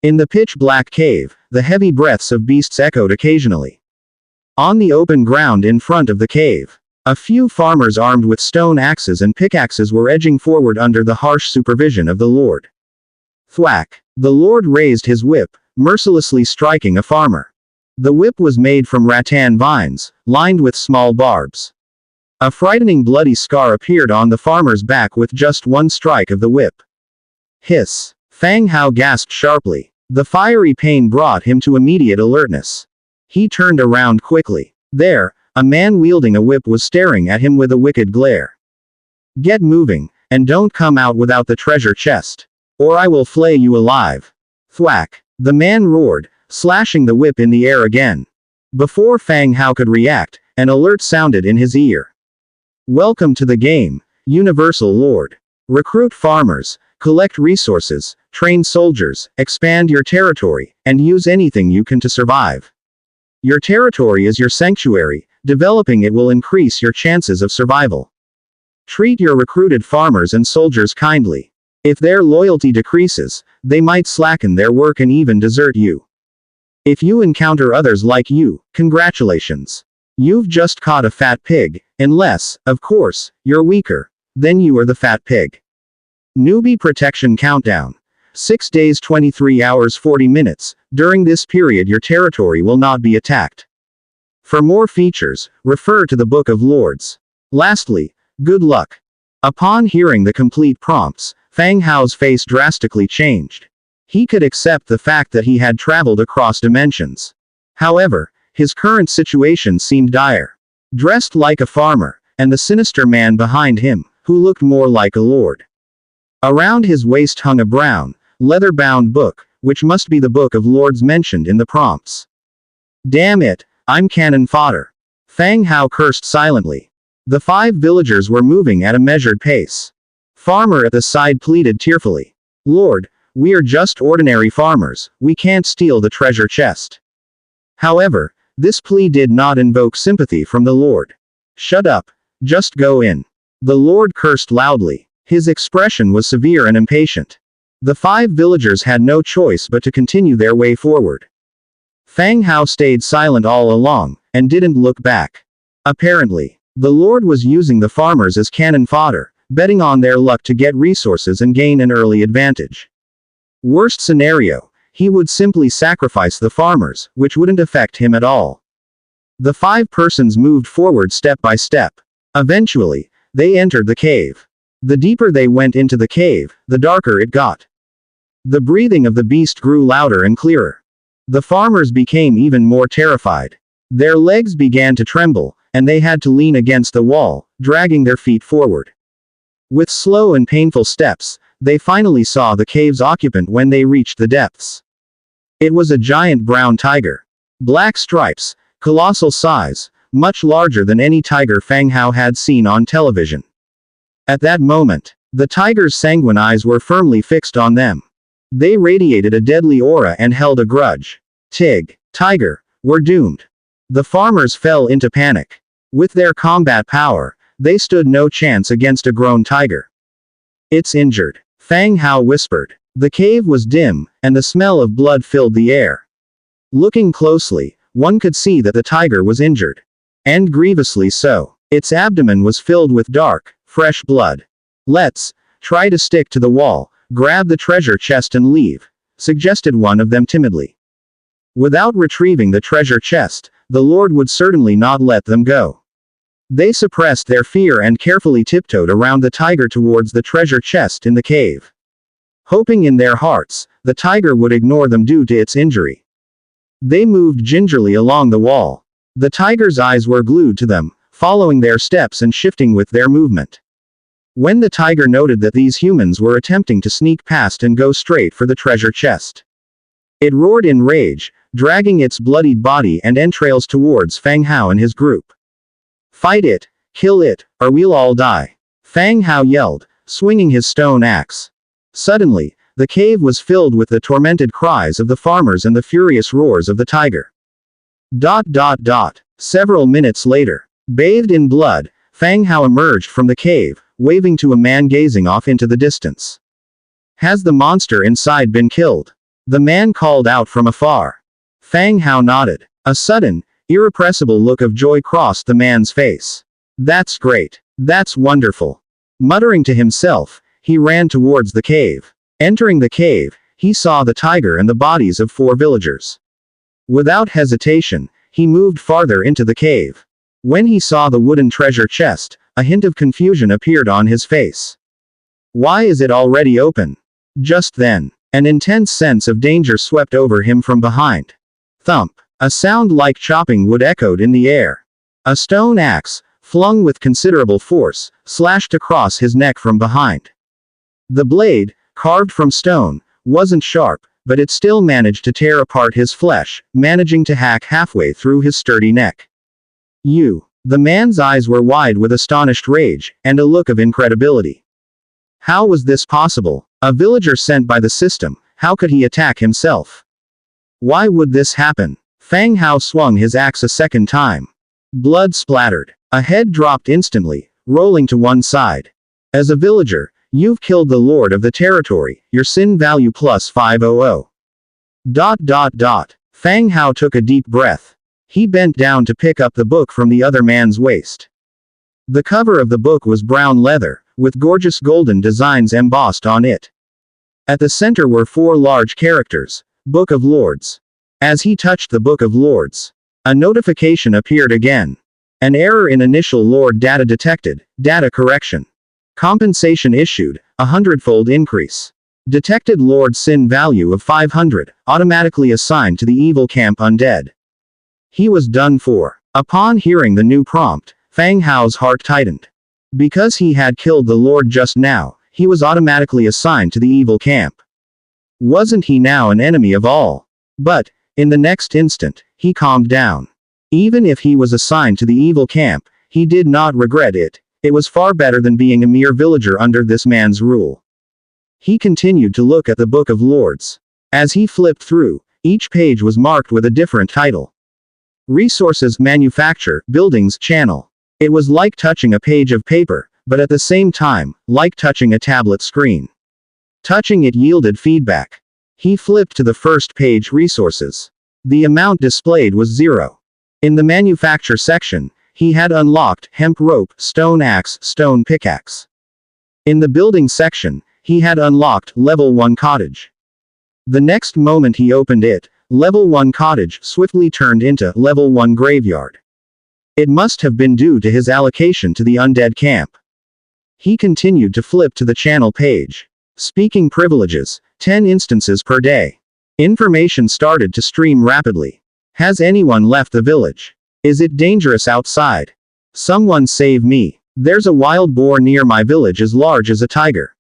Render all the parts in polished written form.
In the pitch-black cave, the heavy breaths of beasts echoed occasionally. On the open ground in front of the cave, a few farmers armed with stone axes and pickaxes were edging forward under the harsh supervision of the Lord. Thwack! The Lord raised his whip, mercilessly striking a farmer. The whip was made from rattan vines, lined with small barbs. A frightening bloody scar appeared on the farmer's back with just one strike of the whip. Hiss! Fang Hao gasped sharply. The fiery pain brought him to immediate alertness. He turned around quickly. There, a man wielding a whip was staring at him with a wicked glare. "Get moving, and don't come out without the treasure chest, or I will flay you alive." Thwack! The man roared, slashing the whip in the air again. Before Fang Hao could react, an alert sounded in his ear. "Welcome to the game, Universal Lord. Recruit farmers, collect resources, train soldiers, expand your territory, and use anything you can to survive. Your territory is your sanctuary, developing it will increase your chances of survival. Treat your recruited farmers and soldiers kindly. If their loyalty decreases, they might slacken their work and even desert you. If you encounter others like you, congratulations. You've just caught a fat pig, unless, of course, you're weaker. Then you are the fat pig." Newbie Protection Countdown. 6 days 23 hours 40 minutes. During this period your territory will not be attacked. For more features, refer to the Book of Lords. Lastly, good luck. Upon hearing the complete prompts, Fang Hao's face drastically changed. He could accept the fact that he had traveled across dimensions. However, his current situation seemed dire. Dressed like a farmer, and the sinister man behind him, who looked more like a lord. Around his waist hung a brown, leather-bound book, which must be the Book of Lords mentioned in the prompts. "Damn it, I'm cannon fodder." Fang Hao cursed silently. The 5 villagers were moving at a measured pace. Farmer at the side pleaded tearfully. "Lord, we are just ordinary farmers, we can't steal the treasure chest." However, this plea did not invoke sympathy from the Lord. "Shut up. Just go in." The Lord cursed loudly. His expression was severe and impatient. The 5 villagers had no choice but to continue their way forward. Fang Hao stayed silent all along, and didn't look back. Apparently, the Lord was using the farmers as cannon fodder, betting on their luck to get resources and gain an early advantage. Worst scenario, he would simply sacrifice the farmers, which wouldn't affect him at all. The 5 persons moved forward step by step. Eventually, they entered the cave. The deeper they went into the cave, the darker it got. The breathing of the beast grew louder and clearer. The farmers became even more terrified. Their legs began to tremble, and they had to lean against the wall, dragging their feet forward. With slow and painful steps, they finally saw the cave's occupant when they reached the depths. It was a giant brown tiger. Black stripes, colossal size, much larger than any tiger Fang Hao had seen on television. At that moment, the tiger's sanguine eyes were firmly fixed on them. They radiated a deadly aura and held a grudge. Tiger, we're doomed. The farmers fell into panic. With their combat power, they stood no chance against a grown tiger. "It's injured," Fang Hao whispered. The cave was dim, and the smell of blood filled the air. Looking closely, one could see that the tiger was injured. And grievously so. Its abdomen was filled with dark, fresh blood. "Let's try to stick to the wall, grab the treasure chest and leave," suggested one of them timidly. Without retrieving the treasure chest, the Lord would certainly not let them go. They suppressed their fear and carefully tiptoed around the tiger towards the treasure chest in the cave. Hoping in their hearts, the tiger would ignore them due to its injury. They moved gingerly along the wall. The tiger's eyes were glued to them, following their steps and shifting with their movement. When the tiger noted that these humans were attempting to sneak past and go straight for the treasure chest, it roared in rage, dragging its bloodied body and entrails towards Fang Hao and his group. "Fight it, kill it, or we'll all die," Fang Hao yelled, swinging his stone axe. Suddenly, the cave was filled with the tormented cries of the farmers and the furious roars of the tiger. Several minutes later, bathed in blood, Fang Hao emerged from the cave, waving to a man gazing off into the distance. "Has the monster inside been killed?" The man called out from afar. Fang Hao nodded. A sudden, irrepressible look of joy crossed the man's face. That's great. That's wonderful. Muttering to himself, he ran towards the cave. Entering the cave, he saw the tiger and the bodies of 4 villagers. Without hesitation, he moved farther into the cave. When he saw the wooden treasure chest, a hint of confusion appeared on his face. Why is it already open? Just then, an intense sense of danger swept over him from behind. Thump. A sound like chopping wood echoed in the air. A stone axe, flung with considerable force, slashed across his neck from behind. The blade, carved from stone, wasn't sharp, but it still managed to tear apart his flesh, managing to hack halfway through his sturdy neck. You. The man's eyes were wide with astonished rage, and a look of incredibility. How was this possible? A villager sent by the system, how could he attack himself? Why would this happen? Fang Hao swung his axe a second time. Blood splattered. A head dropped instantly, rolling to one side. As a villager, you've killed the lord of the territory, your sin value plus 500. ... Fang Hao took a deep breath. He bent down to pick up the book from the other man's waist. The cover of the book was brown leather, with gorgeous golden designs embossed on it. At the center were 4 large characters, Book of Lords. As he touched the Book of Lords, a notification appeared again. An error in initial Lord data detected, data correction. Compensation issued, a 100-fold increase. Detected Lord sin value of 500, automatically assigned to the evil camp Undead. He was done for. Upon hearing the new prompt, Fang Hao's heart tightened. Because he had killed the Lord just now, he was automatically assigned to the evil camp. Wasn't he now an enemy of all? But, in the next instant, he calmed down. Even if he was assigned to the evil camp, he did not regret it. It was far better than being a mere villager under this man's rule. He continued to look at the Book of Lords. As he flipped through, each page was marked with a different title. Resources, Manufacture, Buildings, Channel. It was like touching a page of paper, but at the same time, like touching a tablet screen. Touching it yielded feedback. He flipped to the first page, Resources. The amount displayed was 0. In the Manufacture section, he had unlocked hemp rope, stone axe, stone pickaxe. In the Building section, he had unlocked Level 1 Cottage. The next moment he opened it, Level 1 Cottage swiftly turned into Level 1 Graveyard. It must have been due to his allocation to the Undead camp. He continued to flip to the channel page. Speaking privileges, 10 instances per day. Information started to stream rapidly. Has anyone left the village? Is it dangerous outside? Someone save me. There's a wild boar near my village as large as a tiger.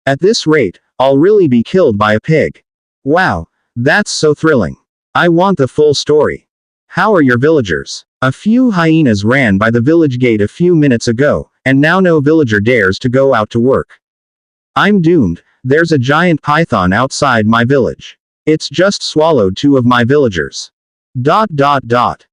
At this rate, I'll really be killed by a pig. Wow, that's so thrilling. I want the full story. How are your villagers? A few hyenas ran by the village gate a few minutes ago, and now no villager dares to go out to work. I'm doomed. There's a giant python outside my village. It's just swallowed 2 of my villagers. ...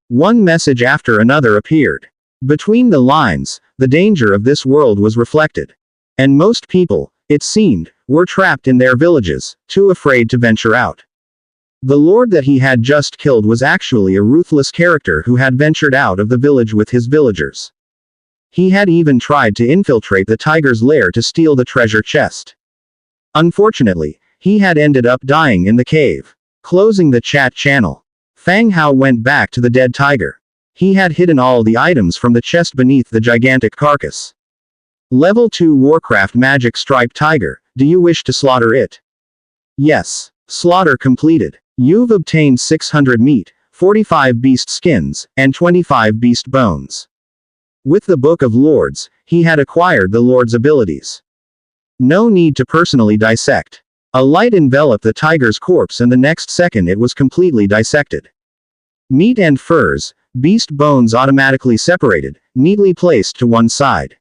One message after another appeared. Between the lines, the danger of this world was reflected. And most people, it seemed, were trapped in their villages, too afraid to venture out. The lord that he had just killed was actually a ruthless character who had ventured out of the village with his villagers. He had even tried to infiltrate the tiger's lair to steal the treasure chest. Unfortunately, he had ended up dying in the cave. Closing the chat channel, Fang Hao went back to the dead tiger. He had hidden all the items from the chest beneath the gigantic carcass. Level 2 Warcraft Magic Striped Tiger, do you wish to slaughter it? Yes. Slaughter completed. You've obtained 600 meat, 45 beast skins, and 25 beast bones. With the Book of Lords, he had acquired the Lord's abilities. No need to personally dissect. A light enveloped the tiger's corpse and the next second it was completely dissected. Meat and furs, beast bones automatically separated, neatly placed to one side.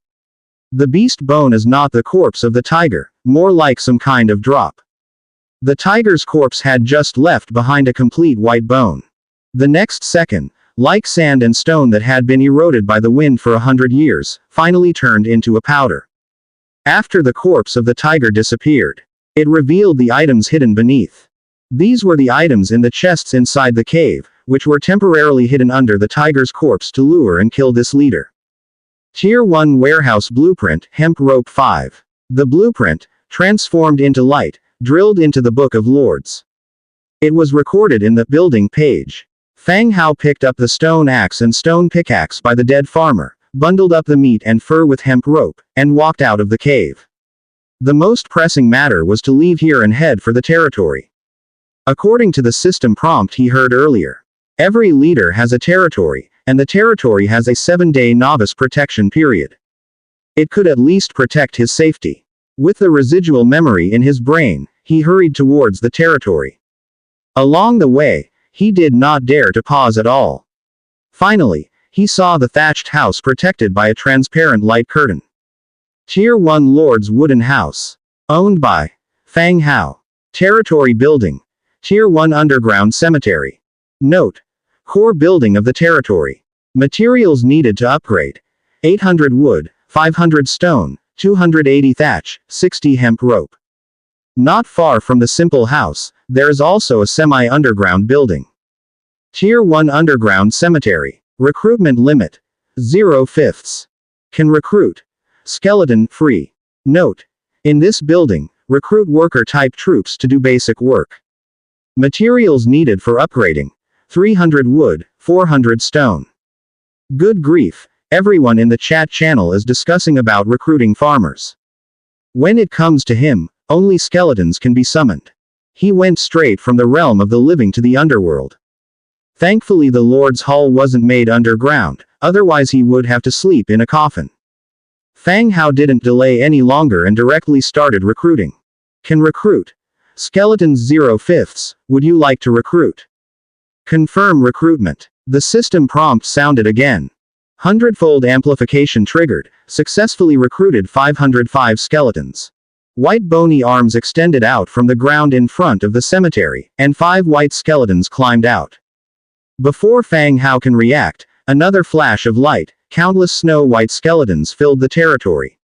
The beast bone is not the corpse of the tiger, more like some kind of drop. The tiger's corpse had just left behind a complete white bone. The next second, like sand and stone that had been eroded by the wind for 100 years, finally turned into a powder. After the corpse of the tiger disappeared, it revealed the items hidden beneath. These were the items in the chests inside the cave, which were temporarily hidden under the tiger's corpse to lure and kill this leader. Tier 1 Warehouse Blueprint, Hemp Rope 5. The blueprint, transformed into light, drilled into the Book of Lords. It was recorded in the building page. Fang Hao picked up the stone axe and stone pickaxe by the dead farmer, bundled up the meat and fur with hemp rope, and walked out of the cave. The most pressing matter was to leave here and head for the territory. According to the system prompt he heard earlier, every leader has a territory, and the territory has a 7-day novice protection period. It could at least protect his safety. With the residual memory in his brain, he hurried towards the territory. Along the way, he did not dare to pause at all. Finally, he saw the thatched house protected by a transparent light curtain. Tier 1 Lord's Wooden House. Owned by Fang Hao. Territory Building. Tier 1 Underground Cemetery. Note: core building of the territory. Materials needed to upgrade: 800 wood, 500 stone, 280 thatch, 60 hemp rope. Not far from the simple house, there is also a semi-underground building. Tier 1 Underground Cemetery. Recruitment limit: 0/5. Can recruit skeleton free. Note: in this building, recruit worker-type troops to do basic work. Materials needed for upgrading: 300 wood, 400 stone. Good grief, everyone in the chat channel is discussing about recruiting farmers. When it comes to him, only skeletons can be summoned. He went straight from the realm of the living to the underworld. Thankfully the Lord's Hall wasn't made underground, otherwise he would have to sleep in a coffin. Fang Hao didn't delay any longer and directly started recruiting. Can recruit skeletons 0/5. Would you like to recruit? Confirm recruitment. The system prompt sounded again. Hundredfold amplification triggered, successfully recruited 505 skeletons. White bony arms extended out from the ground in front of the cemetery, and 5 white skeletons climbed out. Before Fang Hao can react, another flash of light, countless snow-white skeletons filled the territory.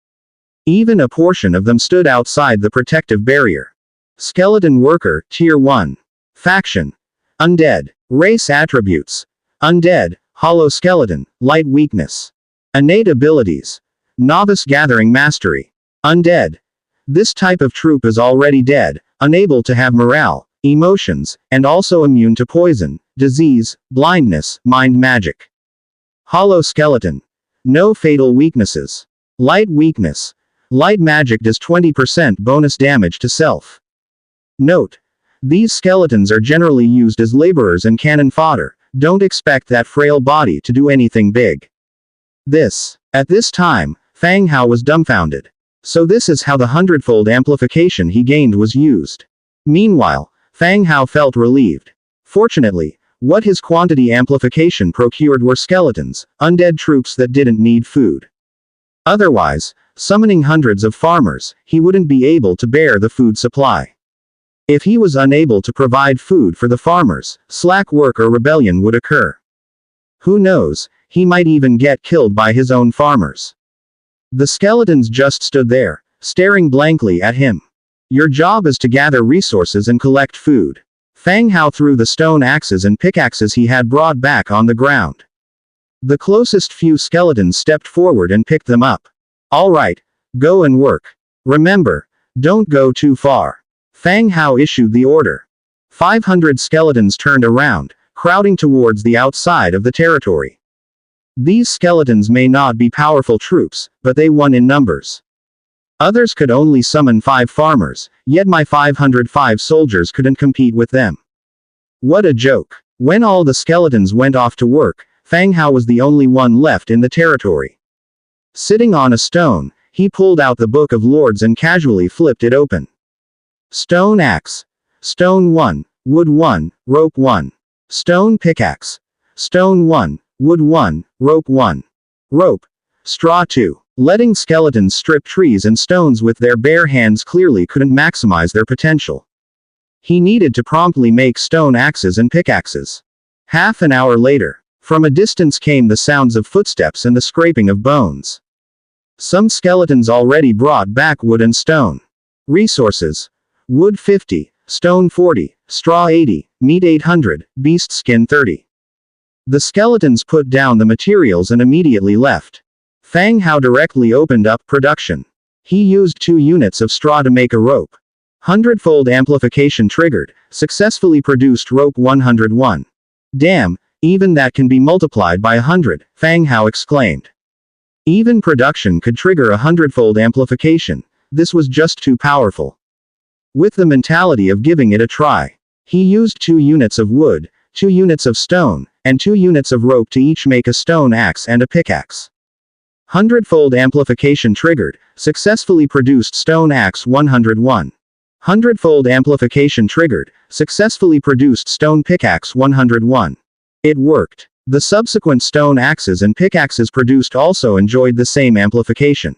Even a portion of them stood outside the protective barrier. Skeleton Worker, Tier 1. Faction: Undead. Race Attributes: Undead, Hollow Skeleton, Light Weakness. Innate Abilities: Novice Gathering Mastery. Undead. This type of troop is already dead, unable to have morale, emotions, and also immune to poison, disease, blindness, mind magic. Hollow Skeleton. No fatal weaknesses. Light Weakness. Light magic does 20% bonus damage to self. Note: these skeletons are generally used as laborers and cannon fodder, don't expect that frail body to do anything big. At this time, Fang Hao was dumbfounded. So this is how the hundredfold amplification he gained was used. Meanwhile, Fang Hao felt relieved. Fortunately, what his quantity amplification procured were skeletons, undead troops that didn't need food. Otherwise, summoning hundreds of farmers, he wouldn't be able to bear the food supply. If he was unable to provide food for the farmers, slack work or rebellion would occur. Who knows, he might even get killed by his own farmers. The skeletons just stood there, staring blankly at him. Your job is to gather resources and collect food. Fang Hao threw the stone axes and pickaxes he had brought back on the ground. The closest few skeletons stepped forward and picked them up. All right, go and work. Remember, don't go too far. Fang Hao issued the order. 500 skeletons turned around, crowding towards the outside of the territory. These skeletons may not be powerful troops, but they won in numbers. Others could only summon 5 farmers, yet my 505 soldiers couldn't compete with them. What a joke. When all the skeletons went off to work, Fang Hao was the only one left in the territory. Sitting on a stone, he pulled out the Book of Lords and casually flipped it open. Stone Axe. Stone 1, Wood 1, Rope 1. Stone Pickaxe. Stone 1, Wood 1, Rope 1. Rope. Straw 2. Letting skeletons strip trees and stones with their bare hands clearly couldn't maximize their potential. He needed to promptly make stone axes and pickaxes. Half an hour later, from a distance came the sounds of footsteps and the scraping of bones. Some skeletons already brought back wood and stone. Resources: wood 50, stone 40, straw 80, meat 800, beast skin 30. The skeletons put down the materials and immediately left. Fang Hao directly opened up production. He used 2 units of straw to make a rope. Hundredfold amplification triggered, successfully produced rope 101. Damn, even that can be multiplied by 100, Fang Hao exclaimed. Even production could trigger a hundredfold amplification. This was just too powerful. With the mentality of giving it a try, he used 2 units of wood, 2 units of stone, and 2 units of rope to each make a stone axe and a pickaxe. Hundredfold amplification triggered, successfully produced stone axe 101. Hundredfold amplification triggered, successfully produced stone pickaxe 101. It worked. The subsequent stone axes and pickaxes produced also enjoyed the same amplification.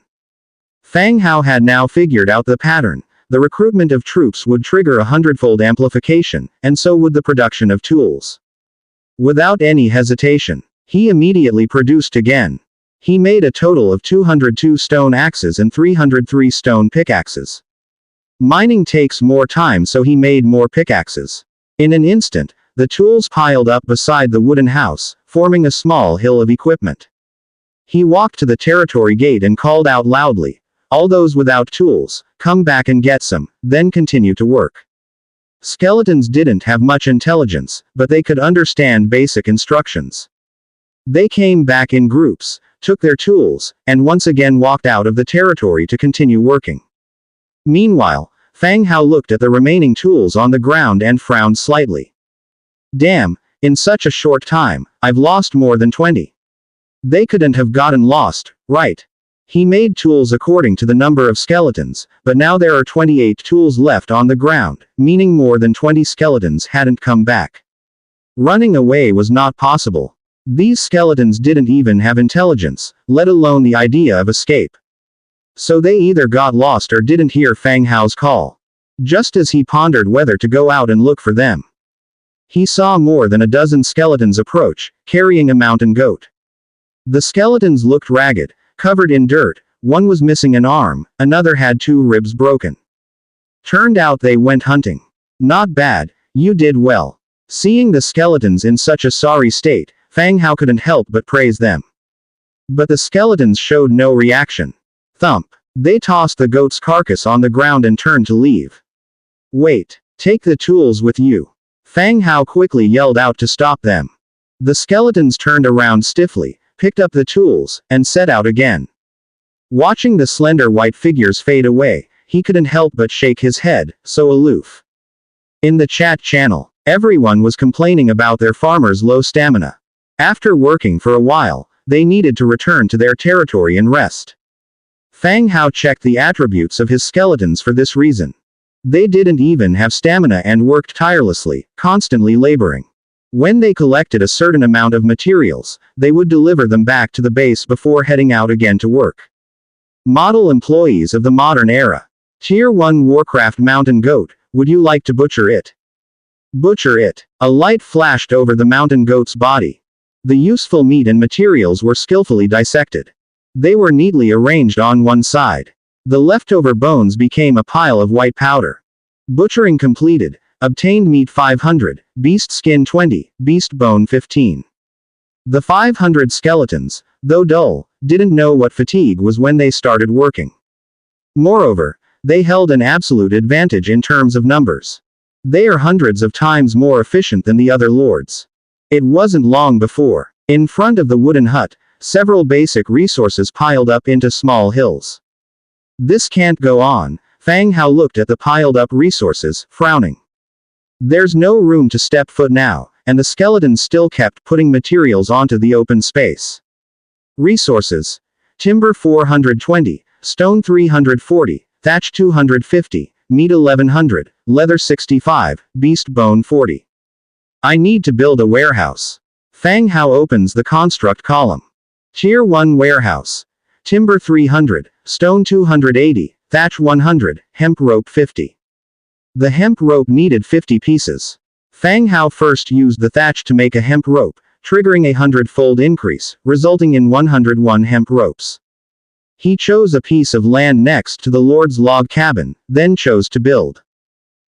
Fang Hao had now figured out the pattern. The recruitment of troops would trigger a hundredfold amplification, and so would the production of tools. Without any hesitation, he immediately produced again. He made a total of 202 stone axes and 303 stone pickaxes. Mining takes more time, so he made more pickaxes. In an instant, the tools piled up beside the wooden house, forming a small hill of equipment. He walked to the territory gate and called out loudly, "All those without tools, come back and get some, then continue to work." Skeletons didn't have much intelligence, but they could understand basic instructions. They came back in groups, took their tools, and once again walked out of the territory to continue working. Meanwhile, Fang Hao looked at the remaining tools on the ground and frowned slightly. Damn, in such a short time, I've lost more than 20. They couldn't have gotten lost, right? He made tools according to the number of skeletons, but now there are 28 tools left on the ground, meaning more than 20 skeletons hadn't come back. Running away was not possible. These skeletons didn't even have intelligence, let alone the idea of escape. So they either got lost or didn't hear Fang Hao's call. Just as he pondered whether to go out and look for them, he saw more than a dozen skeletons approach, carrying a mountain goat. The skeletons looked ragged, covered in dirt. One was missing an arm, another had 2 ribs broken. Turned out they went hunting. Not bad, you did well. Seeing the skeletons in such a sorry state, Fang Hao couldn't help but praise them. But the skeletons showed no reaction. Thump. They tossed the goat's carcass on the ground and turned to leave. Wait. Take the tools with you. Fang Hao quickly yelled out to stop them. The skeletons turned around stiffly, picked up the tools, and set out again. Watching the slender white figures fade away, he couldn't help but shake his head, so aloof. In the chat channel, everyone was complaining about their farmer's low stamina. After working for a while, they needed to return to their territory and rest. Fang Hao checked the attributes of his skeletons for this reason. They didn't even have stamina and worked tirelessly, constantly laboring. When they collected a certain amount of materials, they would deliver them back to the base before heading out again to work. Model employees of the modern era. Tier 1 Warcraft Mountain Goat, would you like to butcher it? Butcher it. A light flashed over the mountain goat's body. The useful meat and materials were skillfully dissected. They were neatly arranged on one side. The leftover bones became a pile of white powder. Butchering completed. Obtained meat 500, beast skin 20, beast bone 15. The 500 skeletons, though dull, didn't know what fatigue was when they started working. Moreover, they held an absolute advantage in terms of numbers. They are hundreds of times more efficient than the other lords. It wasn't long before, in front of the wooden hut, several basic resources piled up into small hills. This can't go on. Fang Hao looked at the piled up resources, frowning. There's no room to step foot now, and the skeletons still kept putting materials onto the open space. Resources. Timber 420, stone 340, thatch 250, meat 1100, leather 65, beast bone 40. I need to build a warehouse. Fang Hao opens the construct column. Tier 1 warehouse. Timber 300, stone 280, thatch 100, hemp rope 50. The hemp rope needed 50 pieces. Fang Hao first used the thatch to make a hemp rope, triggering a 100-fold increase, resulting in 101 hemp ropes. He chose a piece of land next to the Lord's log cabin, then chose to build.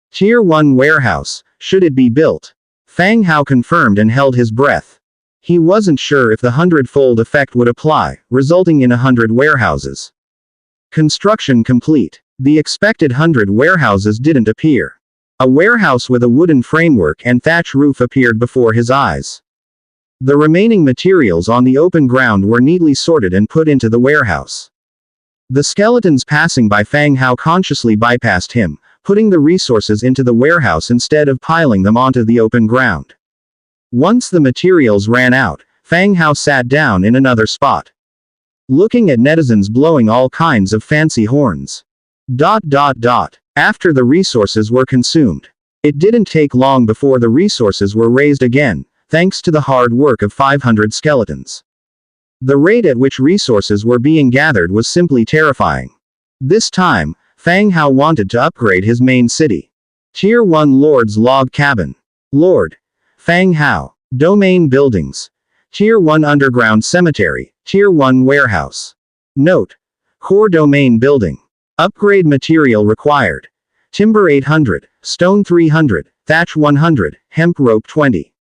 Tier 1 warehouse, should it be built? Fang Hao confirmed and held his breath. He wasn't sure if the hundredfold effect would apply, resulting in 100 warehouses. Construction complete. The expected 100 warehouses didn't appear. A warehouse with a wooden framework and thatch roof appeared before his eyes. The remaining materials on the open ground were neatly sorted and put into the warehouse. The skeletons passing by Fang Hao consciously bypassed him, putting the resources into the warehouse instead of piling them onto the open ground. Once the materials ran out, Fang Hao sat down in another spot, looking at netizens blowing all kinds of fancy horns. After the resources were consumed. It didn't take long before the resources were raised again, thanks to the hard work of 500 skeletons. The rate at which resources were being gathered was simply terrifying. This time, Fang Hao wanted to upgrade his main city. Tier 1 Lord's Log Cabin. Lord Fang Hao. Domain Buildings. Tier 1 Underground Cemetery. Tier 1 Warehouse. Note: Core Domain Building. Upgrade material required. Timber 800, stone 300, thatch 100, hemp rope 20.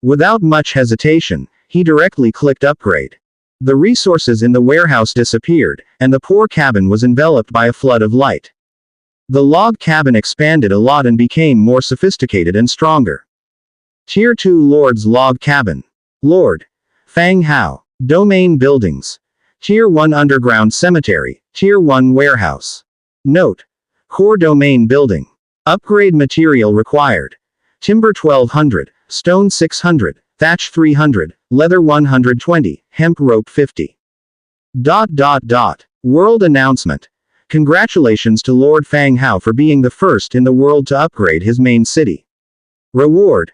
Without much hesitation, he directly clicked upgrade. The resources in the warehouse disappeared, and the poor cabin was enveloped by a flood of light. The log cabin expanded a lot and became more sophisticated and stronger. Tier 2 Lord's Log Cabin. Lord Fang Hao. Domain Buildings. Tier 1 Underground Cemetery. Tier 1 Warehouse. Note: Core Domain Building. Upgrade material required. Timber 1200, stone 600, thatch 300, leather 120, hemp rope 50. World announcement. Congratulations to Lord Fang Hao for being the first in the world to upgrade his main city. Reward: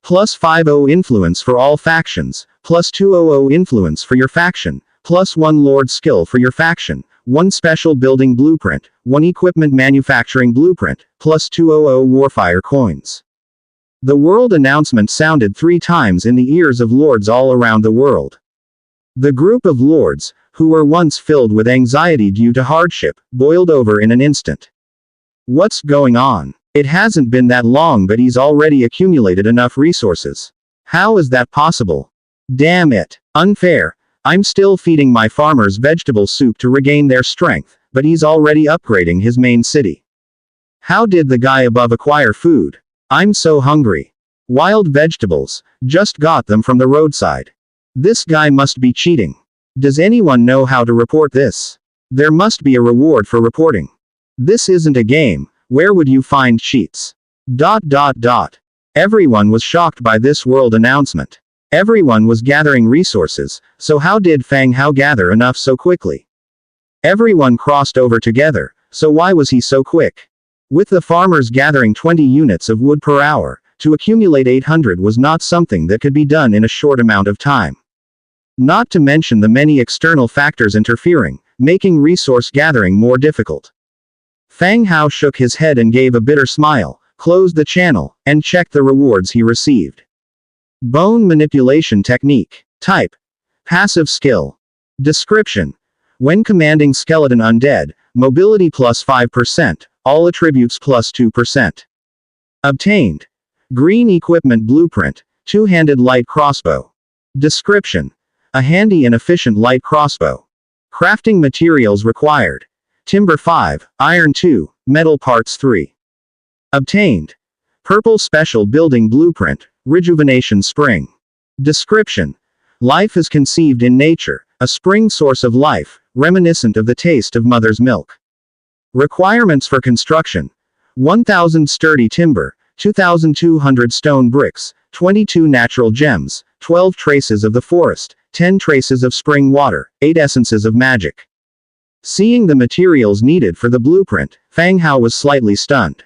plus 50 influence for all factions, plus 200 influence for your faction, plus 1 Lord skill for your faction, 1 special building blueprint, 1 equipment manufacturing blueprint, plus 200 warfire coins. The world announcement sounded 3 times in the ears of lords all around the world. The group of lords, who were once filled with anxiety due to hardship, boiled over in an instant. What's going on? It hasn't been that long but he's already accumulated enough resources. How is that possible? Damn it. Unfair. I'm still feeding my farmers vegetable soup to regain their strength, but he's already upgrading his main city. How did the guy above acquire food? I'm so hungry. Wild vegetables, just got them from the roadside. This guy must be cheating. Does anyone know how to report this? There must be a reward for reporting. This isn't a game, where would you find cheats? Everyone was shocked by this world announcement. Everyone was gathering resources, so how did Fang Hao gather enough so quickly? Everyone crossed over together, so why was he so quick? With the farmers gathering 20 units of wood per hour, to accumulate 800 was not something that could be done in a short amount of time. Not to mention the many external factors interfering, making resource gathering more difficult. Fang Hao shook his head and gave a bitter smile, closed the channel, and checked the rewards he received. Bone Manipulation Technique. Type: Passive Skill. Description: When commanding skeleton undead, mobility plus 5%, all attributes plus 2%. Obtained: Green Equipment Blueprint, Two-Handed Light Crossbow. Description: A handy and efficient light crossbow. Crafting materials required: Timber 5, Iron 2, Metal Parts 3. Obtained: Purple Special Building Blueprint, Rejuvenation Spring. Description: Life is conceived in nature, a spring source of life, reminiscent of the taste of mother's milk. Requirements for construction: 1,000 sturdy timber, 2,200 stone bricks, 22 natural gems, 12 traces of the forest, 10 traces of spring water, 8 essences of magic. Seeing the materials needed for the blueprint, Fang Hao was slightly stunned.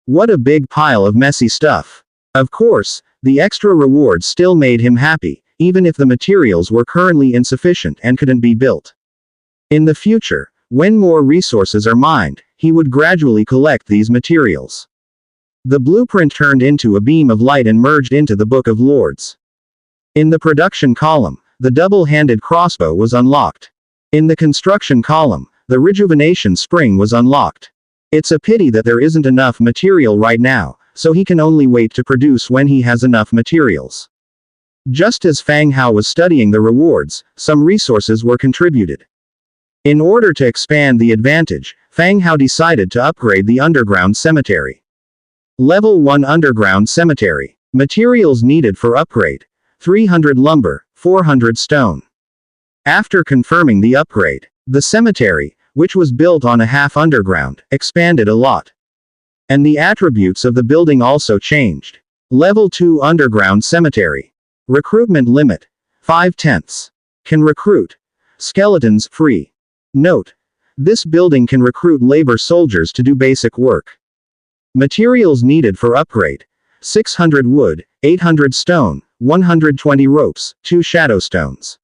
What a big pile of messy stuff. Of course, the extra rewards still made him happy, even if the materials were currently insufficient and couldn't be built. In the future, when more resources are mined, he would gradually collect these materials. The blueprint turned into a beam of light and merged into the Book of Lords. In the production column, the double-handed crossbow was unlocked. In the construction column, the rejuvenation spring was unlocked. It's a pity that there isn't enough material right now, so he can only wait to produce when he has enough materials. Just as Fang Hao was studying the rewards, some resources were contributed. In order to expand the advantage, Fang Hao decided to upgrade the underground cemetery. Level 1 Underground Cemetery. Materials needed for upgrade: 300 lumber, 400 stone. After confirming the upgrade, the cemetery, which was built on a half underground, expanded a lot. And the attributes of the building also changed. Level 2 Underground Cemetery. Recruitment limit: 5/10. Can recruit skeletons free. Note: this building can recruit labor soldiers to do basic work. Materials needed for upgrade: 600 wood, 800 stone, 120 ropes, 2 shadow stones.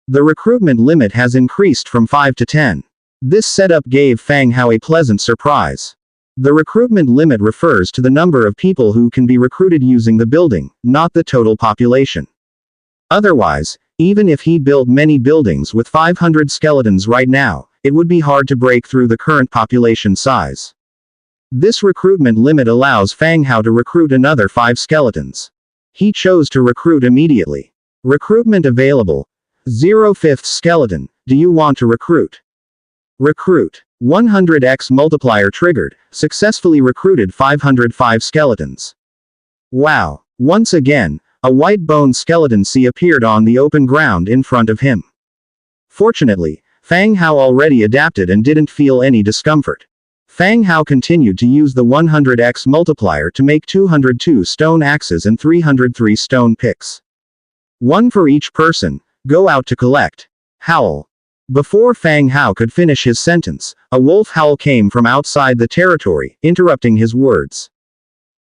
The recruitment limit has increased from 5 to 10. This setup gave Fang Hao a pleasant surprise. The recruitment limit refers to the number of people who can be recruited using the building, not the total population. Otherwise, even if he built many buildings with 500 skeletons right now, it would be hard to break through the current population size. This recruitment limit allows Fang Hao to recruit another 5 skeletons. He chose to recruit immediately. Recruitment available: 0/5 skeleton. Do you want to recruit? Recruit. 100x multiplier triggered, successfully recruited 505 skeletons. Wow. Once again, a white bone skeleton appeared on the open ground in front of him. Fortunately, Fang Hao already adapted and didn't feel any discomfort. Fang Hao continued to use the 100x multiplier to make 202 stone axes and 303 stone picks. One for each person. Go out to collect. Howl. Before Fang Hao could finish his sentence, a wolf howl came from outside the territory, interrupting his words.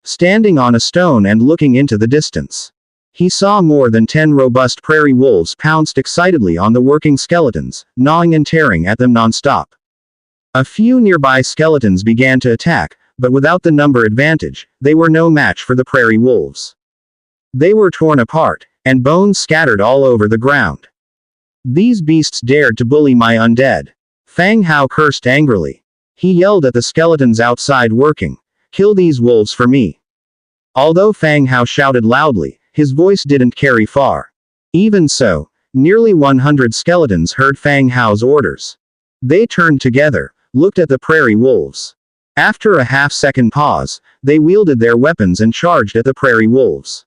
Standing on a stone and looking into the distance, he saw more than 10 robust prairie wolves pounced excitedly on the working skeletons, gnawing and tearing at them non-stop. A few nearby skeletons began to attack, but without the number advantage, they were no match for the prairie wolves. They were torn apart, and bones scattered all over the ground. These beasts dared to bully my undead. Fang Hao cursed angrily. He yelled at the skeletons outside working, "Kill these wolves for me." Although Fang Hao shouted loudly, his voice didn't carry far. Even so, nearly 100 skeletons heard Fang Hao's orders. They turned together, looked at the prairie wolves. After a half-second pause, they wielded their weapons and charged at the prairie wolves.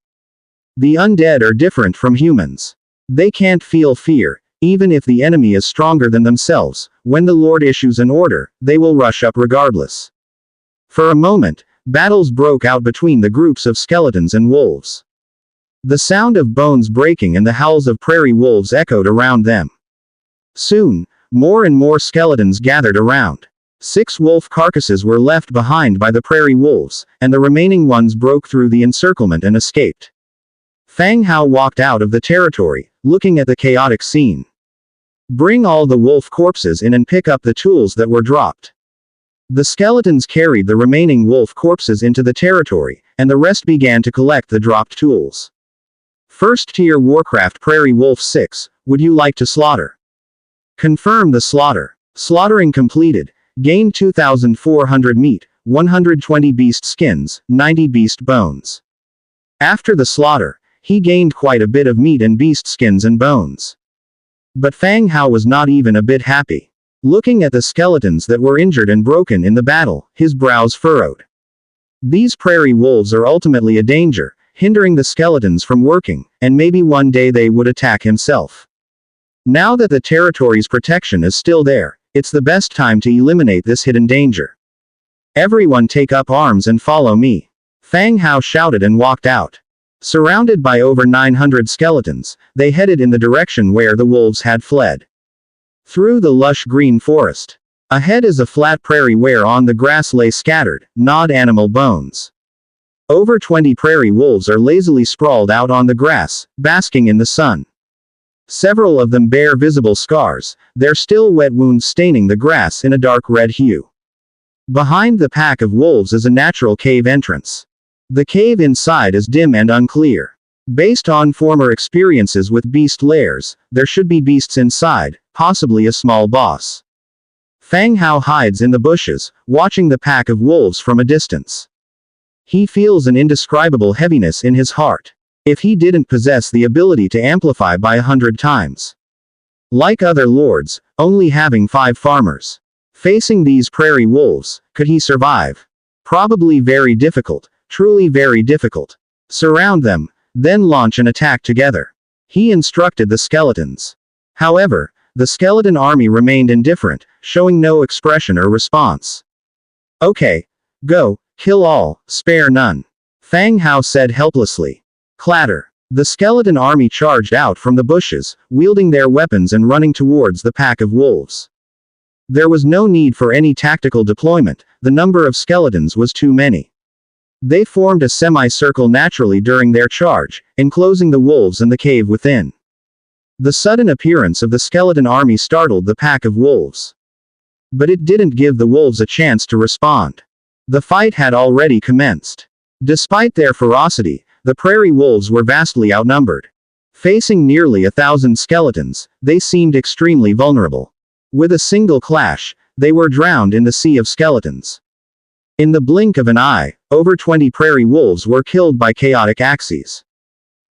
The undead are different from humans. They can't feel fear, even if the enemy is stronger than themselves. When the Lord issues an order, they will rush up regardless. For a moment, battles broke out between the groups of skeletons and wolves. The sound of bones breaking and the howls of prairie wolves echoed around them. Soon, more and more skeletons gathered around. 6 wolf carcasses were left behind by the prairie wolves, and the remaining ones broke through the encirclement and escaped. Fang Hao walked out of the territory, looking at the chaotic scene. Bring all the wolf corpses in and pick up the tools that were dropped. The skeletons carried the remaining wolf corpses into the territory, and the rest began to collect the dropped tools. First tier Warcraft Prairie Wolf 6, would you like to slaughter? Confirm the slaughter. Slaughtering completed. Gain 2,400 meat, 120 beast skins, 90 beast bones. After the slaughter, he gained quite a bit of meat and beast skins and bones. But Fang Hao was not even a bit happy. Looking at the skeletons that were injured and broken in the battle, his brows furrowed. These prairie wolves are ultimately a danger, hindering the skeletons from working, and maybe one day they would attack himself. Now that the territory's protection is still there, it's the best time to eliminate this hidden danger. Everyone take up arms and follow me. Fang Hao shouted and walked out. Surrounded by over 900 skeletons, they headed in the direction where the wolves had fled. Through the lush green forest. Ahead is a flat prairie where on the grass lay scattered, gnawed animal bones. Over 20 prairie wolves are lazily sprawled out on the grass, basking in the sun. Several of them bear visible scars, their still wet wounds staining the grass in a dark red hue. Behind the pack of wolves is a natural cave entrance. The cave inside is dim and unclear. Based on former experiences with beast lairs, there should be beasts inside, possibly a small boss. Fang Hao hides in the bushes, watching the pack of wolves from a distance. He feels an indescribable heaviness in his heart. If he didn't possess the ability to amplify by 100 times. Like other lords, only having 5 farmers. Facing these prairie wolves, could he survive? Probably very difficult, truly very difficult. Surround them, then launch an attack together. He instructed the skeletons. However, the skeleton army remained indifferent, showing no expression or response. Okay. Go, kill all, spare none. Fang Hao said helplessly. Clatter. The skeleton army charged out from the bushes, wielding their weapons and running towards the pack of wolves. There was no need for any tactical deployment, the number of skeletons was too many. They formed a semicircle naturally during their charge, enclosing the wolves and the cave within. The sudden appearance of the skeleton army startled the pack of wolves. But it didn't give the wolves a chance to respond. The fight had already commenced. Despite their ferocity, the prairie wolves were vastly outnumbered. Facing nearly 1,000 skeletons, they seemed extremely vulnerable. With a single clash, they were drowned in the sea of skeletons. In the blink of an eye, over 20 prairie wolves were killed by chaotic axes.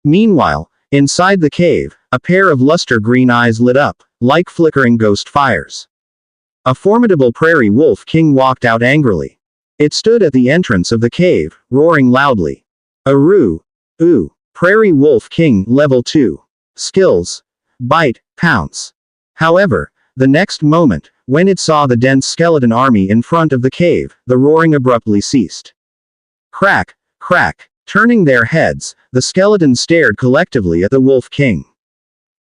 Meanwhile, inside the cave, a pair of luster green eyes lit up, like flickering ghost fires. A formidable prairie wolf king walked out angrily. It stood at the entrance of the cave, roaring loudly. Aroo. Ooh. Prairie Wolf King, Level 2. Skills. Bite, Pounce. However, the next moment, when it saw the dense skeleton army in front of the cave, the roaring abruptly ceased. Crack, crack. Turning their heads, the skeletons stared collectively at the Wolf King.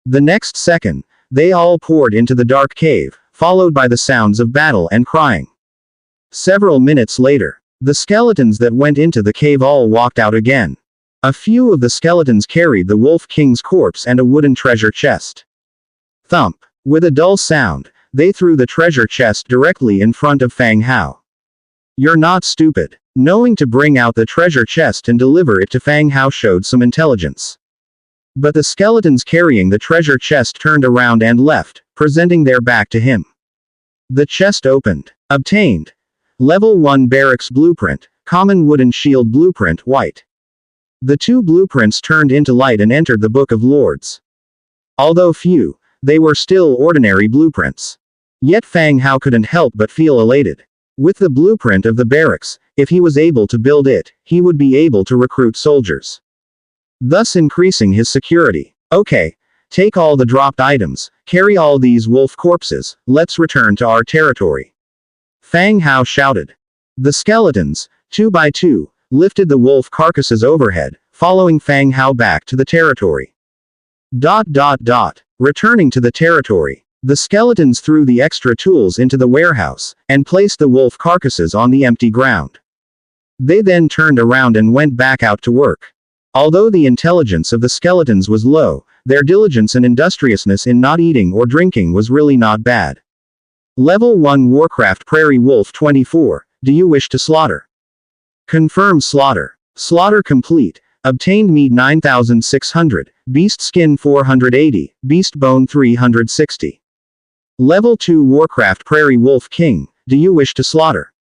The next second, they all poured into the dark cave, followed by the sounds of battle and crying. Several minutes later, the skeletons that went into the cave all walked out again. A few of the skeletons carried the Wolf King's corpse and a wooden treasure chest. Thump. With a dull sound, they threw the treasure chest directly in front of Fang Hao. You're not stupid. Knowing to bring out the treasure chest and deliver it to Fang Hao showed some intelligence. But the skeletons carrying the treasure chest turned around and left, presenting their back to him. The chest opened. Obtained. Level 1 Barracks Blueprint, Common Wooden Shield Blueprint, White. The 2 blueprints turned into light and entered the Book of Lords. Although few, they were still ordinary blueprints. Yet Fang Hao couldn't help but feel elated. With the blueprint of the barracks, if he was able to build it, he would be able to recruit soldiers, thus increasing his security. Okay, take all the dropped items, carry all these wolf corpses, let's return to our territory. Fang Hao shouted. The skeletons, 2 by 2, lifted the wolf carcasses overhead, following Fang Hao back to the territory. Returning to the territory, the skeletons threw the extra tools into the warehouse, and placed the wolf carcasses on the empty ground. They then turned around and went back out to work. Although the intelligence of the skeletons was low, their diligence and industriousness in not eating or drinking was really not bad. Level 1 Warcraft Prairie Wolf 24, do you wish to slaughter? Confirm slaughter. Slaughter complete. Obtained meat 9,600, beast skin 480, beast bone 360. Level 2 Warcraft Prairie Wolf King, do you wish to slaughter?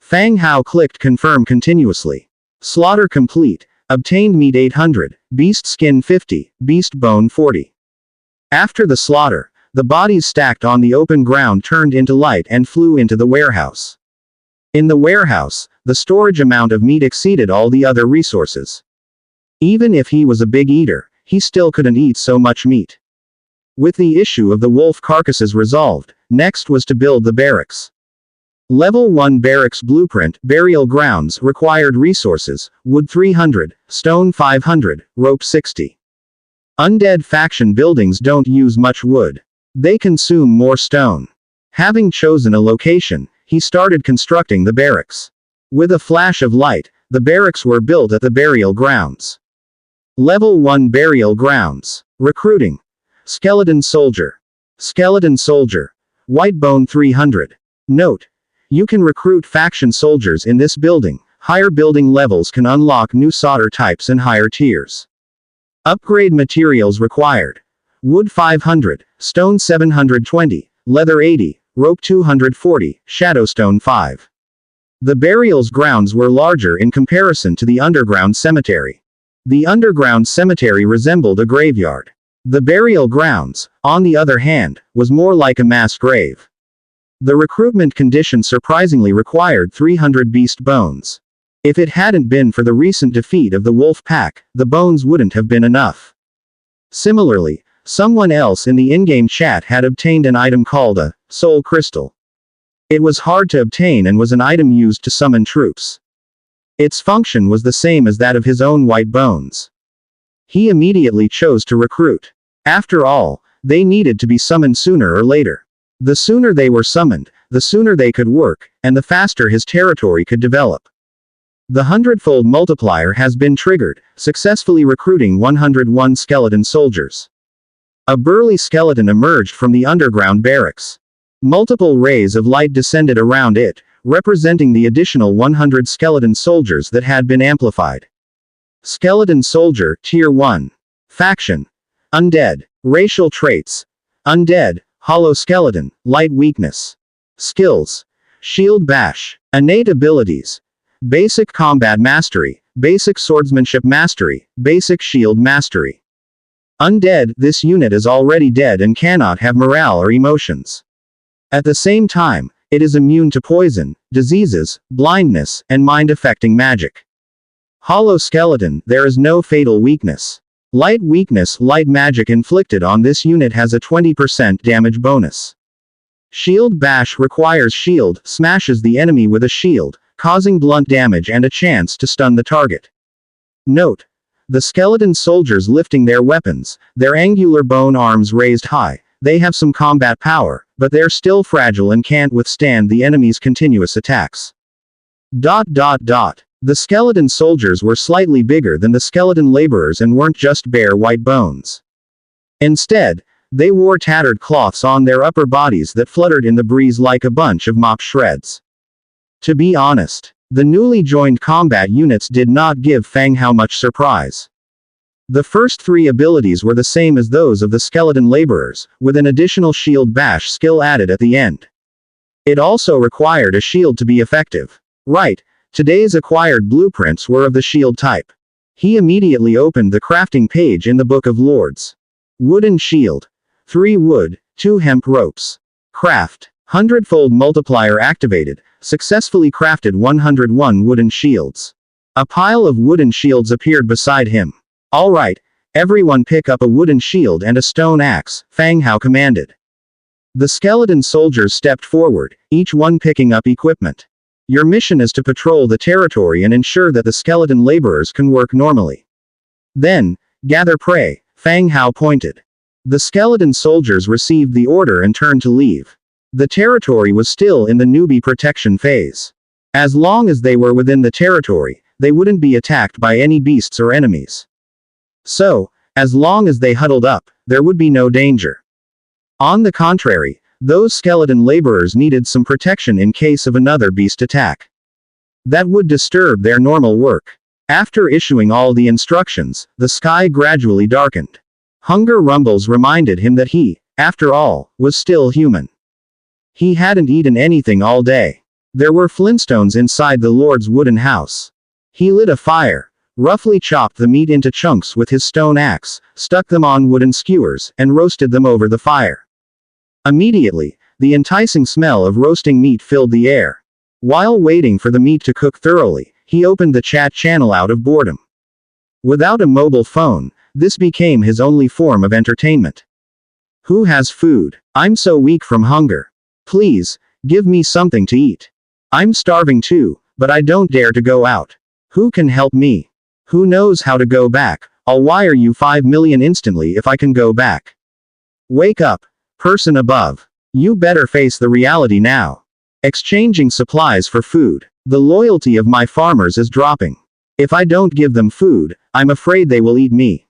Fang Hao clicked confirm continuously. Slaughter complete. Obtained meat 800, beast skin 50, beast bone 40. After the slaughter, the bodies stacked on the open ground turned into light and flew into the warehouse. In the warehouse, the storage amount of meat exceeded all the other resources. Even if he was a big eater, he still couldn't eat so much meat. With the issue of the wolf carcasses resolved, next was to build the barracks. Level 1 Barracks Blueprint, Burial Grounds, required resources, wood 300, stone 500, rope 60. Undead faction buildings don't use much wood. They consume more stone. Having chosen a location, he started constructing the barracks. With a flash of light, the barracks were built at the burial grounds. Level 1 Burial Grounds. Recruiting. Skeleton Soldier. Skeleton Soldier. White Bone 300. Note. You can recruit faction soldiers in this building. Higher building levels can unlock new soldier types and higher tiers. Upgrade materials required. Wood 500, stone 720, leather 80, rope 240, shadowstone 5. The burial's grounds were larger in comparison to the underground cemetery. The underground cemetery resembled a graveyard. The burial grounds, on the other hand, was more like a mass grave. The recruitment condition surprisingly required 300 beast bones. If it hadn't been for the recent defeat of the wolf pack, the bones wouldn't have been enough. Similarly, someone else in the in-game chat had obtained an item called a soul crystal. It was hard to obtain and was an item used to summon troops. Its function was the same as that of his own white bones. He immediately chose to recruit. After all, they needed to be summoned sooner or later. The sooner they were summoned, the sooner they could work, and the faster his territory could develop. The Hundredfold multiplier has been triggered, successfully recruiting 101 skeleton soldiers. A burly skeleton emerged from the underground barracks. Multiple rays of light descended around it, representing the additional 100 skeleton soldiers that had been amplified. Skeleton Soldier, Tier 1. Faction: Undead. Racial traits: Undead, Hollow Skeleton, Light Weakness. Skills: Shield Bash. Innate abilities: Basic Combat Mastery, Basic Swordsmanship Mastery, Basic Shield Mastery. Undead: this unit is already dead and cannot have morale or emotions. At the same time, it is immune to poison, diseases, blindness, and mind-affecting magic. Hollow Skeleton: there is no fatal weakness. Light Weakness: light magic inflicted on this unit has a 20% damage bonus. Shield Bash requires shield, smashes the enemy with a shield, causing blunt damage and a chance to stun the target. Note: the skeleton soldiers lifting their weapons, their angular bone arms raised high. They have some combat power, but they're still fragile and can't withstand the enemy's continuous attacks. The skeleton soldiers were slightly bigger than the skeleton laborers and weren't just bare white bones. Instead, they wore tattered cloths on their upper bodies that fluttered in the breeze like a bunch of mop shreds. To be honest, the newly joined combat units did not give Fang Hao much surprise. The first three abilities were the same as those of the skeleton laborers, with an additional shield bash skill added at the end. It also required a shield to be effective. Right, today's acquired blueprints were of the shield type. He immediately opened the crafting page in the Book of Lords. Wooden shield. 3 wood, 2 hemp ropes. Craft. Hundredfold multiplier activated, successfully crafted 101 wooden shields. A pile of wooden shields appeared beside him. Alright, everyone pick up a wooden shield and a stone axe, Fang Hao commanded. The skeleton soldiers stepped forward, each one picking up equipment. Your mission is to patrol the territory and ensure that the skeleton laborers can work normally. Then, gather prey, Fang Hao pointed. The skeleton soldiers received the order and turned to leave. The territory was still in the newbie protection phase. As long as they were within the territory, they wouldn't be attacked by any beasts or enemies. So, as long as they huddled up, there would be no danger. On the contrary, those skeleton laborers needed some protection in case of another beast attack. That would disturb their normal work. After issuing all the instructions, the sky gradually darkened. Hunger rumbles reminded him that he, after all, was still human. He hadn't eaten anything all day. There were flintstones inside the Lord's wooden house. He lit a fire, roughly chopped the meat into chunks with his stone axe, stuck them on wooden skewers, and roasted them over the fire. Immediately, the enticing smell of roasting meat filled the air. While waiting for the meat to cook thoroughly, he opened the chat channel out of boredom. Without a mobile phone, this became his only form of entertainment. Who has food? I'm so weak from hunger. Please, give me something to eat. I'm starving too, but I don't dare to go out. Who can help me? Who knows how to go back? I'll wire you 5 million instantly if I can go back. Wake up, person above. You better face the reality now. Exchanging supplies for food. The loyalty of my farmers is dropping. If I don't give them food, I'm afraid they will eat me.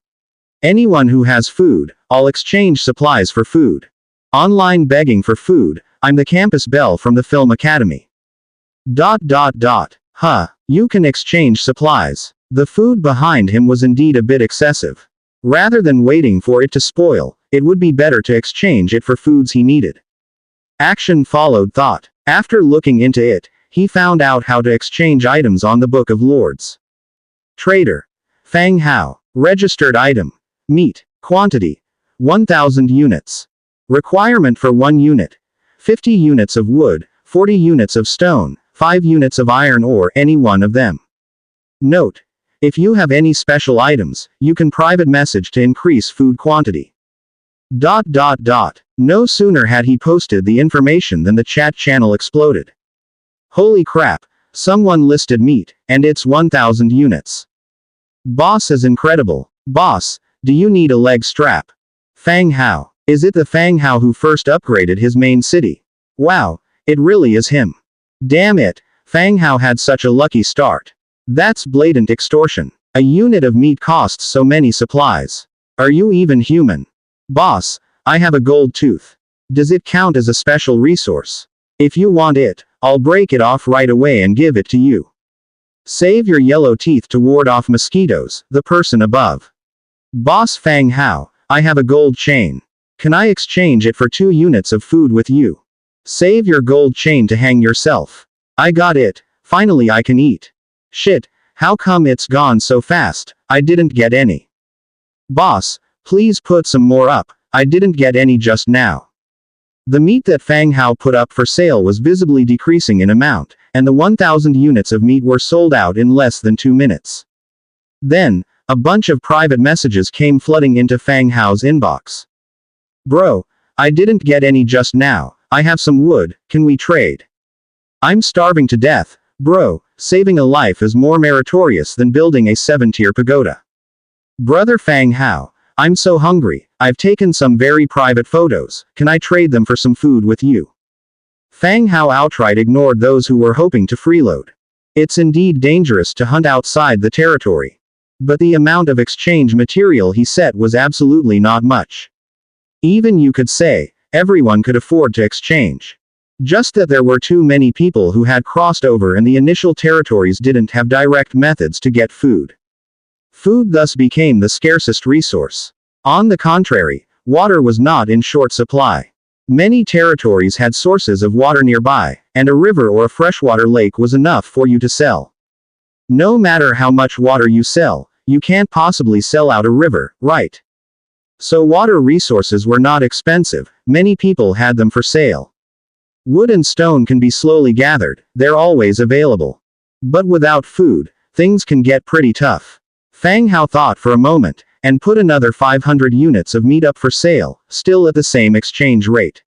Anyone who has food, I'll exchange supplies for food. Online begging for food, I'm the campus belle from the film academy. Huh, you can exchange supplies. The food behind him was indeed a bit excessive. Rather than waiting for it to spoil, it would be better to exchange it for foods he needed. Action followed thought. After looking into it, he found out how to exchange items on the Book of Lords. Trader. Fang Hao. Registered item. Meat. Quantity. 1000 units. Requirement for 1 unit. 50 units of wood, 40 units of stone, 5 units of iron or any one of them. Note. If you have any special items, you can private message to increase food quantity. No sooner had he posted the information than the chat channel exploded. Holy crap, someone listed meat, and it's 1000 units. Boss is incredible. Boss, do you need a leg strap? Fang Hao. Is it the Fang Hao who first upgraded his main city? Wow, it really is him. Damn it, Fang Hao had such a lucky start. That's blatant extortion. A unit of meat costs so many supplies. Are you even human? Boss, I have a gold tooth. Does it count as a special resource? If you want it, I'll break it off right away and give it to you. Save your yellow teeth to ward off mosquitoes, the person above. Boss Fang Hao, I have a gold chain. Can I exchange it for 2 units of food with you? Save your gold chain to hang yourself. I got it, finally I can eat. Shit, how come it's gone so fast? I didn't get any. Boss, please put some more up, I didn't get any just now. The meat that Fang Hao put up for sale was visibly decreasing in amount, and the 1000 units of meat were sold out in less than 2 minutes. Then, a bunch of private messages came flooding into Fang Hao's inbox. Bro, I didn't get any just now, I have some wood, can we trade? I'm starving to death, bro, saving a life is more meritorious than building a 7-tier pagoda. Brother Fang Hao, I'm so hungry, I've taken some very private photos, can I trade them for some food with you? Fang Hao outright ignored those who were hoping to freeload. It's indeed dangerous to hunt outside the territory. But the amount of exchange material he set was absolutely not much. Even you could say, everyone could afford to exchange. Just that there were too many people who had crossed over and the initial territories didn't have direct methods to get food. Food thus became the scarcest resource. On the contrary, water was not in short supply. Many territories had sources of water nearby, and a river or a freshwater lake was enough for you to sell. No matter how much water you sell, you can't possibly sell out a river, right? So water resources were not expensive, many people had them for sale. Wood and stone can be slowly gathered, they're always available. But without food, things can get pretty tough. Fang Hao thought for a moment, and put another 500 units of meat up for sale, still at the same exchange rate.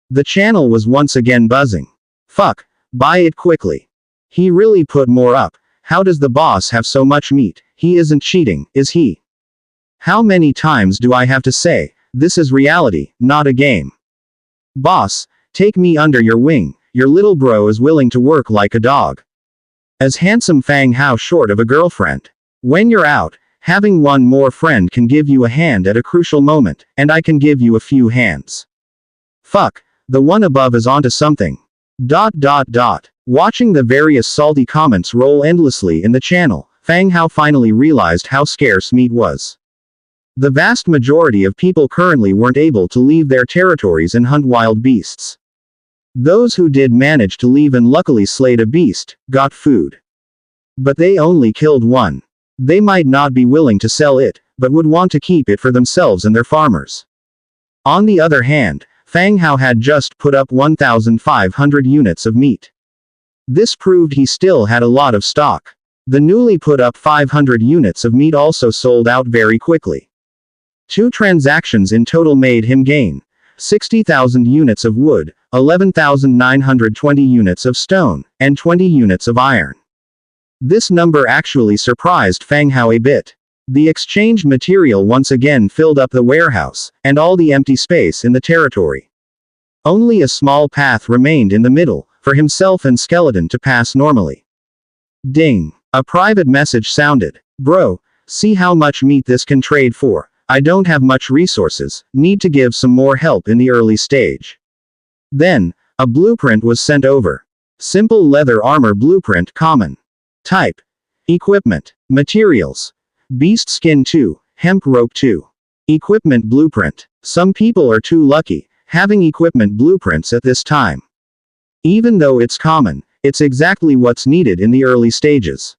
The channel was once again buzzing. Fuck, buy it quickly. He really put more up, how does the boss have so much meat? He isn't cheating, is he? How many times do I have to say, this is reality, not a game? Boss, take me under your wing, your little bro is willing to work like a dog. As handsome Fang Hao short of a girlfriend. When you're out, having one more friend can give you a hand at a crucial moment, and I can give you a few hands. Fuck, the one above is onto something. Watching the various salty comments roll endlessly in the channel, Fang Hao finally realized how scarce meat was. The vast majority of people currently weren't able to leave their territories and hunt wild beasts. Those who did manage to leave and luckily slayed a beast, got food. But they only killed one. They might not be willing to sell it, but would want to keep it for themselves and their farmers. On the other hand, Fang Hao had just put up 1,500 units of meat. This proved he still had a lot of stock. The newly put up 500 units of meat also sold out very quickly. 2 transactions in total made him gain 60,000 units of wood, 11,920 units of stone, and 20 units of iron. This number actually surprised Fang Hao a bit. The exchange material once again filled up the warehouse, and all the empty space in the territory. Only a small path remained in the middle, for himself and Skeleton to pass normally. Ding! A private message sounded. Bro, see how much meat this can trade for. I don't have much resources, need to give some more help in the early stage. Then, a blueprint was sent over. Simple leather armor blueprint common. Type. Equipment. Materials. Beast skin 2, hemp rope 2. Equipment blueprint. Some people are too lucky, having equipment blueprints at this time. Even though it's common, it's exactly what's needed in the early stages.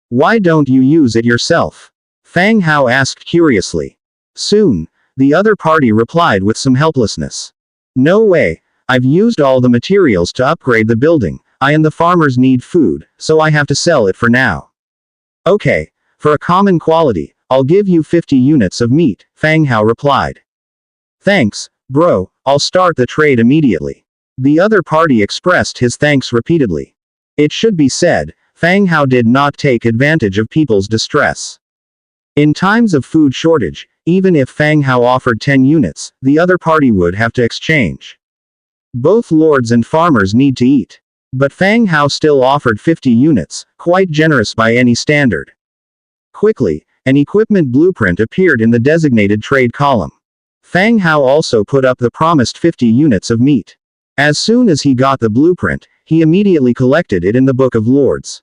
Why don't you use it yourself? Fang Hao asked curiously. Soon, the other party replied with some helplessness. No way, I've used all the materials to upgrade the building, I and the farmers need food, so I have to sell it for now. Okay, for a common quality, I'll give you 50 units of meat, Fang Hao replied. Thanks, bro, I'll start the trade immediately. The other party expressed his thanks repeatedly. It should be said, Fang Hao did not take advantage of people's distress. In times of food shortage, even if Fang Hao offered 10 units, the other party would have to exchange. Both lords and farmers need to eat. But Fang Hao still offered 50 units, quite generous by any standard. Quickly, an equipment blueprint appeared in the designated trade column. Fang Hao also put up the promised 50 units of meat. As soon as he got the blueprint, he immediately collected it in the Book of Lords.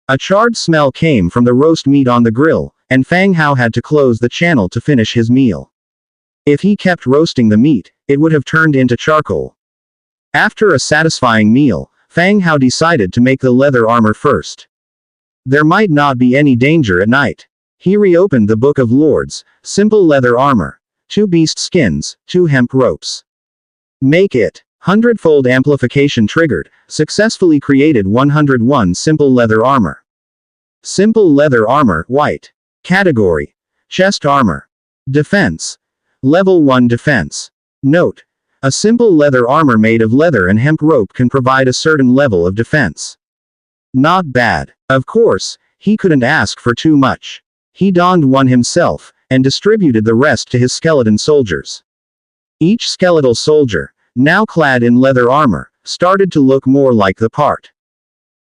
A charred smell came from the roast meat on the grill, and Fang Hao had to close the channel to finish his meal. If he kept roasting the meat, it would have turned into charcoal. After a satisfying meal, Fang Hao decided to make the leather armor first. There might not be any danger at night. He reopened the Book of Lords, simple leather armor, 2 beast skins, 2 hemp ropes. Make it. Hundredfold amplification triggered, successfully created 101 simple leather armor. Simple leather armor, white. Category: chest armor. Defense: level 1 defense. Note: a simple leather armor made of leather and hemp rope can provide a certain level of defense. Not bad. Of course, he couldn't ask for too much. He donned one himself, and distributed the rest to his skeleton soldiers. Each skeletal soldier, now clad in leather armor, started to look more like the part.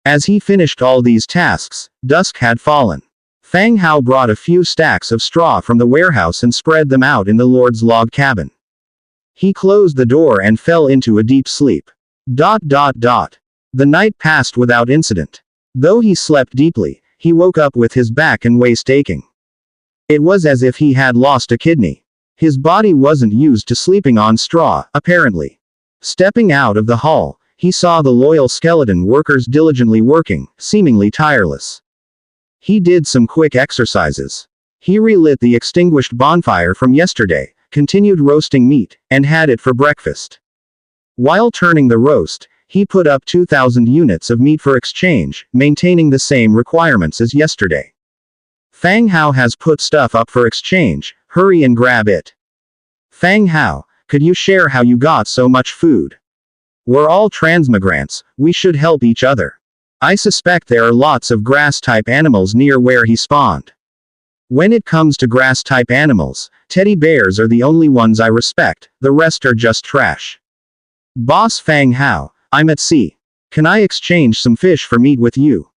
As he finished all these tasks, dusk had fallen. Fang Hao brought a few stacks of straw from the warehouse and spread them out in the Lord's log cabin. He closed the door and fell into a deep sleep. The night passed without incident. Though he slept deeply, he woke up with his back and waist aching. It was as if he had lost a kidney. His body wasn't used to sleeping on straw, apparently. Stepping out of the hall, he saw the loyal skeleton workers diligently working, seemingly tireless. He did some quick exercises. He relit the extinguished bonfire from yesterday, continued roasting meat, and had it for breakfast. While turning the roast, he put up 2,000 units of meat for exchange, maintaining the same requirements as yesterday. Fang Hao has put stuff up for exchange, hurry and grab it. Fang Hao, could you share how you got so much food? We're all transmigrants, we should help each other. I suspect there are lots of grass-type animals near where he spawned. When it comes to grass-type animals, teddy bears are the only ones I respect, the rest are just trash. Boss Fang Hao, I'm at sea. Can I exchange some fish for meat with you?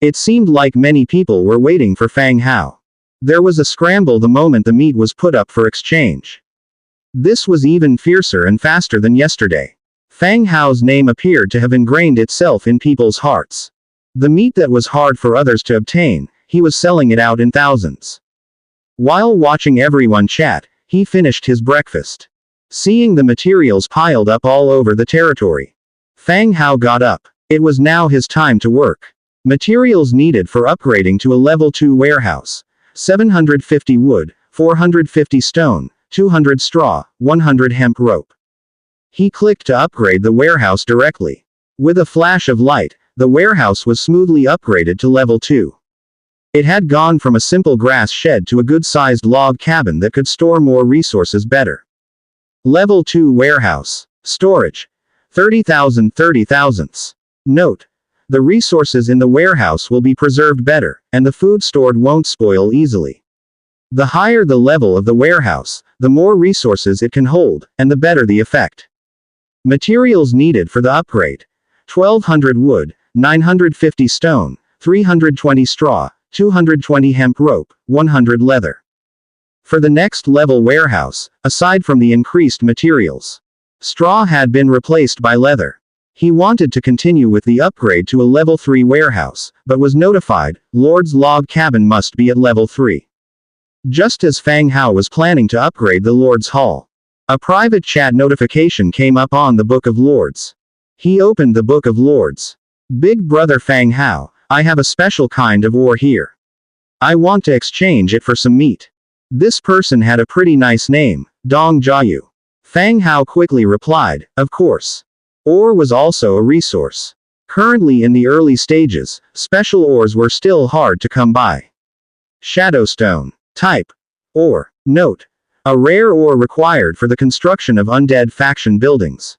It seemed like many people were waiting for Fang Hao. There was a scramble the moment the meat was put up for exchange. This was even fiercer and faster than yesterday. Fang Hao's name appeared to have ingrained itself in people's hearts. The meat that was hard for others to obtain, he was selling it out in thousands. While watching everyone chat, he finished his breakfast. Seeing the materials piled up all over the territory, Fang Hao got up. It was now his time to work. Materials needed for upgrading to a level 2 warehouse: 750 wood, 450 stone, 200 straw, 100 hemp rope. He clicked to upgrade the warehouse directly. With a flash of light, the warehouse was smoothly upgraded to level 2. It had gone from a simple grass shed to a good-sized log cabin that could store more resources better. Level 2 warehouse. Storage: 30,000. Note: the resources in the warehouse will be preserved better, and the food stored won't spoil easily. The higher the level of the warehouse, the more resources it can hold, and the better the effect. Materials needed for the upgrade: 1,200 wood, 950 stone, 320 straw, 220 hemp rope, 100 leather. For the next level warehouse, aside from the increased materials, straw had been replaced by leather. He wanted to continue with the upgrade to a level 3 warehouse, but was notified, Lord's log cabin must be at level 3. Just as Fang Hao was planning to upgrade the Lord's Hall, a private chat notification came up on the Book of Lords. He opened the Book of Lords. Big Brother Fang Hao, I have a special kind of ore here. I want to exchange it for some meat. This person had a pretty nice name, Dong Jiayu. Fang Hao quickly replied, of course. Ore was also a resource. Currently in the early stages, special ores were still hard to come by. Shadowstone. Type. Ore. Note. A rare ore required for the construction of undead faction buildings.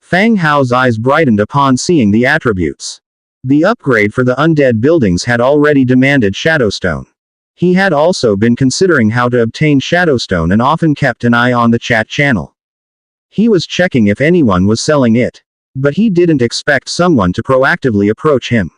Fang Hao's eyes brightened upon seeing the attributes. The upgrade for the undead buildings had already demanded Shadowstone. He had also been considering how to obtain Shadowstone and often kept an eye on the chat channel. He was checking if anyone was selling it. But he didn't expect someone to proactively approach him.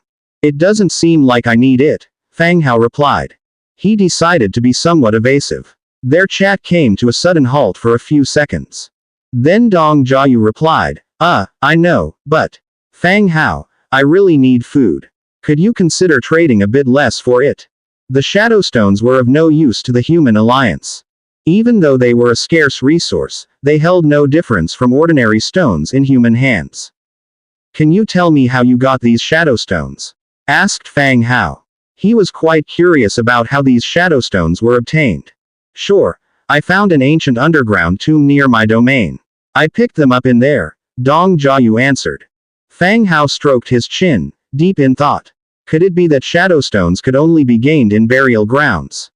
It doesn't seem like I need it, Fang Hao replied. He decided to be somewhat evasive. Their chat came to a sudden halt for a few seconds. Then Dong Jiayu replied, I know, but Fang Hao, I really need food. Could you consider trading a bit less for it? The Shadowstones were of no use to the human alliance. Even though they were a scarce resource, they held no difference from ordinary stones in human hands. Can you tell me how you got these Shadowstones? Asked Fang Hao. He was quite curious about how these Shadowstones were obtained. Sure, I found an ancient underground tomb near my domain. I picked them up in there, Dong Jiayu answered. Fang Hao stroked his chin, deep in thought. Could it be that Shadowstones could only be gained in burial grounds?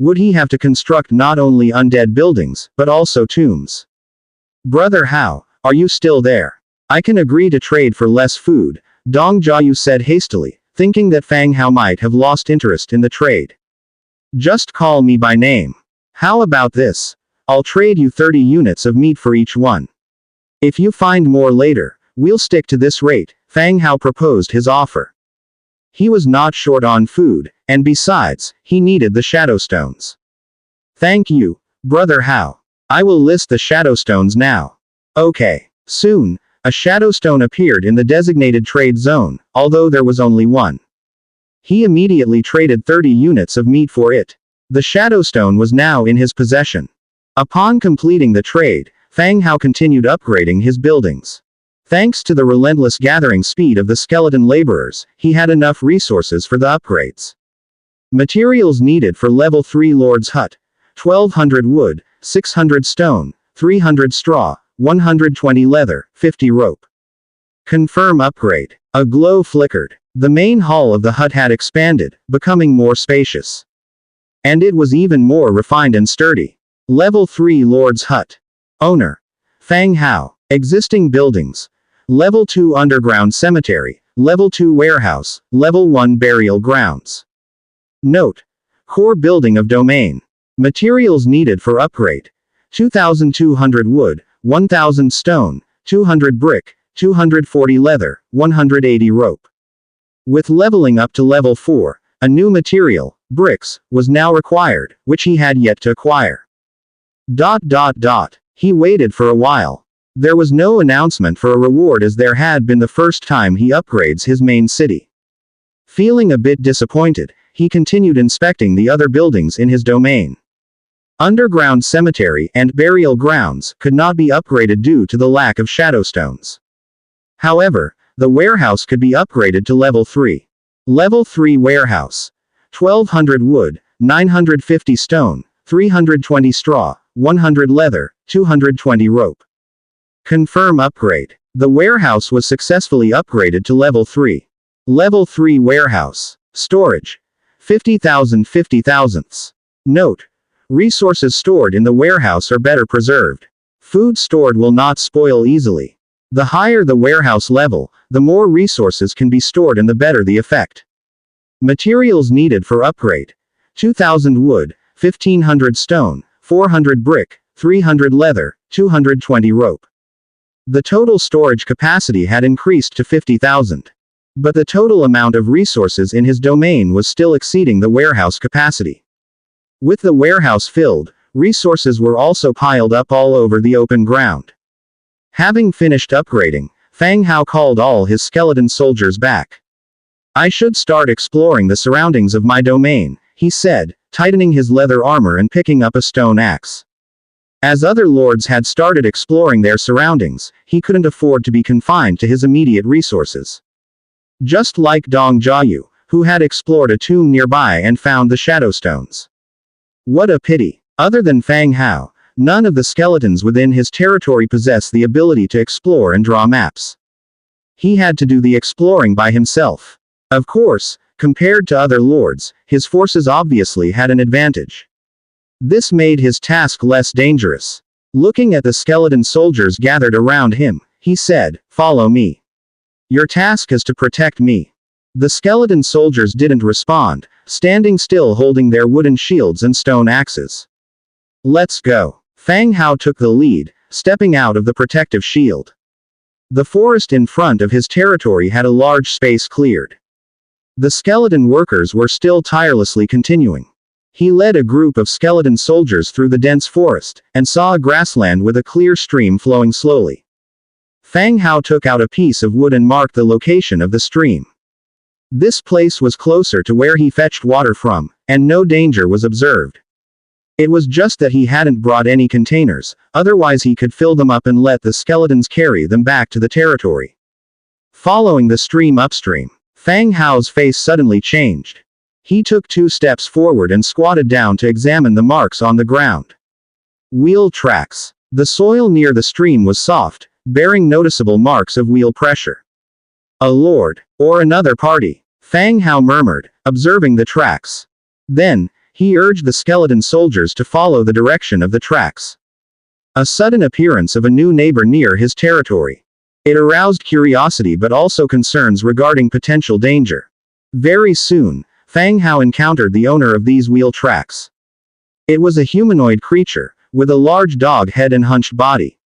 Would he have to construct not only undead buildings, but also tombs? Brother Hao, are you still there? I can agree to trade for less food, Dong Jiayu said hastily, thinking that Fang Hao might have lost interest in the trade. Just call me by name. How about this? I'll trade you 30 units of meat for each one. If you find more later, we'll stick to this rate, Fang Hao proposed his offer. He was not short on food, and besides, he needed the Shadowstones. Thank you, Brother Hao. I will list the Shadowstones now. Okay. Soon, a Shadowstone appeared in the designated trade zone, although there was only one. He immediately traded 30 units of meat for it. The Shadowstone was now in his possession. Upon completing the trade, Fang Hao continued upgrading his buildings. Thanks to the relentless gathering speed of the skeleton laborers, he had enough resources for the upgrades. Materials needed for level 3 Lord's Hut: 1200 wood, 600 stone, 300 straw, 120 leather, 50 rope. Confirm upgrade. A glow flickered. The main hall of the hut had expanded, becoming more spacious. And it was even more refined and sturdy. Level 3 Lord's Hut. Owner: Fang Hao. Existing buildings: Level 2 Underground Cemetery, Level 2 Warehouse, Level 1 Burial Grounds. Note: Core Building of Domain. Materials needed for upgrade: 2,200 wood, 1,000 stone, 200 brick, 240 leather, 180 rope. With leveling up to level 4, a new material, bricks, was now required, which he had yet to acquire. He waited for a while. There was no announcement for a reward as there had been the first time he upgrades his main city. Feeling a bit disappointed, he continued inspecting the other buildings in his domain. Underground cemetery and burial grounds could not be upgraded due to the lack of Shadowstones. However, the warehouse could be upgraded to level 3. Level 3 warehouse: 1200 wood, 950 stone, 320 straw, 100 leather, 220 rope. Confirm upgrade. The warehouse was successfully upgraded to level 3. Level 3 warehouse. Storage: 50,000 50,000ths. Note: resources stored in the warehouse are better preserved. Food stored will not spoil easily. The higher the warehouse level, the more resources can be stored and the better the effect. Materials needed for upgrade: 2,000 wood, 1,500 stone, 400 brick, 300 leather, 220 rope. The total storage capacity had increased to 50,000. But the total amount of resources in his domain was still exceeding the warehouse capacity. With the warehouse filled, resources were also piled up all over the open ground. Having finished upgrading, Fang Hao called all his skeleton soldiers back. I should start exploring the surroundings of my domain, he said, tightening his leather armor and picking up a stone axe. As other lords had started exploring their surroundings, he couldn't afford to be confined to his immediate resources. Just like Dong Jiayu, who had explored a tomb nearby and found the shadow stones. What a pity. Other than Fang Hao, none of the skeletons within his territory possessed the ability to explore and draw maps. He had to do the exploring by himself. Of course, compared to other lords, his forces obviously had an advantage. This made his task less dangerous. Looking at the skeleton soldiers gathered around him, he said, "Follow me. Your task is to protect me." The skeleton soldiers didn't respond, standing still holding their wooden shields and stone axes. "Let's go." Fang Hao took the lead, stepping out of the protective shield. The forest in front of his territory had a large space cleared. The skeleton workers were still tirelessly continuing. He led a group of skeleton soldiers through the dense forest, and saw a grassland with a clear stream flowing slowly. Fang Hao took out a piece of wood and marked the location of the stream. This place was closer to where he fetched water from, and no danger was observed. It was just that he hadn't brought any containers, otherwise he could fill them up and let the skeletons carry them back to the territory. Following the stream upstream, Fang Hao's face suddenly changed. He took 2 steps forward and squatted down to examine the marks on the ground. Wheel tracks. The soil near the stream was soft, bearing noticeable marks of wheel pressure. "A lord, or another party," Fang Hao murmured, observing the tracks. Then, he urged the skeleton soldiers to follow the direction of the tracks. A sudden appearance of a new neighbor near his territory. It aroused curiosity but also concerns regarding potential danger. Very soon, Fang Hao encountered the owner of these wheel tracks. It was a humanoid creature, with a large dog head and hunched body.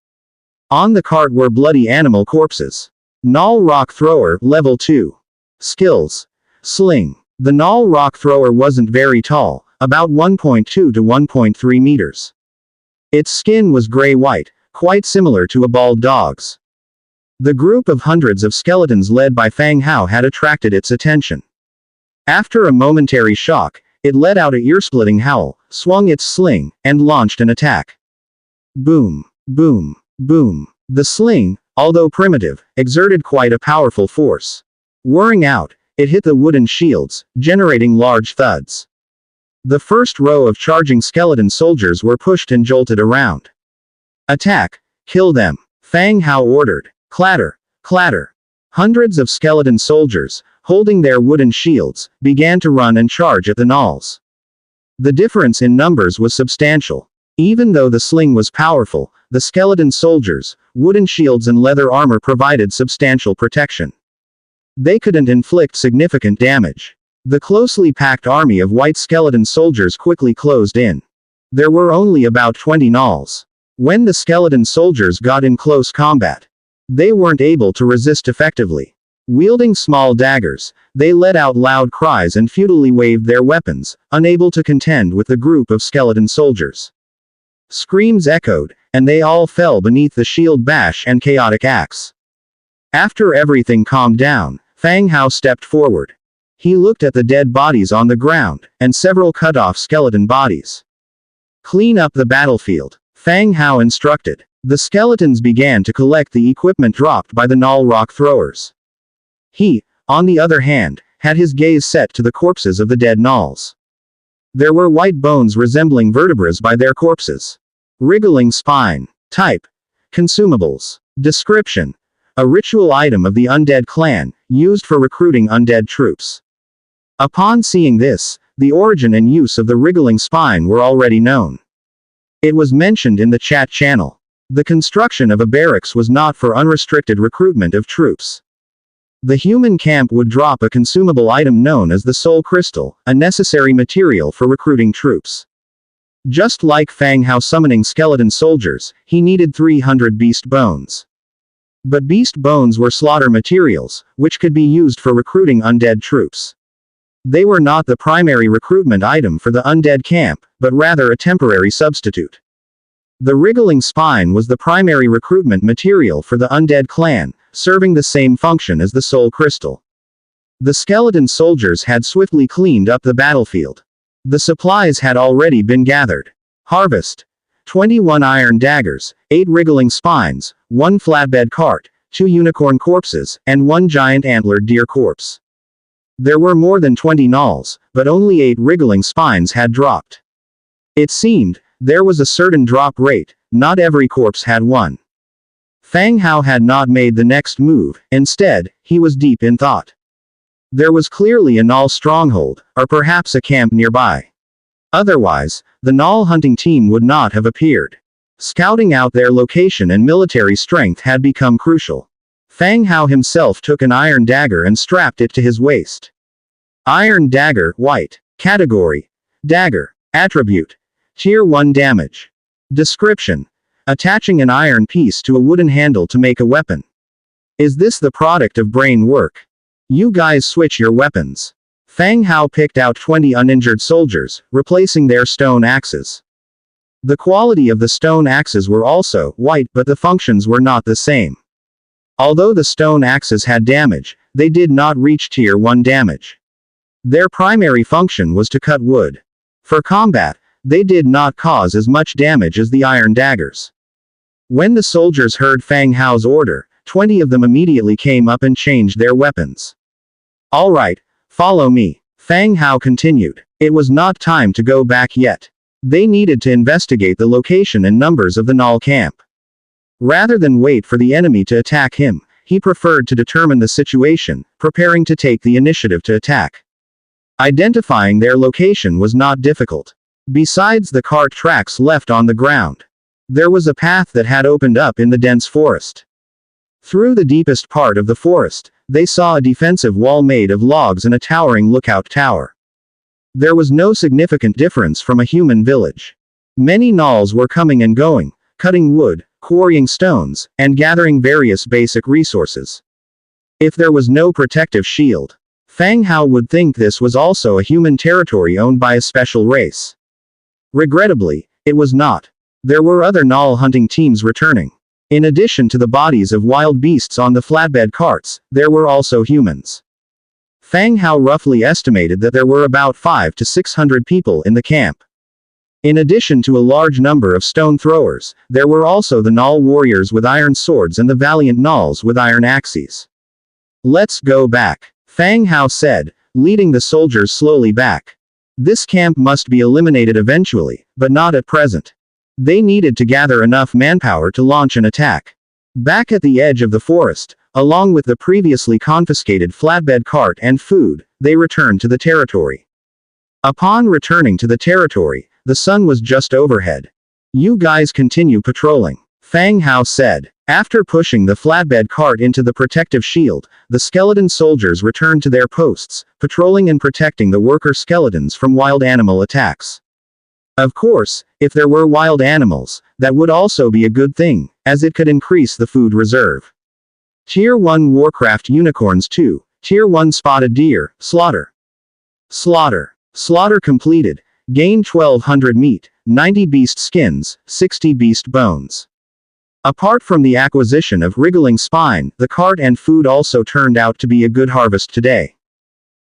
On the cart were bloody animal corpses. Null Rock Thrower, Level 2. Skills. Sling. The Null Rock Thrower wasn't very tall, about 1.2 to 1.3 meters. Its skin was gray-white, quite similar to a bald dog's. The group of hundreds of skeletons led by Fang Hao had attracted its attention. After a momentary shock, it let out a ear-splitting howl, swung its sling, and launched an attack. Boom, boom, boom. The sling, although primitive, exerted quite a powerful force. Whirring out, it hit the wooden shields, generating large thuds. The first row of charging skeleton soldiers were pushed and jolted around. "Attack! Kill them!" Fang Hao ordered. Clatter, clatter. Hundreds of skeleton soldiers, holding their wooden shields, began to run and charge at the gnolls. The difference in numbers was substantial. Even though the sling was powerful, the skeleton soldiers, wooden shields and leather armor provided substantial protection. They couldn't inflict significant damage. The closely packed army of white skeleton soldiers quickly closed in. There were only about 20 gnolls. When the skeleton soldiers got in close combat, they weren't able to resist effectively. Wielding small daggers, they let out loud cries and futilely waved their weapons, unable to contend with the group of skeleton soldiers. Screams echoed, and they all fell beneath the shield bash and chaotic axe. After everything calmed down, Fang Hao stepped forward. He looked at the dead bodies on the ground, and several cut-off skeleton bodies. "Clean up the battlefield," Fang Hao instructed. The skeletons began to collect the equipment dropped by the Null Rock Throwers. He, on the other hand, had his gaze set to the corpses of the dead gnolls. There were white bones resembling vertebrae by their corpses. Wriggling spine. Type. Consumables. Description. A ritual item of the Undead clan, used for recruiting undead troops. Upon seeing this, the origin and use of the wriggling spine were already known. It was mentioned in the chat channel. The construction of a barracks was not for unrestricted recruitment of troops. The human camp would drop a consumable item known as the Soul Crystal, a necessary material for recruiting troops. Just like Fang Hao summoning skeleton soldiers, he needed 300 beast bones. But beast bones were slaughter materials, which could be used for recruiting undead troops. They were not the primary recruitment item for the undead camp, but rather a temporary substitute. The wriggling spine was the primary recruitment material for the undead clan, serving the same function as the Soul Crystal. The skeleton soldiers had swiftly cleaned up the battlefield. The supplies had already been gathered. Harvest. 21 iron daggers, 8 wriggling spines, 1 flatbed cart, 2 unicorn corpses, and 1 giant antlered deer corpse. There were more than 20 gnolls, but only 8 wriggling spines had dropped. It seemed, there was a certain drop rate, not every corpse had one. Fang Hao had not made the next move, instead, he was deep in thought. There was clearly a gnoll stronghold, or perhaps a camp nearby. Otherwise, the gnoll hunting team would not have appeared. Scouting out their location and military strength had become crucial. Fang Hao himself took an iron dagger and strapped it to his waist. Iron dagger, white. Category: dagger. Attribute: Tier 1 damage. Description: attaching an iron piece to a wooden handle to make a weapon. Is this the product of brain work? You guys switch your weapons. Fang Hao picked out 20 uninjured soldiers, replacing their stone axes. The quality of the stone axes were also white, but the functions were not the same. Although the stone axes had damage, they did not reach Tier 1 damage. Their primary function was to cut wood. For combat, they did not cause as much damage as the iron daggers. When the soldiers heard Fang Hao's order, 20 of them immediately came up and changed their weapons. All right, follow me, Fang Hao continued. It was not time to go back yet. They needed to investigate the location and numbers of the gnoll camp. Rather than wait for the enemy to attack him, he preferred to determine the situation, preparing to take the initiative to attack. Identifying their location was not difficult. Besides the cart tracks left on the ground, there was a path that had opened up in the dense forest. Through the deepest part of the forest, they saw a defensive wall made of logs and a towering lookout tower. There was no significant difference from a human village. Many gnolls were coming and going, cutting wood, quarrying stones, and gathering various basic resources. If there was no protective shield, Fang Hao would think this was also a human territory owned by a special race. Regrettably, it was not. There were other gnoll hunting teams returning. In addition to the bodies of wild beasts on the flatbed carts, there were also humans. Fang Hao roughly estimated that there were about 500 to 600 people in the camp. In addition to a large number of stone throwers, there were also the gnoll warriors with iron swords and the valiant gnolls with iron axes. Let's go back, Fang Hao said, leading the soldiers slowly back. This camp must be eliminated eventually, but not at present. They needed to gather enough manpower to launch an attack. Back at the edge of the forest, along with the previously confiscated flatbed cart and food, they returned to the territory. Upon returning to the territory, the sun was just overhead. You guys continue patrolling, Fang Hao said. After pushing the flatbed cart into the protective shield, the skeleton soldiers returned to their posts, patrolling and protecting the worker skeletons from wild animal attacks. Of course, if there were wild animals, that would also be a good thing, as it could increase the food reserve. Tier 1 Warcraft Unicorns 2, Tier 1 Spotted Deer, Slaughter. Slaughter completed. Gain 1200 meat, 90 beast skins, 60 beast bones. Apart from the acquisition of wriggling spine, the cart and food also turned out to be a good harvest today.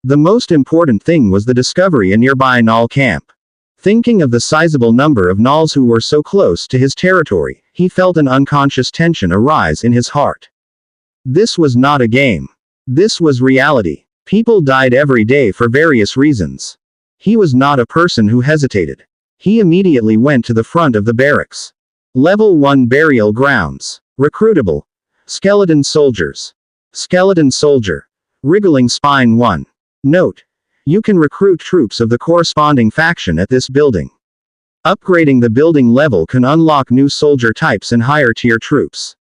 The most important thing was the discovery a nearby gnoll camp. Thinking of the sizable number of gnolls who were so close to his territory, he felt an unconscious tension arise in his heart. This was not a game. This was reality. People died every day for various reasons. He was not a person who hesitated. He immediately went to the front of the barracks. Level 1 Burial Grounds. Recruitable. Skeleton Soldiers. Skeleton Soldier. Wriggling Spine 1. Note: you can recruit troops of the corresponding faction at this building. Upgrading the building level can unlock new soldier types and higher tier troops.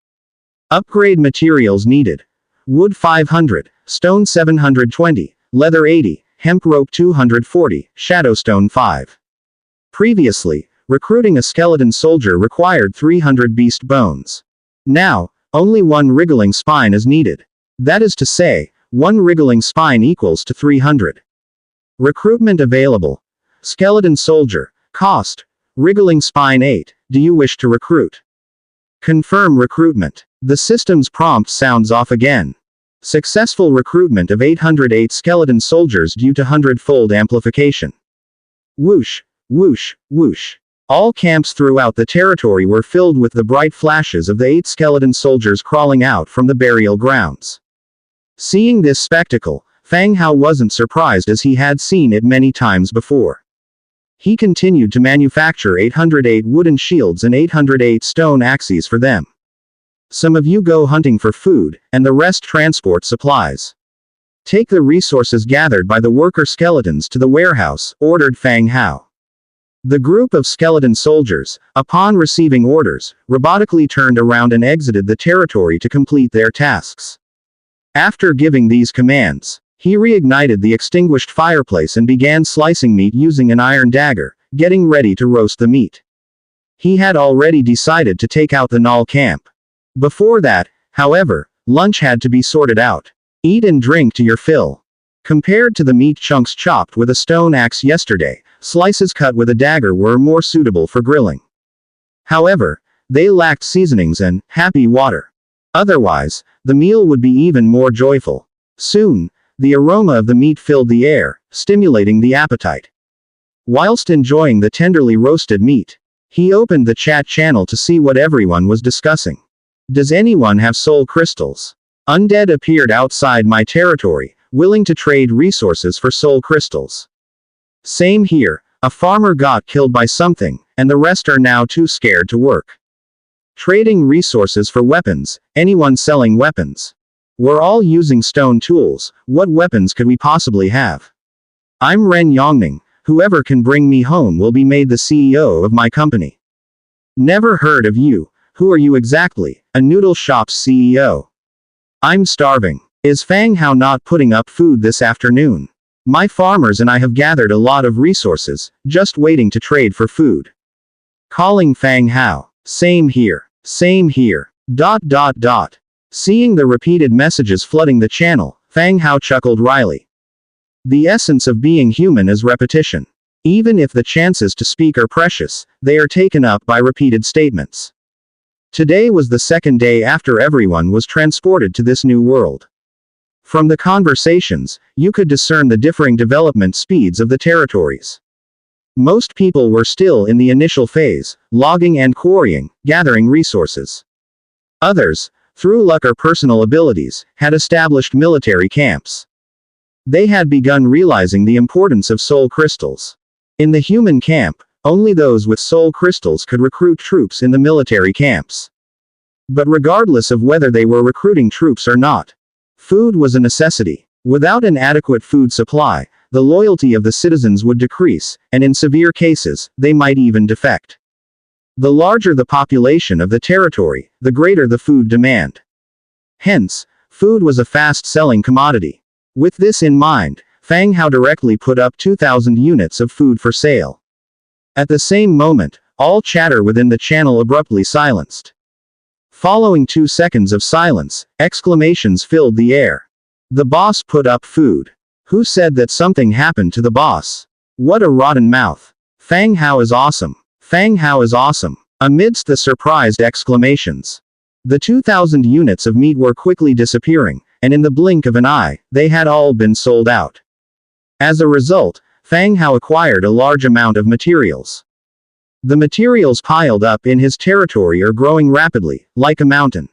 Upgrade materials needed: wood 500, stone 720, leather 80, hemp rope 240, shadowstone 5. Previously, recruiting a skeleton soldier required 300 beast bones. Now, only one wriggling spine is needed. That is to say, one wriggling spine equals to 300. Recruitment available. Skeleton soldier. Cost: wriggling spine 8. Do you wish to recruit? Confirm recruitment. The system's prompt sounds off again. Successful recruitment of 808 skeleton soldiers due to hundredfold amplification. Whoosh, whoosh, whoosh. All camps throughout the territory were filled with the bright flashes of the 8 skeleton soldiers crawling out from the burial grounds. Seeing this spectacle, Fang Hao wasn't surprised as he had seen it many times before. He continued to manufacture 808 wooden shields and 808 stone axes for them. Some of you go hunting for food, and the rest transport supplies. Take the resources gathered by the worker skeletons to the warehouse, ordered Fang Hao. The group of skeleton soldiers, upon receiving orders, robotically turned around and exited the territory to complete their tasks. After giving these commands, he reignited the extinguished fireplace and began slicing meat using an iron dagger, getting ready to roast the meat. He had already decided to take out the Null camp. Before that, however, lunch had to be sorted out. Eat and drink to your fill. Compared to the meat chunks chopped with a stone axe yesterday, slices cut with a dagger were more suitable for grilling. However, they lacked seasonings and happy water. Otherwise, the meal would be even more joyful. Soon, the aroma of the meat filled the air, stimulating the appetite. Whilst enjoying the tenderly roasted meat, he opened the chat channel to see what everyone was discussing. Does anyone have soul crystals? Undead appeared outside my territory, willing to trade resources for soul crystals. Same here, a farmer got killed by something, and the rest are now too scared to work. Trading resources for weapons, anyone selling weapons? We're all using stone tools, what weapons could we possibly have? I'm Ren Yongning, whoever can bring me home will be made the CEO of my company. Never heard of you, who are you exactly? A noodle shop's CEO. I'm starving. Is Fang Hao not putting up food this afternoon? My farmers and I have gathered a lot of resources, just waiting to trade for food. Calling Fang Hao. Same here. Same here. ... Seeing the repeated messages flooding the channel, Fang Hao chuckled wryly. The essence of being human is repetition. Even if the chances to speak are precious, they are taken up by repeated statements. Today was the second day after everyone was transported to this new world. From the conversations, you could discern the differing development speeds of the territories. Most people were still in the initial phase, logging and quarrying, gathering resources. Others, through luck or personal abilities, had established military camps. They had begun realizing the importance of soul crystals. In the human camp, only those with soul crystals could recruit troops in the military camps. But regardless of whether they were recruiting troops or not, food was a necessity. Without an adequate food supply, the loyalty of the citizens would decrease, and in severe cases, they might even defect. The larger the population of the territory, the greater the food demand. Hence, food was a fast-selling commodity. With this in mind, Fang Hao directly put up 2,000 units of food for sale. At the same moment, all chatter within the channel abruptly silenced. Following 2 seconds of silence, exclamations filled the air. The boss put up food. Who said that something happened to the boss? What a rotten mouth. Fang Hao is awesome. Fang Hao is awesome. Amidst the surprised exclamations, the 2,000 units of meat were quickly disappearing, and in the blink of an eye, they had all been sold out. As a result, Fang Hao acquired a large amount of materials. The materials piled up in his territory are growing rapidly, like a mountain.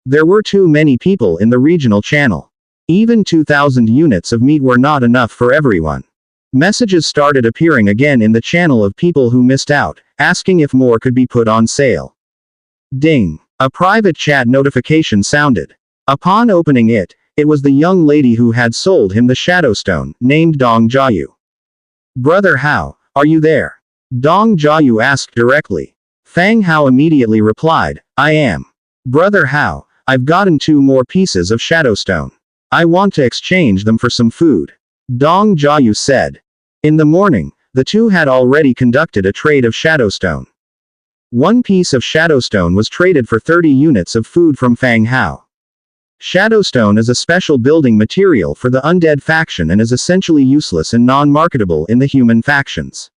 There were too many people in the regional channel. Even 2,000 units of meat were not enough for everyone. Messages started appearing again in the channel of people who missed out, asking if more could be put on sale. Ding! A private chat notification sounded. Upon opening it, it was the young lady who had sold him the Shadowstone, named Dong Jiayu. Brother Hao, are you there? Dong Jiayu asked directly. Fang Hao immediately replied, I am. Brother Hao, I've gotten 2 more pieces of Shadowstone. I want to exchange them for some food. Dong Jiayu said. In the morning, the two had already conducted a trade of Shadowstone. 1 piece of Shadowstone was traded for 30 units of food from Fang Hao. Shadowstone is a special building material for the Undead faction and is essentially useless and non-marketable in the human factions.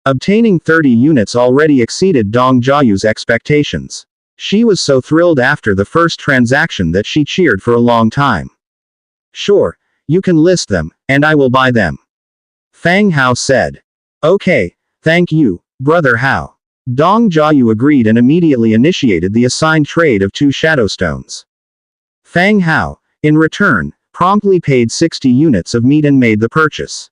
Obtaining 30 units already exceeded Dong Jiayu's expectations. She was so thrilled after the first transaction that she cheered for a long time. Sure, you can list them, and I will buy them. Fang Hao said. Okay, thank you, Brother Hao. Dong Jiayu agreed and immediately initiated the assigned trade of 2 shadow stones. Fang Hao, in return, promptly paid 60 units of meat and made the purchase.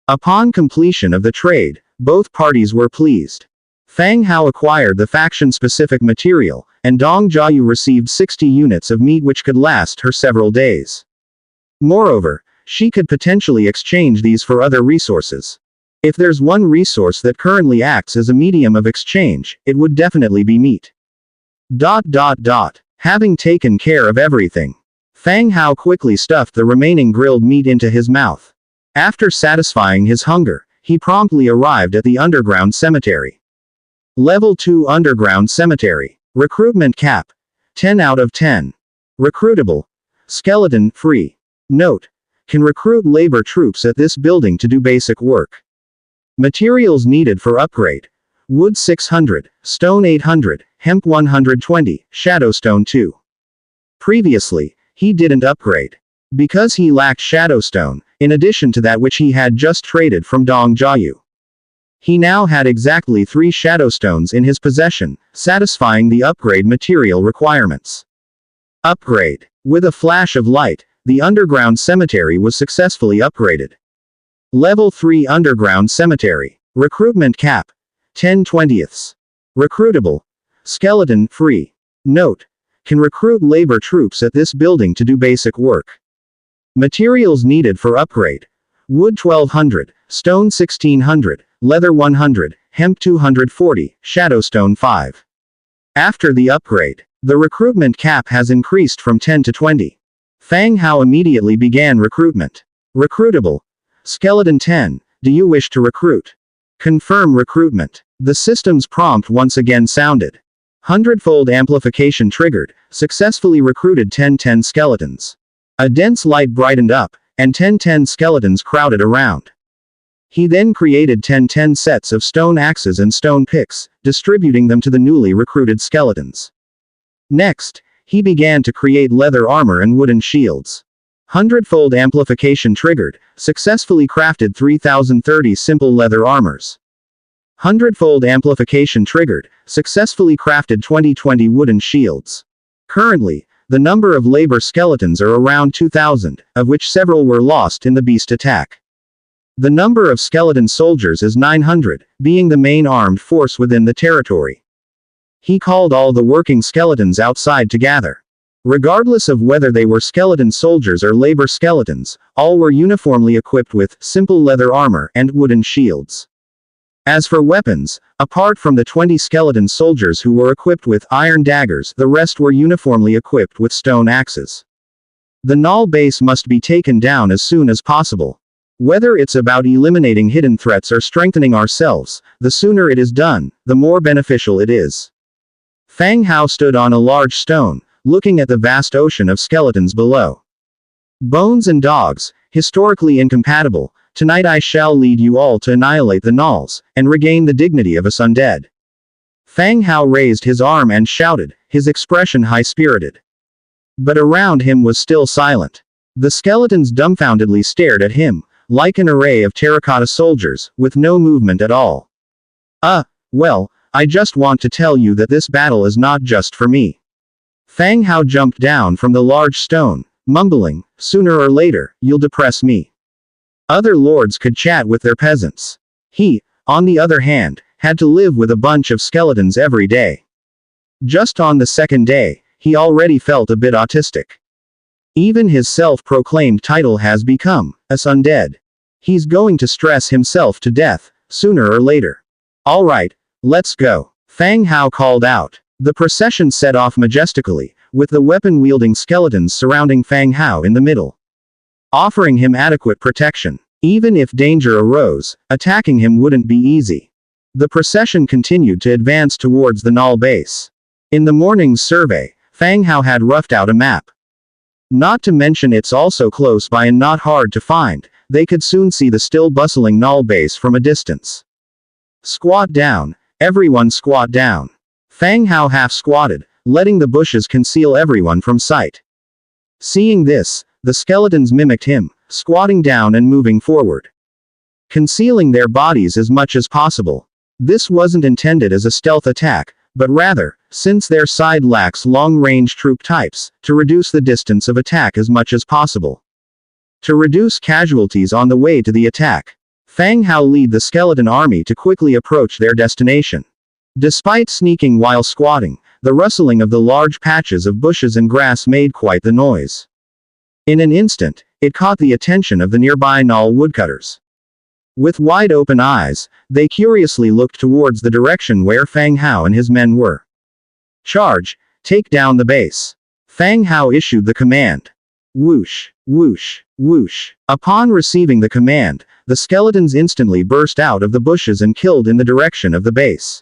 Upon completion of the trade, both parties were pleased. Fang Hao acquired the faction-specific material, and Dong Jiayu received 60 units of meat which could last her several days. Moreover, she could potentially exchange these for other resources. If there's one resource that currently acts as a medium of exchange, it would definitely be meat. Having taken care of everything, Fang Hao quickly stuffed the remaining grilled meat into his mouth. After satisfying his hunger, he promptly arrived at the underground cemetery. Level 2 Underground Cemetery. Recruitment cap. 10 out of 10. Recruitable. Skeleton, free. Note. Can recruit labor troops at this building to do basic work. Materials needed for upgrade. Wood 600, stone 800, hemp 120, shadowstone 2. Previously, he didn't upgrade. Because he lacked shadowstone, in addition to that which he had just traded from Dong Jiayu. He now had exactly 3 shadowstones in his possession, satisfying the upgrade material requirements. Upgrade. With a flash of light, the underground cemetery was successfully upgraded. Level 3 Underground Cemetery. Recruitment cap. 10/20. Recruitable. Skeleton, free. Note. Can recruit labor troops at this building to do basic work. Materials needed for upgrade. Wood 1200, stone 1600, leather 100, hemp 240, shadowstone 5. After the upgrade, the recruitment cap has increased from 10 to 20. Fang Hao immediately began recruitment. Recruitable. Skeleton 10, do you wish to recruit? Confirm recruitment. The system's prompt once again sounded. Hundredfold amplification triggered, successfully recruited 10 skeletons. A dense light brightened up, and 10 skeletons crowded around. He then created 10 sets of stone axes and stone picks, distributing them to the newly recruited skeletons. Next, he began to create leather armor and wooden shields. Hundredfold amplification triggered, successfully crafted 3030 simple leather armors. Hundredfold amplification triggered, successfully crafted 20 wooden shields. Currently, the number of labor skeletons are around 2,000, of which several were lost in the beast attack. The number of skeleton soldiers is 900, being the main armed force within the territory. He called all the working skeletons outside to gather. Regardless of whether they were skeleton soldiers or labor skeletons, all were uniformly equipped with simple leather armor and wooden shields. As for weapons, apart from the 20 skeleton soldiers who were equipped with iron daggers, the rest were uniformly equipped with stone axes. The null base must be taken down as soon as possible. Whether it's about eliminating hidden threats or strengthening ourselves, the sooner it is done, the more beneficial it is. Fang Hao stood on a large stone, looking at the vast ocean of skeletons below. Bones and dogs, historically incompatible, tonight I shall lead you all to annihilate the nulls, and regain the dignity of us undead. Fang Hao raised his arm and shouted, his expression high-spirited. But around him was still silent. The skeletons dumbfoundedly stared at him, like an array of terracotta soldiers, with no movement at all. Well, I just want to tell you that this battle is not just for me. Fang Hao jumped down from the large stone, mumbling, sooner or later, you'll depress me. Other lords could chat with their peasants. He, on the other hand, had to live with a bunch of skeletons every day. Just on the second day, he already felt a bit autistic. Even his self-proclaimed title has become, as undead. He's going to stress himself to death, sooner or later. Alright, let's go. Fang Hao called out. The procession set off majestically, with the weapon-wielding skeletons surrounding Fang Hao in the middle, offering him adequate protection. Even if danger arose, attacking him wouldn't be easy. The procession continued to advance towards the null base. In the morning's survey, Fang Hao had roughed out a map. Not to mention it's also close by and not hard to find, they could soon see the still bustling null base from a distance. Squat down, everyone squat down. Fang Hao half squatted, letting the bushes conceal everyone from sight. Seeing this, the skeletons mimicked him, squatting down and moving forward, concealing their bodies as much as possible. This wasn't intended as a stealth attack, but rather, since their side lacks long-range troop types, to reduce the distance of attack as much as possible. To reduce casualties on the way to the attack, Fang Hao led the skeleton army to quickly approach their destination. Despite sneaking while squatting, the rustling of the large patches of bushes and grass made quite the noise. In an instant, it caught the attention of the nearby Null woodcutters. With wide-open eyes, they curiously looked towards the direction where Fang Hao and his men were. "Charge! Take down the base!" Fang Hao issued the command. Whoosh, whoosh, whoosh. Upon receiving the command, the skeletons instantly burst out of the bushes and killed in the direction of the base.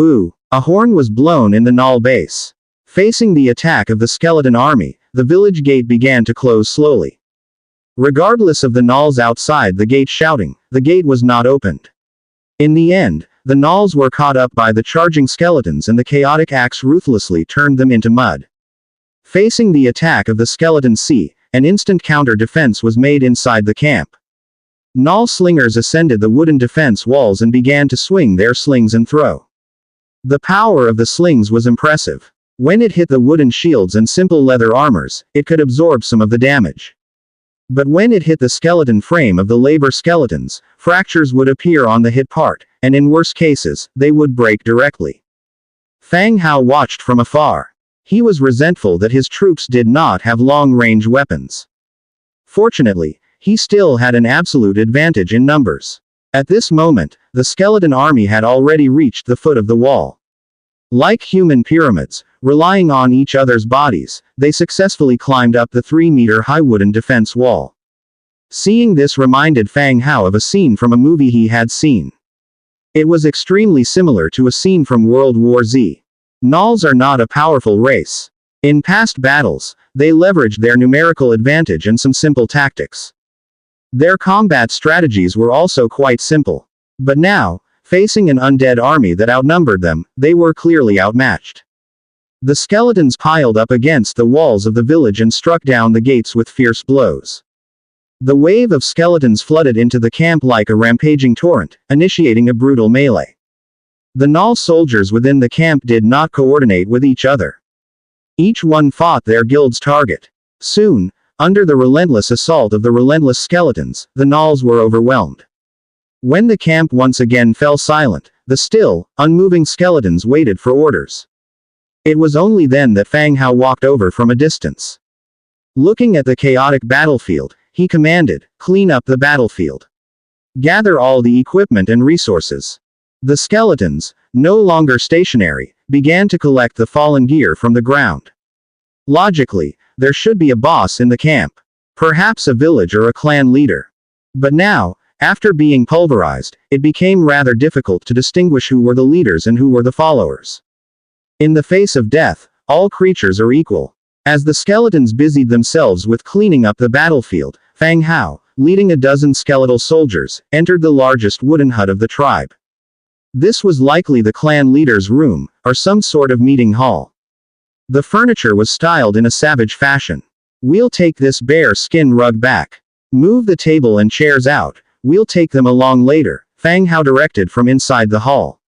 Ooh! A horn was blown in the Null base. Facing the attack of the skeleton army, the village gate began to close slowly. Regardless of the Nulls outside the gate shouting, the gate was not opened. In the end, the Nulls were caught up by the charging skeletons and the chaotic axe ruthlessly turned them into mud. Facing the attack of the skeleton sea, an instant counter-defense was made inside the camp. Null slingers ascended the wooden defense walls and began to swing their slings and throw. The power of the slings was impressive. When it hit the wooden shields and simple leather armors, it could absorb some of the damage. But when it hit the skeleton frame of the labor skeletons, fractures would appear on the hit part, and in worse cases, they would break directly. Fang Hao watched from afar. He was resentful that his troops did not have long-range weapons. Fortunately, he still had an absolute advantage in numbers. At this moment, the skeleton army had already reached the foot of the wall. Like human pyramids, relying on each other's bodies, they successfully climbed up the 3-meter-high wooden defense wall. Seeing this reminded Fang Hao of a scene from a movie he had seen. It was extremely similar to a scene from World War Z. Nulls are not a powerful race. In past battles, they leveraged their numerical advantage and some simple tactics. Their combat strategies were also quite simple. But now, facing an undead army that outnumbered them, they were clearly outmatched. The skeletons piled up against the walls of the village and struck down the gates with fierce blows. The wave of skeletons flooded into the camp like a rampaging torrent, initiating a brutal melee. The Null soldiers within the camp did not coordinate with each other. Each one fought their guild's target. Soon, under the relentless assault of the relentless skeletons, the Nulls were overwhelmed. When the camp once again fell silent, the still, unmoving skeletons waited for orders. It was only then that Fang Hao walked over from a distance. Looking at the chaotic battlefield, he commanded, "Clean up the battlefield. Gather all the equipment and resources." The skeletons, no longer stationary, began to collect the fallen gear from the ground. Logically, there should be a boss in the camp. Perhaps a village or a clan leader. But now, after being pulverized, it became rather difficult to distinguish who were the leaders and who were the followers. In the face of death, all creatures are equal. As the skeletons busied themselves with cleaning up the battlefield, Fang Hao, leading a dozen skeletal soldiers, entered the largest wooden hut of the tribe. This was likely the clan leader's room, or some sort of meeting hall. The furniture was styled in a savage fashion. "We'll take this bear skin rug back. Move the table and chairs out, we'll take them along later," Fang Hao directed from inside the hall.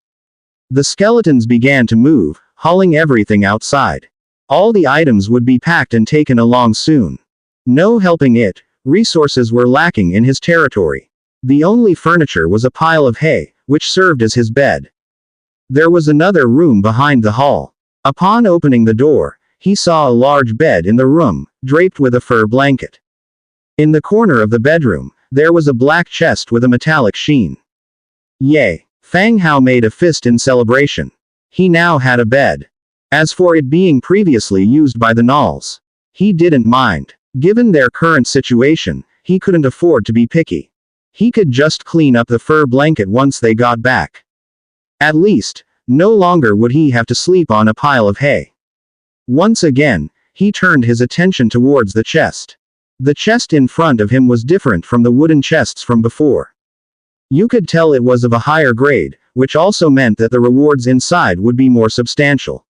The skeletons began to move, hauling everything outside. All the items would be packed and taken along soon. No helping it, resources were lacking in his territory. The only furniture was a pile of hay, which served as his bed. There was another room behind the hall. Upon opening the door, he saw a large bed in the room, draped with a fur blanket. In the corner of the bedroom, there was a black chest with a metallic sheen. Yay! Fang Hao made a fist in celebration. He now had a bed. As for it being previously used by the Nulls, he didn't mind. Given their current situation, he couldn't afford to be picky. He could just clean up the fur blanket once they got back. At least, no longer would he have to sleep on a pile of hay. Once again, he turned his attention towards the chest. The chest in front of him was different from the wooden chests from before. You could tell it was of a higher grade, which also meant that the rewards inside would be more substantial.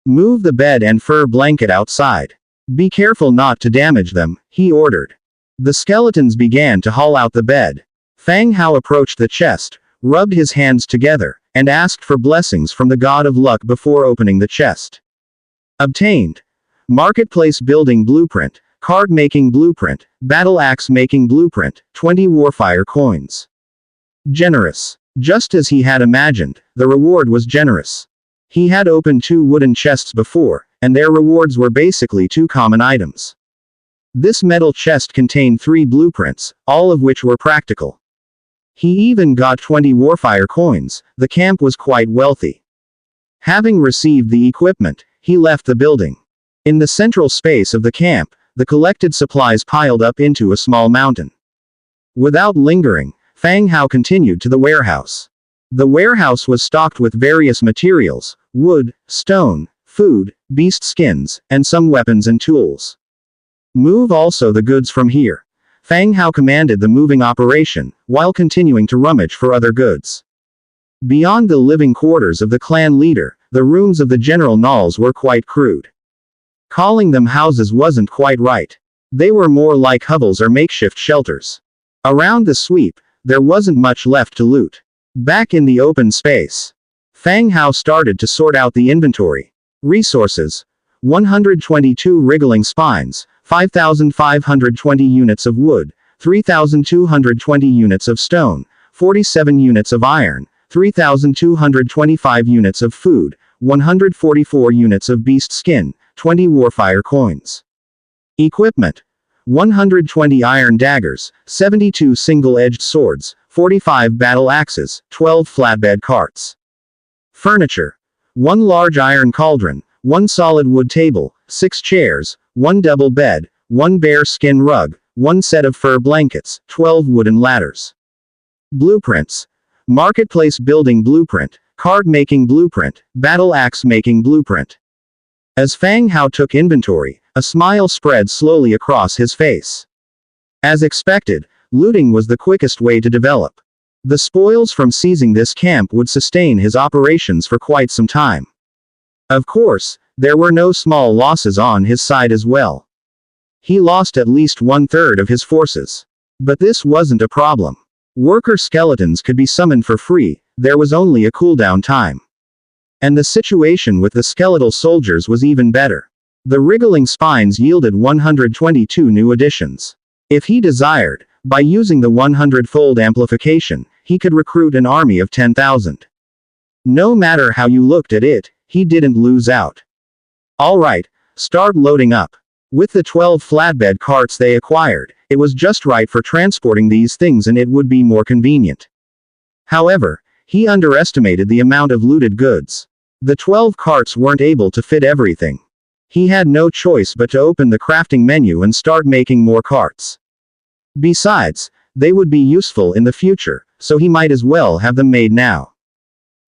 "Move the bed and fur blanket outside. Be careful not to damage them," he ordered. The skeletons began to haul out the bed. Fang Hao approached the chest, rubbed his hands together, and asked for blessings from the god of luck before opening the chest. Obtained. Marketplace building blueprint, card making blueprint, battle axe making blueprint, 20 warfire coins. Generous. Just as he had imagined, the reward was generous. He had opened 2 wooden chests before, and their rewards were basically 2 common items. This metal chest contained 3 blueprints, all of which were practical. He even got 20 warfire coins. The camp was quite wealthy. Having received the equipment, he left the building. In the central space of the camp, the collected supplies piled up into a small mountain. Without lingering, Fang Hao continued to the warehouse. The warehouse was stocked with various materials: wood, stone, food, beast skins, and some weapons and tools. Move also the goods from here. Fang Hao commanded the moving operation, while continuing to rummage for other goods. Beyond the living quarters of the clan leader, the rooms of the general gnolls were quite crude. Calling them houses wasn't quite right. They were more like hovels or makeshift shelters. Around the sweep, there wasn't much left to loot. Back in the open space, Fang Hao started to sort out the inventory. Resources: 122 wriggling spines, 5,520 units of wood, 3,220 units of stone, 47 units of iron, 3,225 units of food, 144 units of beast skin, 20 warfire coins. Equipment: 120 iron daggers, 72 single-edged swords, 45 battle axes, 12 flatbed carts. Furniture: 1 large iron cauldron, 1 solid wood table, 6 chairs, 1 double bed, 1 bear skin rug, 1 set of fur blankets, 12 wooden ladders. Blueprints: marketplace building blueprint, card making blueprint, battle axe making blueprint. As Fang Hao took inventory, a smile spread slowly across his face. As expected, looting was the quickest way to develop. The spoils from seizing this camp would sustain his operations for quite some time. Of course, there were no small losses on his side as well. He lost at least 1/3 of his forces. But this wasn't a problem. Worker skeletons could be summoned for free, there was only a cooldown time. And the situation with the skeletal soldiers was even better. The wriggling spines yielded 122 new additions. If he desired, by using the 100-fold amplification, he could recruit an army of 10,000. No matter how you looked at it, he didn't lose out. Alright, start loading up. With the 12 flatbed carts they acquired, it was just right for transporting these things and it would be more convenient. However, he underestimated the amount of looted goods. The 12 carts weren't able to fit everything. He had no choice but to open the crafting menu and start making more carts. Besides, they would be useful in the future, so he might as well have them made now.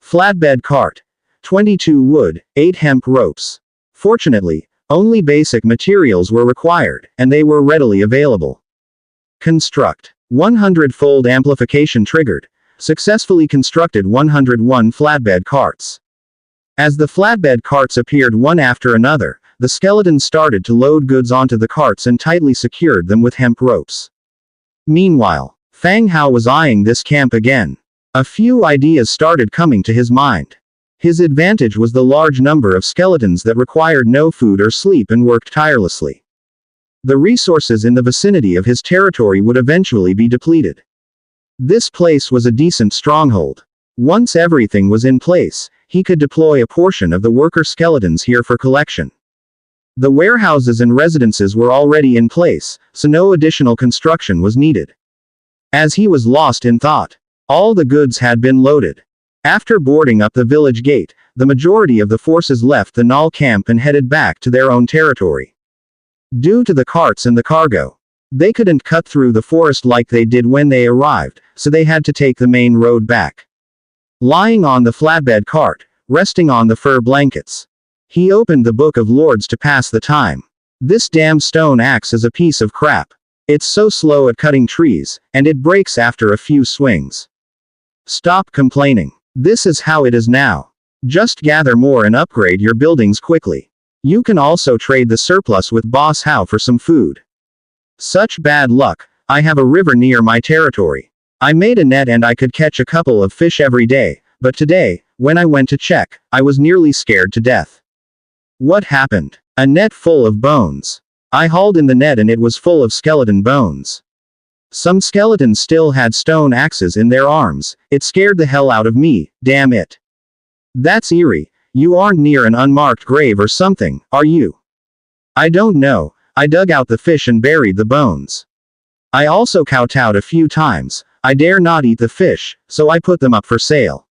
Flatbed cart. 22 wood, 8 hemp ropes. Fortunately, only basic materials were required, and they were readily available. Construct. 100-fold amplification triggered. Successfully constructed 101 flatbed carts. As the flatbed carts appeared one after another, the skeletons started to load goods onto the carts and tightly secured them with hemp ropes. Meanwhile, Fang Hao was eyeing this camp again. A few ideas started coming to his mind. His advantage was the large number of skeletons that required no food or sleep and worked tirelessly. The resources in the vicinity of his territory would eventually be depleted. This place was a decent stronghold. Once everything was in place, he could deploy a portion of the worker skeletons here for collection. The warehouses and residences were already in place, so no additional construction was needed. As he was lost in thought, all the goods had been loaded. After boarding up the village gate, the majority of the forces left the Gnoll camp and headed back to their own territory. Due to the carts and the cargo, they couldn't cut through the forest like they did when they arrived, so they had to take the main road back. Lying on the flatbed cart, resting on the fur blankets, he opened the Book of Lords to pass the time. This damn stone axe is a piece of crap. It's so slow at cutting trees, and it breaks after a few swings. Stop complaining. This is how it is now. Just gather more and upgrade your buildings quickly. You can also trade the surplus with Boss Hao for some food. Such bad luck, I have a river near my territory. I made a net and I could catch a couple of fish every day, but today, when I went to check, I was nearly scared to death. What happened? A net full of bones. I hauled in the net and it was full of skeleton bones. Some skeletons still had stone axes in their arms. It scared the hell out of me, damn it. That's eerie. You aren't near an unmarked grave or something, are you? I don't know. I dug out the fish and buried the bones. I also kowtowed a few times. I dare not eat the fish, so I put them up for sale.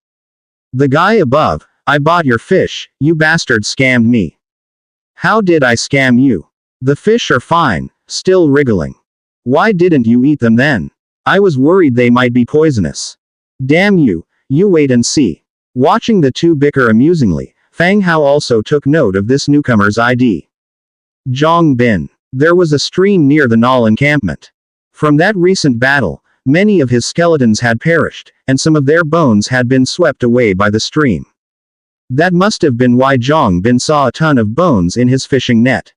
The guy above, I bought your fish, you bastard scammed me. How did I scam you? The fish are fine, still wriggling. Why didn't you eat them then? I was worried they might be poisonous. Damn you, you wait and see. Watching the two bicker amusingly, Fang Hao also took note of this newcomer's ID. Zhong Bin. There was a stream near the Null encampment. From that recent battle, many of his skeletons had perished, and some of their bones had been swept away by the stream. That must have been why Zhong Bin saw a ton of bones in his fishing net.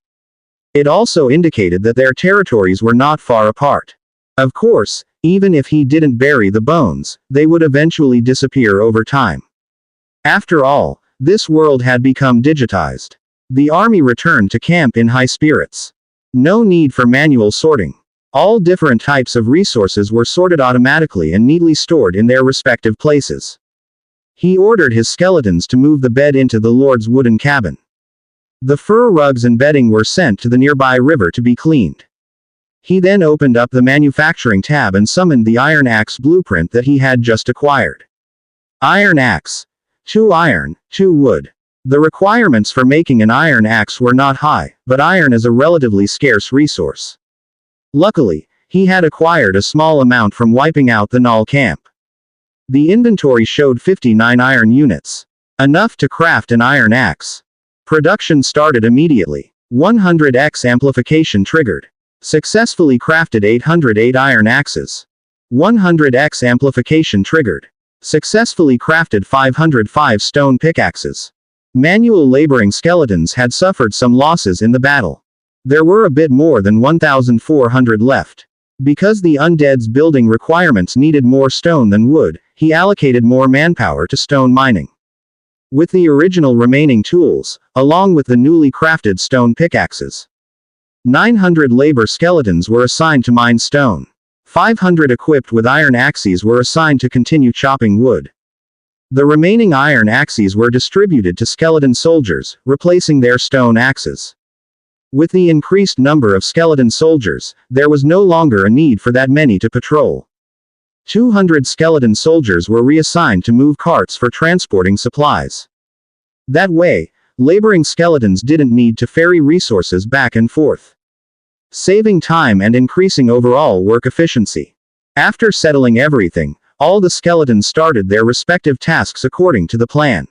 It also indicated that their territories were not far apart. Of course, even if he didn't bury the bones, they would eventually disappear over time. After all, this world had become digitized. The army returned to camp in high spirits. No need for manual sorting. All different types of resources were sorted automatically and neatly stored in their respective places. He ordered his skeletons to move the bed into the Lord's wooden cabin. The fur rugs and bedding were sent to the nearby river to be cleaned. He then opened up the manufacturing tab and summoned the iron axe blueprint that he had just acquired. Iron axe. 2 iron, 2 wood. The requirements for making an iron axe were not high, but iron is a relatively scarce resource. Luckily, he had acquired a small amount from wiping out the Null camp. The inventory showed 59 iron units. Enough to craft an iron axe. Production started immediately. 100x amplification triggered. Successfully crafted 808 iron axes. 100x amplification triggered. Successfully crafted 505 stone pickaxes. Manual laboring skeletons had suffered some losses in the battle. There were a bit more than 1,400 left. Because the Undead's building requirements needed more stone than wood, he allocated more manpower to stone mining. With the original remaining tools, along with the newly crafted stone pickaxes, 900 labor skeletons were assigned to mine stone. 500 equipped with iron axes were assigned to continue chopping wood. The remaining iron axes were distributed to skeleton soldiers, replacing their stone axes. With the increased number of skeleton soldiers, there was no longer a need for that many to patrol. 200 skeleton soldiers were reassigned to move carts for transporting supplies. That way, laboring skeletons didn't need to ferry resources back and forth, saving time and increasing overall work efficiency. After settling everything, all the skeletons started their respective tasks according to the plan.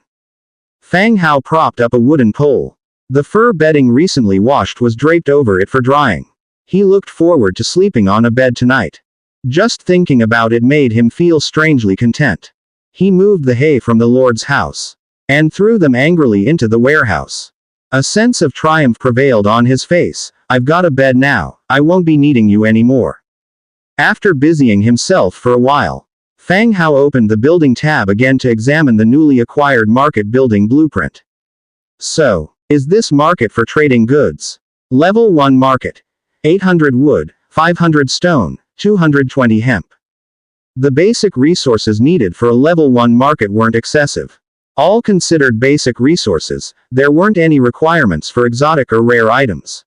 Fang Hao propped up a wooden pole. The fur bedding recently washed was draped over it for drying. He looked forward to sleeping on a bed tonight. Just thinking about it made him feel strangely content. He moved the hay from the Lord's house and threw them angrily into the warehouse. A sense of triumph prevailed on his face. I've got a bed now, I won't be needing you anymore. After busying himself for a while, Fang Hao opened the building tab again to examine the newly acquired market building blueprint. So, is this market for trading goods? Level 1 market. 800 wood, 500 stone, 220 hemp. The basic resources needed for a level 1 market weren't excessive. All considered basic resources, there weren't any requirements for exotic or rare items.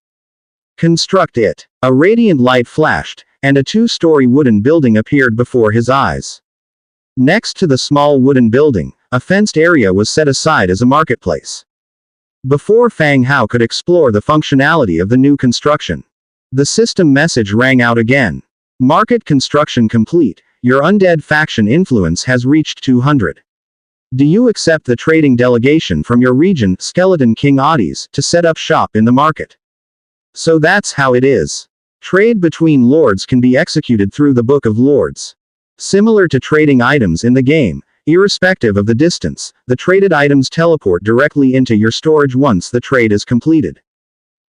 Construct it. A radiant light flashed, and a 2-story wooden building appeared before his eyes. Next to the small wooden building, a fenced area was set aside as a marketplace. Before Fang Hao could explore the functionality of the new construction, the system message rang out again. Market construction complete. Your undead faction influence has reached 200. Do you accept the trading delegation from your region, Skeleton King Audis, to set up shop in the market? So that's how it is. Trade between lords can be executed through the Book of Lords. Similar to trading items in the game, irrespective of the distance, the traded items teleport directly into your storage once the trade is completed.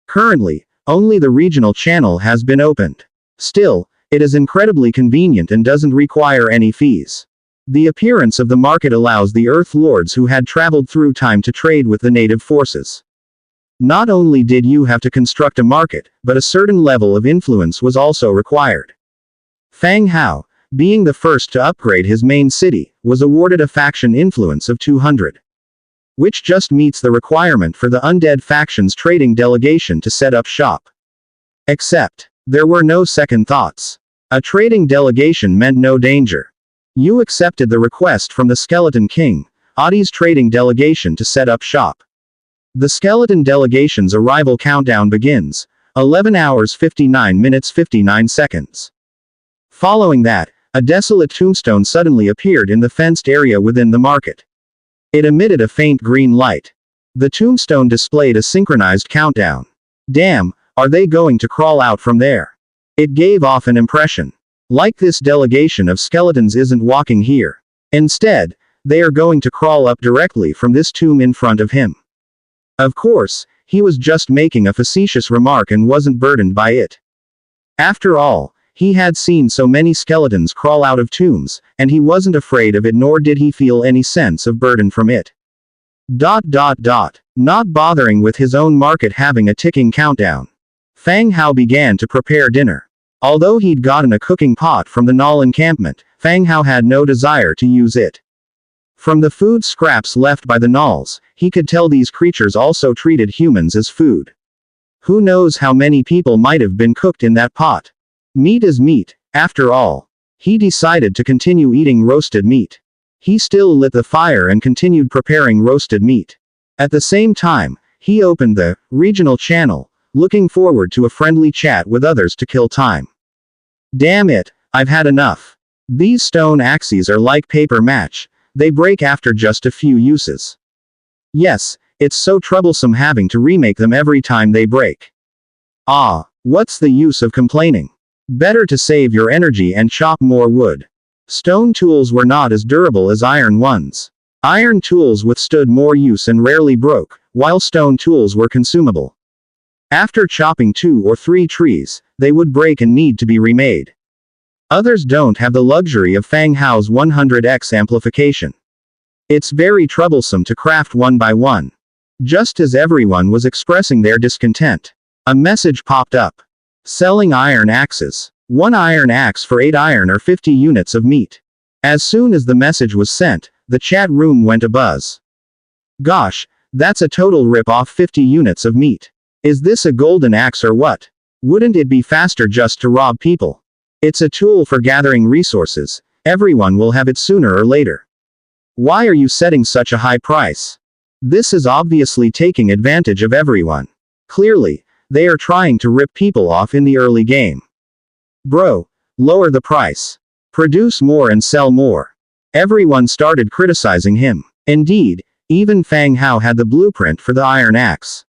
Currently, only the regional channel has been opened. Still, it is incredibly convenient and doesn't require any fees. The appearance of the market allows the Earth Lords who had traveled through time to trade with the native forces. Not only did you have to construct a market, but a certain level of influence was also required. Fang Hao, being the first to upgrade his main city, was awarded a faction influence of 200. Which just meets the requirement for the Undead faction's trading delegation to set up shop. Except, there were no second thoughts. A trading delegation meant no danger. You accepted the request from the Skeleton King, Adi's trading delegation to set up shop. The skeleton delegation's arrival countdown begins, 11 hours 59 minutes 59 seconds. Following that, a desolate tombstone suddenly appeared in the fenced area within the market. It emitted a faint green light. The tombstone displayed a synchronized countdown. Damn, are they going to crawl out from there? It gave off an impression. Like this delegation of skeletons isn't walking here. Instead, they are going to crawl up directly from this tomb in front of him. Of course, he was just making a facetious remark and wasn't burdened by it. After all, he had seen so many skeletons crawl out of tombs, and he wasn't afraid of it nor did he feel any sense of burden from it. Not bothering with his own market having a ticking countdown. Fang Hao began to prepare dinner. Although he'd gotten a cooking pot from the Null encampment, Fang Hao had no desire to use it. From the food scraps left by the Nulls, he could tell these creatures also treated humans as food. Who knows how many people might have been cooked in that pot. Meat is meat, after all. He decided to continue eating roasted meat. He still lit the fire and continued preparing roasted meat. At the same time, he opened the regional channel, looking forward to a friendly chat with others to kill time. Damn it, I've had enough. These stone axes are like paper match, they break after just a few uses. Yes, it's so troublesome having to remake them every time they break. Ah, what's the use of complaining? Better to save your energy and chop more wood. Stone tools were not as durable as iron ones. Iron tools withstood more use and rarely broke, while stone tools were consumable. After chopping 2 or 3 trees, they would break and need to be remade. Others don't have the luxury of Fang Hao's 100x amplification. It's very troublesome to craft one by one. Just as everyone was expressing their discontent, a message popped up. Selling iron axes. 1 iron axe for 8 iron or 50 units of meat. As soon as the message was sent, the chat room went abuzz. Gosh, that's a total rip-off 50 units of meat. Is this a golden axe or what? Wouldn't it be faster just to rob people? It's a tool for gathering resources, everyone will have it sooner or later. Why are you setting such a high price? This is obviously taking advantage of everyone. Clearly, they are trying to rip people off in the early game. Bro, lower the price. Produce more and sell more. Everyone started criticizing him. Indeed, even Fang Hao had the blueprint for the iron axe.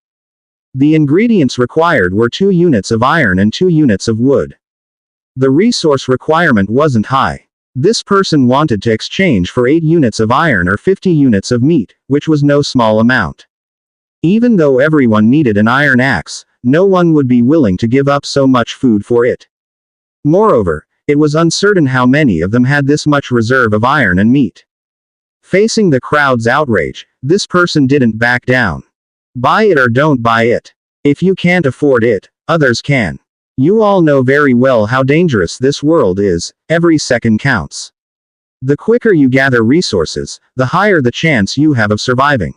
The ingredients required were 2 units of iron and 2 units of wood. The resource requirement wasn't high. This person wanted to exchange for 8 units of iron or 50 units of meat, which was no small amount. Even though everyone needed an iron axe, no one would be willing to give up so much food for it. Moreover, it was uncertain how many of them had this much reserve of iron and meat. Facing the crowd's outrage, this person didn't back down. Buy it or don't buy it. If you can't afford it, others can. You all know very well how dangerous this world is, every second counts. The quicker you gather resources, the higher the chance you have of surviving.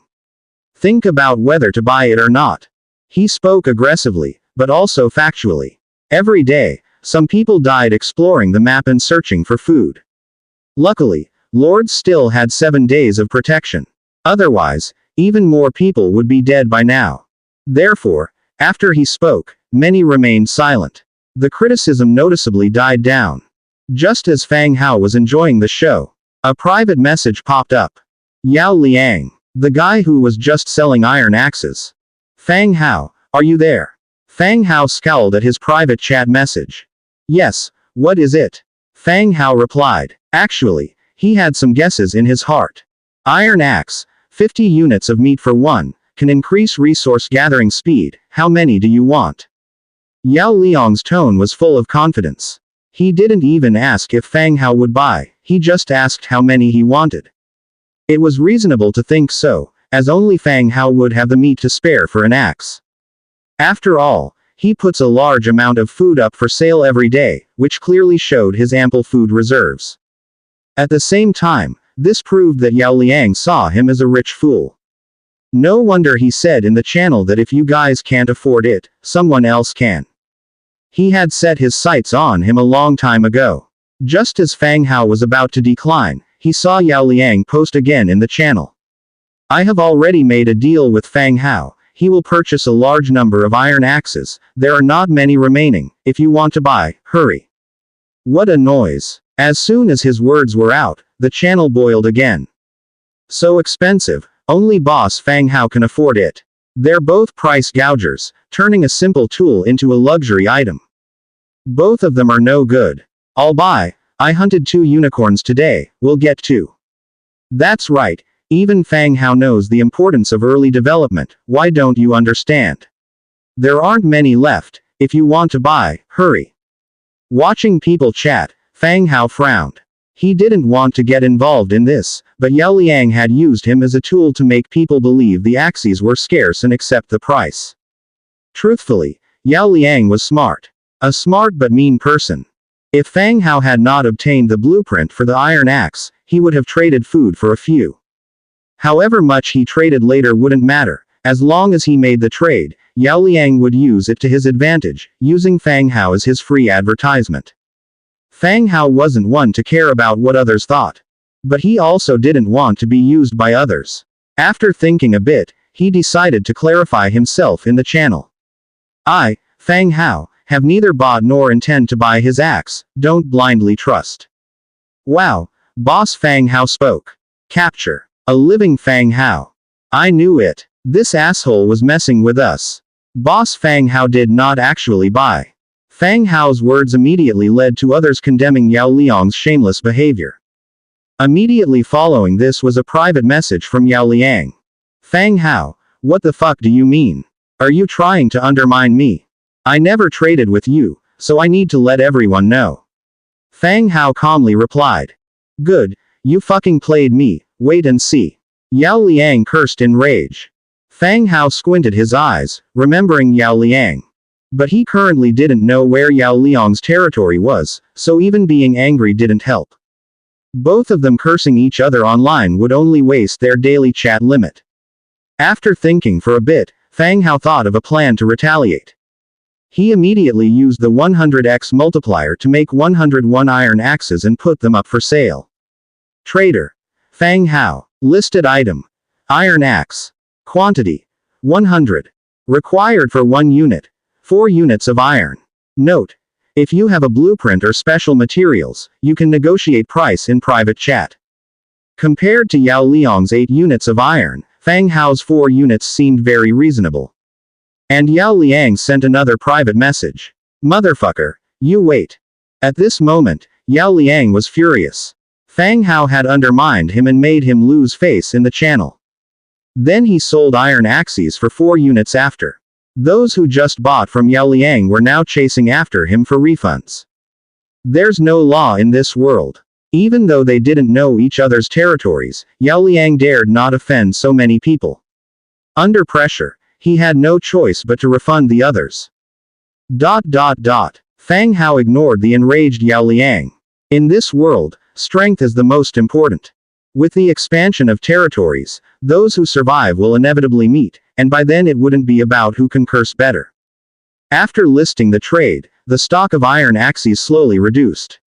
Think about whether to buy it or not. He spoke aggressively, but also factually. Every day, some people died exploring the map and searching for food. Luckily, Lords still had 7 days of protection. Otherwise, even more people would be dead by now. Therefore, after he spoke, many remained silent. The criticism noticeably died down. Just as Fang Hao was enjoying the show, a private message popped up. Yao Liang, the guy who was just selling iron axes. Fang Hao, are you there? Fang Hao scowled at his private chat message. Yes, what is it? Fang Hao replied. Actually, he had some guesses in his heart. Iron axe, 50 units of meat for 1, can increase resource gathering speed, how many do you want? Yao Liang's tone was full of confidence. He didn't even ask if Fang Hao would buy, he just asked how many he wanted. It was reasonable to think so, as only Fang Hao would have the meat to spare for an axe. After all, he puts a large amount of food up for sale every day, which clearly showed his ample food reserves. At the same time, this proved that Yao Liang saw him as a rich fool. No wonder he said in the channel that if you guys can't afford it, someone else can. He had set his sights on him a long time ago. Just as Fang Hao was about to decline, he saw Yao Liang post again in the channel. I have already made a deal with Fang Hao. He will purchase a large number of iron axes. There are not many remaining. If you want to buy, hurry. What a noise. As soon as his words were out, the channel boiled again. So expensive, only boss Fang Hao can afford it. They're both price gougers, turning a simple tool into a luxury item. Both of them are no good. I'll buy. I hunted 2 unicorns today, we'll get 2. That's right, even Fang Hao knows the importance of early development, why don't you understand? There aren't many left, if you want to buy, hurry. Watching people chat, Fang Hao frowned. He didn't want to get involved in this, but Yao Liang had used him as a tool to make people believe the axes were scarce and accept the price. Truthfully, Yao Liang was smart. A smart but mean person. If Fang Hao had not obtained the blueprint for the iron axe, he would have traded food for a few. However much he traded later wouldn't matter, as long as he made the trade, Yao Liang would use it to his advantage, using Fang Hao as his free advertisement. Fang Hao wasn't one to care about what others thought. But he also didn't want to be used by others. After thinking a bit, he decided to clarify himself in the channel. I, Fang Hao, have neither bought nor intend to buy his axe, don't blindly trust. Wow, boss Fang Hao spoke. Capture. A living Fang Hao. I knew it. This asshole was messing with us. Boss Fang Hao did not actually buy. Fang Hao's words immediately led to others condemning Yao Liang's shameless behavior. Immediately following this was a private message from Yao Liang. Fang Hao, what the fuck do you mean? Are you trying to undermine me? I never traded with you, so I need to let everyone know. Fang Hao calmly replied. Good, you fucking played me, wait and see. Yao Liang cursed in rage. Fang Hao squinted his eyes, remembering Yao Liang. But he currently didn't know where Yao Liang's territory was, so even being angry didn't help. Both of them cursing each other online would only waste their daily chat limit. After thinking for a bit, Fang Hao thought of a plan to retaliate. He immediately used the 100x multiplier to make 101 iron axes and put them up for sale. Trader. Fang Hao. Listed item. Iron axe. Quantity. 100. Required for 1 unit. 4 units of iron. Note. If you have a blueprint or special materials, you can negotiate price in private chat. Compared to Yao Liang's 8 units of iron, Fang Hao's 4 units seemed very reasonable. And Yao Liang sent another private message. Motherfucker, you wait. At this moment, Yao Liang was furious. Fang Hao had undermined him and made him lose face in the channel. Then he sold iron axes for 4 units after. Those who just bought from Yao Liang were now chasing after him for refunds. There's no law in this world. Even though they didn't know each other's territories, Yao Liang dared not offend so many people. Under pressure, he had no choice but to refund the others. Fang Hao ignored the enraged Yao Liang. In this world, strength is the most important. With the expansion of territories, those who survive will inevitably meet, and by then it wouldn't be about who can curse better. After listing the trade, the stock of iron axes slowly reduced.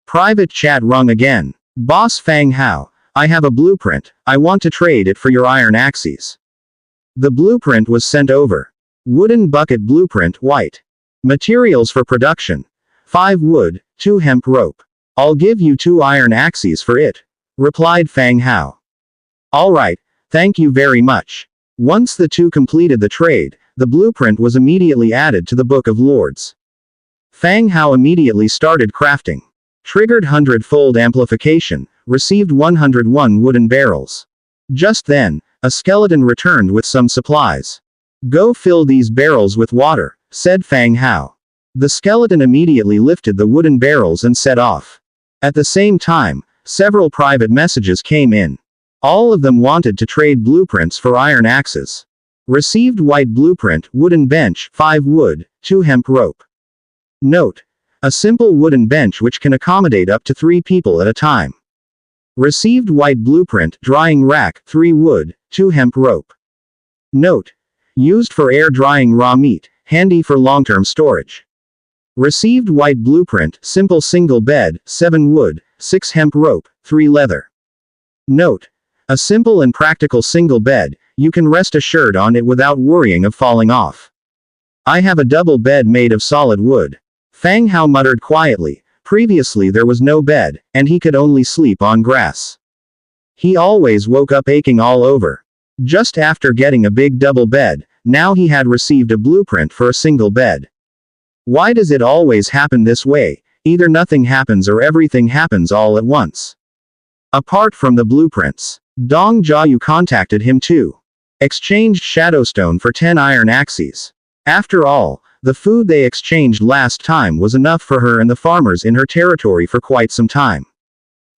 Private chat rung again. Boss Fang Hao, I have a blueprint, I want to trade it for your iron axes. The blueprint was sent over. Wooden bucket blueprint white. Materials for production. 5 wood, 2 hemp rope. I'll give you 2 iron axes for it, replied Fang Hao. Alright, thank you very much. Once the two completed the trade, the blueprint was immediately added to the Book of Lords. Fang Hao immediately started crafting. Triggered hundredfold amplification, received 101 wooden barrels. Just then, a skeleton returned with some supplies. Go fill these barrels with water, said Fang Hao. The skeleton immediately lifted the wooden barrels and set off. At the same time, several private messages came in. All of them wanted to trade blueprints for iron axes. Received white blueprint, wooden bench, 5 wood, 2 hemp rope. Note: a simple wooden bench which can accommodate up to 3 people at a time. Received white blueprint, drying rack, 3 wood, 2 hemp rope. Note: used for air drying raw meat, handy for long-term storage. Received white blueprint, simple single bed, 7 wood, 6 hemp rope, 3 leather. Note: a simple and practical single bed, you can rest assured on it without worrying of falling off. I have a double bed made of solid wood. Fang Hao muttered quietly. Previously there was no bed, and he could only sleep on grass. He always woke up aching all over. Just after getting a big double bed, now he had received a blueprint for a single bed. Why does it always happen this way? Either nothing happens or everything happens all at once. Apart from the blueprints, Dong Jiayu contacted him too. Exchanged Shadowstone for 10 iron axes. After all, the food they exchanged last time was enough for her and the farmers in her territory for quite some time.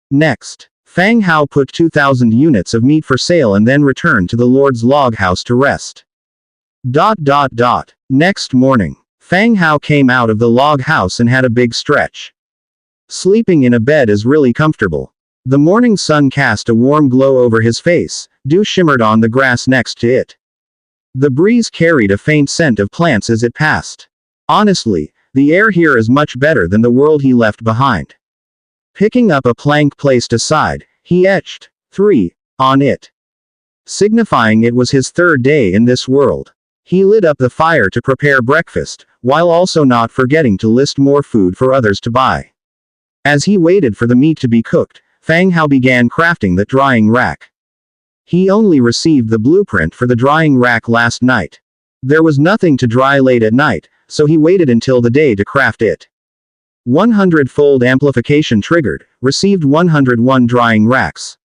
Next, Fang Hao put 2,000 units of meat for sale and then returned to the Lord's log house to rest. Next morning, Fang Hao came out of the log house and had a big stretch. Sleeping in a bed is really comfortable. The morning sun cast a warm glow over his face, dew shimmered on the grass next to it. The breeze carried a faint scent of plants as it passed. Honestly, the air here is much better than the world he left behind. Picking up a plank placed aside, he etched 3 on it, signifying it was his 3rd day in this world. He lit up the fire to prepare breakfast, while also not forgetting to list more food for others to buy. As he waited for the meat to be cooked, Fang Hao began crafting the drying rack. He only received the blueprint for the drying rack last night. There was nothing to dry late at night, so he waited until the day to craft it. 100-fold amplification triggered, received 101 drying racks.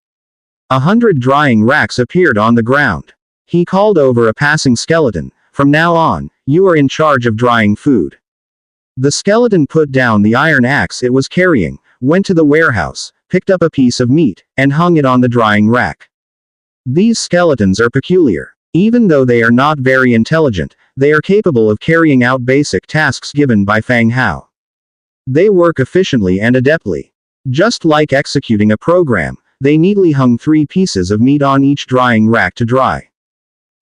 100 drying racks appeared on the ground. He called over a passing skeleton. From now on, you are in charge of drying food. The skeleton put down the iron axe it was carrying, went to the warehouse, picked up a piece of meat, and hung it on the drying rack. These skeletons are peculiar. Even though they are not very intelligent, they are capable of carrying out basic tasks given by Fang Hao. They work efficiently and adeptly. Just like executing a program, they neatly hung 3 pieces of meat on each drying rack to dry.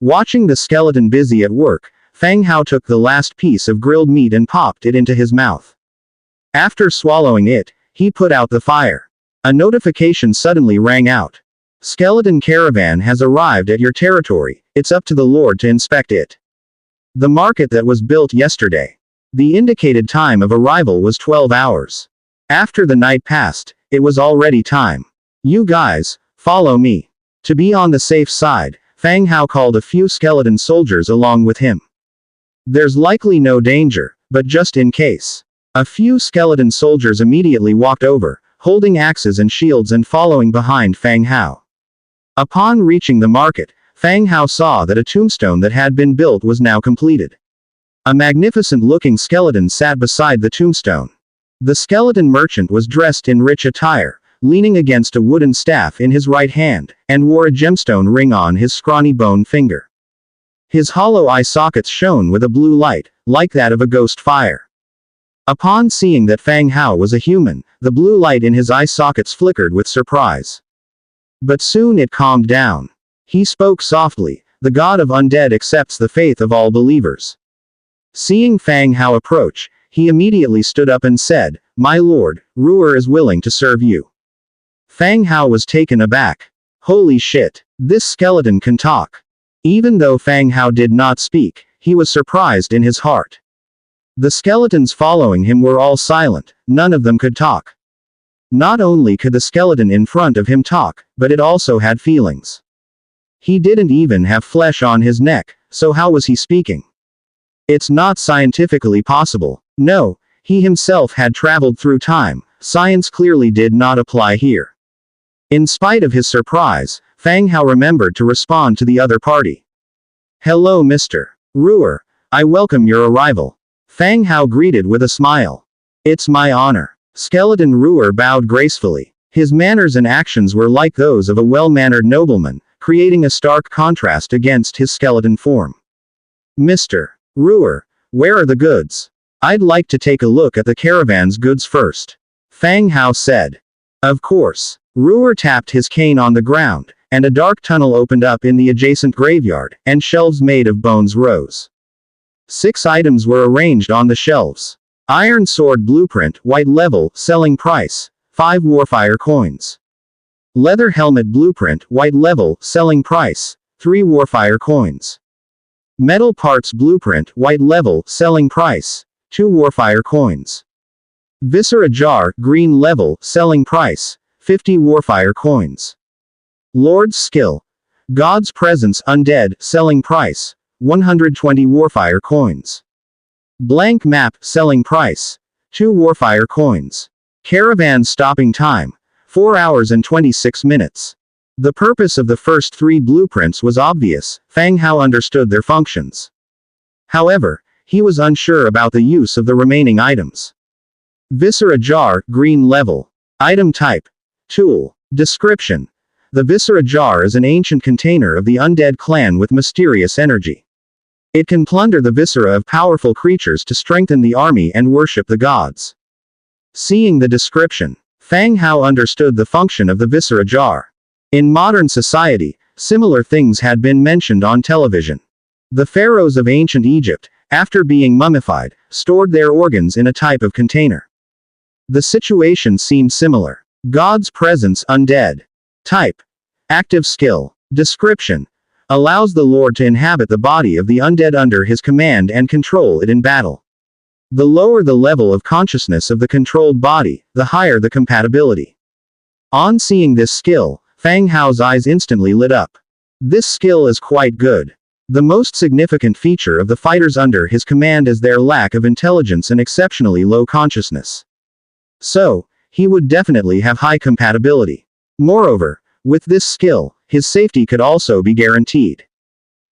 Watching the skeleton busy at work, Fang Hao took the last piece of grilled meat and popped it into his mouth. After swallowing it, he put out the fire. A notification suddenly rang out. Skeleton caravan has arrived at your territory, it's up to the Lord to inspect it. The market that was built yesterday. The indicated time of arrival was 12 hours. After the night passed, it was already time. You guys, follow me. To be on the safe side, Fang Hao called a few skeleton soldiers along with him. There's likely no danger, but just in case. A few skeleton soldiers immediately walked over, holding axes and shields and following behind Fang Hao. Upon reaching the market, Fang Hao saw that a tombstone that had been built was now completed. A magnificent-looking skeleton sat beside the tombstone. The skeleton merchant was dressed in rich attire, leaning against a wooden staff in his right hand, and wore a gemstone ring on his scrawny bone finger. His hollow eye sockets shone with a blue light, like that of a ghost fire. Upon seeing that Fang Hao was a human, the blue light in his eye sockets flickered with surprise. But soon it calmed down. He spoke softly, the god of Undead accepts the faith of all believers. Seeing Fang Hao approach, he immediately stood up and said, My lord, Ruer is willing to serve you. Fang Hao was taken aback. Holy shit, this skeleton can talk. Even though Fang Hao did not speak, he was surprised in his heart. The skeletons following him were all silent, none of them could talk. Not only could the skeleton in front of him talk, but it also had feelings. He didn't even have flesh on his neck, so how was he speaking? It's not scientifically possible. No, he himself had traveled through time, science clearly did not apply here. In spite of his surprise, Fang Hao remembered to respond to the other party. Hello Mr. Ruer, I welcome your arrival. Fang Hao greeted with a smile. It's my honor. Skeleton Ruer bowed gracefully. His manners and actions were like those of a well-mannered nobleman, creating a stark contrast against his skeleton form. Mr. Ruer, where are the goods? I'd like to take a look at the caravan's goods first. Fang Hao said. Of course. Ruer tapped his cane on the ground, and a dark tunnel opened up in the adjacent graveyard, and shelves made of bones rose. 6 items were arranged on the shelves. Iron sword blueprint, white level, selling price, 5 warfire coins. Leather helmet blueprint, white level, selling price, 3 warfire coins. Metal parts blueprint, white level, selling price, 2 warfire coins. Viscera jar, green level, selling price, 50 warfire coins. Lord's skill. God's presence undead, selling price, 120 warfire coins. Blank map, selling price, 2 warfire coins. Caravan stopping time, 4 hours and 26 minutes. The purpose of the first 3 blueprints was obvious. Fang Hao understood their functions. However, he was unsure about the use of the remaining items. Viscera jar, green level. Item type. Tool. Description. The Viscera jar is an ancient container of the Undead clan with mysterious energy. It can plunder the viscera of powerful creatures to strengthen the army and worship the gods. Seeing the description, Fang Hao understood the function of the Viscera jar. In modern society, similar things had been mentioned on television. The pharaohs of ancient Egypt, after being mummified, stored their organs in a type of container. The situation seemed similar. God's presence undead. Type. Active skill. Description. Allows the Lord to inhabit the body of the undead under his command and control it in battle. The lower the level of consciousness of the controlled body, the higher the compatibility. On seeing this skill, Fang Hao's eyes instantly lit up. This skill is quite good. The most significant feature of the fighters under his command is their lack of intelligence and exceptionally low consciousness. So, he would definitely have high compatibility. Moreover, with this skill, his safety could also be guaranteed.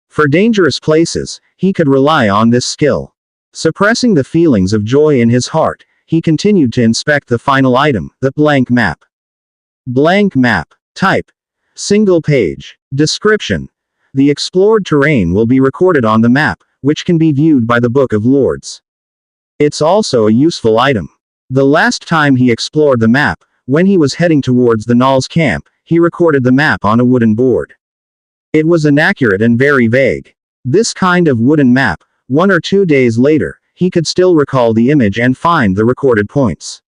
For dangerous places, he could rely on this skill. Suppressing the feelings of joy in his heart, he continued to inspect the final item, the blank map. Blank map. Type. Single page. Description. The explored terrain will be recorded on the map, which can be viewed by the Book of Lords. It's also a useful item. The last time he explored the map, when he was heading towards the Null's camp, he recorded the map on a wooden board. It was inaccurate and very vague. This kind of wooden map, 1 or 2 days later, he could still recall the image and find the recorded points.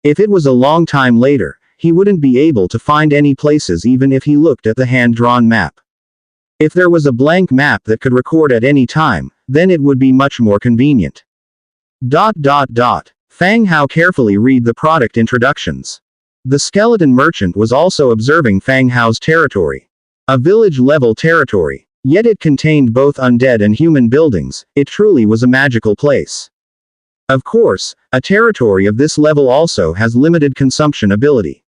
If it was a long time later, he wouldn't be able to find any places even if he looked at the hand-drawn map. If there was a blank map that could record at any time, then it would be much more convenient. Fang Hao carefully read the product introductions. The skeleton merchant was also observing Fang Hao's territory. A village-level territory. Yet it contained both undead and human buildings. It truly was a magical place. Of course, a territory of this level also has limited consumption ability.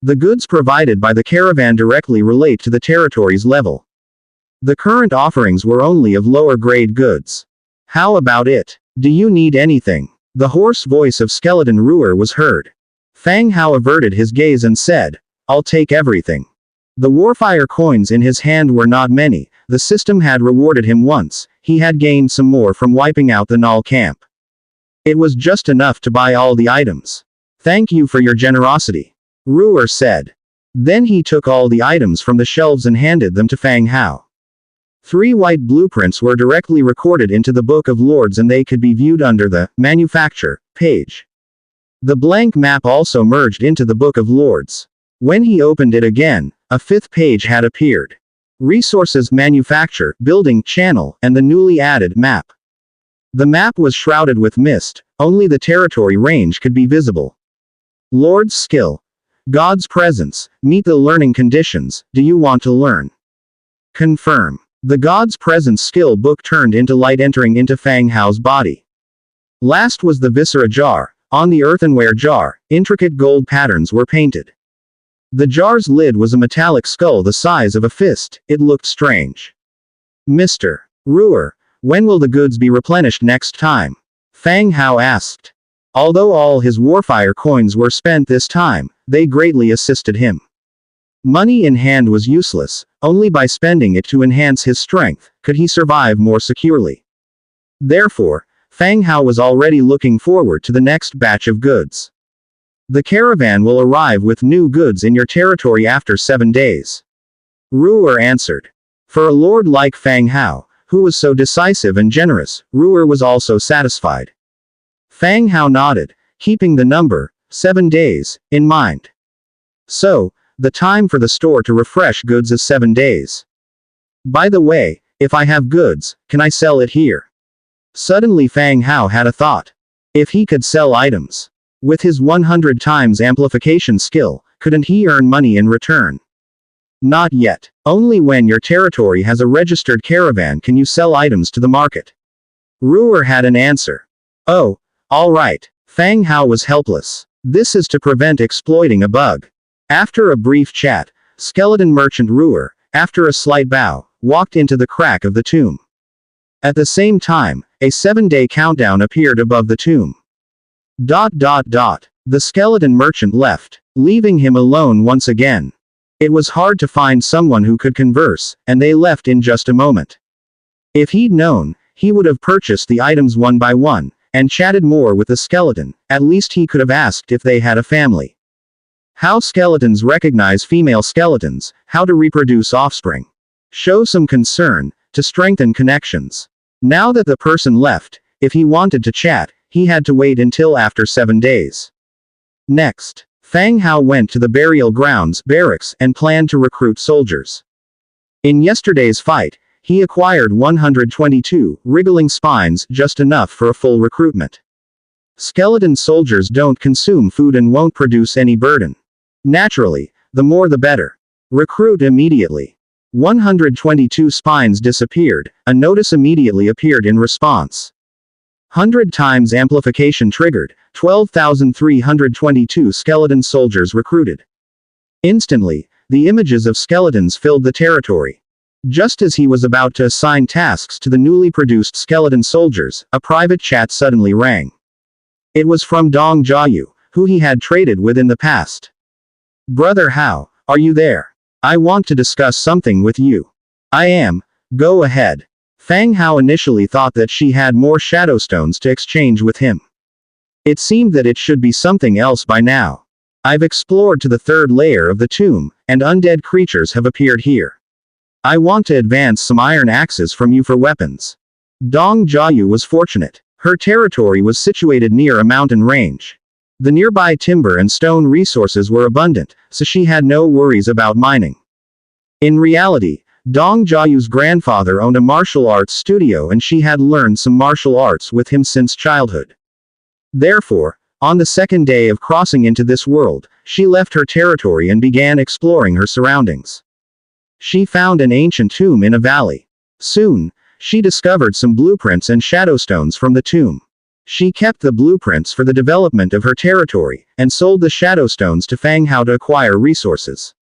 The goods provided by the caravan directly relate to the territory's level. The current offerings were only of lower-grade goods. How about it? Do you need anything? The hoarse voice of Skeleton Ruer was heard. Fang Hao averted his gaze and said, I'll take everything. The warfire coins in his hand were not many. The system had rewarded him once. He had gained some more from wiping out the Null camp. It was just enough to buy all the items. Thank you for your generosity, Ruer said. Then he took all the items from the shelves and handed them to Fang Hao. 3 white blueprints were directly recorded into the Book of Lords and they could be viewed under the Manufacture page. The blank map also merged into the Book of Lords. When he opened it again, a 5th page had appeared. Resources, Manufacture, Building, Channel, and the newly added map. The map was shrouded with mist, only the territory range could be visible. Lord's skill. God's presence. Meet the learning conditions. Do you want to learn? Confirm. The God's presence skill book turned into light entering into Fang Hao's body. Last was the Viscera jar. On the earthenware jar, intricate gold patterns were painted. The jar's lid was a metallic skull the size of a fist. It looked strange. Mr. Ruer, when will the goods be replenished next time? Fang Hao asked. Although all his warfire coins were spent this time, they greatly assisted him. Money in hand was useless, only by spending it to enhance his strength could he survive more securely. Therefore, Fang Hao was already looking forward to the next batch of goods. The caravan will arrive with new goods in your territory after 7 days. Ruer answered. For a lord like Fang Hao, who was so decisive and generous, Ruer was also satisfied. Fang Hao nodded, keeping the number, 7 days, in mind. So, the time for the store to refresh goods is 7 days. By the way, if I have goods, can I sell it here? Suddenly Fang Hao had a thought. If he could sell items with his 100 times amplification skill, couldn't he earn money in return? Not yet. Only when your territory has a registered caravan can you sell items to the market. Ruer had an answer. Oh, all right. Fang Hao was helpless. This is to prevent exploiting a bug. After a brief chat, skeleton merchant Ruer, after a slight bow, walked into the crack of the tomb. At the same time, a 7-day countdown appeared above the tomb. The skeleton merchant left, leaving him alone once again. It was hard to find someone who could converse, and they left in just a moment. If he'd known, he would have purchased the items one by one, and chatted more with the skeleton. At least he could have asked if they had a family. How skeletons recognize female skeletons, how to reproduce offspring. Show some concern, to strengthen connections. Now that the person left, if he wanted to chat, he had to wait until after 7 days. Next, Fang Hao went to the burial grounds barracks and planned to recruit soldiers. In yesterday's fight, he acquired 122 wriggling spines, just enough for a full recruitment. Skeleton soldiers don't consume food and won't produce any burden. Naturally, the more the better. Recruit immediately. 122 spines disappeared, a notice immediately appeared in response. 100 times amplification triggered, 12,322 skeleton soldiers recruited. Instantly, the images of skeletons filled the territory. Just as he was about to assign tasks to the newly produced skeleton soldiers, a private chat suddenly rang. It was from Dong Jiayu, who he had traded with in the past. Brother Hao, are you there? I want to discuss something with you. I am. Go ahead. Fang Hao initially thought that she had more shadow stones to exchange with him. It seemed that it should be something else by now. I've explored to the 3rd layer of the tomb, and undead creatures have appeared here. I want to advance some iron axes from you for weapons. Dong Jiayu was fortunate. Her territory was situated near a mountain range. The nearby timber and stone resources were abundant, so she had no worries about mining. In reality, Dong Jiayu's grandfather owned a martial arts studio and she had learned some martial arts with him since childhood. Therefore, on the 2nd day of crossing into this world, she left her territory and began exploring her surroundings. She found an ancient tomb in a valley. Soon, she discovered some blueprints and shadowstones from the tomb. She kept the blueprints for the development of her territory, and sold the shadowstones to Fang Hao to acquire resources.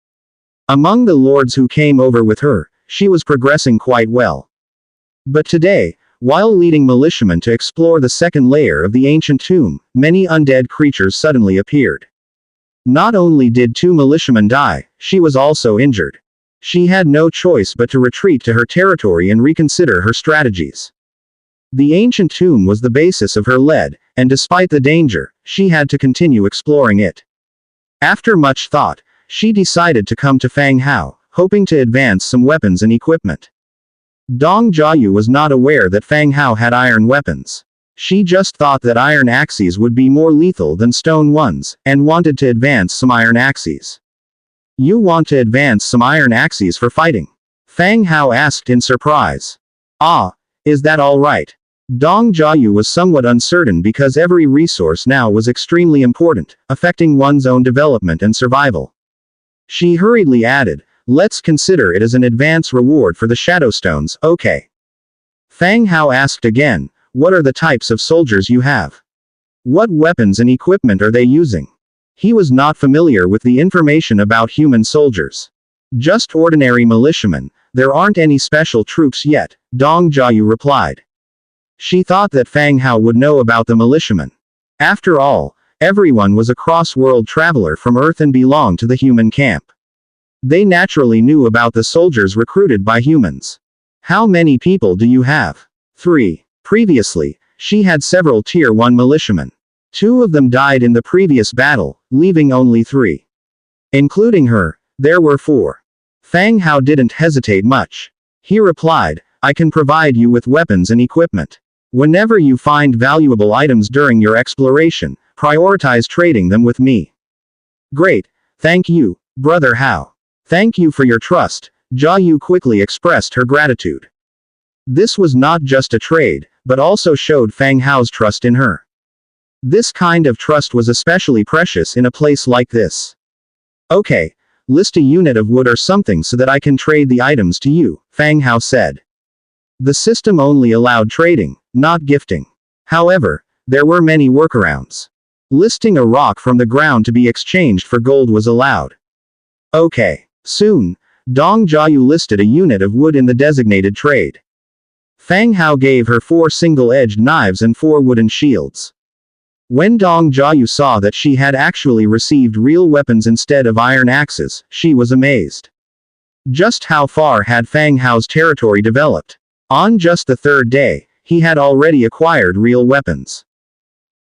Among the lords who came over with her, she was progressing quite well. But today, while leading militiamen to explore the 2nd layer of the ancient tomb, many undead creatures suddenly appeared. Not only did 2 militiamen die, she was also injured. She had no choice but to retreat to her territory and reconsider her strategies. The ancient tomb was the basis of her lead, and despite the danger, she had to continue exploring it. After much thought, she decided to come to Fang Hao, hoping to advance some weapons and equipment. Dong Jiayu was not aware that Fang Hao had iron weapons. She just thought that iron axes would be more lethal than stone ones, and wanted to advance some iron axes. You want to advance some iron axes for fighting? Fang Hao asked in surprise. Ah, is that all right? Dong Jiayu was somewhat uncertain because every resource now was extremely important, affecting one's own development and survival. She hurriedly added, let's consider it as an advance reward for the shadowstones, okay? Fang Hao asked again, what are the types of soldiers you have? What weapons and equipment are they using? He was not familiar with the information about human soldiers. Just ordinary militiamen, there aren't any special troops yet, Dong Jiayu replied. She thought that Fang Hao would know about the militiamen. After all, everyone was a cross-world traveler from Earth and belonged to the human camp. They naturally knew about the soldiers recruited by humans. How many people do you have? 3. Previously, she had several Tier 1 militiamen. 2 of them died in the previous battle, leaving only 3. Including her, there were 4. Fang Hao didn't hesitate much. He replied, I can provide you with weapons and equipment. Whenever you find valuable items during your exploration, prioritize trading them with me. Great, thank you, Brother Hao. Thank you for your trust. Jia Yu quickly expressed her gratitude. This was not just a trade, but also showed Fang Hao's trust in her. This kind of trust was especially precious in a place like this. Okay, list a unit of wood or something so that I can trade the items to you, Fang Hao said. The system only allowed trading, not gifting. However, there were many workarounds. Listing a rock from the ground to be exchanged for gold was allowed. Okay. Soon, Dong Jiayu listed a unit of wood in the designated trade. Fang Hao gave her 4 single-edged knives and 4 wooden shields. When Dong Jiayu saw that she had actually received real weapons instead of iron axes, she was amazed. Just how far had Fang Hao's territory developed? On just the 3rd day, he had already acquired real weapons.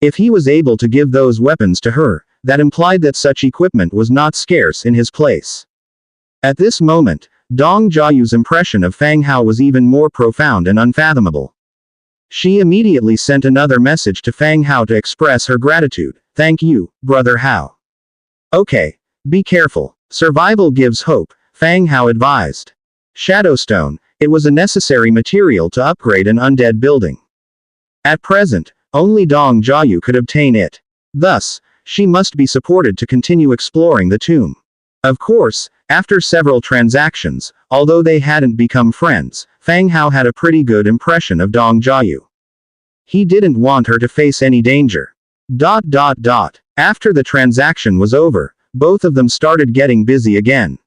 If he was able to give those weapons to her, that implied that such equipment was not scarce in his place. At this moment, Dong Jiayu's impression of Fang Hao was even more profound and unfathomable. She immediately sent another message to Fang Hao to express her gratitude. Thank you, Brother Hao. Okay, be careful. Survival gives hope, Fang Hao advised. Shadowstone, it was a necessary material to upgrade an undead building. At present, only Dong Jiayu could obtain it. Thus, she must be supported to continue exploring the tomb. Of course, after several transactions, although they hadn't become friends, Fang Hao had a pretty good impression of Dong Jiayu. He didn't want her to face any danger. After the transaction was over, both of them started getting busy again.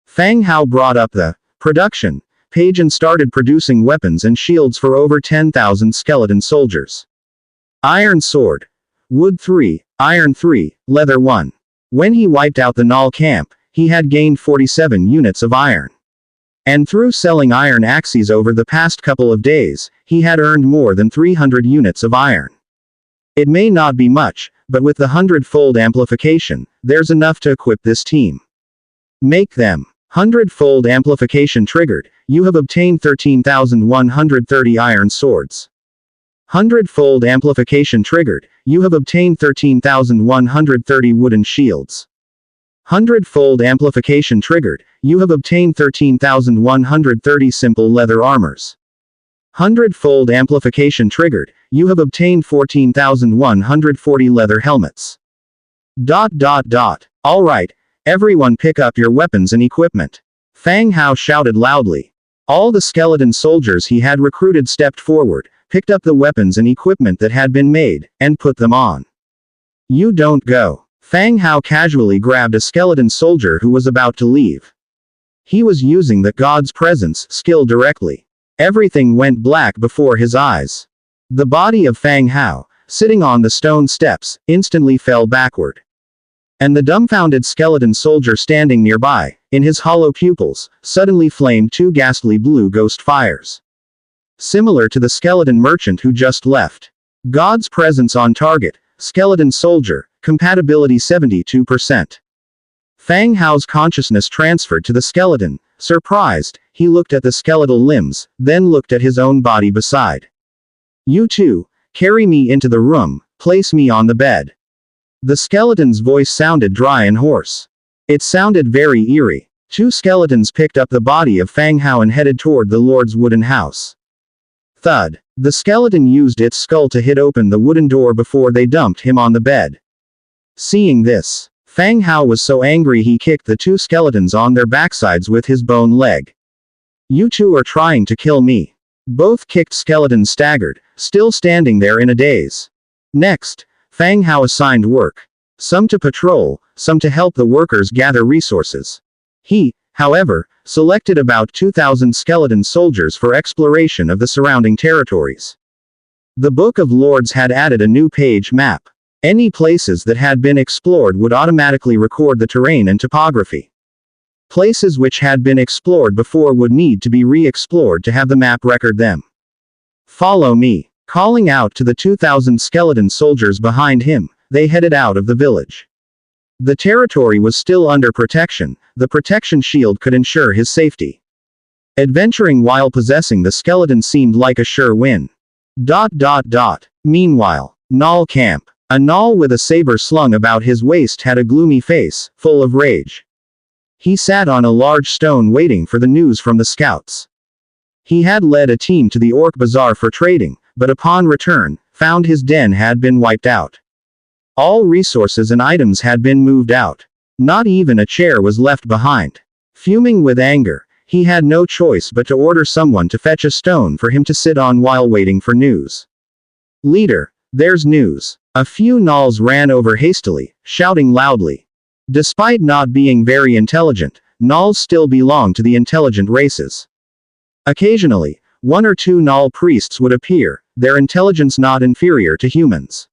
Fang Hao brought up the production page and started producing weapons and shields for over 10,000 skeleton soldiers. Iron sword. Wood 3, iron 3, leather 1. When he wiped out the Null camp, he had gained 47 units of iron. And through selling iron axes over the past couple of days, he had earned more than 300 units of iron. It may not be much, but with the Hundredfold amplification, there's enough to equip this team. Make them. Hundredfold amplification triggered, you have obtained 13,130 iron swords. Hundredfold amplification triggered, you have obtained 13,130 wooden shields. Hundredfold amplification triggered, you have obtained 13,130 simple leather armors. Hundredfold amplification triggered, you have obtained 14,140 leather helmets. Alright, everyone pick up your weapons and equipment. Fang Hao shouted loudly. All the skeleton soldiers he had recruited stepped forward, picked up the weapons and equipment that had been made, and put them on. You don't go. Fang Hao casually grabbed a skeleton soldier who was about to leave. He was using the God's Presence skill directly. Everything went black before his eyes. The body of Fang Hao, sitting on the stone steps, instantly fell backward. And the dumbfounded skeleton soldier standing nearby, in his hollow pupils, suddenly flamed 2 ghastly blue ghost fires. Similar to the skeleton merchant who just left. God's Presence on target, skeleton soldier, compatibility 72%. Fang Hao's consciousness transferred to the skeleton. Surprised, he looked at the skeletal limbs, then looked at his own body beside. You two, carry me into the room, place me on the bed. The skeleton's voice sounded dry and hoarse. It sounded very eerie. 2 skeletons picked up the body of Fang Hao and headed toward the Lord's wooden house. Thud. The skeleton used its skull to hit open the wooden door before they dumped him on the bed. Seeing this, Fang Hao was so angry he kicked the 2 skeletons on their backsides with his bone leg. You two are trying to kill me. Both kicked skeletons staggered, still standing there in a daze. Next, Fang Hao assigned work. Some to patrol, some to help the workers gather resources. He, however, selected about 2,000 skeleton soldiers for exploration of the surrounding territories. The Book of Lords had added a new page map. Any places that had been explored would automatically record the terrain and topography. Places which had been explored before would need to be re-explored to have the map record them. Follow me. Calling out to the 2,000 skeleton soldiers behind him, they headed out of the village. The territory was still under protection, the protection shield could ensure his safety. Adventuring while possessing the skeleton seemed like a sure win. Meanwhile, Null camp. A Null with a saber slung about his waist had a gloomy face, full of rage. He sat on a large stone waiting for the news from the scouts. He had led a team to the Orc Bazaar for trading, but upon return, found his den had been wiped out. All resources and items had been moved out. Not even a chair was left behind. Fuming with anger, he had no choice but to order someone to fetch a stone for him to sit on while waiting for news. Leader, there's news. A few Nulls ran over hastily, shouting loudly. Despite not being very intelligent, Nulls still belong to the intelligent races. Occasionally, one or two Null priests would appear, their intelligence not inferior to humans.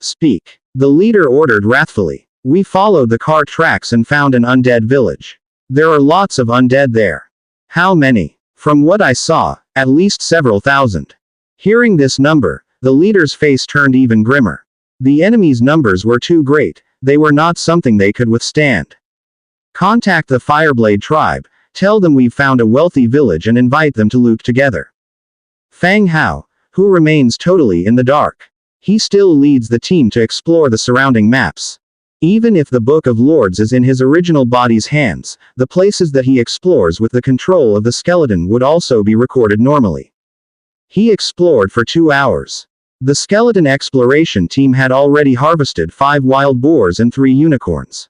Speak. The leader ordered wrathfully. We followed the cart tracks and found an undead village. There are lots of undead there. How many? From what I saw, at least several thousand. Hearing this number, the leader's face turned even grimmer. The enemy's numbers were too great, they were not something they could withstand. Contact the Fireblade tribe, tell them we've found a wealthy village and invite them to loot together. Fang Hao, who remains totally in the dark. He still leads the team to explore the surrounding maps. Even if the Book of Lords is in his original body's hands, the places that he explores with the control of the skeleton would also be recorded normally. He explored for 2 hours. The skeleton exploration team had already harvested 5 wild boars and 3 unicorns.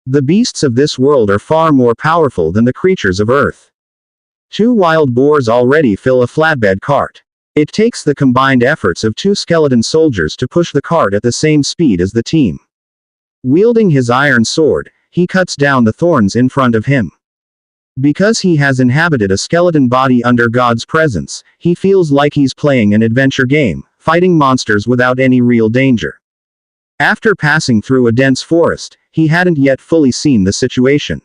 The beasts of this world are far more powerful than the creatures of Earth. 2 wild boars already fill a flatbed cart. It takes the combined efforts of 2 skeleton soldiers to push the cart at the same speed as the team. Wielding his iron sword, he cuts down the thorns in front of him. Because he has inhabited a skeleton body under God's presence, he feels like he's playing an adventure game, fighting monsters without any real danger. After passing through a dense forest, he hadn't yet fully seen the situation.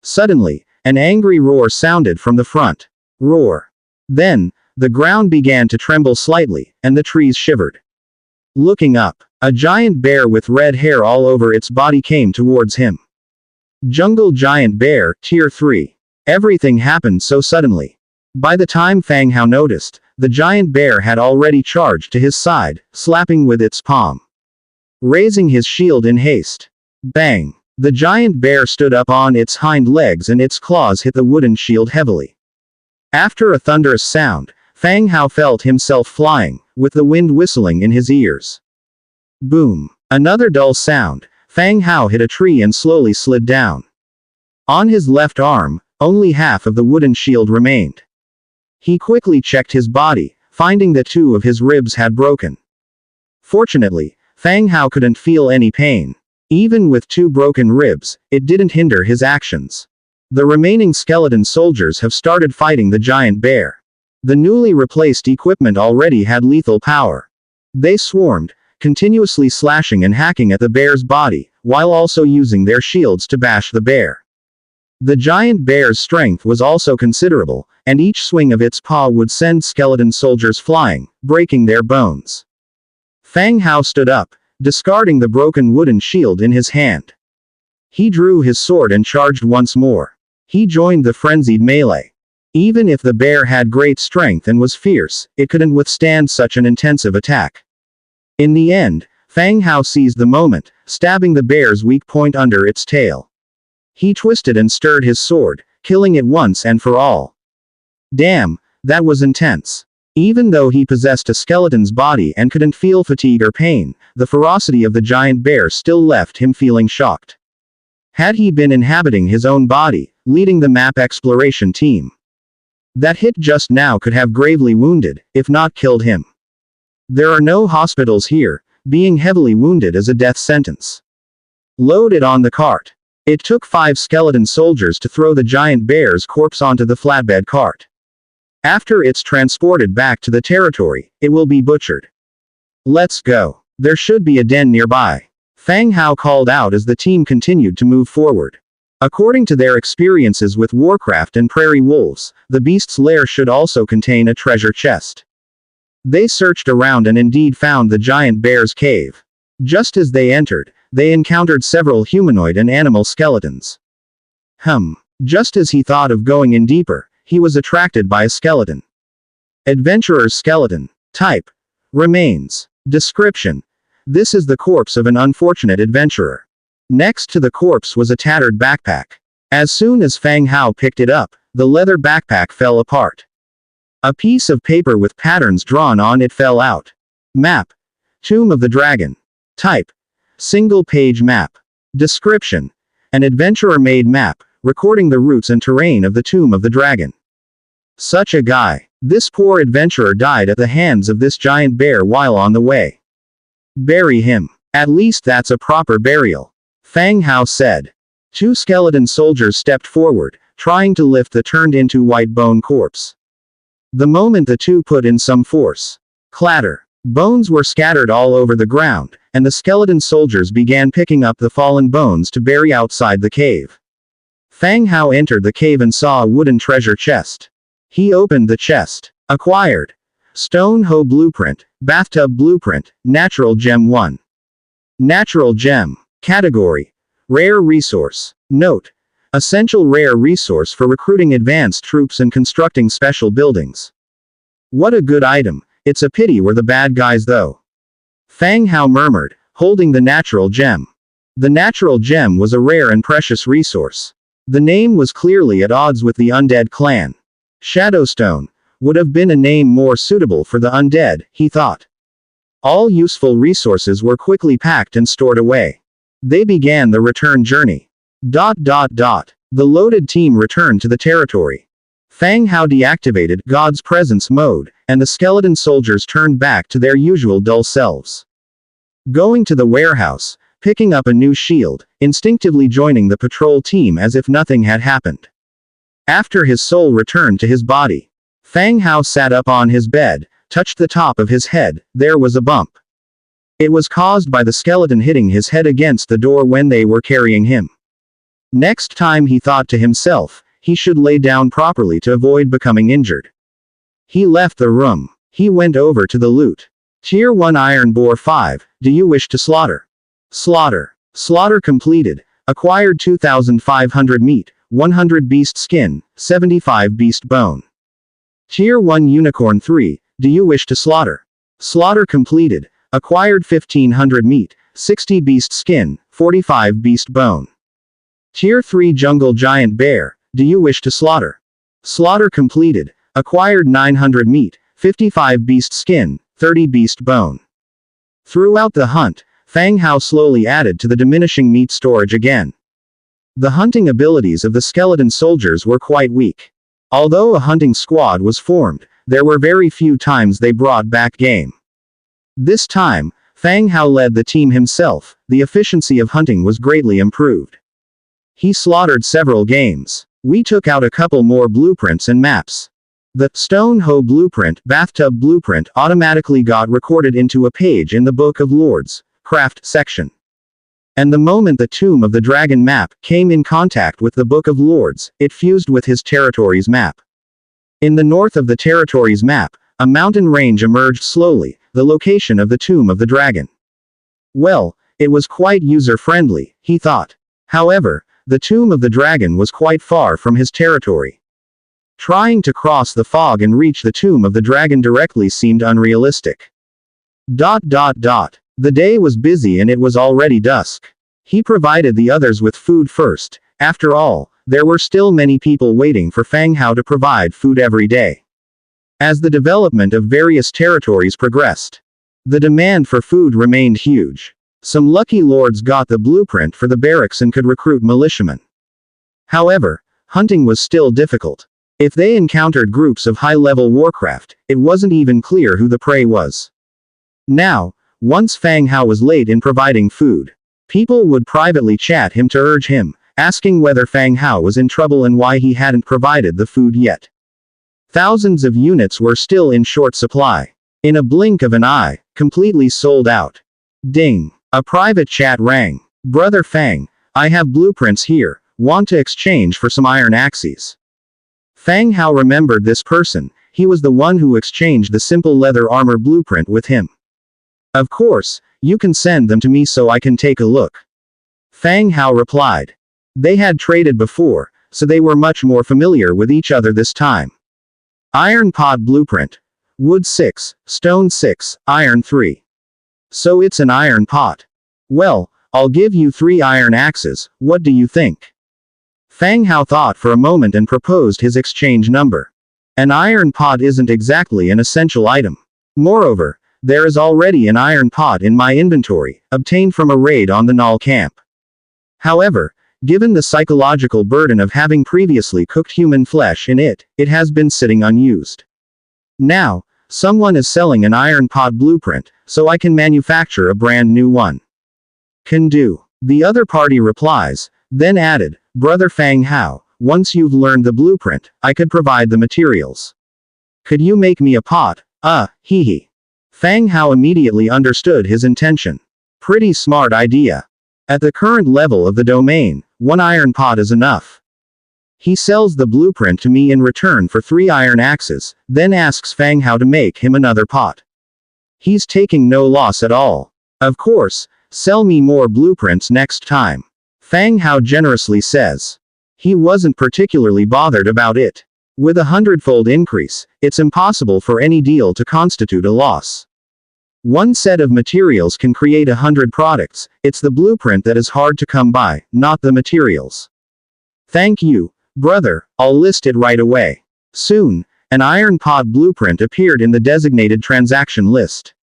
Suddenly, an angry roar sounded from the front. Roar. Then, the ground began to tremble slightly, and the trees shivered. Looking up, a giant bear with red hair all over its body came towards him. Jungle Giant Bear, Tier 3. Everything happened so suddenly. By the time Fang Hao noticed, the giant bear had already charged to his side, slapping with its palm. Raising his shield in haste. Bang! The giant bear stood up on its hind legs and its claws hit the wooden shield heavily. After a thunderous sound, Fang Hao felt himself flying, with the wind whistling in his ears. Boom! Another dull sound. Fang Hao hit a tree and slowly slid down. On his left arm, only half of the wooden shield remained. He quickly checked his body, finding that 2 of his ribs had broken. Fortunately, Fang Hao couldn't feel any pain. Even with 2 broken ribs, it didn't hinder his actions. The remaining skeleton soldiers have started fighting the giant bear. The newly replaced equipment already had lethal power. They swarmed, continuously slashing and hacking at the bear's body, while also using their shields to bash the bear. The giant bear's strength was also considerable, and each swing of its paw would send skeleton soldiers flying, breaking their bones. Fang Hao stood up, discarding the broken wooden shield in his hand. He drew his sword and charged once more. He joined the frenzied melee. Even if the bear had great strength and was fierce, it couldn't withstand such an intensive attack. In the end, Fang Hao seized the moment, stabbing the bear's weak point under its tail. He twisted and stirred his sword, killing it once and for all. Damn, that was intense. Even though he possessed a skeleton's body and couldn't feel fatigue or pain, the ferocity of the giant bear still left him feeling shocked. Had he been inhabiting his own body, leading the map exploration team, that hit just now could have gravely wounded, if not killed him. There are no hospitals here, being heavily wounded is a death sentence. Load it on the cart. It took 5 skeleton soldiers to throw the giant bear's corpse onto the flatbed cart. After it's transported back to the territory, it will be butchered. Let's go. There should be a den nearby. Fang Hao called out as the team continued to move forward. According to their experiences with Warcraft and prairie wolves, the beast's lair should also contain a treasure chest. They searched around and indeed found the giant bear's cave. Just as they entered, they encountered several humanoid and animal skeletons. Just as he thought of going in deeper, he was attracted by a skeleton. Adventurer's skeleton. Type: remains. Description: this is the corpse of an unfortunate adventurer. Next to the corpse was a tattered backpack. As soon as Fang Hao picked it up, the leather backpack fell apart. A piece of paper with patterns drawn on it fell out. Map: Tomb of the Dragon. Type: single-page map. Description: an adventurer-made map, recording the routes and terrain of the Tomb of the Dragon. Such a guy. This poor adventurer died at the hands of this giant bear while on the way. Bury him. At least that's a proper burial. Fang Hao said. Two skeleton soldiers stepped forward, trying to lift the turned into white bone corpse. The moment the two put in some force. Clatter. Bones were scattered all over the ground, and the skeleton soldiers began picking up the fallen bones to bury outside the cave. Fang Hao entered the cave and saw a wooden treasure chest. He opened the chest. Acquired. Stone Hoe Blueprint, Bathtub Blueprint, Natural Gem 1. Natural Gem. Category: Rare Resource. Note: essential rare resource for recruiting advanced troops and constructing special buildings. What a good item. It's a pity we're the bad guys though. Fang Hao murmured, holding the natural gem. The natural gem was a rare and precious resource. The name was clearly at odds with the Undead clan. Shadowstone would have been a name more suitable for the Undead, he thought. All useful resources were quickly packed and stored away. They began the return journey. The loaded team returned to the territory. Fang Hao deactivated God's Presence mode, and the skeleton soldiers turned back to their usual dull selves. Going to the warehouse, picking up a new shield, instinctively joining the patrol team as if nothing had happened. After his soul returned to his body, Fang Hao sat up on his bed, touched the top of his head. There was a bump. It was caused by the skeleton hitting his head against the door when they were carrying him. Next time, he thought to himself, he should lay down properly to avoid becoming injured. He left the room. He went over to the loot. Tier 1 Iron Boar 5, do you wish to slaughter? Slaughter. Slaughter completed. Acquired 2,500 meat, 100 beast skin, 75 beast bone. Tier 1 Unicorn 3, do you wish to slaughter? Slaughter completed. Acquired 1,500 meat, 60 beast skin, 45 beast bone. Tier 3 Jungle Giant Bear, do you wish to slaughter? Slaughter completed. Acquired 900 meat, 55 beast skin, 30 beast bone. Throughout the hunt, Fang Hao slowly added to the diminishing meat storage again. The hunting abilities of the skeleton soldiers were quite weak. Although a hunting squad was formed, there were very few times they brought back game. This time, Fang Hao led the team himself. The efficiency of hunting was greatly improved. He slaughtered several games. We took out a couple more blueprints and maps. The Stone Hoe Blueprint, Bathtub Blueprint automatically got recorded into a page in the Book of Lords, Craft section. And the moment the Tomb of the Dragon map came in contact with the Book of Lords, it fused with his territory's map. In the north of the territory's map, a mountain range emerged slowly, the location of the Tomb of the Dragon. Well, it was quite user-friendly, he thought. However, the Tomb of the Dragon was quite far from his territory. Trying to cross the fog and reach the Tomb of the Dragon directly seemed unrealistic. The day was busy and it was already dusk. He provided the others with food first. After all, there were still many people waiting for Fang Hao to provide food every day. As the development of various territories progressed, the demand for food remained huge. Some lucky lords got the blueprint for the barracks and could recruit militiamen. However, hunting was still difficult. If they encountered groups of high-level Warcraft, it wasn't even clear who the prey was. Now, once Fang Hao was late in providing food, people would privately chat him to urge him, asking whether Fang Hao was in trouble and why he hadn't provided the food yet. Thousands of units were still in short supply. In a blink of an eye, completely sold out. Ding. A private chat rang. Brother Fang, I have blueprints here, want to exchange for some iron axes. Fang Hao remembered this person, he was the one who exchanged the simple leather armor blueprint with him. Of course, you can send them to me so I can take a look. Fang Hao replied. They had traded before, so they were much more familiar with each other this time. Iron pot blueprint. Wood 6, stone 6, iron 3. So it's an iron pot. Well, I'll give you 3 iron axes, what do you think? Fang Hao thought for a moment and proposed his exchange number. An iron pot isn't exactly an essential item. Moreover, there is already an iron pot in my inventory, obtained from a raid on the Null camp. However, given the psychological burden of having previously cooked human flesh in it, it has been sitting unused. Now, someone is selling an iron pot blueprint, so I can manufacture a brand new one. Can do. The other party replies, then added, Brother Fang Hao, once you've learned the blueprint, I could provide the materials. Could you make me a pot? Hee hee. Fang Hao immediately understood his intention. Pretty smart idea. At the current level of the domain, 1 iron pot is enough. He sells the blueprint to me in return for 3 iron axes, then asks Fang Hao to make him another pot. He's taking no loss at all. Of course, sell me more blueprints next time. Fang Hao generously says. He wasn't particularly bothered about it. With a hundredfold increase, it's impossible for any deal to constitute a loss. One set of materials can create 100 products, it's the blueprint that is hard to come by, not the materials. Thank you, brother, I'll list it right away. Soon, an iron pot blueprint appeared in the designated transaction list.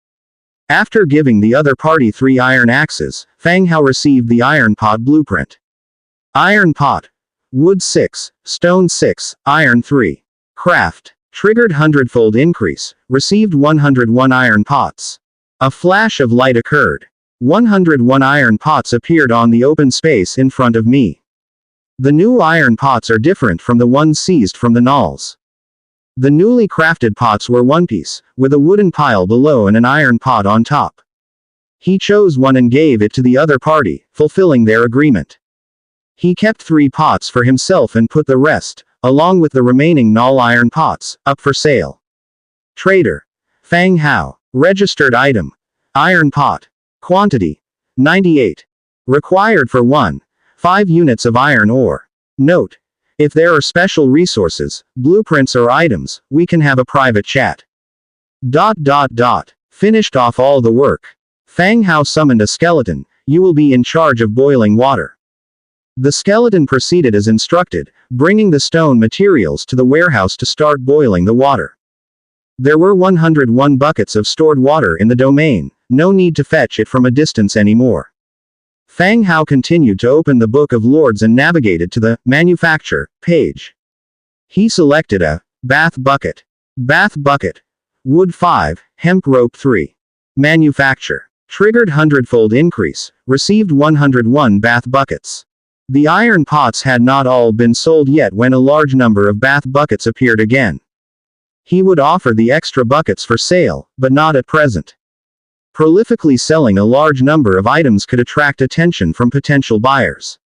After giving the other party 3 iron axes, Fang Hao received the iron pot blueprint. Iron pot. Wood 6, stone 6, iron 3. Craft. Triggered hundredfold increase, received 101 iron pots. A flash of light occurred. 101 iron pots appeared on the open space in front of me. The new iron pots are different from the ones seized from the nulls. The newly crafted pots were one piece, with a wooden pile below and an iron pot on top. He chose one and gave it to the other party, fulfilling their agreement. He kept 3 pots for himself and put the rest, along with the remaining null iron pots, up for sale. Trader. Fang Hao. Registered item. Iron pot. Quantity. 98. Required for 1. 5 units of iron ore. Note. If there are special resources, blueprints or items, we can have a private chat. ... Finished off all the work. Fang Hao summoned a skeleton, you will be in charge of boiling water. The skeleton proceeded as instructed, bringing the stone materials to the warehouse to start boiling the water. There were 101 buckets of stored water in the domain, no need to fetch it from a distance anymore. Fang Hao continued to open the Book of Lords and navigated to the Manufacture page. He selected a Bath Bucket. Bath Bucket. Wood 5, Hemp Rope 3. Manufacture. Triggered hundredfold increase, received 101 bath buckets. The iron pots had not all been sold yet when a large number of bath buckets appeared again. He would offer the extra buckets for sale, but not at present. Prolifically selling a large number of items could attract attention from potential buyers.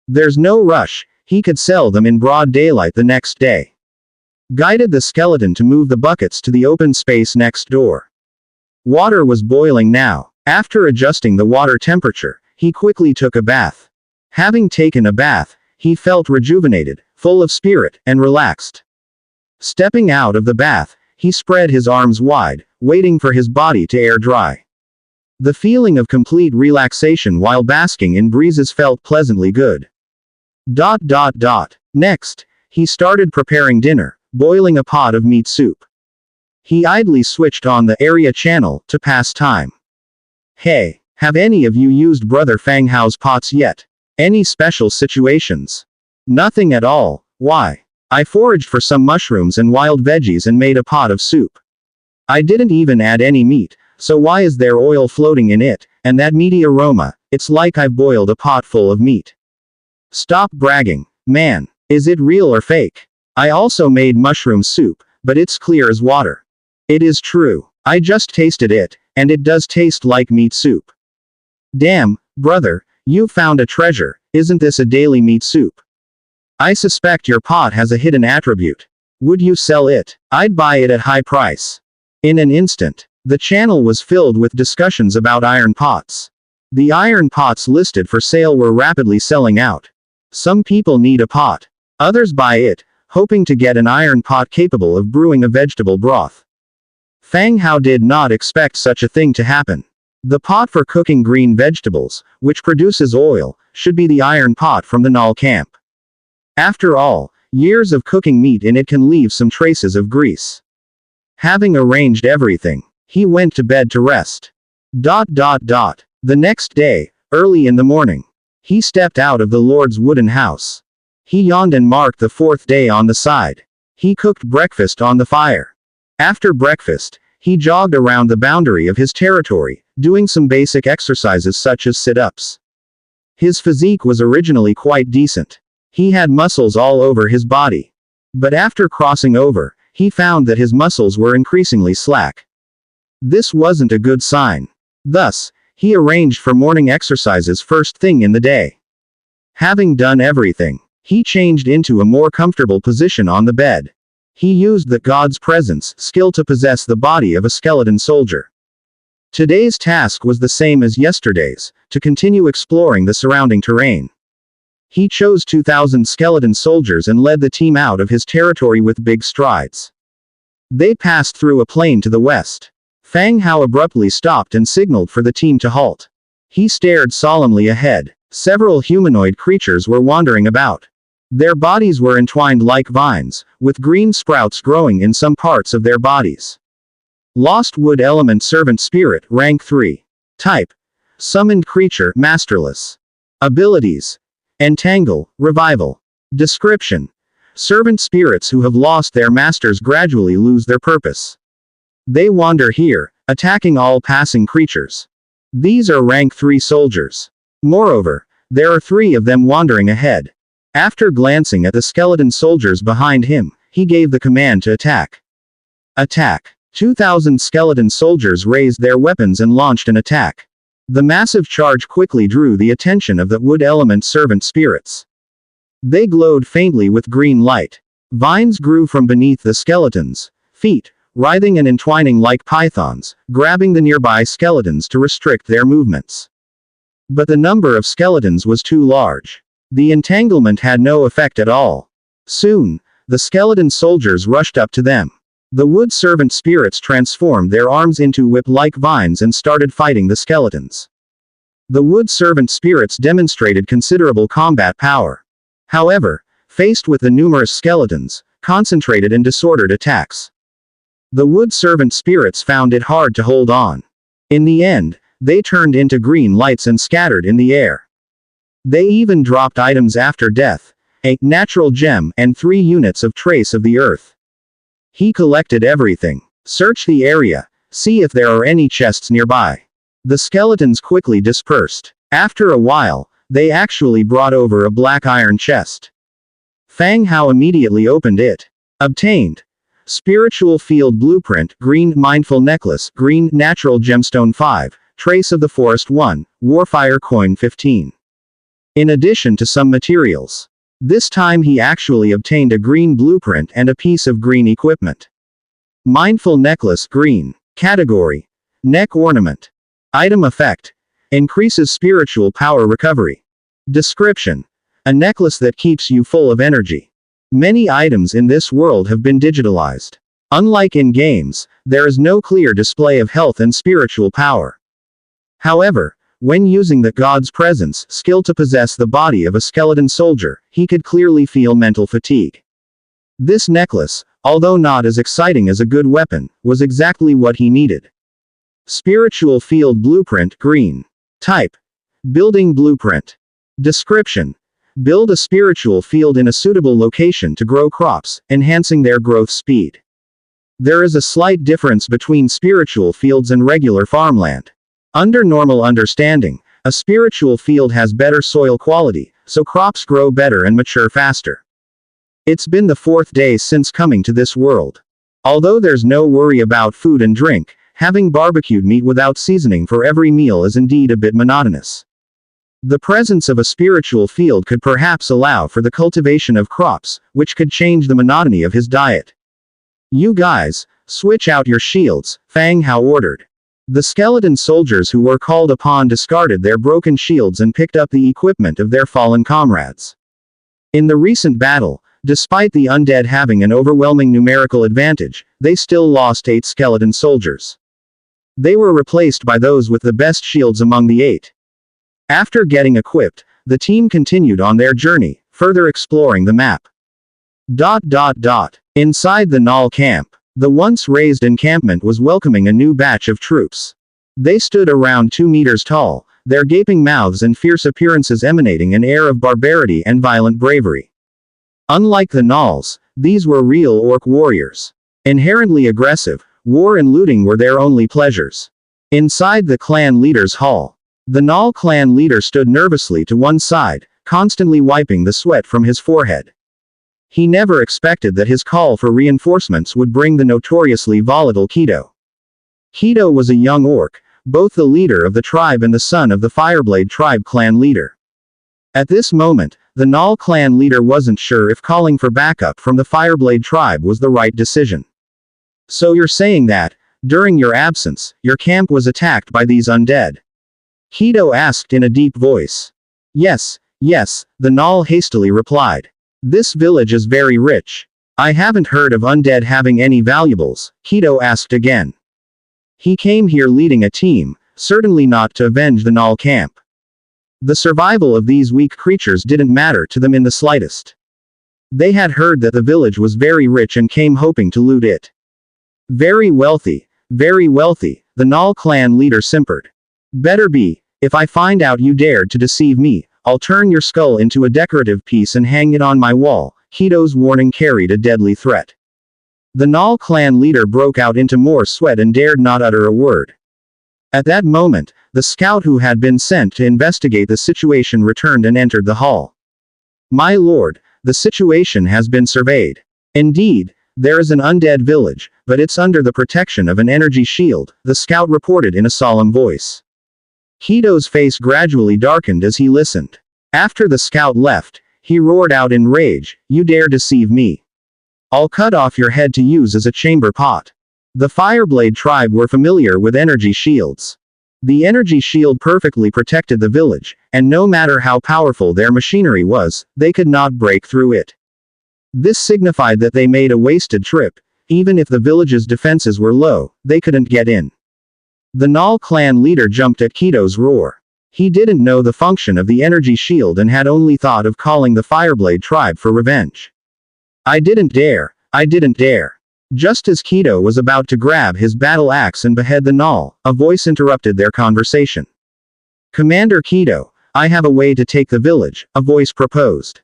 There's no rush, he could sell them in broad daylight the next day. Guided the skeleton to move the buckets to the open space next door. Water was boiling now. After adjusting the water temperature, he quickly took a bath. Having taken a bath, he felt rejuvenated, full of spirit, and relaxed. Stepping out of the bath, he spread his arms wide, waiting for his body to air dry. The feeling of complete relaxation while basking in breezes felt pleasantly good. Next, he started preparing dinner, boiling a pot of meat soup. He idly switched on the area channel to pass time. Hey, have any of you used Brother Fang Hao's pots yet? Any special situations? Nothing at all. Why? I foraged for some mushrooms and wild veggies and made a pot of soup. I didn't even add any meat, so why is there oil floating in it, and that meaty aroma? It's like I've boiled a pot full of meat. Stop bragging, man. Is it real or fake? I also made mushroom soup, but it's clear as water. It is true. I just tasted it, and it does taste like meat soup. Damn, brother, you found a treasure. Isn't this a daily meat soup? I suspect your pot has a hidden attribute. Would you sell it? I'd buy it at high price. In an instant, the channel was filled with discussions about iron pots. The iron pots listed for sale were rapidly selling out. Some people need a pot. Others buy it, hoping to get an iron pot capable of brewing a vegetable broth. Fang Hao did not expect such a thing to happen. The pot for cooking green vegetables, which produces oil, should be the iron pot from the Null camp. After all, years of cooking meat in it can leave some traces of grease. Having arranged everything, he went to bed to rest. The next day, early in the morning, he stepped out of the Lord's wooden house. He yawned and marked the 4th day on the side. He cooked breakfast on the fire. After breakfast, he jogged around the boundary of his territory, doing some basic exercises such as sit-ups. His physique was originally quite decent. He had muscles all over his body. But after crossing over, he found that his muscles were increasingly slack. This wasn't a good sign. Thus, he arranged for morning exercises first thing in the day. Having done everything, he changed into a more comfortable position on the bed. He used the God's presence skill to possess the body of a skeleton soldier. Today's task was the same as yesterday's, to continue exploring the surrounding terrain. He chose 2,000 skeleton soldiers and led the team out of his territory with big strides. They passed through a plain to the west. Fang Hao abruptly stopped and signaled for the team to halt. He stared solemnly ahead. Several humanoid creatures were wandering about. Their bodies were entwined like vines, with green sprouts growing in some parts of their bodies. Lost Wood Element Servant Spirit, Rank 3. Type: Summoned Creature, Masterless. Abilities: Entangle, Revival. Description: Servant spirits who have lost their masters gradually lose their purpose. They wander here, attacking all passing creatures. These are Rank 3 soldiers. Moreover, there are 3 of them wandering ahead. After glancing at the skeleton soldiers behind him, he gave the command to attack. Attack. 2,000 skeleton soldiers raised their weapons and launched an attack. The massive charge quickly drew the attention of the wood element servant spirits. They glowed faintly with green light. Vines grew from beneath the skeletons' feet, writhing and entwining like pythons, grabbing the nearby skeletons to restrict their movements. But the number of skeletons was too large. The entanglement had no effect at all. Soon, the skeleton soldiers rushed up to them. The wood servant spirits transformed their arms into whip-like vines and started fighting the skeletons. The wood servant spirits demonstrated considerable combat power. However, faced with the numerous skeletons, concentrated and disordered attacks, the wood servant spirits found it hard to hold on. In the end, they turned into green lights and scattered in the air. They even dropped items after death: a natural gem and 3 units of trace of the earth. He collected everything. Search the area, see if there are any chests nearby. The skeletons quickly dispersed. After a while, they actually brought over a black iron chest. Fang Hao immediately opened it. Obtained: Spiritual Field Blueprint, Green Mindful Necklace, Green Natural Gemstone 5, Trace of the Forest 1, Warfire Coin 15. In addition to some materials. This time he actually obtained a green blueprint and a piece of green equipment. Mindful Necklace, Green. Category: Neck Ornament. Item Effect: Increases spiritual power recovery. Description: A necklace that keeps you full of energy. Many items in this world have been digitalized. Unlike in games, there is no clear display of health and spiritual power. However, when using the God's Presence skill to possess the body of a skeleton soldier, he could clearly feel mental fatigue. This necklace, although not as exciting as a good weapon, was exactly what he needed. Spiritual Field Blueprint, Green. Type: Building Blueprint. Description: Build a spiritual field in a suitable location to grow crops, enhancing their growth speed. There is a slight difference between spiritual fields and regular farmland. Under normal understanding, a spiritual field has better soil quality, so crops grow better and mature faster. It's been the 4th day since coming to this world. Although there's no worry about food and drink, having barbecued meat without seasoning for every meal is indeed a bit monotonous. The presence of a spiritual field could perhaps allow for the cultivation of crops, which could change the monotony of his diet. You guys, switch out your shields, Fang Hao ordered. The skeleton soldiers who were called upon discarded their broken shields and picked up the equipment of their fallen comrades. In the recent battle, despite the undead having an overwhelming numerical advantage, they still lost 8 skeleton soldiers. They were replaced by those with the best shields among the 8. After getting equipped, the team continued on their journey, further exploring the map. Inside the Null camp, the once raised encampment was welcoming a new batch of troops. They stood around 2 meters tall, their gaping mouths and fierce appearances emanating an air of barbarity and violent bravery. Unlike the Nulls, these were real orc warriors. Inherently aggressive, war and looting were their only pleasures. Inside the clan leader's hall, the Null clan leader stood nervously to one side, constantly wiping the sweat from his forehead. He never expected that his call for reinforcements would bring the notoriously volatile Keto. Keto was a young orc, both the leader of the tribe and the son of the Fireblade tribe clan leader. At this moment, the Null clan leader wasn't sure if calling for backup from the Fireblade tribe was the right decision. So you're saying that, during your absence, your camp was attacked by these undead? Keto asked in a deep voice. Yes, the Null hastily replied. This village is very rich. I haven't heard of undead having any valuables, Keto asked again. He came here leading a team, certainly not to avenge the Null camp. The survival of these weak creatures didn't matter to them in the slightest. They had heard that the village was very rich and came hoping to loot it. Very wealthy, the Null clan leader simpered. Better be, if I find out you dared to deceive me, I'll turn your skull into a decorative piece and hang it on my wall. Keto's warning carried a deadly threat. The Null clan leader broke out into more sweat and dared not utter a word. At that moment, the scout who had been sent to investigate the situation returned and entered the hall. My lord, the situation has been surveyed. Indeed, there is an undead village, but it's under the protection of an energy shield, the scout reported in a solemn voice. Keto's face gradually darkened as he listened. After the scout left, he roared out in rage, "You dare deceive me? I'll cut off your head to use as a chamber pot." The Fireblade tribe were familiar with energy shields. The energy shield perfectly protected the village, and no matter how powerful their machinery was, they could not break through it. This signified that they made a wasted trip. Even if the village's defenses were low, they couldn't get in. The Null clan leader jumped at Keto's roar. He didn't know the function of the energy shield and had only thought of calling the Fireblade tribe for revenge. I didn't dare. Just as Keto was about to grab his battle axe and behead the Null, a voice interrupted their conversation. Commander Keto, I have a way to take the village, a voice proposed.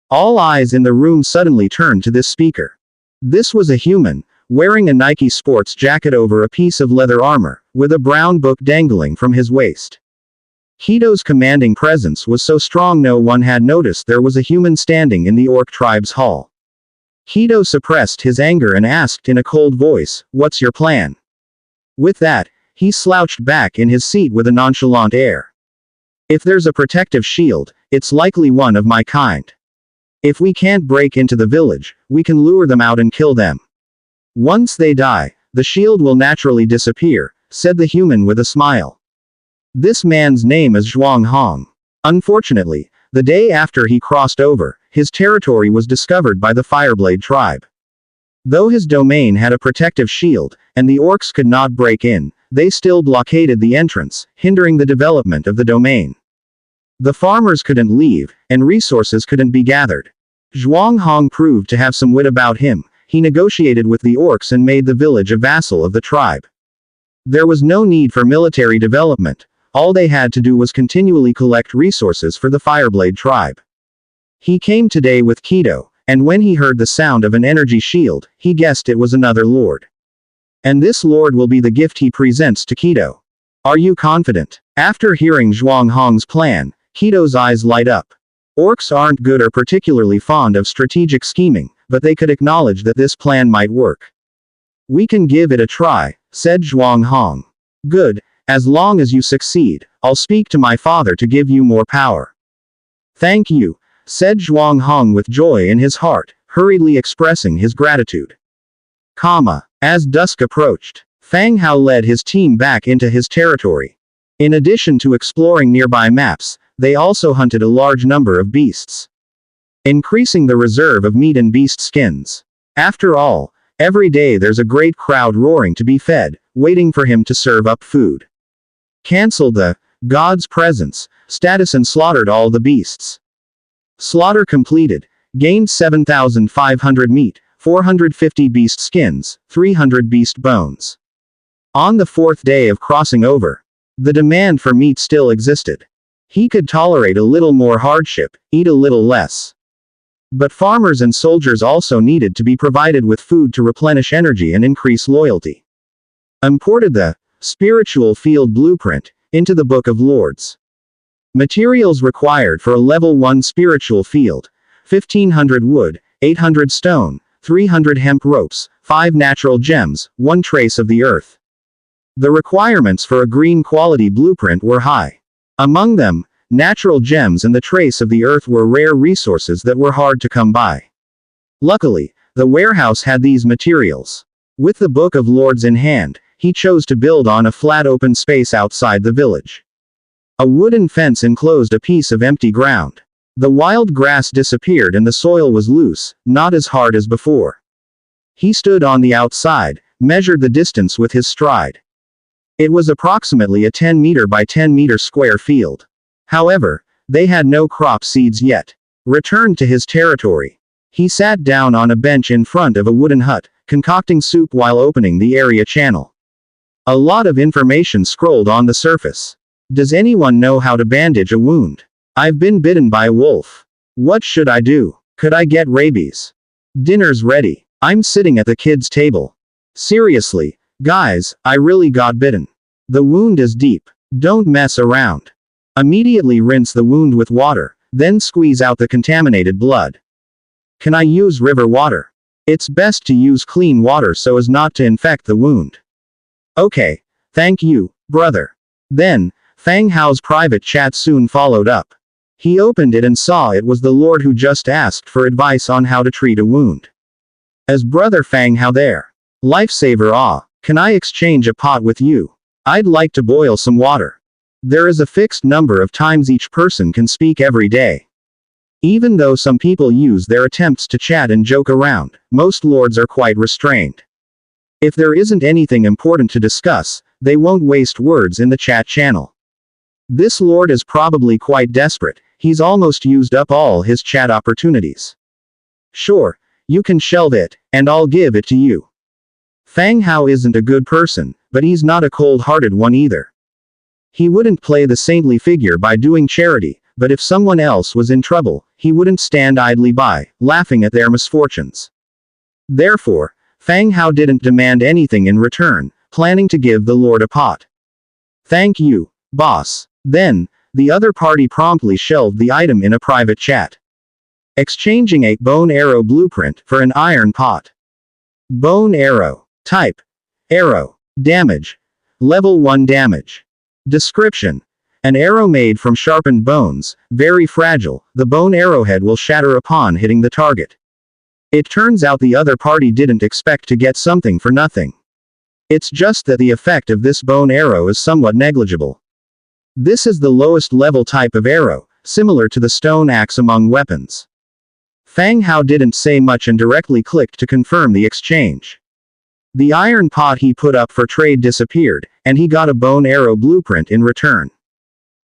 All eyes in the room suddenly turned to this speaker. This was a human, wearing a Nike sports jacket over a piece of leather armor, with a brown book dangling from his waist. Keto's commanding presence was so strong no one had noticed there was a human standing in the orc tribe's hall. Keto suppressed his anger and asked in a cold voice, "What's your plan?" With that, he slouched back in his seat with a nonchalant air. "If there's a protective shield, it's likely one of my kind. If we can't break into the village, we can lure them out and kill them. Once they die, the shield will naturally disappear," said the human with a smile. This man's name is Zhuang Hong. Unfortunately, the day after he crossed over, his territory was discovered by the Fireblade tribe. Though his domain had a protective shield, and the orcs could not break in, they still blockaded the entrance, hindering the development of the domain. The farmers couldn't leave, and resources couldn't be gathered. Zhuang Hong proved to have some wit about him. He negotiated with the orcs and made the village a vassal of the tribe. There was no need for military development. All they had to do was continually collect resources for the Fireblade tribe. He came today with Keto, and when he heard the sound of an energy shield, he guessed it was another lord. And this lord will be the gift he presents to Keto. Are you confident? After hearing Zhuang Hong's plan, Keto's eyes light up. Orcs aren't good or particularly fond of strategic scheming, but they could acknowledge that this plan might work. We can give it a try, said Zhuang Hong. Good, as long as you succeed, I'll speak to my father to give you more power. Thank you, said Zhuang Hong with joy in his heart, hurriedly expressing his gratitude. As dusk approached, Fang Hao led his team back into his territory. In addition to exploring nearby maps, they also hunted a large number of beasts, increasing the reserve of meat and beast skins. After all, every day there's a great crowd roaring to be fed, waiting for him to serve up food. Cancelled the God's presence status and slaughtered all the beasts. Slaughter completed. Gained 7,500 meat, 450 beast skins, 300 beast bones. On the fourth day of crossing over, the demand for meat still existed. He could tolerate a little more hardship, eat a little less. But farmers and soldiers also needed to be provided with food to replenish energy and increase loyalty. Imported the spiritual field blueprint into the Book of Lords. Materials required for a level 1 spiritual field: 1,500 wood, 800 stone, 300 hemp ropes, 5 natural gems, 1 trace of the earth. The requirements for a green quality blueprint were high. Among them, natural gems and the trace of the earth were rare resources that were hard to come by. Luckily, the warehouse had these materials. With the Book of Lords in hand, he chose to build on a flat open space outside the village. A wooden fence enclosed a piece of empty ground. The wild grass disappeared and the soil was loose, not as hard as before. He stood on the outside, measured the distance with his stride. It was approximately a 10 meter by 10 meter square field. However, they had no crop seeds yet. Returned to his territory. He sat down on a bench in front of a wooden hut, concocting soup while opening the area channel. A lot of information scrolled on the surface. Does anyone know how to bandage a wound? I've been bitten by a wolf. What should I do? Could I get rabies? Dinner's ready. I'm sitting at the kids' table. Seriously, guys, I really got bitten. The wound is deep. Don't mess around. Immediately rinse the wound with water, then squeeze out the contaminated blood. Can I use river water? It's best to use clean water so as not to infect the wound. Okay, thank you, brother. Then, Fang Hao's private chat soon followed up. He opened it and saw it was the Lord who just asked for advice on how to treat a wound. As brother Fang Hao there. Lifesaver can I exchange a pot with you? I'd like to boil some water. There is a fixed number of times each person can speak every day. Even though some people use their attempts to chat and joke around, most lords are quite restrained. If there isn't anything important to discuss, they won't waste words in the chat channel. This lord is probably quite desperate. He's almost used up all his chat opportunities. Sure, you can shelve it, and I'll give it to you. Fang Hao isn't a good person, but he's not a cold-hearted one either. He wouldn't play the saintly figure by doing charity, but if someone else was in trouble, he wouldn't stand idly by, laughing at their misfortunes. Therefore, Fang Hao didn't demand anything in return, planning to give the lord a pot. Thank you, boss. Then, the other party promptly shelved the item in a private chat. Exchanging a bone arrow blueprint for an iron pot. Bone arrow. Type: arrow. Damage: level 1 damage. Description: an arrow made from sharpened bones, very fragile. The bone arrowhead will shatter upon hitting the target. It turns out the other party didn't expect to get something for nothing. It's just that the effect of this bone arrow is somewhat negligible. This is the lowest level type of arrow, similar to the stone axe among weapons. Fang Hao didn't say much and directly clicked to confirm the exchange. The iron pot he put up for trade disappeared, and he got a bone arrow blueprint in return.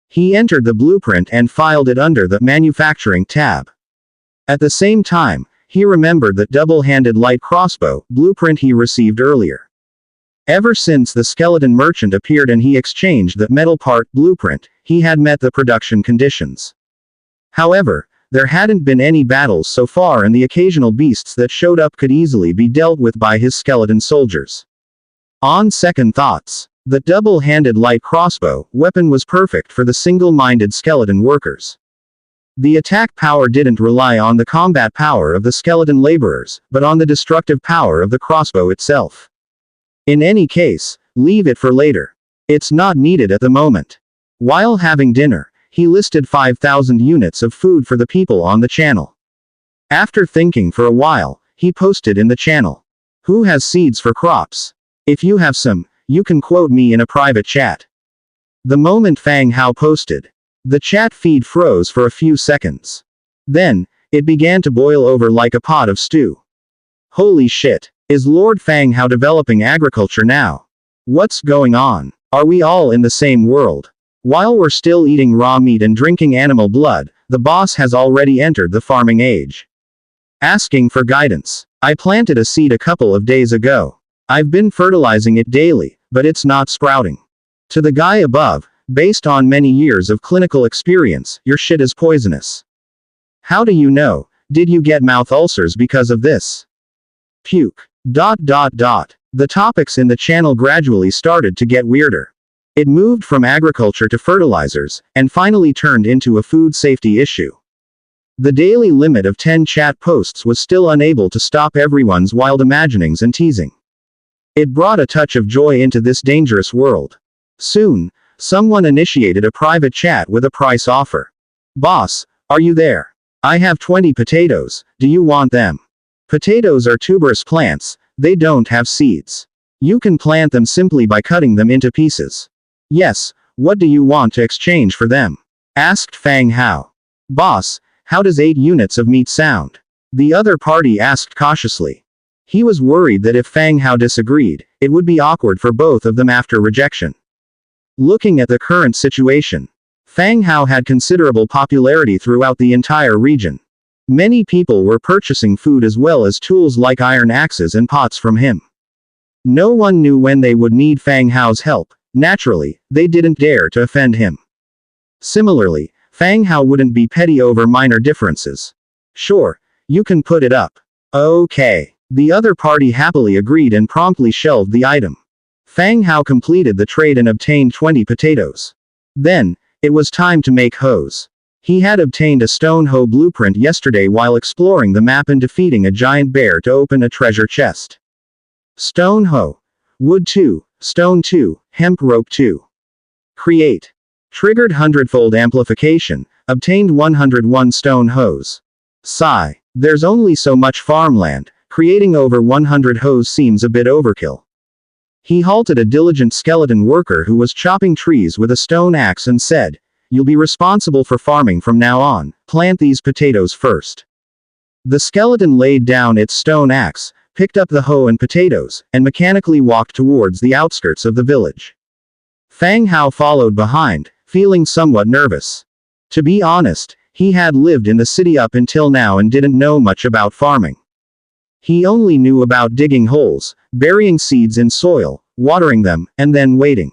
He entered the blueprint and filed it under the manufacturing tab. At the same time, he remembered that double-handed light crossbow blueprint he received earlier. Ever since the skeleton merchant appeared and he exchanged the metal part blueprint, he had met the production conditions. However, there hadn't been any battles so far and the occasional beasts that showed up could easily be dealt with by his skeleton soldiers. On second thoughts, the double-handed light crossbow weapon was perfect for the single-minded skeleton workers. The attack power didn't rely on the combat power of the skeleton laborers, but on the destructive power of the crossbow itself. In any case, leave it for later. It's not needed at the moment. While having dinner, he listed 5,000 units of food for the people on the channel. After thinking for a while, he posted in the channel. Who has seeds for crops? If you have some, you can quote me in a private chat. The moment Fang Hao posted, the chat feed froze for a few seconds. Then, it began to boil over like a pot of stew. Holy shit. Is Lord Fang Hao developing agriculture now? What's going on? Are we all in the same world? While we're still eating raw meat and drinking animal blood, the boss has already entered the farming age. Asking for guidance. I planted a seed a couple of days ago. I've been fertilizing it daily, but it's not sprouting. To the guy above, based on many years of clinical experience, your shit is poisonous. How do you know? Did you get mouth ulcers because of this? Puke. The topics in the channel gradually started to get weirder. It moved from agriculture to fertilizers, and finally turned into a food safety issue. The daily limit of 10 chat posts was still unable to stop everyone's wild imaginings and teasing. It brought a touch of joy into this dangerous world. Soon, someone initiated a private chat with a price offer. Boss, are you there? I have 20 potatoes, do you want them? Potatoes are tuberous plants, they don't have seeds. You can plant them simply by cutting them into pieces. Yes, what do you want to exchange for them? Asked Fang Hao. Boss, how does 8 units of meat sound? The other party asked cautiously. He was worried that if Fang Hao disagreed, it would be awkward for both of them after rejection. Looking at the current situation, Fang Hao had considerable popularity throughout the entire region. Many people were purchasing food as well as tools like iron axes and pots from him. No one knew when they would need Fang Hao's help. Naturally, they didn't dare to offend him. Similarly, Fang Hao wouldn't be petty over minor differences. Sure, you can put it up. Okay. The other party happily agreed and promptly shelved the item. Fang Hao completed the trade and obtained 20 potatoes. Then, it was time to make hoes. He had obtained a stone hoe blueprint yesterday while exploring the map and defeating a giant bear to open a treasure chest. Stone hoe. Wood 2, stone 2, hemp rope 2. Create. Triggered hundredfold amplification, obtained 101 stone hoes. Sigh. There's only so much farmland, creating over 100 hoes seems a bit overkill. He halted a diligent skeleton worker who was chopping trees with a stone axe and said, "You'll be responsible for farming from now on, plant these potatoes first." The skeleton laid down its stone axe, picked up the hoe and potatoes, and mechanically walked towards the outskirts of the village. Fang Hao followed behind, feeling somewhat nervous. To be honest, he had lived in the city up until now and didn't know much about farming. He only knew about digging holes, burying seeds in soil, watering them, and then waiting.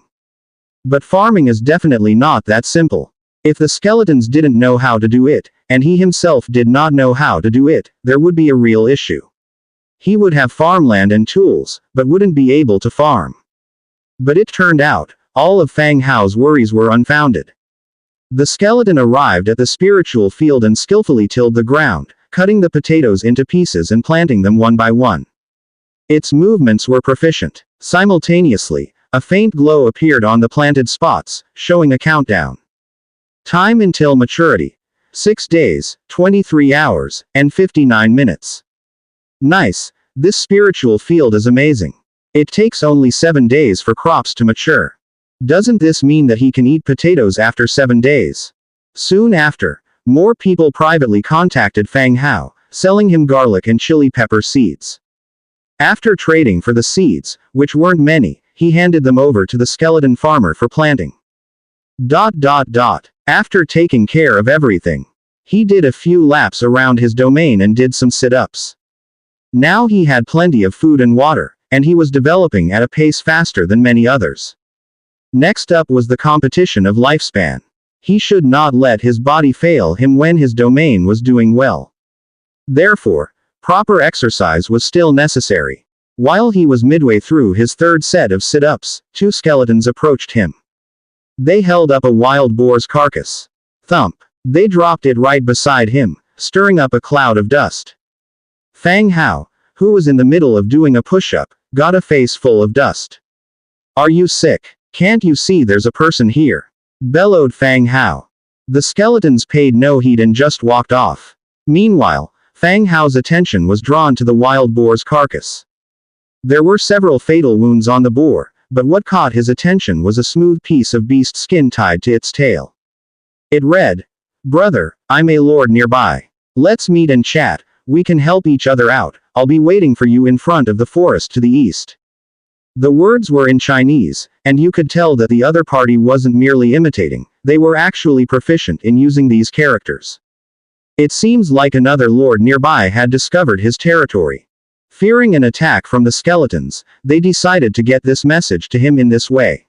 But farming is definitely not that simple. If the skeletons didn't know how to do it, and he himself did not know how to do it, there would be a real issue. He would have farmland and tools, but wouldn't be able to farm. But it turned out, all of Fang Hao's worries were unfounded. The skeleton arrived at the spiritual field and skillfully tilled the ground, cutting the potatoes into pieces and planting them one by one. Its movements were proficient. Simultaneously, a faint glow appeared on the planted spots, showing a countdown. Time until maturity. 6 days, 23 hours, and 59 minutes. Nice. This spiritual field is amazing. It takes only 7 days for crops to mature. Doesn't this mean that he can eat potatoes after 7 days? Soon after, more people privately contacted Fang Hao, selling him garlic and chili pepper seeds. After trading for the seeds, which weren't many, he handed them over to the skeleton farmer for planting. After taking care of everything, he did a few laps around his domain and did some sit-ups. Now he had plenty of food and water, and he was developing at a pace faster than many others. Next up was the competition of lifespan. He should not let his body fail him when his domain was doing well. Therefore, proper exercise was still necessary. While he was midway through his third set of sit-ups, 2 skeletons approached him. They held up a wild boar's carcass. Thump. They dropped it right beside him, stirring up a cloud of dust. Fang Hao, who was in the middle of doing a push-up, got a face full of dust. Are you sick? Can't you see there's a person here? Bellowed Fang Hao. The skeletons paid no heed and just walked off. Meanwhile, Fang Hao's attention was drawn to the wild boar's carcass. There were several fatal wounds on the boar, but what caught his attention was a smooth piece of beast skin tied to its tail. It read, "Brother, I'm a lord nearby. Let's meet and chat, we can help each other out, I'll be waiting for you in front of the forest to the east." The words were in Chinese, and you could tell that the other party wasn't merely imitating, they were actually proficient in using these characters. It seems like another lord nearby had discovered his territory. Fearing an attack from the skeletons, they decided to get this message to him in this way.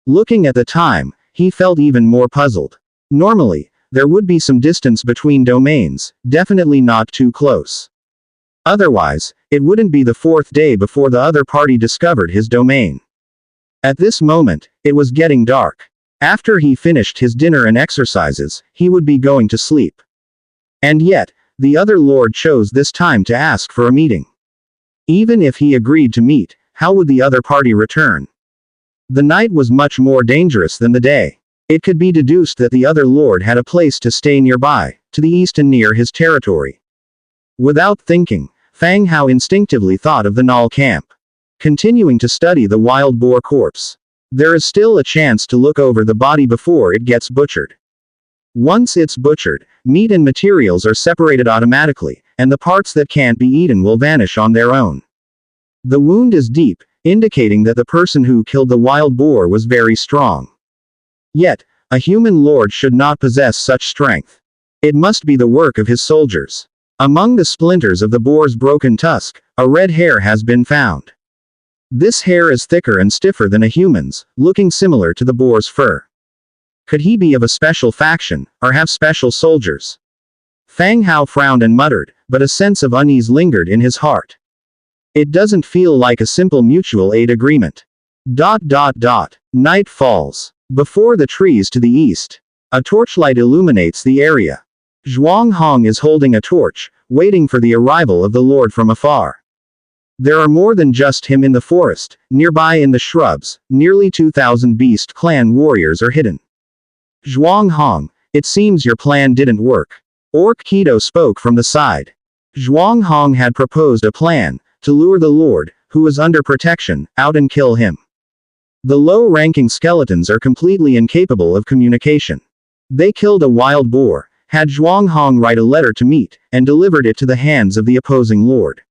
Looking at the time, he felt even more puzzled. Normally, there would be some distance between domains, definitely not too close. Otherwise, it wouldn't be the fourth day before the other party discovered his domain. At this moment, it was getting dark. After he finished his dinner and exercises, he would be going to sleep. And yet, the other lord chose this time to ask for a meeting. Even if he agreed to meet, how would the other party return? The night was much more dangerous than the day. It could be deduced that the other lord had a place to stay nearby, to the east and near his territory. Without thinking, Fang Hao instinctively thought of the Null camp. Continuing to study the wild boar corpse. There is still a chance to look over the body before it gets butchered. Once it's butchered, meat and materials are separated automatically, and the parts that can't be eaten will vanish on their own. The wound is deep, indicating that the person who killed the wild boar was very strong. Yet, a human lord should not possess such strength. It must be the work of his soldiers. Among the splinters of the boar's broken tusk, a red hair has been found. This hair is thicker and stiffer than a human's, looking similar to the boar's fur. Could he be of a special faction, or have special soldiers? Fang Hao frowned and muttered, but a sense of unease lingered in his heart. It doesn't feel like a simple mutual aid agreement. Night falls. Before the trees to the east, a torchlight illuminates the area. Zhuang Hong is holding a torch, waiting for the arrival of the lord from afar. There are more than just him in the forest. Nearby in the shrubs, nearly 2,000 Beast Clan warriors are hidden. Zhuang Hong, it seems your plan didn't work. Orc Keto spoke from the side. Zhuang Hong had proposed a plan, to lure the lord, who is under protection, out and kill him. The low-ranking skeletons are completely incapable of communication. They killed a wild boar, had Zhuang Hong write a letter to meet, and delivered it to the hands of the opposing lord.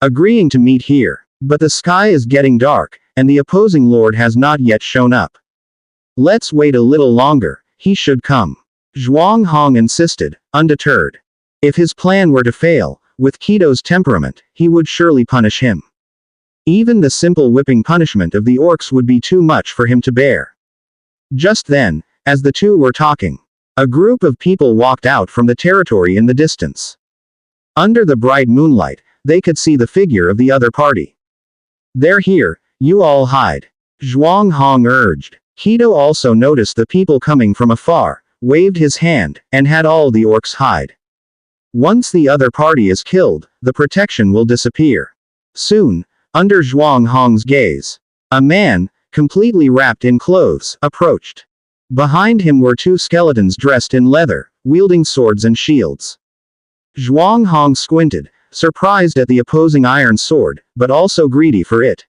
Agreeing to meet here, but the sky is getting dark, and the opposing lord has not yet shown up. Let's wait a little longer, he should come. Zhuang Hong insisted, undeterred. If his plan were to fail, with Keto's temperament, he would surely punish him. Even the simple whipping punishment of the orcs would be too much for him to bear. Just then, as the two were talking, a group of people walked out from the territory in the distance. Under the bright moonlight, they could see the figure of the other party. They're here, you all hide. Zhuang Hong urged. Keto also noticed the people coming from afar, waved his hand, and had all the orcs hide. Once the other party is killed, the protection will disappear. Soon, under Zhuang Hong's gaze, a man, completely wrapped in clothes, approached. Behind him were two skeletons dressed in leather, wielding swords and shields. Zhuang Hong squinted, surprised at the opposing iron sword, but also greedy for it.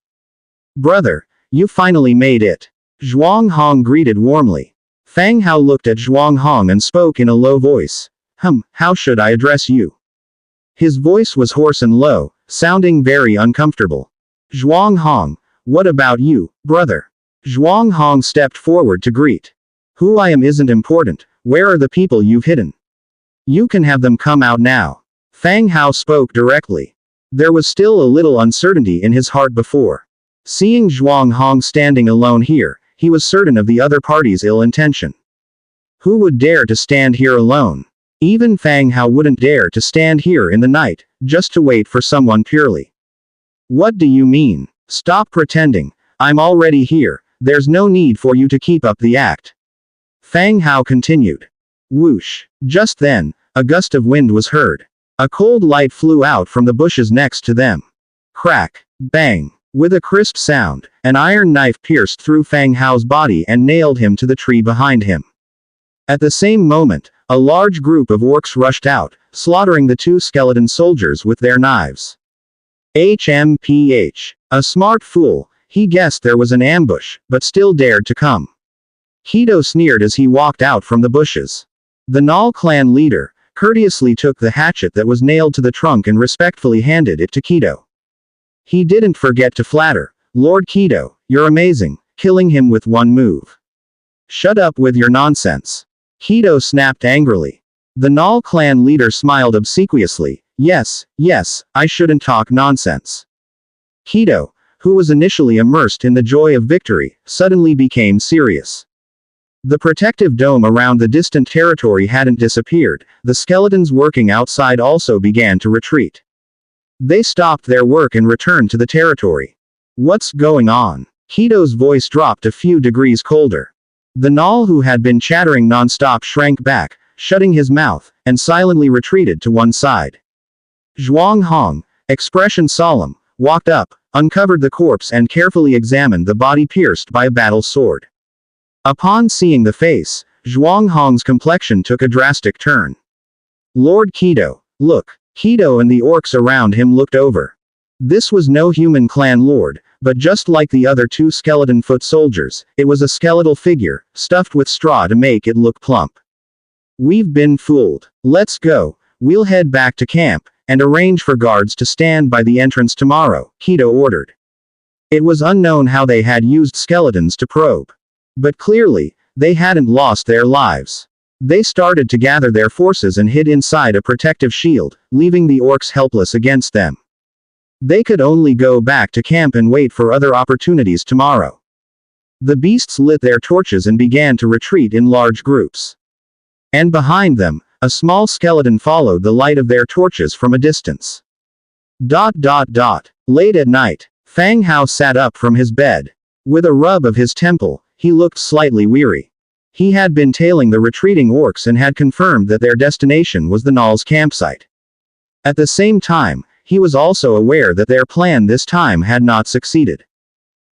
Brother, you finally made it. Zhuang Hong greeted warmly. Fang Hao looked at Zhuang Hong and spoke in a low voice. How should I address you? His voice was hoarse and low, sounding very uncomfortable. Zhuang Hong, what about you, brother? Zhuang Hong stepped forward to greet. Who I am isn't important, where are the people you've hidden? You can have them come out now. Fang Hao spoke directly. There was still a little uncertainty in his heart before. Seeing Zhuang Hong standing alone here, he was certain of the other party's ill intention. Who would dare to stand here alone? Even Fang Hao wouldn't dare to stand here in the night, just to wait for someone purely. What do you mean? Stop pretending. I'm already here, there's no need for you to keep up the act. Fang Hao continued. Whoosh. Just then, a gust of wind was heard. A cold light flew out from the bushes next to them. Crack. Bang. With a crisp sound, an iron knife pierced through Fang Hao's body and nailed him to the tree behind him. At the same moment, a large group of orcs rushed out, slaughtering the 2 skeleton soldiers with their knives. HMPH. A smart fool, he guessed there was an ambush, but still dared to come. Hito sneered as he walked out from the bushes. The Null clan leader courteously took the hatchet that was nailed to the trunk and respectfully handed it to Kito. He didn't forget to flatter, "Lord Kito, you're amazing, killing him with one move." "Shut up with your nonsense." Kito snapped angrily. The Null clan leader smiled obsequiously, yes, I shouldn't talk nonsense." Kito, who was initially immersed in the joy of victory, suddenly became serious. The protective dome around the distant territory hadn't disappeared, the skeletons working outside also began to retreat. They stopped their work and returned to the territory. "What's going on?" Kito's voice dropped a few degrees colder. The Null who had been chattering non-stop shrank back, shutting his mouth, and silently retreated to one side. Zhuang Hong, expression solemn, walked up, uncovered the corpse and carefully examined the body pierced by a battle sword. Upon seeing the face, Zhuang Hong's complexion took a drastic turn. "Lord Kito, look." Kito and the orcs around him looked over. This was no human clan lord, but just like the other 2 skeleton foot soldiers, it was a skeletal figure, stuffed with straw to make it look plump. "We've been fooled. Let's go. We'll head back to camp, and arrange for guards to stand by the entrance tomorrow," Kito ordered. It was unknown how they had used skeletons to probe. But clearly, they hadn't lost their lives. They started to gather their forces and hid inside a protective shield, leaving the orcs helpless against them. They could only go back to camp and wait for other opportunities tomorrow. The beasts lit their torches and began to retreat in large groups. And behind them, a small skeleton followed the light of their torches from a distance. Late at night, Fang Hao sat up from his bed. With a rub of his temple, he looked slightly weary. He had been tailing the retreating orcs and had confirmed that their destination was the Null's campsite. At the same time, he was also aware that their plan this time had not succeeded.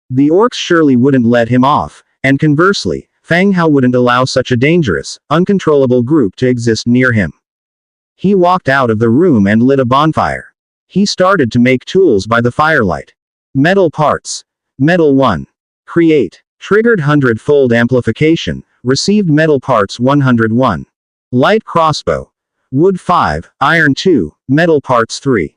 The orcs surely wouldn't let him off, and conversely, Fang Hao wouldn't allow such a dangerous, uncontrollable group to exist near him. He walked out of the room and lit a bonfire. He started to make tools by the firelight. Metal parts. Metal 1. Create. Triggered Hundredfold amplification. Received metal parts 101. Light crossbow. Wood 5, iron 2, metal parts 3.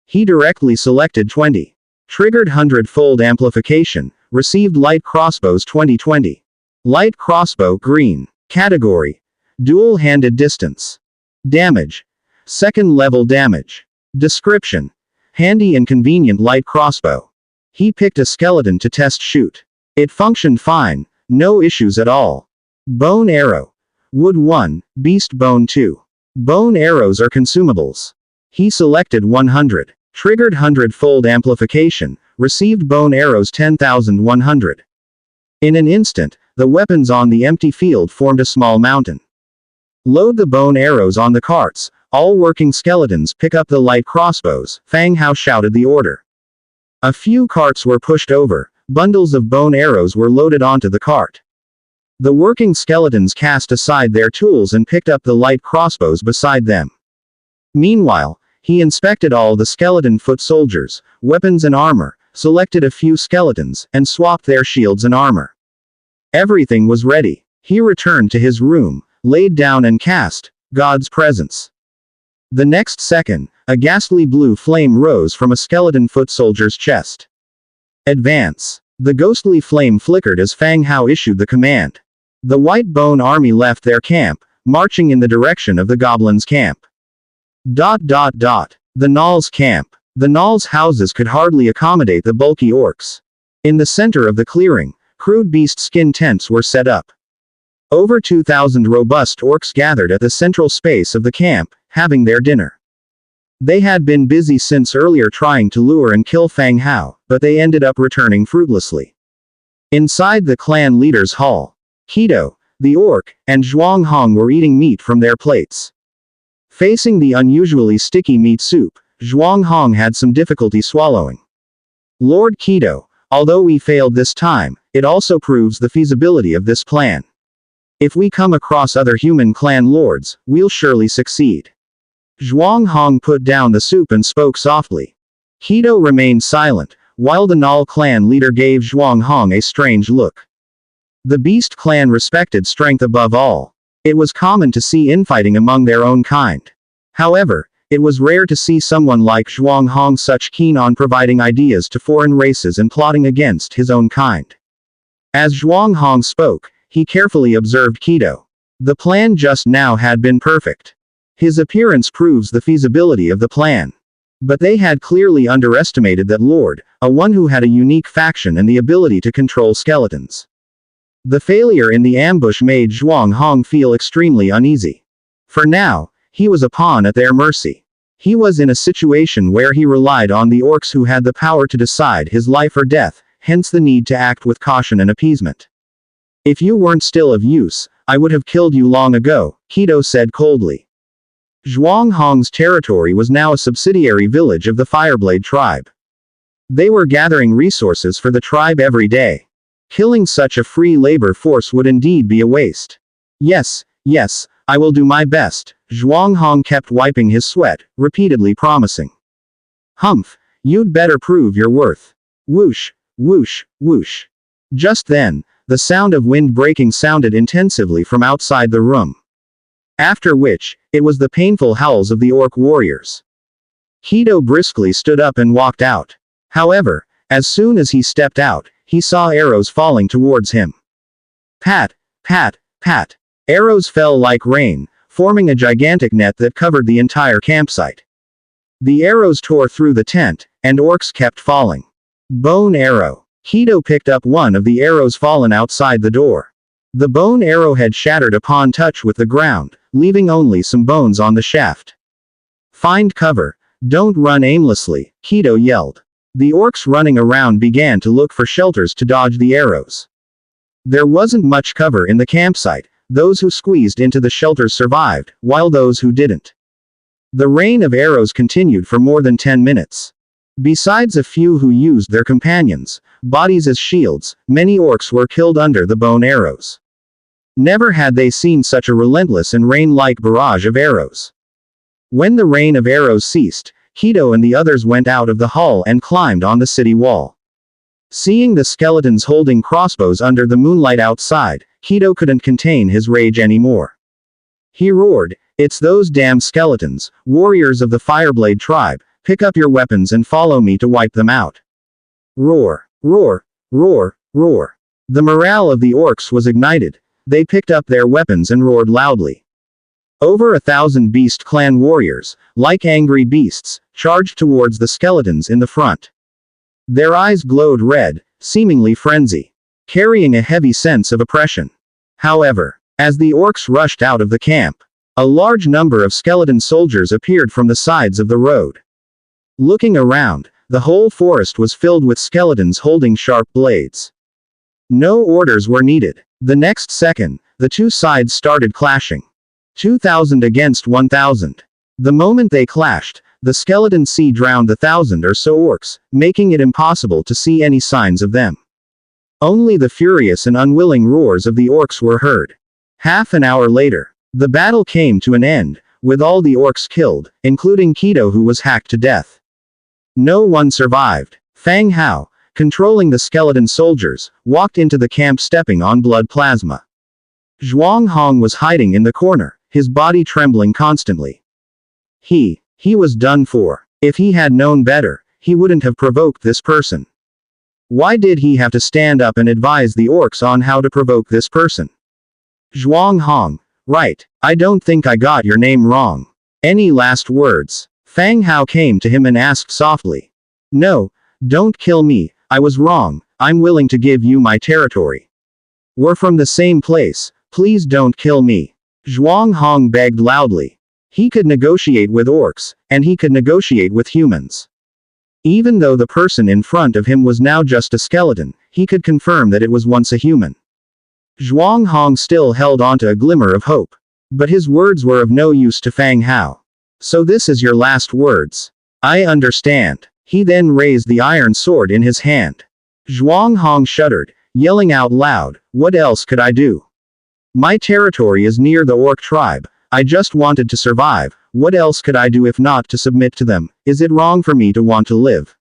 He directly selected 20. Triggered Hundredfold amplification. Received light crossbows 2020. Light crossbow green. Category. Dual-handed distance. Damage. Second level damage. Description. Handy and convenient light crossbow. He picked a skeleton to test shoot. It functioned fine, no issues at all. Bone arrow. Wood 1, beast bone 2. Bone arrows are consumables. He selected 100. Triggered Hundredfold amplification. Received bone arrows 10,100. In an instant, the weapons on the empty field formed a small mountain. Load the bone arrows on the carts. All working skeletons pick up the light crossbows, Fang Hao shouted the order. A few carts were pushed over, bundles of bone arrows were loaded onto the cart. The working skeletons cast aside their tools and picked up the light crossbows beside them. Meanwhile, he inspected all the skeleton foot soldiers, weapons and armor, selected a few skeletons, and swapped their shields and armor. Everything was ready. He returned to his room, laid down and cast God's presence. The next second, a ghastly blue flame rose from a skeleton foot soldier's chest. Advance. The ghostly flame flickered as Fang Hao issued the command. The White Bone Army left their camp, marching in the direction of the goblins' camp. The Null's camp. The Null's houses could hardly accommodate the bulky orcs. In the center of the clearing, crude beast skin tents were set up. Over 2,000 robust orcs gathered at the central space of the camp, having their dinner. They had been busy since earlier trying to lure and kill Fang Hao, but they ended up returning fruitlessly. Inside the clan leader's hall, Kito, the orc, and Zhuang Hong were eating meat from their plates. Facing the unusually sticky meat soup, Zhuang Hong had some difficulty swallowing. Lord Keto, although we failed this time, it also proves the feasibility of this plan. If we come across other human clan lords, we'll surely succeed. Zhuang Hong put down the soup and spoke softly. Keto remained silent, while the Null clan leader gave Zhuang Hong a strange look. The Beast clan respected strength above all. It was common to see infighting among their own kind. However, it was rare to see someone like Zhuang Hong such keen on providing ideas to foreign races and plotting against his own kind. As Zhuang Hong spoke, he carefully observed Keto. The plan just now had been perfect. His appearance proves the feasibility of the plan. But they had clearly underestimated that Lord, one who had a unique faction and the ability to control skeletons. The failure in the ambush made Zhuang Hong feel extremely uneasy. For now, he was a pawn at their mercy. He was in a situation where he relied on the orcs who had the power to decide his life or death, hence the need to act with caution and appeasement. If you weren't still of use, I would have killed you long ago, Keto said coldly. Zhuang Hong's territory was now a subsidiary village of the Fireblade tribe. They were gathering resources for the tribe every day. Killing such a free labor force would indeed be a waste. Yes, I will do my best, Zhuang Hong kept wiping his sweat, repeatedly promising. Humph, you'd better prove your worth. Whoosh, whoosh, whoosh. Just then, the sound of wind breaking sounded intensively from outside the room. After which, it was the painful howls of the orc warriors. Keto briskly stood up and walked out. However, as soon as he stepped out, he saw arrows falling towards him. Pat, pat, pat. Arrows fell like rain, forming a gigantic net that covered the entire campsite. The arrows tore through the tent, and orcs kept falling. Bone arrow. Keto picked up one of the arrows fallen outside the door. The bone arrowhead shattered upon touch with the ground, leaving only some bones on the shaft. Find cover. Don't run aimlessly, Keto yelled. The orcs running around began to look for shelters to dodge the arrows. There wasn't much cover in the campsite. Those who squeezed into the shelters survived, while those who didn't. The rain of arrows continued for more than 10 minutes. Besides a few who used their companions' bodies as shields, many orcs were killed under the bone arrows. Never had they seen such a relentless and rain-like barrage of arrows. When the rain of arrows ceased, Keto and the others went out of the hall and climbed on the city wall. Seeing the skeletons holding crossbows under the moonlight outside, Keto couldn't contain his rage anymore. He roared, "It's those damn skeletons, warriors of the Fireblade tribe, pick up your weapons and follow me to wipe them out." Roar, roar, roar, roar. The morale of the orcs was ignited. They picked up their weapons and roared loudly. Over 1,000 Beast clan warriors, like angry beasts, charged towards the skeletons in the front. Their eyes glowed red, seemingly frenzy, carrying a heavy sense of oppression. However, as the orcs rushed out of the camp, a large number of skeleton soldiers appeared from the sides of the road. Looking around, the whole forest was filled with skeletons holding sharp blades. No orders were needed. The next second, the two sides started clashing. 2,000 against 1,000. The moment they clashed, the skeleton sea drowned the 1,000 or so orcs, making it impossible to see any signs of them. Only the furious and unwilling roars of the orcs were heard. Half an hour later, the battle came to an end, with all the orcs killed, including Keto who was hacked to death. No one survived. Fang Hao, controlling the skeleton soldiers, walked into the camp stepping on blood plasma. Zhuang Hong was hiding in the corner, his body trembling constantly. He was done for. If he had known better, he wouldn't have provoked this person. Why did he have to stand up and advise the orcs on how to provoke this person? Zhuang Hong, right, I don't think I got your name wrong. Any last words? Fang Hao came to him and asked softly. No, don't kill me, I was wrong, I'm willing to give you my territory. We're from the same place, please don't kill me. Zhuang Hong begged loudly. He could negotiate with orcs, and he could negotiate with humans. Even though the person in front of him was now just a skeleton, he could confirm that it was once a human. Zhuang Hong still held onto a glimmer of hope. But his words were of no use to Fang Hao. So this is your last words. I understand. He then raised the iron sword in his hand. Zhuang Hong shuddered, yelling out loud, "What else could I do? My territory is near the orc tribe. I just wanted to survive. What else could I do if not to submit to them? Is it wrong for me to want to live?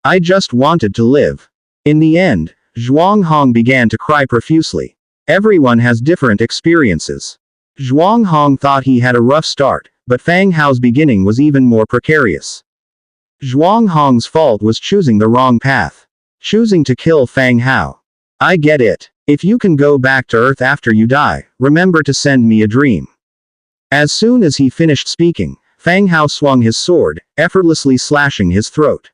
I just wanted to live." In the end, Zhuang Hong began to cry profusely. Everyone has different experiences. Zhuang Hong thought he had a rough start, but Fang Hao's beginning was even more precarious. Zhuang Hong's fault was choosing the wrong path. Choosing to kill Fang Hao. I get it. If you can go back to Earth after you die, remember to send me a dream. As soon as he finished speaking, Fang Hao swung his sword, effortlessly slashing his throat.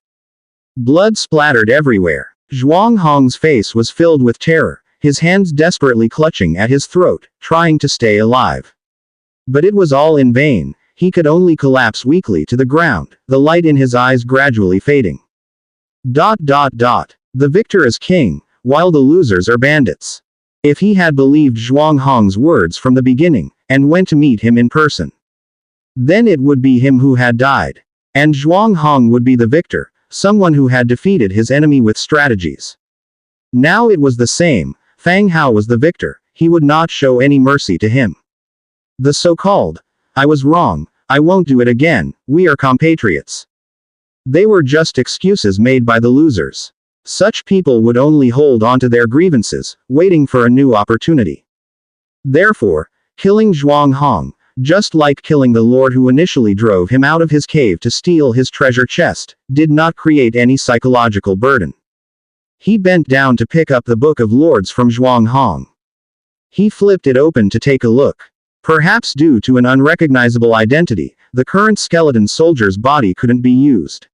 Blood splattered everywhere. Zhuang Hong's face was filled with terror, his hands desperately clutching at his throat, trying to stay alive. But it was all in vain. He could only collapse weakly to the ground, the light in his eyes gradually fading. ... The victor is king, while the losers are bandits. If he had believed Zhuang Hong's words from the beginning, and went to meet him in person, then it would be him who had died. And Zhuang Hong would be the victor, someone who had defeated his enemy with strategies. Now it was the same. Fang Hao was the victor, he would not show any mercy to him. The so-called, "I was wrong, I won't do it again, we are compatriots." They were just excuses made by the losers. Such people would only hold on to their grievances, waiting for a new opportunity. Therefore, killing Zhuang Hong, just like killing the lord who initially drove him out of his cave to steal his treasure chest, did not create any psychological burden. He bent down to pick up the Book of Lords from Zhuang Hong. He flipped it open to take a look. Perhaps due to an unrecognizable identity, the current skeleton soldier's body couldn't be used.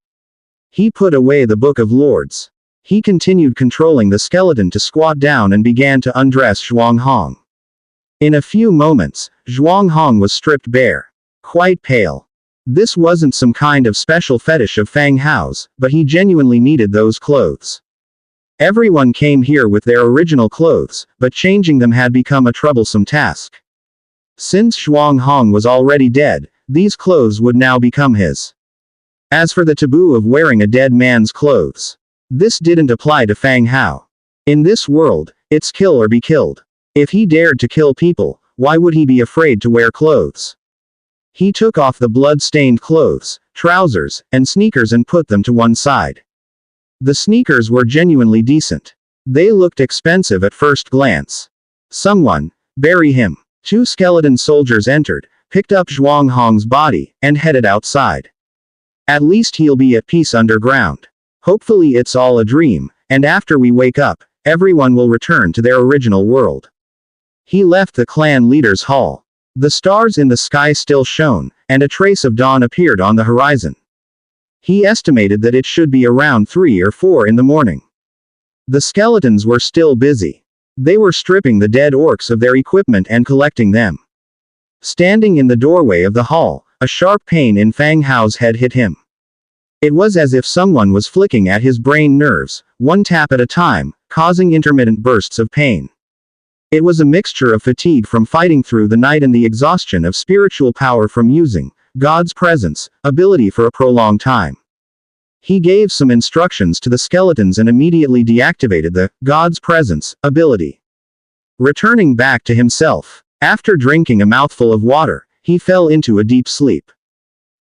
He put away the Book of Lords. He continued controlling the skeleton to squat down and began to undress Zhuang Hong. In a few moments, Zhuang Hong was stripped bare. Quite pale. This wasn't some kind of special fetish of Fang Hao's, but he genuinely needed those clothes. Everyone came here with their original clothes, but changing them had become a troublesome task. Since Zhuang Hong was already dead, these clothes would now become his. As for the taboo of wearing a dead man's clothes, this didn't apply to Fang Hao. In this world, it's kill or be killed. If he dared to kill people, why would he be afraid to wear clothes? He took off the blood-stained clothes, trousers, and sneakers and put them to one side. The sneakers were genuinely decent. They looked expensive at first glance. Someone, bury him. 2 skeleton soldiers entered, picked up Zhuang Hong's body, and headed outside. At least he'll be at peace underground. Hopefully it's all a dream, and after we wake up, everyone will return to their original world. He left the clan leader's hall. The stars in the sky still shone, and a trace of dawn appeared on the horizon. He estimated that it should be around 3 or 4 in the morning. The skeletons were still busy. They were stripping the dead orcs of their equipment and collecting them. Standing in the doorway of the hall, a sharp pain in Fang Hao's head hit him. It was as if someone was flicking at his brain nerves, one tap at a time, causing intermittent bursts of pain. It was a mixture of fatigue from fighting through the night and the exhaustion of spiritual power from using God's presence ability for a prolonged time. He gave some instructions to the skeletons and immediately deactivated the God's presence ability. Returning back to himself, after drinking a mouthful of water, he fell into a deep sleep.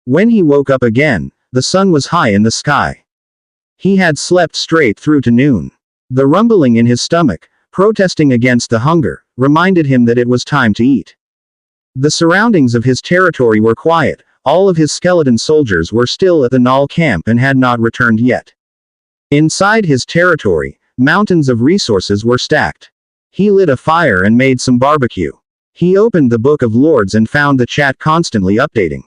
When he woke up again, the sun was high in the sky. He had slept straight through to noon. The rumbling in his stomach, protesting against the hunger, reminded him that it was time to eat. The surroundings of his territory were quiet. All of his skeleton soldiers were still at the Null camp and had not returned yet. Inside his territory, mountains of resources were stacked. He lit a fire and made some barbecue. He opened the Book of Lords and found the chat constantly updating.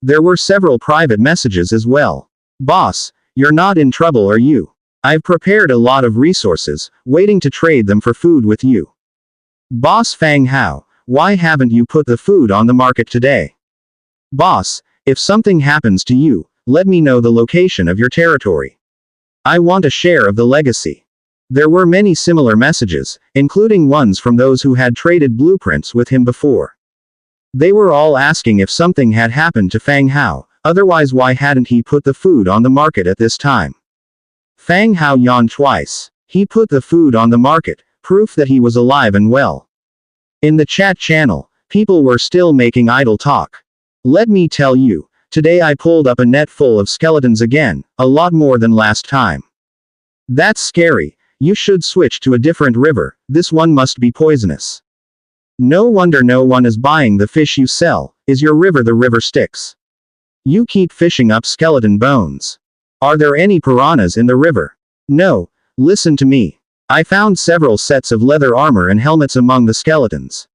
There were several private messages as well. "Boss, you're not in trouble, are you? I've prepared a lot of resources, waiting to trade them for food with you. Boss Fang Hao, why haven't you put the food on the market today? Boss, if something happens to you, let me know the location of your territory. I want a share of the legacy." There were many similar messages, including ones from those who had traded blueprints with him before. They were all asking if something had happened to Fang Hao, otherwise why hadn't he put the food on the market at this time? Fang Hao yawned twice. He put the food on the market, proof that he was alive and well. In the chat channel, people were still making idle talk. Let me tell you, today I pulled up a net full of skeletons again, a lot more than last time. That's scary. You should switch to a different river, this one must be poisonous. No wonder no one is buying the fish you sell. Is your river the river Styx? You keep fishing up skeleton bones. Are there any piranhas in the river? No. Listen to me. I found several sets of leather armor and helmets among the skeletons.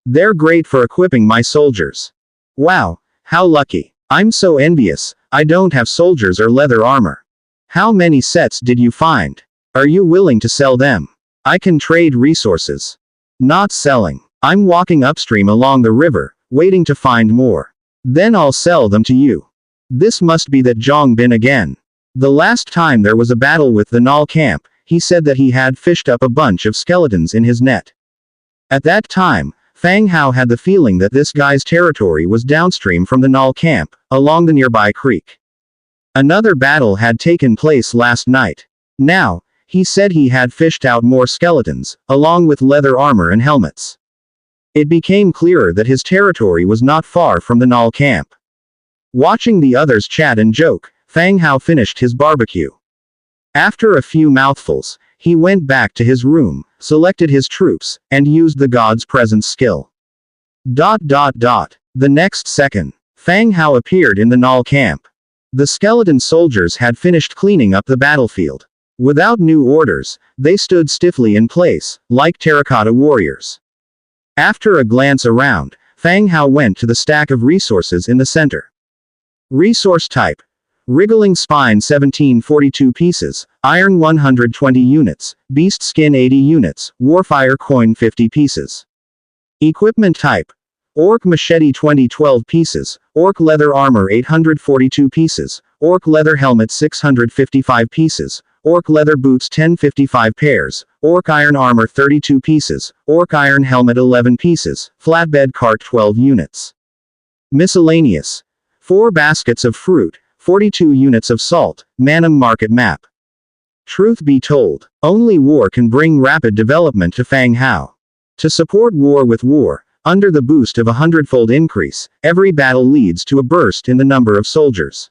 They're great for equipping my soldiers. Wow, how lucky. I'm so envious. I don't have soldiers or leather armor. How many sets did you find? Are you willing to sell them? I can trade resources. Not selling. I'm walking upstream along the river, waiting to find more. Then I'll sell them to you. This must be that Zhong Bin again. The last time there was a battle with the Null camp, he said that he had fished up a bunch of skeletons in his net. At that time, Fang Hao had the feeling that this guy's territory was downstream from the Null camp, along the nearby creek. Another battle had taken place last night. Now, he said he had fished out more skeletons, along with leather armor and helmets. It became clearer that his territory was not far from the Null camp. Watching the others chat and joke, Fang Hao finished his barbecue. After a few mouthfuls, he went back to his room, selected his troops, and used the God's Presence skill. The next second, Fang Hao appeared in the Null camp. The skeleton soldiers had finished cleaning up the battlefield. Without new orders, they stood stiffly in place, like terracotta warriors. After a glance around, Fang Hao went to the stack of resources in the center. Resource type: Wriggling Spine 1742 pieces, Iron 120 units, Beast Skin 80 units, Warfire Coin 50 pieces. Equipment type: Orc Machete 2012 pieces, Orc Leather Armor 842 pieces, Orc Leather Helmet 655 pieces, Orc Leather Boots 1055 pairs, Orc Iron Armor 32 pieces, Orc Iron Helmet 11 pieces, Flatbed Cart 12 units. Miscellaneous: 4 baskets of fruit, 42 units of salt, Manam Market Map. Truth be told, only war can bring rapid development to Fang Hao. To support war with war, under the boost of a hundredfold increase, every battle leads to a burst in the number of soldiers.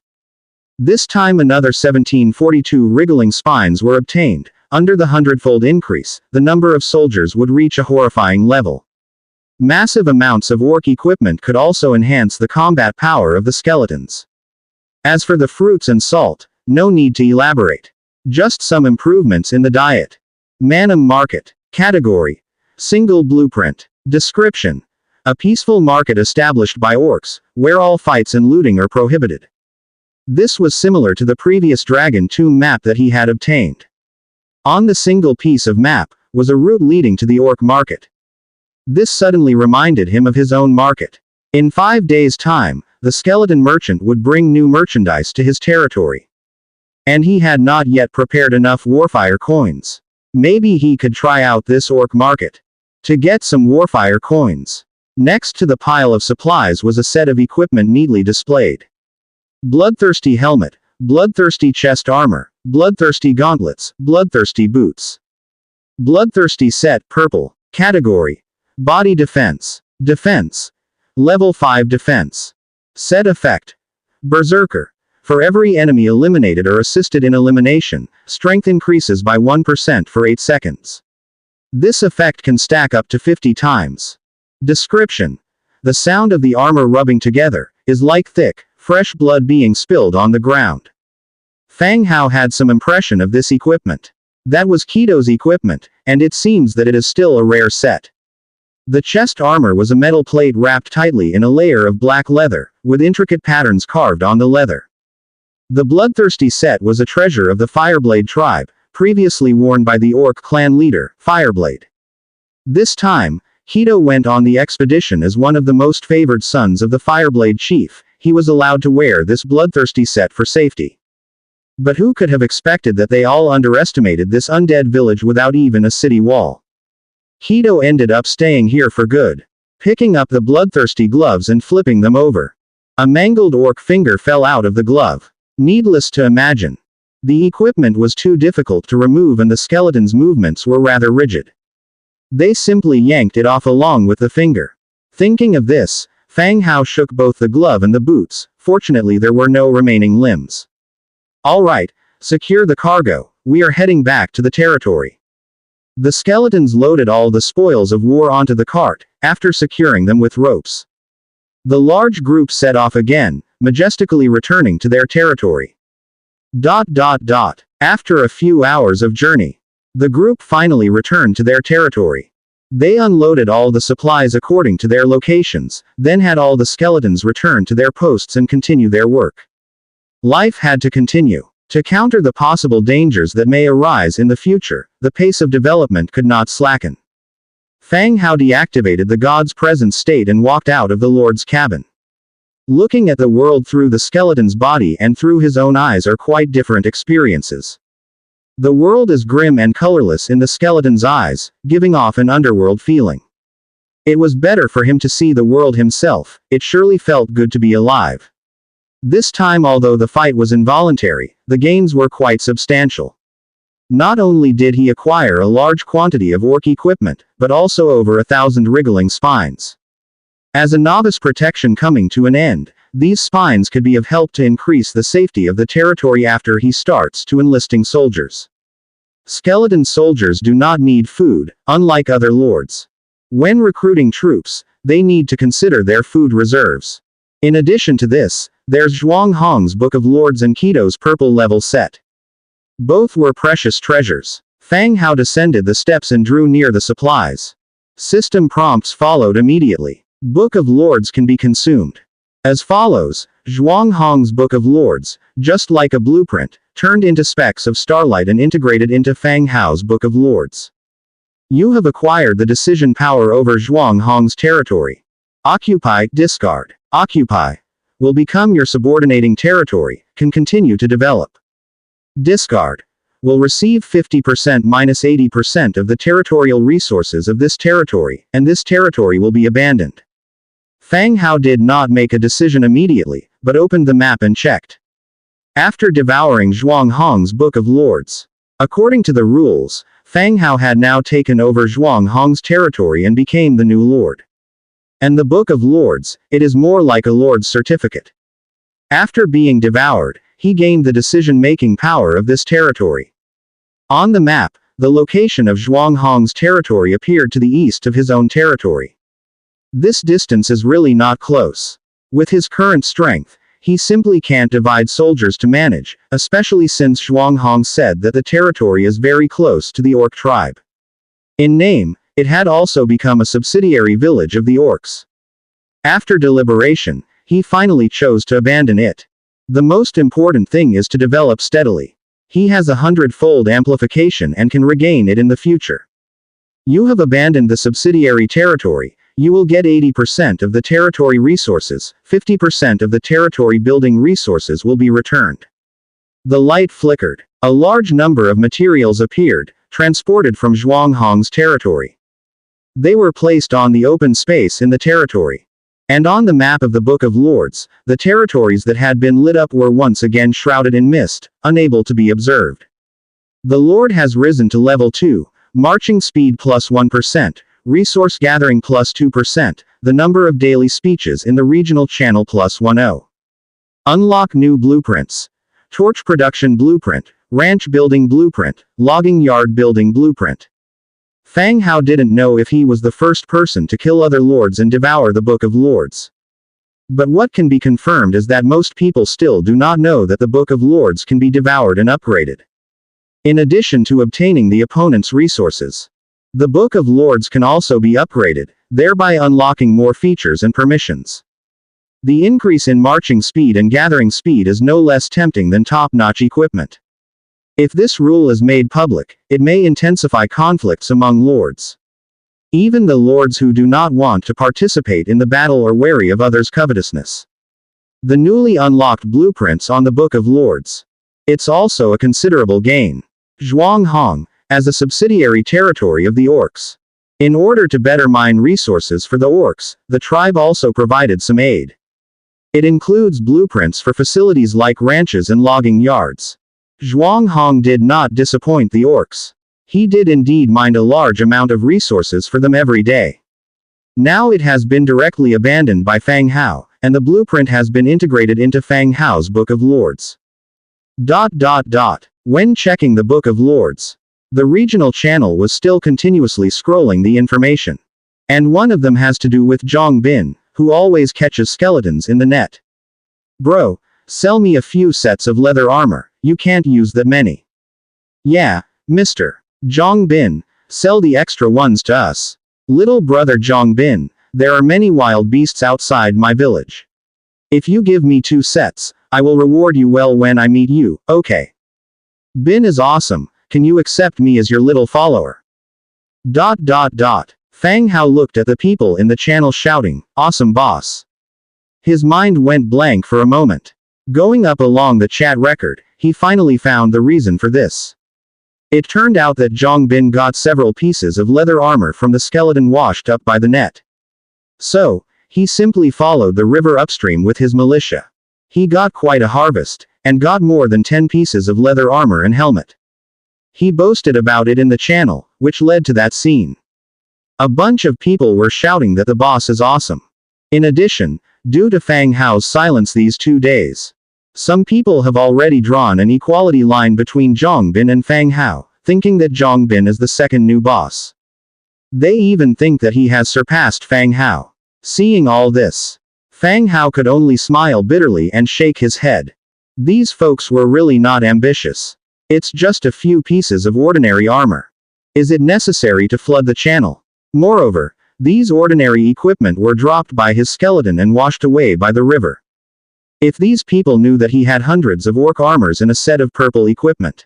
This time another 1742 wriggling spines were obtained. Under the hundredfold increase, the number of soldiers would reach a horrifying level. Massive amounts of orc equipment could also enhance the combat power of the skeletons. As for the fruits and salt, no need to elaborate. Just some improvements in the diet. Manam Market. Category: Single Blueprint. Description: A peaceful market established by orcs, where all fights and looting are prohibited. This was similar to the previous Dragon Tomb map that he had obtained. On the single piece of map, was a route leading to the orc market. This suddenly reminded him of his own market. In 5 days' time, the skeleton merchant would bring new merchandise to his territory. And he had not yet prepared enough Warfire coins. Maybe he could try out this orc market to get some Warfire coins. Next to the pile of supplies was a set of equipment neatly displayed. Bloodthirsty helmet, bloodthirsty chest armor, bloodthirsty gauntlets, bloodthirsty boots. Bloodthirsty set purple. Category: Body Defense. Defense. Level 5 Defense. Set effect: Berserker. For every enemy eliminated or assisted in elimination, strength increases by 1% for 8 seconds. This effect can stack up to 50 times. Description: The sound of the armor rubbing together is like thick, fresh blood being spilled on the ground. Fang Hao had some impression of this equipment. That was Keto's equipment, and it seems that it is still a rare set. The chest armor was a metal plate wrapped tightly in a layer of black leather, with intricate patterns carved on the leather. The bloodthirsty set was a treasure of the Fireblade tribe, previously worn by the orc clan leader, Fireblade. This time, Keto went on the expedition as one of the most favored sons of the Fireblade chief. He was allowed to wear this bloodthirsty set for safety. But who could have expected that they all underestimated this undead village without even a city wall? Keto ended up staying here for good, picking up the bloodthirsty gloves and flipping them over. A mangled orc finger fell out of the glove. Needless to imagine, the equipment was too difficult to remove and the skeleton's movements were rather rigid. They simply yanked it off along with the finger. Thinking of this, Fang Hao shook both the glove and the boots. Fortunately there were no remaining limbs. Alright, secure the cargo, we are heading back to the territory. The skeletons loaded all the spoils of war onto the cart, after securing them with ropes. The large group set off again, majestically returning to their territory. After a few hours of journey, the group finally returned to their territory. They unloaded all the supplies according to their locations, then had all the skeletons return to their posts and continue their work. Life had to continue. To counter the possible dangers that may arise in the future, the pace of development could not slacken. Fang Hao deactivated the god's present state and walked out of the Lord's cabin. Looking at the world through the skeleton's body and through his own eyes are quite different experiences. The world is grim and colorless in the skeleton's eyes, giving off an underworld feeling. It was better for him to see the world himself, it surely felt good to be alive. This time, although the fight was involuntary, the gains were quite substantial. Not only did he acquire a large quantity of orc equipment, but also over 1,000 wriggling spines. As a novice protection coming to an end, these spines could be of help to increase the safety of the territory after he starts to enlisting soldiers. Skeleton soldiers do not need food, unlike other lords. When recruiting troops, they need to consider their food reserves. In addition to this, there's Zhuang Hong's Book of Lords and Keto's purple level set. Both were precious treasures. Fang Hao descended the steps and drew near the supplies. System prompts followed immediately. Book of Lords can be consumed. As follows, Zhuang Hong's Book of Lords, just like a blueprint, turned into specks of starlight and integrated into Fang Hao's Book of Lords. You have acquired the decision power over Zhuang Hong's territory. Occupy, discard. Occupy will become your subordinating territory, can continue to develop. Discard will receive 50% minus 80% of the territorial resources of this territory, and this territory will be abandoned. Fang Hao did not make a decision immediately, but opened the map and checked. After devouring Zhuang Hong's Book of Lords, according to the rules, Fang Hao had now taken over Zhuang Hong's territory and became the new lord. And the Book of Lords, it is more like a lord's certificate. After being devoured, he gained the decision-making power of this territory. On the map, the location of Zhuang Hong's territory appeared to the east of his own territory. This distance is really not close. With his current strength, he simply can't divide soldiers to manage, especially since Zhuang Hong said that the territory is very close to the orc tribe. In name, it had also become a subsidiary village of the orcs. After deliberation, he finally chose to abandon it. The most important thing is to develop steadily. He has a 100-fold amplification and can regain it in the future. You have abandoned the subsidiary territory, you will get 80% of the territory resources, 50% of the territory building resources will be returned. The light flickered. A large number of materials appeared, transported from Zhuang Hong's territory. They were placed on the open space in the territory. And on the map of the Book of Lords, the territories that had been lit up were once again shrouded in mist, unable to be observed. The Lord has risen to level 2, marching speed plus 1%, resource gathering plus 2%, the number of daily speeches in the regional channel plus 10. Unlock new blueprints. Torch production blueprint, ranch building blueprint, logging yard building blueprint. Fang Hao didn't know if he was the first person to kill other lords and devour the Book of Lords. But what can be confirmed is that most people still do not know that the Book of Lords can be devoured and upgraded. In addition to obtaining the opponent's resources, the Book of Lords can also be upgraded, thereby unlocking more features and permissions. The increase in marching speed and gathering speed is no less tempting than top-notch equipment. If this rule is made public, it may intensify conflicts among lords. Even the lords who do not want to participate in the battle are wary of others' covetousness. The newly unlocked blueprints on the Book of Lords. It's also a considerable gain. Zhuang Hong, as a subsidiary territory of the orcs. In order to better mine resources for the orcs, the tribe also provided some aid. It includes blueprints for facilities like ranches and logging yards. Zhuang Hong did not disappoint the orcs. He did indeed mine a large amount of resources for them every day. Now it has been directly abandoned by Fang Hao, and the blueprint has been integrated into Fang Hao's Book of Lords. When checking the Book of Lords, the regional channel was still continuously scrolling the information. And one of them has to do with Zhang Bin, who always catches skeletons in the net. Bro, sell me a few sets of leather armor, you can't use that many. Yeah, Mr. Zhang Bin, sell the extra ones to us. Little brother Zhang Bin, there are many wild beasts outside my village. If you give me 2 sets, I will reward you well when I meet you, okay? Bin is awesome, can you accept me as your little follower? Fang Hao looked at the people in the channel shouting, awesome boss. His mind went blank for a moment. Going up along the chat record, he finally found the reason for this. It turned out that Zhang Bin got several pieces of leather armor from the skeleton washed up by the net. So, he simply followed the river upstream with his militia. He got quite a harvest, and got more than 10 pieces of leather armor and helmet. He boasted about it in the channel, which led to that scene. A bunch of people were shouting that the boss is awesome. In addition, due to Fang Hao's silence these 2 days, some people have already drawn an equality line between Zhang Bin and Fang Hao, thinking that Zhang Bin is the second new boss. They even think that he has surpassed Fang Hao. Seeing all this, Fang Hao could only smile bitterly and shake his head. These folks were really not ambitious. It's just a few pieces of ordinary armor. Is it necessary to flood the channel? Moreover, these ordinary equipment were dropped by his skeleton and washed away by the river. If these people knew that he had hundreds of orc armors and a set of purple equipment,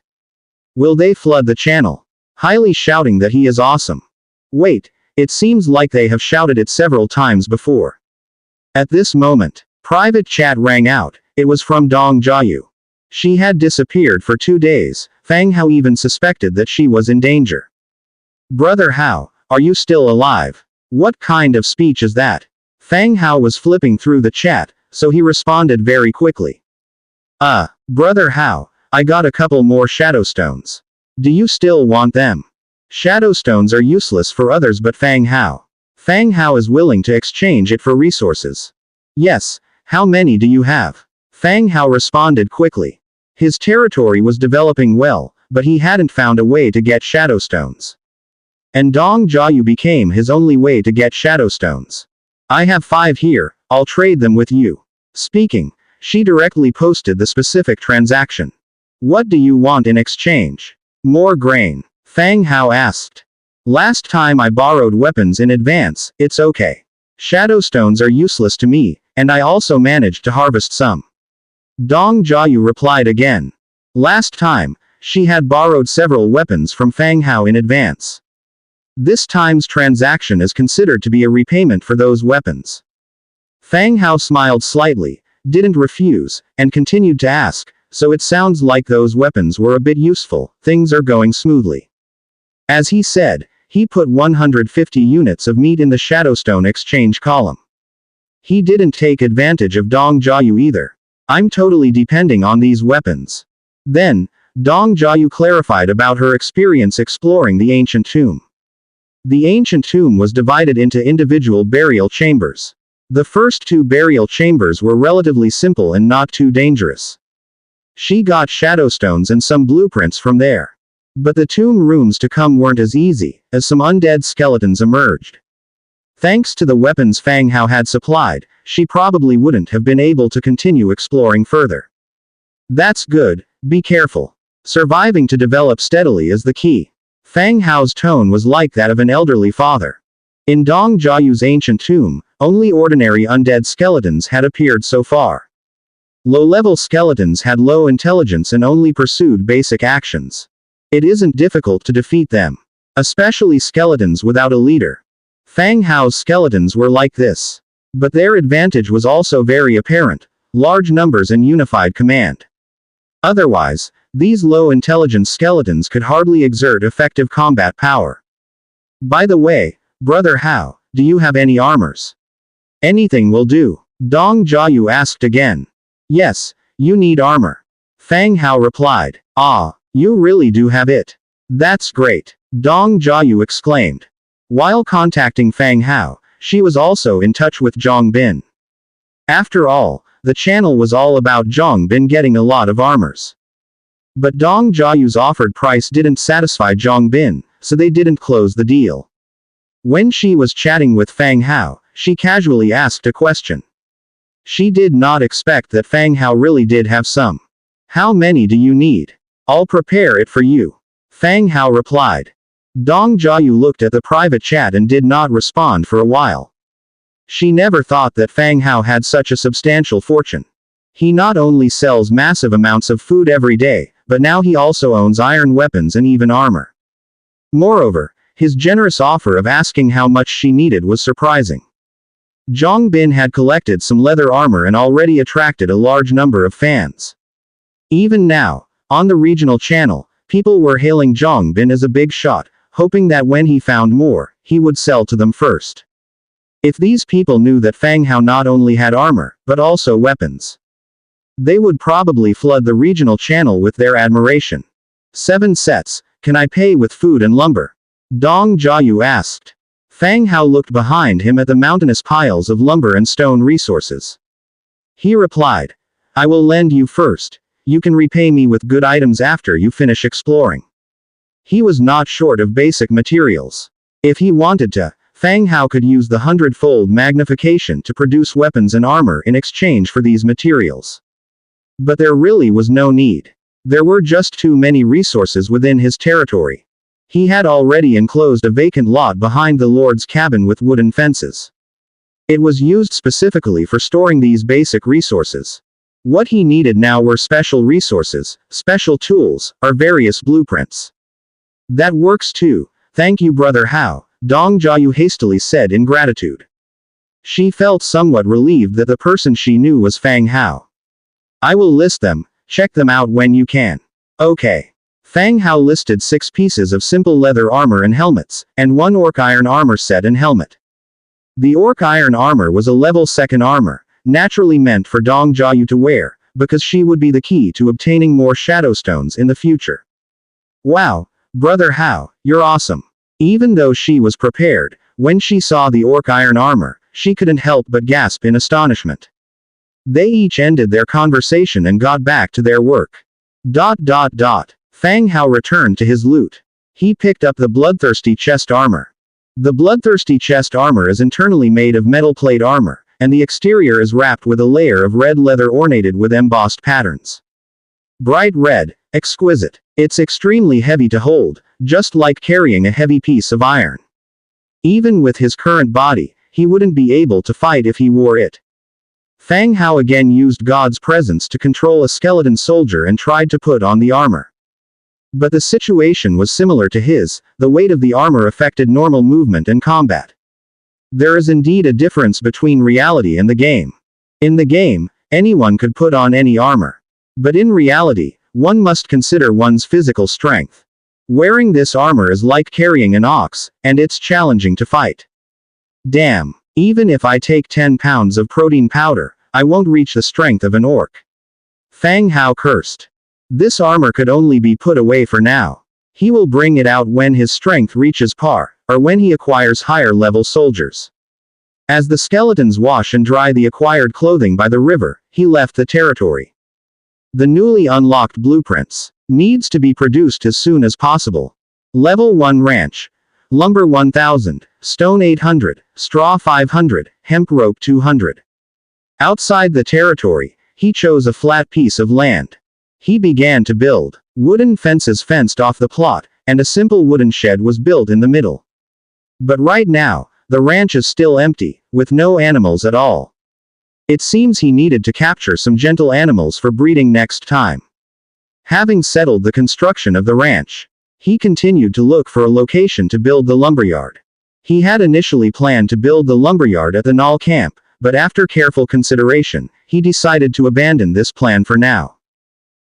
will they flood the channel? Highly shouting that he is awesome. Wait, it seems like they have shouted it several times before. At this moment, private chat rang out. It was from Dong Jiayu. She had disappeared for 2 days. Fang Hao even suspected that she was in danger. Brother Hao, are you still alive? What kind of speech is that? Fang Hao was flipping through the chat, so he responded very quickly. Brother Hao, I got a couple more shadow stones. Do you still want them? Shadow stones are useless for others but Fang Hao. Fang Hao is willing to exchange it for resources. Yes, how many do you have? Fang Hao responded quickly. His territory was developing well, but he hadn't found a way to get shadow stones. And Dong Jiayu became his only way to get shadow stones. I have 5 here, I'll trade them with you. Speaking, she directly posted the specific transaction. What do you want in exchange? More grain. Fang Hao asked. Last time I borrowed weapons in advance, it's okay. Shadow stones are useless to me, and I also managed to harvest some. Dong Jiayu replied again. Last time, she had borrowed several weapons from Fang Hao in advance. This time's transaction is considered to be a repayment for those weapons. Fang Hao smiled slightly, didn't refuse, and continued to ask, so it sounds like those weapons were a bit useful, things are going smoothly. As he said, he put 150 units of meat in the Shadowstone exchange column. He didn't take advantage of Dong Jiayu either. I'm totally depending on these weapons. Then, Dong Jiayu clarified about her experience exploring the ancient tomb. The ancient tomb was divided into individual burial chambers. The first 2 burial chambers were relatively simple and not too dangerous. She got shadowstones and some blueprints from there. But the tomb rooms to come weren't as easy, as some undead skeletons emerged. Thanks to the weapons Fang Hao had supplied, she probably wouldn't have been able to continue exploring further. That's good, be careful. Surviving to develop steadily is the key. Fang Hao's tone was like that of an elderly father. In Dong Jiayu's ancient tomb, only ordinary undead skeletons had appeared so far. Low-level skeletons had low intelligence and only pursued basic actions. It isn't difficult to defeat them. Especially skeletons without a leader. Fang Hao's skeletons were like this. But their advantage was also very apparent, large numbers and unified command. Otherwise, these low-intelligence skeletons could hardly exert effective combat power. By the way, Brother Hao, do you have any armors? Anything will do. Dong Jiayu asked again. Yes, you need armor. Fang Hao replied. Ah, you really do have it. That's great. Dong Jiayu exclaimed. While contacting Fang Hao, she was also in touch with Zhang Bin. After all, the channel was all about Zhang Bin getting a lot of armors. But Dong Jiayu's offered price didn't satisfy Zhang Bin, so they didn't close the deal. When she was chatting with Fang Hao, she casually asked a question. She did not expect that Fang Hao really did have some. How many do you need? I'll prepare it for you. Fang Hao replied. Dong Jiayu looked at the private chat and did not respond for a while. She never thought that Fang Hao had such a substantial fortune. He not only sells massive amounts of food every day, but now he also owns iron weapons and even armor. Moreover, his generous offer of asking how much she needed was surprising. Zhang Bin had collected some leather armor and already attracted a large number of fans. Even now, on the regional channel, people were hailing Zhang Bin as a big shot, hoping that when he found more, he would sell to them first. If these people knew that Fang Hao not only had armor, but also weapons, they would probably flood the regional channel with their admiration. 7 sets, can I pay with food and lumber? Dong Jiayu asked. Fang Hao looked behind him at the mountainous piles of lumber and stone resources. He replied, I will lend you first. You can repay me with good items after you finish exploring. He was not short of basic materials. If he wanted to, Fang Hao could use the hundredfold magnification to produce weapons and armor in exchange for these materials. But there really was no need. There were just too many resources within his territory. He had already enclosed a vacant lot behind the Lord's cabin with wooden fences. It was used specifically for storing these basic resources. What he needed now were special resources, special tools, or various blueprints. That works too. Thank you, Brother Hao, Dong Jiayu hastily said in gratitude. She felt somewhat relieved that the person she knew was Fang Hao. I will list them, check them out when you can. Okay. Fang Hao listed 6 pieces of simple leather armor and helmets, and 1 orc iron armor set and helmet. The orc iron armor was a level 2nd armor, naturally meant for Dong Jiayu to wear, because she would be the key to obtaining more shadowstones in the future. Wow, Brother Hao, you're awesome. Even though she was prepared, when she saw the orc iron armor, she couldn't help but gasp in astonishment. They each ended their conversation and got back to their work. Fang Hao returned to his loot. He picked up the bloodthirsty chest armor. The bloodthirsty chest armor is internally made of metal plate armor, and the exterior is wrapped with a layer of red leather ornated with embossed patterns. Bright red, exquisite. It's extremely heavy to hold, just like carrying a heavy piece of iron. Even with his current body, he wouldn't be able to fight if he wore it. Fang Hao again used God's presence to control a skeleton soldier and tried to put on the armor. But the situation was similar to his, the weight of the armor affected normal movement and combat. There is indeed a difference between reality and the game. In the game, anyone could put on any armor. But in reality, one must consider one's physical strength. Wearing this armor is like carrying an ox, and it's challenging to fight. Damn, even if I take 10 pounds of protein powder, I won't reach the strength of an orc. Fang Hao cursed. This armor could only be put away for now. He will bring it out when his strength reaches par, or when he acquires higher level soldiers. As the skeletons wash and dry the acquired clothing by the river, he left the territory. The newly unlocked blueprints needs to be produced as soon as possible. Level 1 ranch. Lumber 1000, stone 800, straw 500, hemp rope 200. Outside the territory, he chose a flat piece of land. He began to build. Wooden fences fenced off the plot, and a simple wooden shed was built in the middle. But right now, the ranch is still empty, with no animals at all. It seems he needed to capture some gentle animals for breeding next time. Having settled the construction of the ranch, he continued to look for a location to build the lumberyard. He had initially planned to build the lumberyard at the Null camp, but after careful consideration, he decided to abandon this plan for now.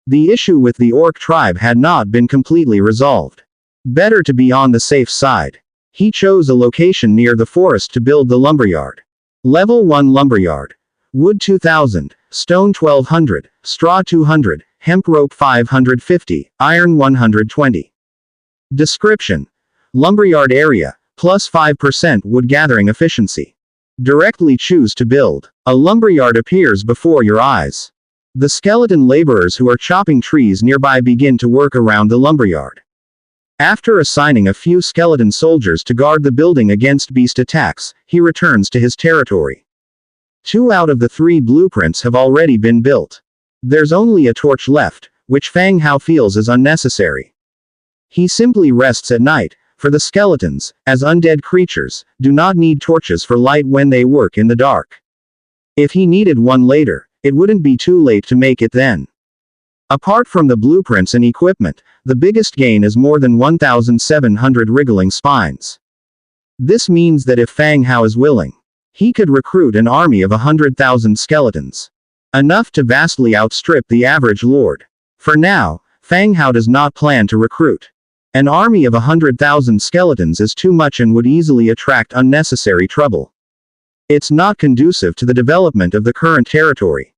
The issue with the orc tribe had not been completely resolved. Better to be on the safe side. He chose a location near the forest to build the lumberyard. Level 1 lumberyard. Wood 2000, stone 1200, straw 200, hemp rope 550, iron 120. Description: lumberyard area, plus 5% wood gathering efficiency. Directly choose to build. A lumberyard appears before your eyes. The skeleton laborers who are chopping trees nearby begin to work around the lumberyard. After assigning a few skeleton soldiers to guard the building against beast attacks, he returns to his territory. 2 out of the 3 blueprints have already been built. There's only a torch left, which Fang Hao feels is unnecessary. He simply rests at night, for the skeletons, as undead creatures, do not need torches for light when they work in the dark. If he needed one later, it wouldn't be too late to make it then. Apart from the blueprints and equipment, the biggest gain is more than 1,700 wriggling spines. This means that if Fang Hao is willing, he could recruit an army of 100,000 skeletons. Enough to vastly outstrip the average lord. For now, Fang Hao does not plan to recruit. An army of 100,000 skeletons is too much and would easily attract unnecessary trouble. It's not conducive to the development of the current territory.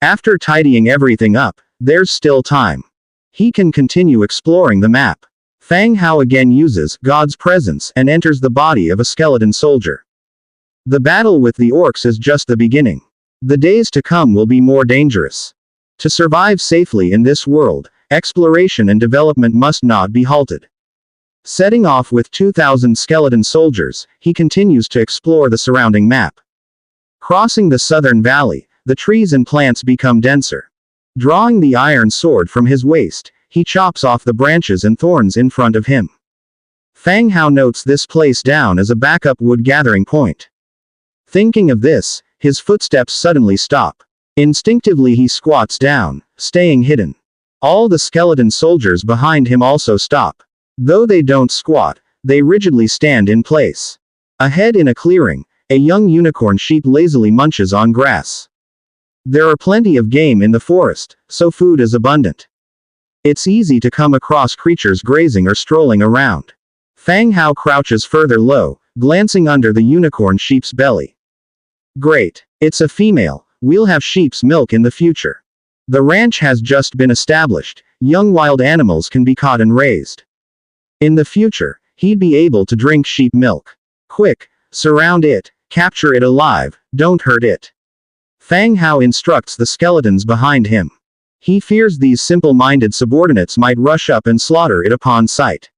After tidying everything up, there's still time. He can continue exploring the map. Fang Hao again uses God's presence and enters the body of a skeleton soldier. The battle with the orcs is just the beginning. The days to come will be more dangerous. To survive safely in this world, exploration and development must not be halted. Setting off with 2,000 skeleton soldiers, he continues to explore the surrounding map. Crossing the southern valley, the trees and plants become denser. Drawing the iron sword from his waist, he chops off the branches and thorns in front of him. Fang Hao notes this place down as a backup wood gathering point. Thinking of this, his footsteps suddenly stop. Instinctively he squats down, staying hidden. All the skeleton soldiers behind him also stop. Though they don't squat, they rigidly stand in place. Ahead in a clearing, a young unicorn sheep lazily munches on grass. There are plenty of game in the forest, so food is abundant. It's easy to come across creatures grazing or strolling around. Fang Hao crouches further low, glancing under the unicorn sheep's belly. Great. It's a female. We'll have sheep's milk in the future. The ranch has just been established. Young wild animals can be caught and raised. In the future, he'd be able to drink sheep milk. Quick, surround it, capture it alive, don't hurt it. Fang Hao instructs the skeletons behind him. He fears these simple-minded subordinates might rush up and slaughter it upon sight.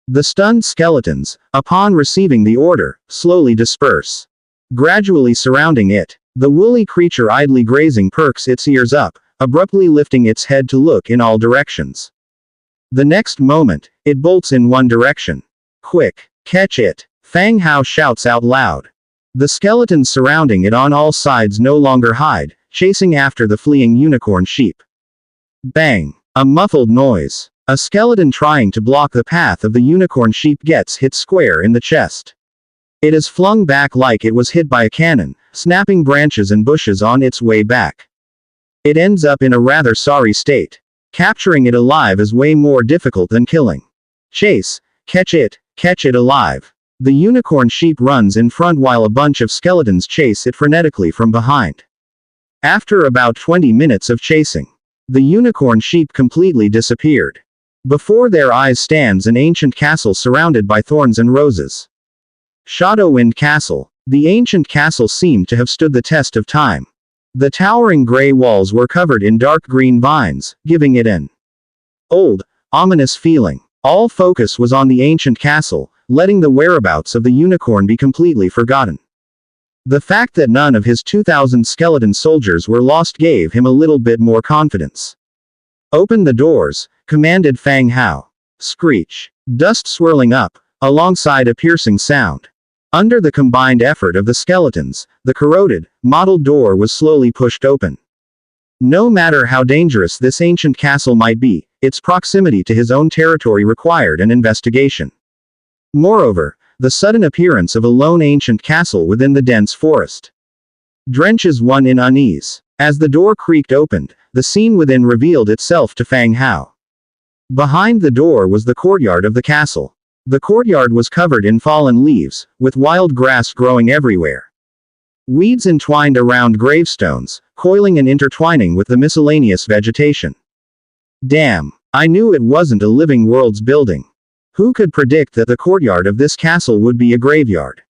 The stunned skeletons, upon receiving the order, slowly disperse. Gradually surrounding it, the woolly creature idly grazing perks its ears up, abruptly lifting its head to look in all directions. The next moment, it bolts in one direction. Quick, catch it! Fang Hao shouts out loud. The skeletons surrounding it on all sides no longer hide, chasing after the fleeing unicorn sheep. Bang! A muffled noise. A skeleton trying to block the path of the unicorn sheep gets hit square in the chest. It is flung back like it was hit by a cannon, snapping branches and bushes on its way back. It ends up in a rather sorry state. Capturing it alive is way more difficult than killing. Chase, catch it alive. The unicorn sheep runs in front while a bunch of skeletons chase it frenetically from behind. After about 20 minutes of chasing, the unicorn sheep completely disappeared. Before their eyes stands an ancient castle surrounded by thorns and roses. Shadowwind Castle. The ancient castle seemed to have stood the test of time. The towering gray walls were covered in dark green vines, giving it an old, ominous feeling. All focus was on the ancient castle, letting the whereabouts of the unicorn be completely forgotten. The fact that none of his 2,000 skeleton soldiers were lost gave him a little bit more confidence. Open the doors, commanded Fang Hao. Screech. Dust swirling up, alongside a piercing sound. Under the combined effort of the skeletons, the corroded, mottled door was slowly pushed open. No matter how dangerous this ancient castle might be, its proximity to his own territory required an investigation. Moreover, the sudden appearance of a lone ancient castle within the dense forest drenches one in unease. As the door creaked open, the scene within revealed itself to Fang Hao. Behind the door was the courtyard of the castle. The courtyard was covered in fallen leaves, with wild grass growing everywhere. Weeds entwined around gravestones, coiling and intertwining with the miscellaneous vegetation. Damn, I knew it wasn't a living world's building. Who could predict that the courtyard of this castle would be a graveyard?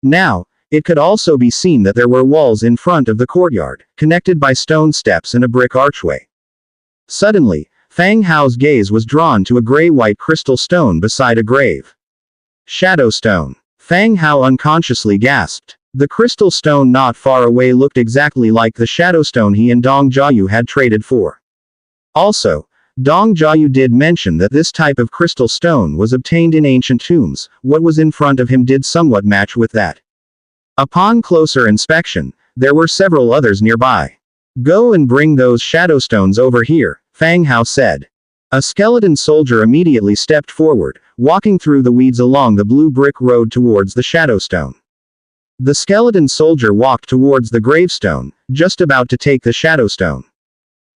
Now, it could also be seen that there were walls in front of the courtyard, connected by stone steps and a brick archway. Suddenly, Fang Hao's gaze was drawn to a gray-white crystal stone beside a grave. Shadow stone. Fang Hao unconsciously gasped. The crystal stone not far away looked exactly like the shadow stone he and Dong Jiayu had traded for. Also, Dong Jiayu did mention that this type of crystal stone was obtained in ancient tombs. What was in front of him did somewhat match with that. Upon closer inspection, there were several others nearby. Go and bring those shadow stones over here, Fang Hao said. A skeleton soldier immediately stepped forward, walking through the weeds along the blue brick road towards the shadow stone. The skeleton soldier walked towards the gravestone, just about to take the shadow stone.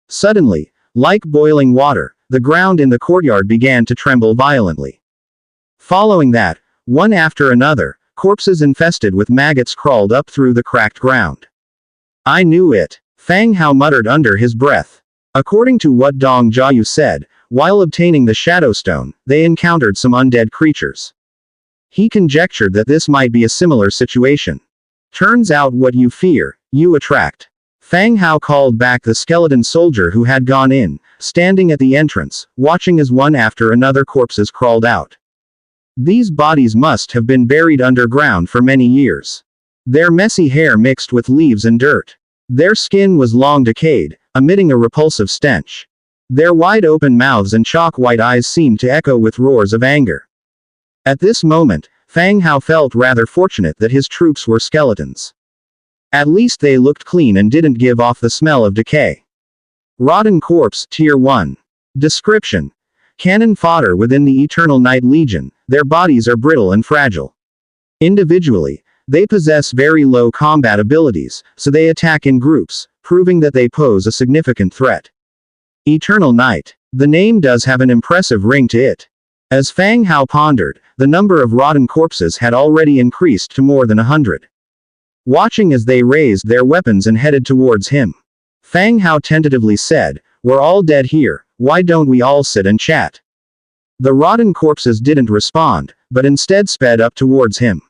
Suddenly, like boiling water, the ground in the courtyard began to tremble violently. Following that, one after another, corpses infested with maggots crawled up through the cracked ground. I knew it, Fang Hao muttered under his breath. According to what Dong Jiayu said, while obtaining the shadow stone, they encountered some undead creatures. He conjectured that this might be a similar situation. Turns out what you fear, you attract. Fang Hao called back the skeleton soldier who had gone in, standing at the entrance, watching as one after another corpses crawled out. These bodies must have been buried underground for many years. Their messy hair mixed with leaves and dirt. Their skin was long decayed, emitting a repulsive stench. Their wide-open mouths and chalk-white eyes seemed to echo with roars of anger. At this moment, Fang Hao felt rather fortunate that his troops were skeletons. At least they looked clean and didn't give off the smell of decay. Rotten corpse, Tier 1. Description: cannon fodder within the Eternal Night Legion, their bodies are brittle and fragile. Individually, they possess very low combat abilities, so they attack in groups, proving that they pose a significant threat. Eternal Night. The name does have an impressive ring to it. As Fang Hao pondered, the number of rotten corpses had already increased to more than 100. Watching as they raised their weapons and headed towards him, Fang Hao tentatively said, "We're all dead here, why don't we all sit and chat?" The rotten corpses didn't respond, but instead sped up towards him.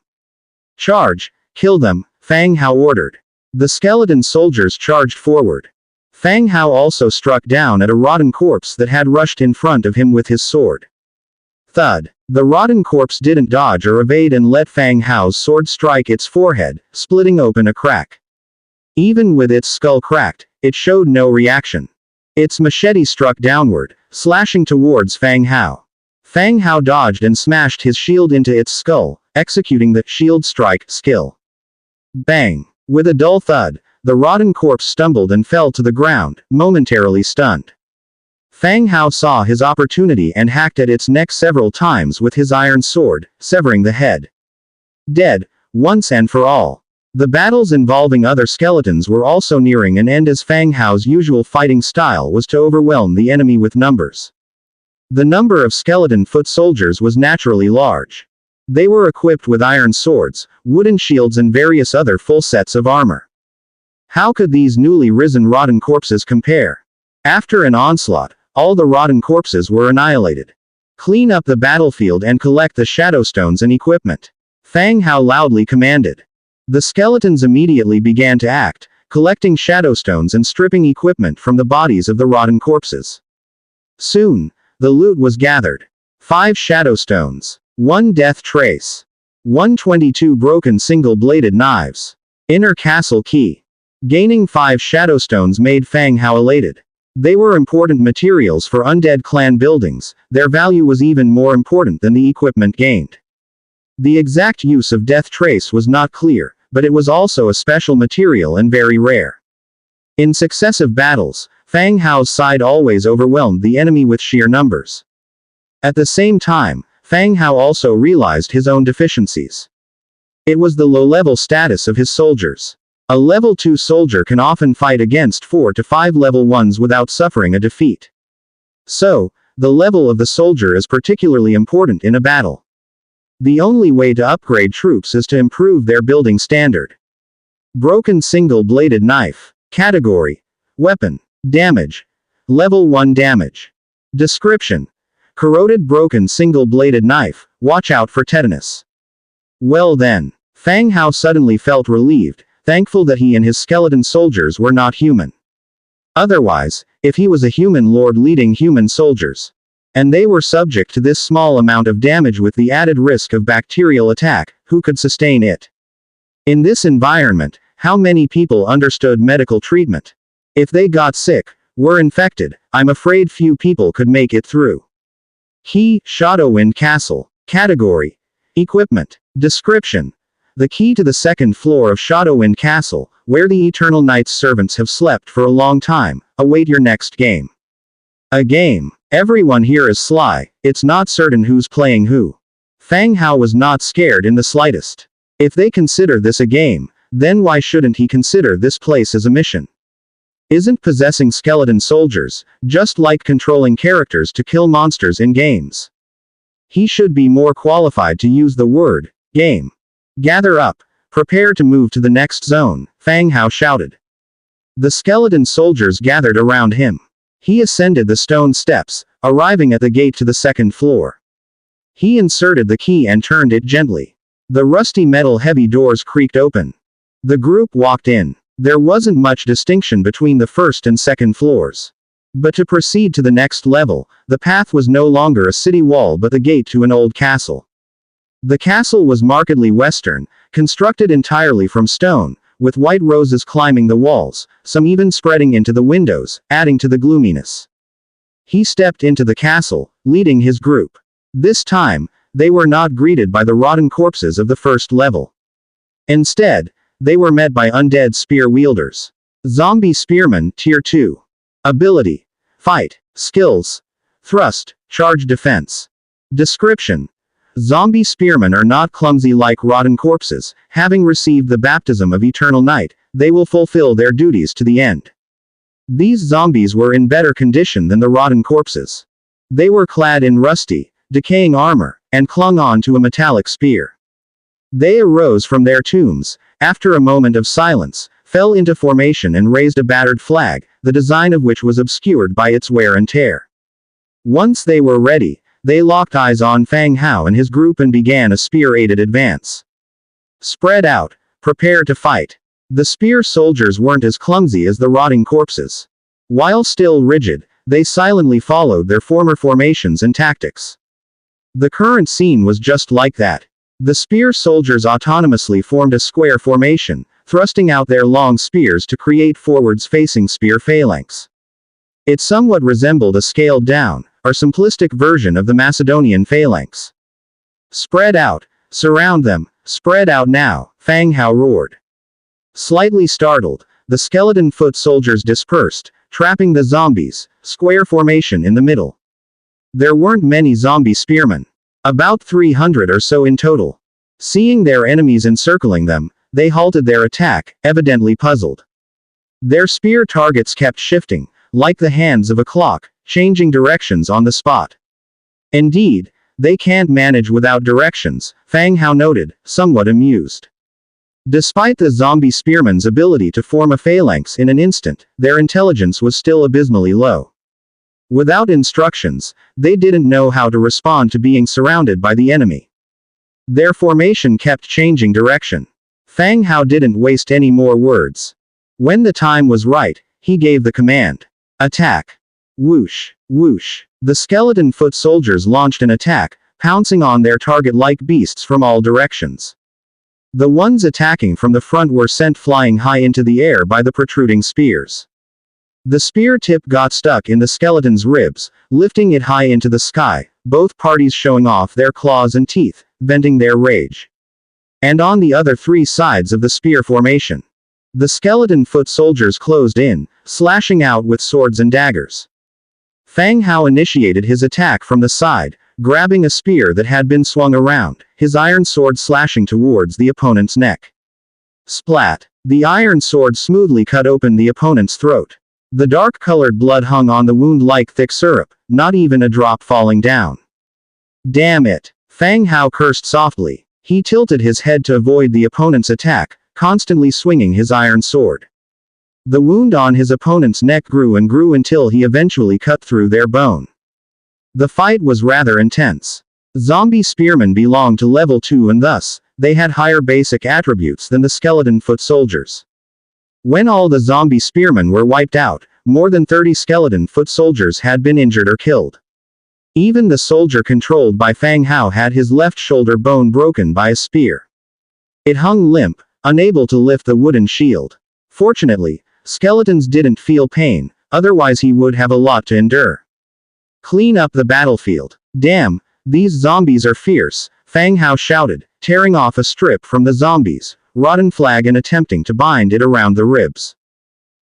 "Charge, kill them," Fang Hao ordered. The skeleton soldiers charged forward. Fang Hao also struck down at a rotten corpse that had rushed in front of him with his sword. Thud. The rotten corpse didn't dodge or evade and let Fang Hao's sword strike its forehead, splitting open a crack. Even with its skull cracked, it showed no reaction. Its machete struck downward, slashing towards Fang Hao. Fang Hao dodged and smashed his shield into its skull, executing the shield strike skill. Bang! With a dull thud, the rotten corpse stumbled and fell to the ground, momentarily stunned. Fang Hao saw his opportunity and hacked at its neck several times with his iron sword, severing the head. Dead, once and for all. The battles involving other skeletons were also nearing an end as Fang Hao's usual fighting style was to overwhelm the enemy with numbers. The number of skeleton foot soldiers was naturally large. They were equipped with iron swords, wooden shields and various other full sets of armor. How could these newly risen rotten corpses compare? After an onslaught, all the rotten corpses were annihilated. Clean up the battlefield and collect the shadow stones and equipment, Fang Hao loudly commanded. The skeletons immediately began to act, collecting shadow stones and stripping equipment from the bodies of the rotten corpses. Soon, the loot was gathered. 5 shadow stones, 1 death trace, 122 broken single-bladed knives. Inner castle key. Gaining 5 shadow stones made Fang Hao elated. They were important materials for undead clan buildings, their value was even more important than the equipment gained. The exact use of death trace was not clear, but it was also a special material and very rare. In successive battles, Fang Hao's side always overwhelmed the enemy with sheer numbers. At the same time, Fang Hao also realized his own deficiencies. It was the low-level status of his soldiers. A level 2 soldier can often fight against 4 to 5 level 1s without suffering a defeat. So, the level of the soldier is particularly important in a battle. The only way to upgrade troops is to improve their building standard. Broken single-bladed knife. Category: weapon. Damage: level 1 damage. Description: corroded broken single-bladed knife, watch out for tetanus. Well then. Fang Hao suddenly felt relieved, thankful that he and his skeleton soldiers were not human. Otherwise, if he was a human lord leading human soldiers, and they were subject to this small amount of damage with the added risk of bacterial attack, who could sustain it? In this environment, how many people understood medical treatment? If they got sick, were infected, I'm afraid few people could make it through. Key: Shadowwind Castle. Category: equipment. Description: the key to the second floor of Shadowwind Castle, where the Eternal Night's servants have slept for a long time, await your next game. A game. Everyone here is sly, it's not certain who's playing who. Fang Hao was not scared in the slightest. If they consider this a game, then why shouldn't he consider this place as a mission? Isn't possessing skeleton soldiers just like controlling characters to kill monsters in games? He should be more qualified to use the word game. Gather up. Prepare to move to the next zone, Fang Hao shouted. The skeleton soldiers gathered around him. He ascended the stone steps, arriving at the gate to the second floor. He inserted the key and turned it gently. The rusty metal heavy doors creaked open. The group walked in. There wasn't much distinction between the first and second floors. But to proceed to the next level, the path was no longer a city wall but the gate to an old castle. The castle was markedly Western, constructed entirely from stone, with white roses climbing the walls, some even spreading into the windows, adding to the gloominess. He stepped into the castle, leading his group. This time, they were not greeted by the rotten corpses of the first level. Instead, they were met by undead spear wielders. Zombie Spearman, Tier 2. Ability: Fight. Skills: Thrust, Charge, Defense. Description: zombie spearmen are not clumsy like rotten corpses. Having received the baptism of eternal night, they will fulfill their duties to the end. These zombies were in better condition than the rotten corpses. They were clad in rusty, decaying armor, and clung on to a metallic spear. They arose from their tombs, after a moment of silence, fell into formation and raised a battered flag, the design of which was obscured by its wear and tear. Once they were ready, they locked eyes on Fang Hao and his group and began a spear-aided advance. Spread out. Prepare to fight. The spear soldiers weren't as clumsy as the rotting corpses. While still rigid, they silently followed their former formations and tactics. The current scene was just like that. The spear soldiers autonomously formed a square formation, thrusting out their long spears to create forwards-facing spear phalanx. It somewhat resembled a scaled-down, or simplistic version of the Macedonian phalanx. Spread out. Surround them. Spread out now, Fang Hao roared. Slightly startled, the skeleton foot soldiers dispersed, trapping the zombies, square formation in the middle. There weren't many zombie spearmen. About 300 or so in total. Seeing their enemies encircling them, they halted their attack, evidently puzzled. Their spear targets kept shifting, like the hands of a clock, changing directions on the spot. Indeed, they can't manage without directions, Fang Hao noted, somewhat amused. Despite the zombie spearmen's ability to form a phalanx in an instant, their intelligence was still abysmally low. Without instructions, they didn't know how to respond to being surrounded by the enemy. Their formation kept changing direction. Fang Hao didn't waste any more words. When the time was right, he gave the command. Attack. Whoosh, whoosh. The skeleton foot soldiers launched an attack, pouncing on their target like beasts from all directions. The ones attacking from the front were sent flying high into the air by the protruding spears. The spear tip got stuck in the skeleton's ribs, lifting it high into the sky, both parties showing off their claws and teeth, venting their rage. And on the other three sides of the spear formation, the skeleton foot soldiers closed in, slashing out with swords and daggers. Fang Hao initiated his attack from the side, grabbing a spear that had been swung around, his iron sword slashing towards the opponent's neck. Splat! The iron sword smoothly cut open the opponent's throat. The dark-colored blood hung on the wound like thick syrup, not even a drop falling down. Damn it! Fang Hao cursed softly. He tilted his head to avoid the opponent's attack, constantly swinging his iron sword. The wound on his opponent's neck grew and grew until he eventually cut through their bone. The fight was rather intense. Zombie spearmen belonged to level 2 and thus, they had higher basic attributes than the skeleton foot soldiers. When all the zombie spearmen were wiped out, more than 30 skeleton foot soldiers had been injured or killed. Even the soldier controlled by Fang Hao had his left shoulder bone broken by a spear. It hung limp, unable to lift the wooden shield. Fortunately, skeletons didn't feel pain, otherwise he would have a lot to endure. Clean up the battlefield. Damn, these zombies are fierce, Fang Hao shouted, tearing off a strip from the zombies, rotten flag and attempting to bind it around the ribs.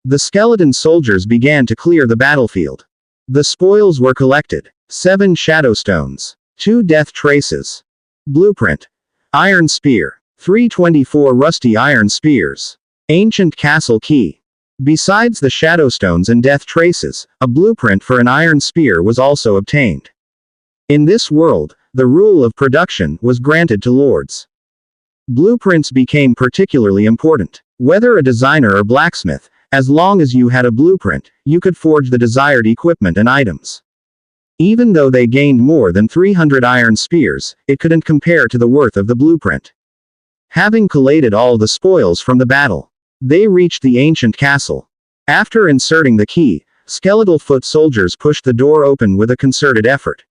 The skeleton soldiers began to clear the battlefield. The spoils were collected. 7 shadow stones. 2 death traces. Blueprint. Iron spear. 324 rusty iron spears. Ancient castle key. Besides the shadow stones and death traces, a blueprint for an iron spear was also obtained. In this world, the rule of production was granted to lords. Blueprints became particularly important. Whether a designer or blacksmith, as long as you had a blueprint, you could forge the desired equipment and items. Even though they gained more than 300 iron spears, it couldn't compare to the worth of the blueprint. Having collated all the spoils from the battle, they reached the ancient castle. After inserting the key, skeletal foot soldiers pushed the door open with a concerted effort.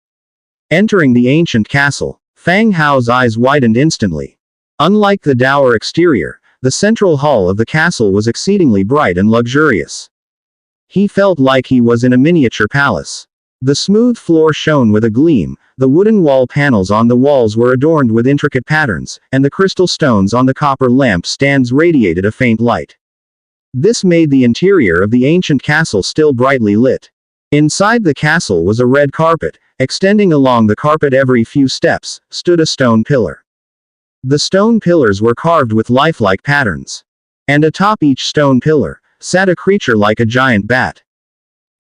Entering the ancient castle, Fang Hao's eyes widened instantly. Unlike the dour exterior, the central hall of the castle was exceedingly bright and luxurious. He felt like he was in a miniature palace. The smooth floor shone with a gleam, the wooden wall panels on the walls were adorned with intricate patterns, and the crystal stones on the copper lamp stands radiated a faint light. This made the interior of the ancient castle still brightly lit. Inside the castle was a red carpet. Extending along the carpet every few steps, stood a stone pillar. The stone pillars were carved with lifelike patterns. And atop each stone pillar, sat a creature like a giant bat.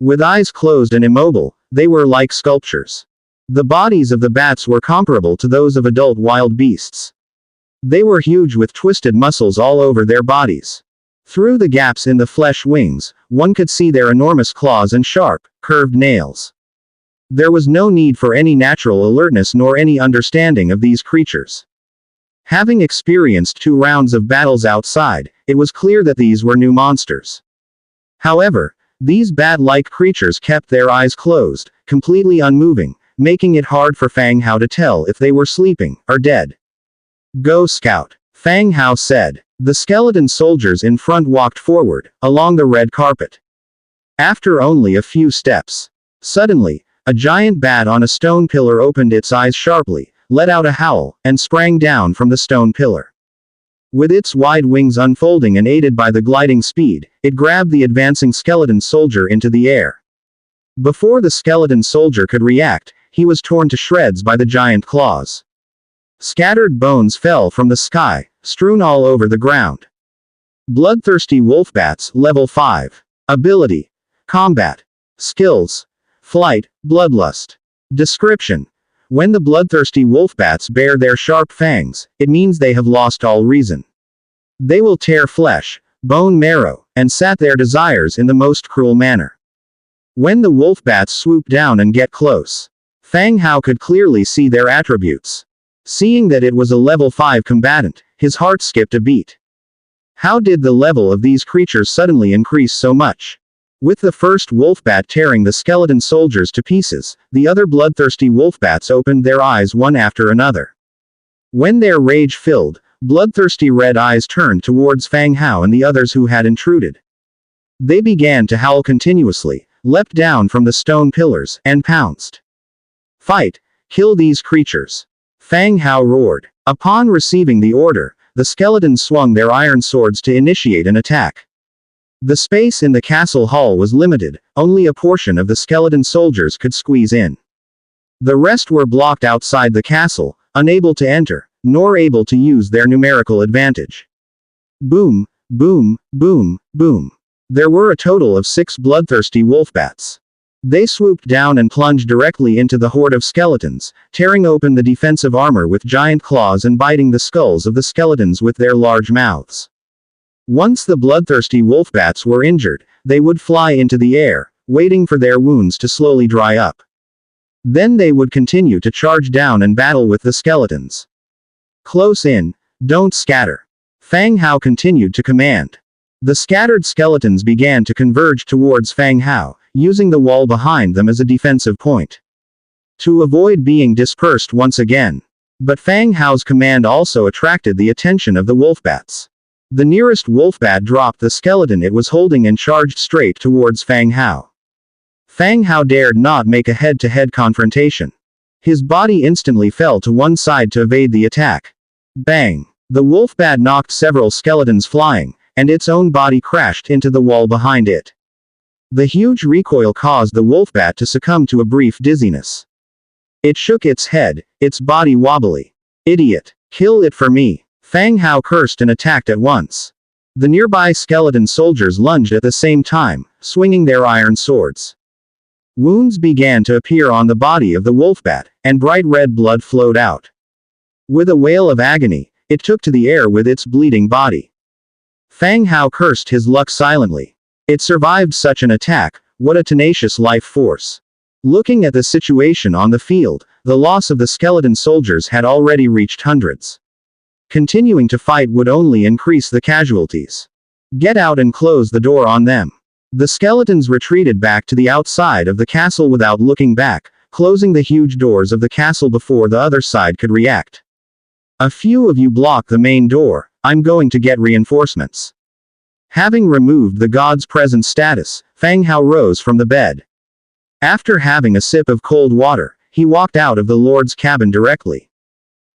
With eyes closed and immobile, they were like sculptures. The bodies of the bats were comparable to those of adult wild beasts. They were huge with twisted muscles all over their bodies. Through the gaps in the flesh wings, one could see their enormous claws and sharp, curved nails. There was no need for any natural alertness nor any understanding of these creatures. Having experienced 2 rounds of battles outside, it was clear that these were new monsters. However, these bat-like creatures kept their eyes closed, completely unmoving, making it hard for Fang Hao to tell if they were sleeping or dead. "Go scout," Fang Hao said. The skeleton soldiers in front walked forward, along the red carpet. After only a few steps, suddenly, a giant bat on a stone pillar opened its eyes sharply, let out a howl, and sprang down from the stone pillar. With its wide wings unfolding and aided by the gliding speed, it grabbed the advancing skeleton soldier into the air. Before the skeleton soldier could react, he was torn to shreds by the giant claws. Scattered bones fell from the sky, strewn all over the ground. Bloodthirsty wolf bats, level 5. Ability. Combat. Skills. Flight, bloodlust. Description. When the bloodthirsty wolf bats bare their sharp fangs, it means they have lost all reason. They will tear flesh, bone marrow, and sat their desires in the most cruel manner. When the wolf bats swoop down and get close, Fang Hao could clearly see their attributes. Seeing that it was a level 5 combatant, his heart skipped a beat. How did the level of these creatures suddenly increase so much? With the first wolfbat tearing the skeleton soldiers to pieces, the other bloodthirsty wolfbats opened their eyes one after another. When their rage-filled, bloodthirsty red eyes turned towards Fang Hao and the others who had intruded. They began to howl continuously, leapt down from the stone pillars, and pounced. "Fight! Kill these creatures!" Fang Hao roared. Upon receiving the order, the skeletons swung their iron swords to initiate an attack. The space in the castle hall was limited, only a portion of the skeleton soldiers could squeeze in. The rest were blocked outside the castle, unable to enter, nor able to use their numerical advantage. Boom, boom, boom, boom. There were a total of 6 bloodthirsty wolfbats. They swooped down and plunged directly into the horde of skeletons, tearing open the defensive armor with giant claws and biting the skulls of the skeletons with their large mouths. Once the bloodthirsty wolf bats were injured, they would fly into the air, waiting for their wounds to slowly dry up. Then they would continue to charge down and battle with the skeletons. Close in, don't scatter. Fang Hao continued to command. The scattered skeletons began to converge towards Fang Hao, using the wall behind them as a defensive point, to avoid being dispersed once again. But Fang Hao's command also attracted the attention of the wolfbats. The nearest wolfbat dropped the skeleton it was holding and charged straight towards Fang Hao. Fang Hao dared not make a head-to-head confrontation. His body instantly fell to one side to evade the attack. Bang! The wolfbat knocked several skeletons flying, and its own body crashed into the wall behind it. The huge recoil caused the wolfbat to succumb to a brief dizziness. It shook its head, its body wobbly. Idiot! Kill it for me! Fang Hao cursed and attacked at once. The nearby skeleton soldiers lunged at the same time, swinging their iron swords. Wounds began to appear on the body of the wolfbat, and bright red blood flowed out. With a wail of agony, it took to the air with its bleeding body. Fang Hao cursed his luck silently. It survived such an attack, what a tenacious life force. Looking at the situation on the field, the loss of the skeleton soldiers had already reached hundreds. Continuing to fight would only increase the casualties. Get out and close the door on them. The skeletons retreated back to the outside of the castle without looking back, closing the huge doors of the castle before the other side could react. A few of you block the main door, I'm going to get reinforcements. Having removed the god's present status, Fang Hao rose from the bed. After having a sip of cold water, he walked out of the Lord's cabin directly.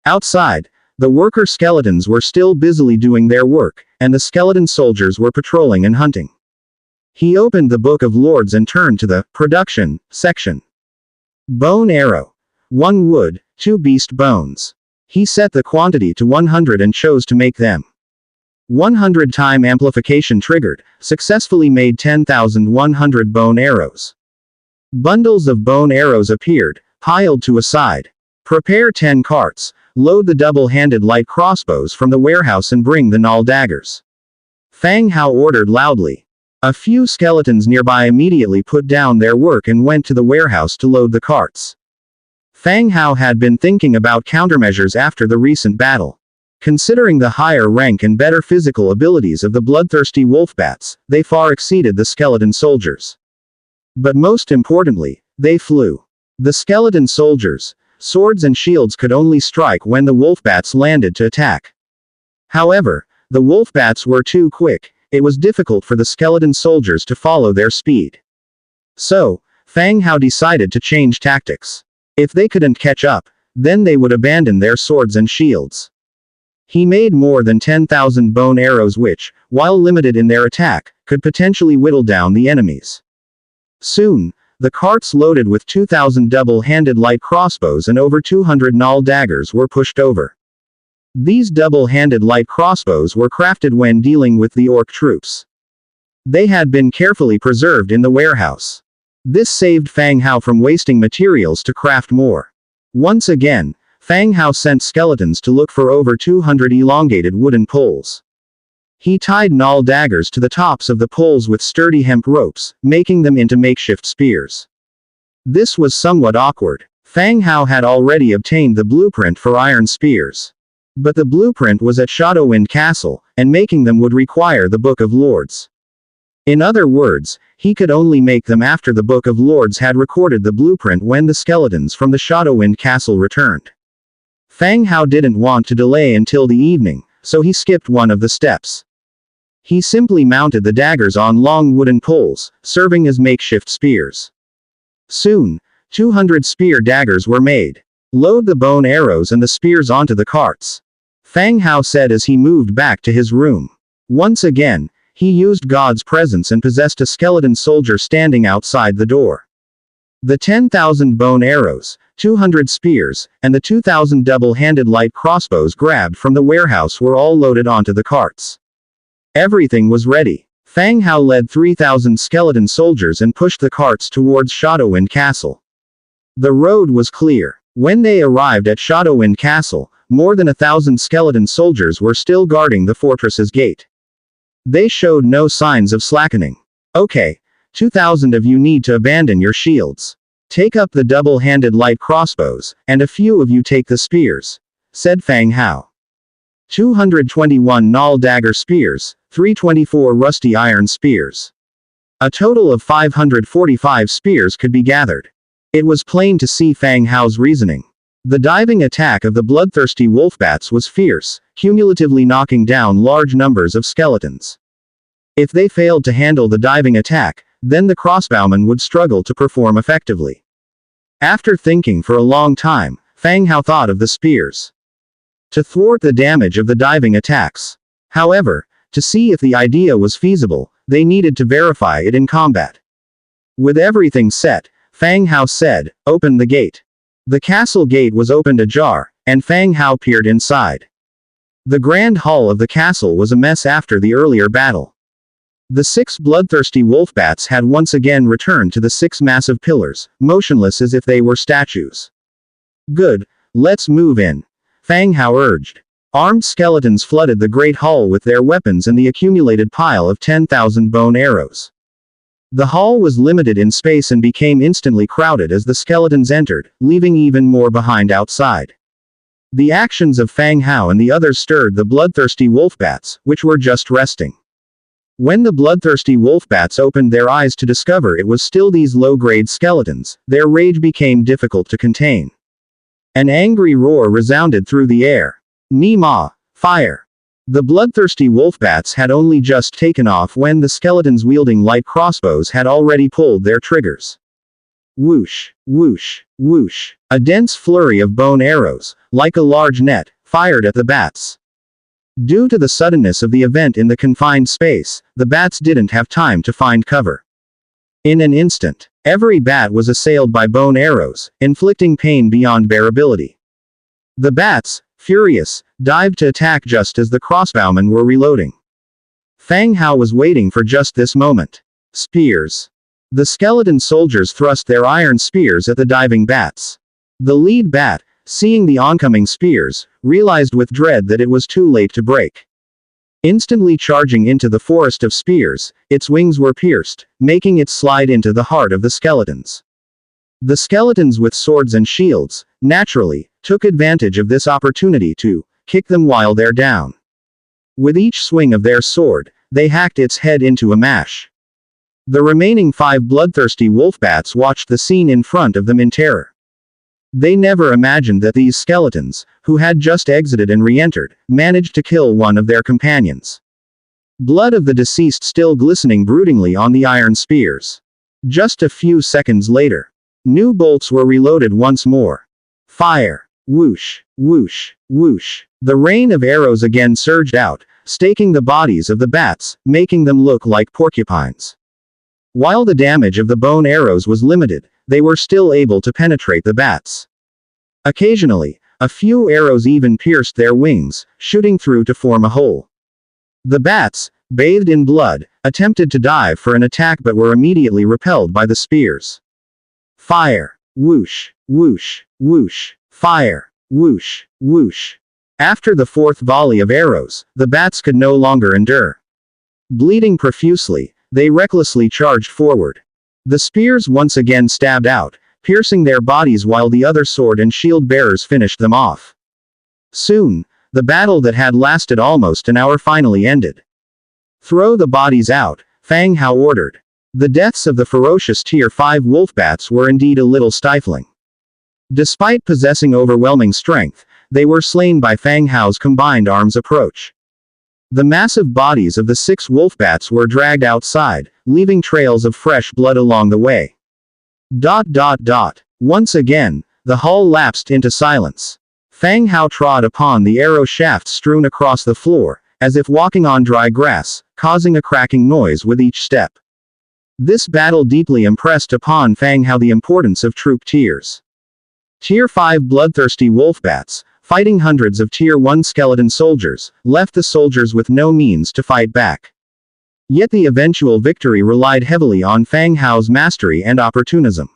Outside, the worker skeletons were still busily doing their work, and the skeleton soldiers were patrolling and hunting. He opened the Book of Lords and turned to the production section. Bone arrow. 1 wood, 2 beast bones. He set the quantity to 100 and chose to make them. 100 time amplification triggered, successfully made 10,100 bone arrows. Bundles of bone arrows appeared, piled to a side. Prepare 10 carts, load the double-handed light crossbows from the warehouse and bring the null daggers. Fang Hao ordered loudly. A few skeletons nearby immediately put down their work and went to the warehouse to load the carts. Fang Hao had been thinking about countermeasures after the recent battle. Considering the higher rank and better physical abilities of the bloodthirsty wolfbats, they far exceeded the skeleton soldiers. But most importantly, they flew. The skeleton soldiers, swords and shields could only strike when the wolfbats landed to attack. However, the wolfbats were too quick, it was difficult for the skeleton soldiers to follow their speed. So, Fang Hao decided to change tactics. If they couldn't catch up, then they would abandon their swords and shields. He made more than 10,000 bone arrows which, while limited in their attack, could potentially whittle down the enemies. Soon, the carts loaded with 2,000 double-handed light crossbows and over 200 null daggers were pushed over. These double-handed light crossbows were crafted when dealing with the orc troops. They had been carefully preserved in the warehouse. This saved Fang Hao from wasting materials to craft more. Once again, Fang Hao sent skeletons to look for over 200 elongated wooden poles. He tied null daggers to the tops of the poles with sturdy hemp ropes, making them into makeshift spears. This was somewhat awkward. Fang Hao had already obtained the blueprint for iron spears. But the blueprint was at Shadowwind Castle, and making them would require the Book of Lords. In other words, he could only make them after the Book of Lords had recorded the blueprint when the skeletons from the Shadowwind Castle returned. Fang Hao didn't want to delay until the evening, so he skipped one of the steps. He simply mounted the daggers on long wooden poles, serving as makeshift spears. Soon, 200 spear daggers were made. Load the bone arrows and the spears onto the carts. Fang Hao said as he moved back to his room. Once again, he used God's presence and possessed a skeleton soldier standing outside the door. The 10,000 bone arrows, 200 spears, and the 2,000 double-handed light crossbows grabbed from the warehouse were all loaded onto the carts. Everything was ready. Fang Hao led 3,000 skeleton soldiers and pushed the carts towards Shadowwind Castle. The road was clear. When they arrived at Shadowwind Castle, more than 1,000 skeleton soldiers were still guarding the fortress's gate. They showed no signs of slackening. Okay, 2,000 of you need to abandon your shields. Take up the double-handed light crossbows, and a few of you take the spears, said Fang Hao. 221 Null dagger spears, 324 rusty iron spears. A total of 545 spears could be gathered. It was plain to see Fang Hao's reasoning. The diving attack of the bloodthirsty wolfbats was fierce, cumulatively knocking down large numbers of skeletons. If they failed to handle the diving attack, then the crossbowmen would struggle to perform effectively. After thinking for a long time, Fang Hao thought of the spears. To thwart the damage of the diving attacks. However, to see if the idea was feasible, they needed to verify it in combat. With everything set, Fang Hao said, "Open the gate." The castle gate was opened ajar, and Fang Hao peered inside. The grand hall of the castle was a mess after the earlier battle. The 6 bloodthirsty wolfbats had once again returned to the 6 massive pillars, motionless as if they were statues. "Good, let's move in," Fang Hao urged. Armed skeletons flooded the great hall with their weapons and the accumulated pile of 10,000 bone arrows. The hall was limited in space and became instantly crowded as the skeletons entered, leaving even more behind outside. The actions of Fang Hao and the others stirred the bloodthirsty wolfbats, which were just resting. When the bloodthirsty wolfbats opened their eyes to discover it was still these low-grade skeletons, their rage became difficult to contain. An angry roar resounded through the air. "Ni ma, fire!" The bloodthirsty wolfbats had only just taken off when the skeletons wielding light crossbows had already pulled their triggers. Whoosh, whoosh, whoosh. A dense flurry of bone arrows, like a large net, fired at the bats. Due to the suddenness of the event in the confined space, the bats didn't have time to find cover. In an instant, every bat was assailed by bone arrows, inflicting pain beyond bearability. The bats, furious, dived to attack just as the crossbowmen were reloading. Fang Hao was waiting for just this moment. Spears. The skeleton soldiers thrust their iron spears at the diving bats. The lead bat, seeing the oncoming spears, realized with dread that it was too late to break. Instantly charging into the forest of spears, its wings were pierced, making it slide into the heart of the skeletons. The skeletons with swords and shields, naturally, took advantage of this opportunity to kick them while they're down. With each swing of their sword, they hacked its head into a mash. The remaining 5 bloodthirsty wolfbats watched the scene in front of them in terror. They never imagined that these skeletons, who had just exited and re-entered, managed to kill one of their companions. Blood of the deceased still glistening broodingly on the iron spears. Just a few seconds later, new bolts were reloaded once more. Fire. Whoosh, whoosh, whoosh. The rain of arrows again surged out, staking the bodies of the bats, making them look like porcupines. While the damage of the bone arrows was limited, they were still able to penetrate the bats. Occasionally, a few arrows even pierced their wings, shooting through to form a hole. The bats, bathed in blood, attempted to dive for an attack but were immediately repelled by the spears. Fire. Whoosh, whoosh, whoosh. Fire. Whoosh, whoosh. After the 4th volley of arrows, the bats could no longer endure. Bleeding profusely, they recklessly charged forward. The spears once again stabbed out, piercing their bodies while the other sword and shield bearers finished them off. Soon, the battle that had lasted almost an hour finally ended. "Throw the bodies out," Fang Hao ordered. The deaths of the ferocious Tier 5 wolfbats were indeed a little stifling. Despite possessing overwhelming strength, they were slain by Fang Hao's combined arms approach. The massive bodies of the 6 wolfbats were dragged outside, leaving trails of fresh blood along the way. ... Once again, the hall lapsed into silence. Fang Hao trod upon the arrow shafts strewn across the floor, as if walking on dry grass, causing a cracking noise with each step. This battle deeply impressed upon Fang Hao the importance of troop tiers. Tier 5 bloodthirsty wolfbats, fighting hundreds of Tier 1 skeleton soldiers, left the soldiers with no means to fight back. Yet the eventual victory relied heavily on Fang Hao's mastery and opportunism.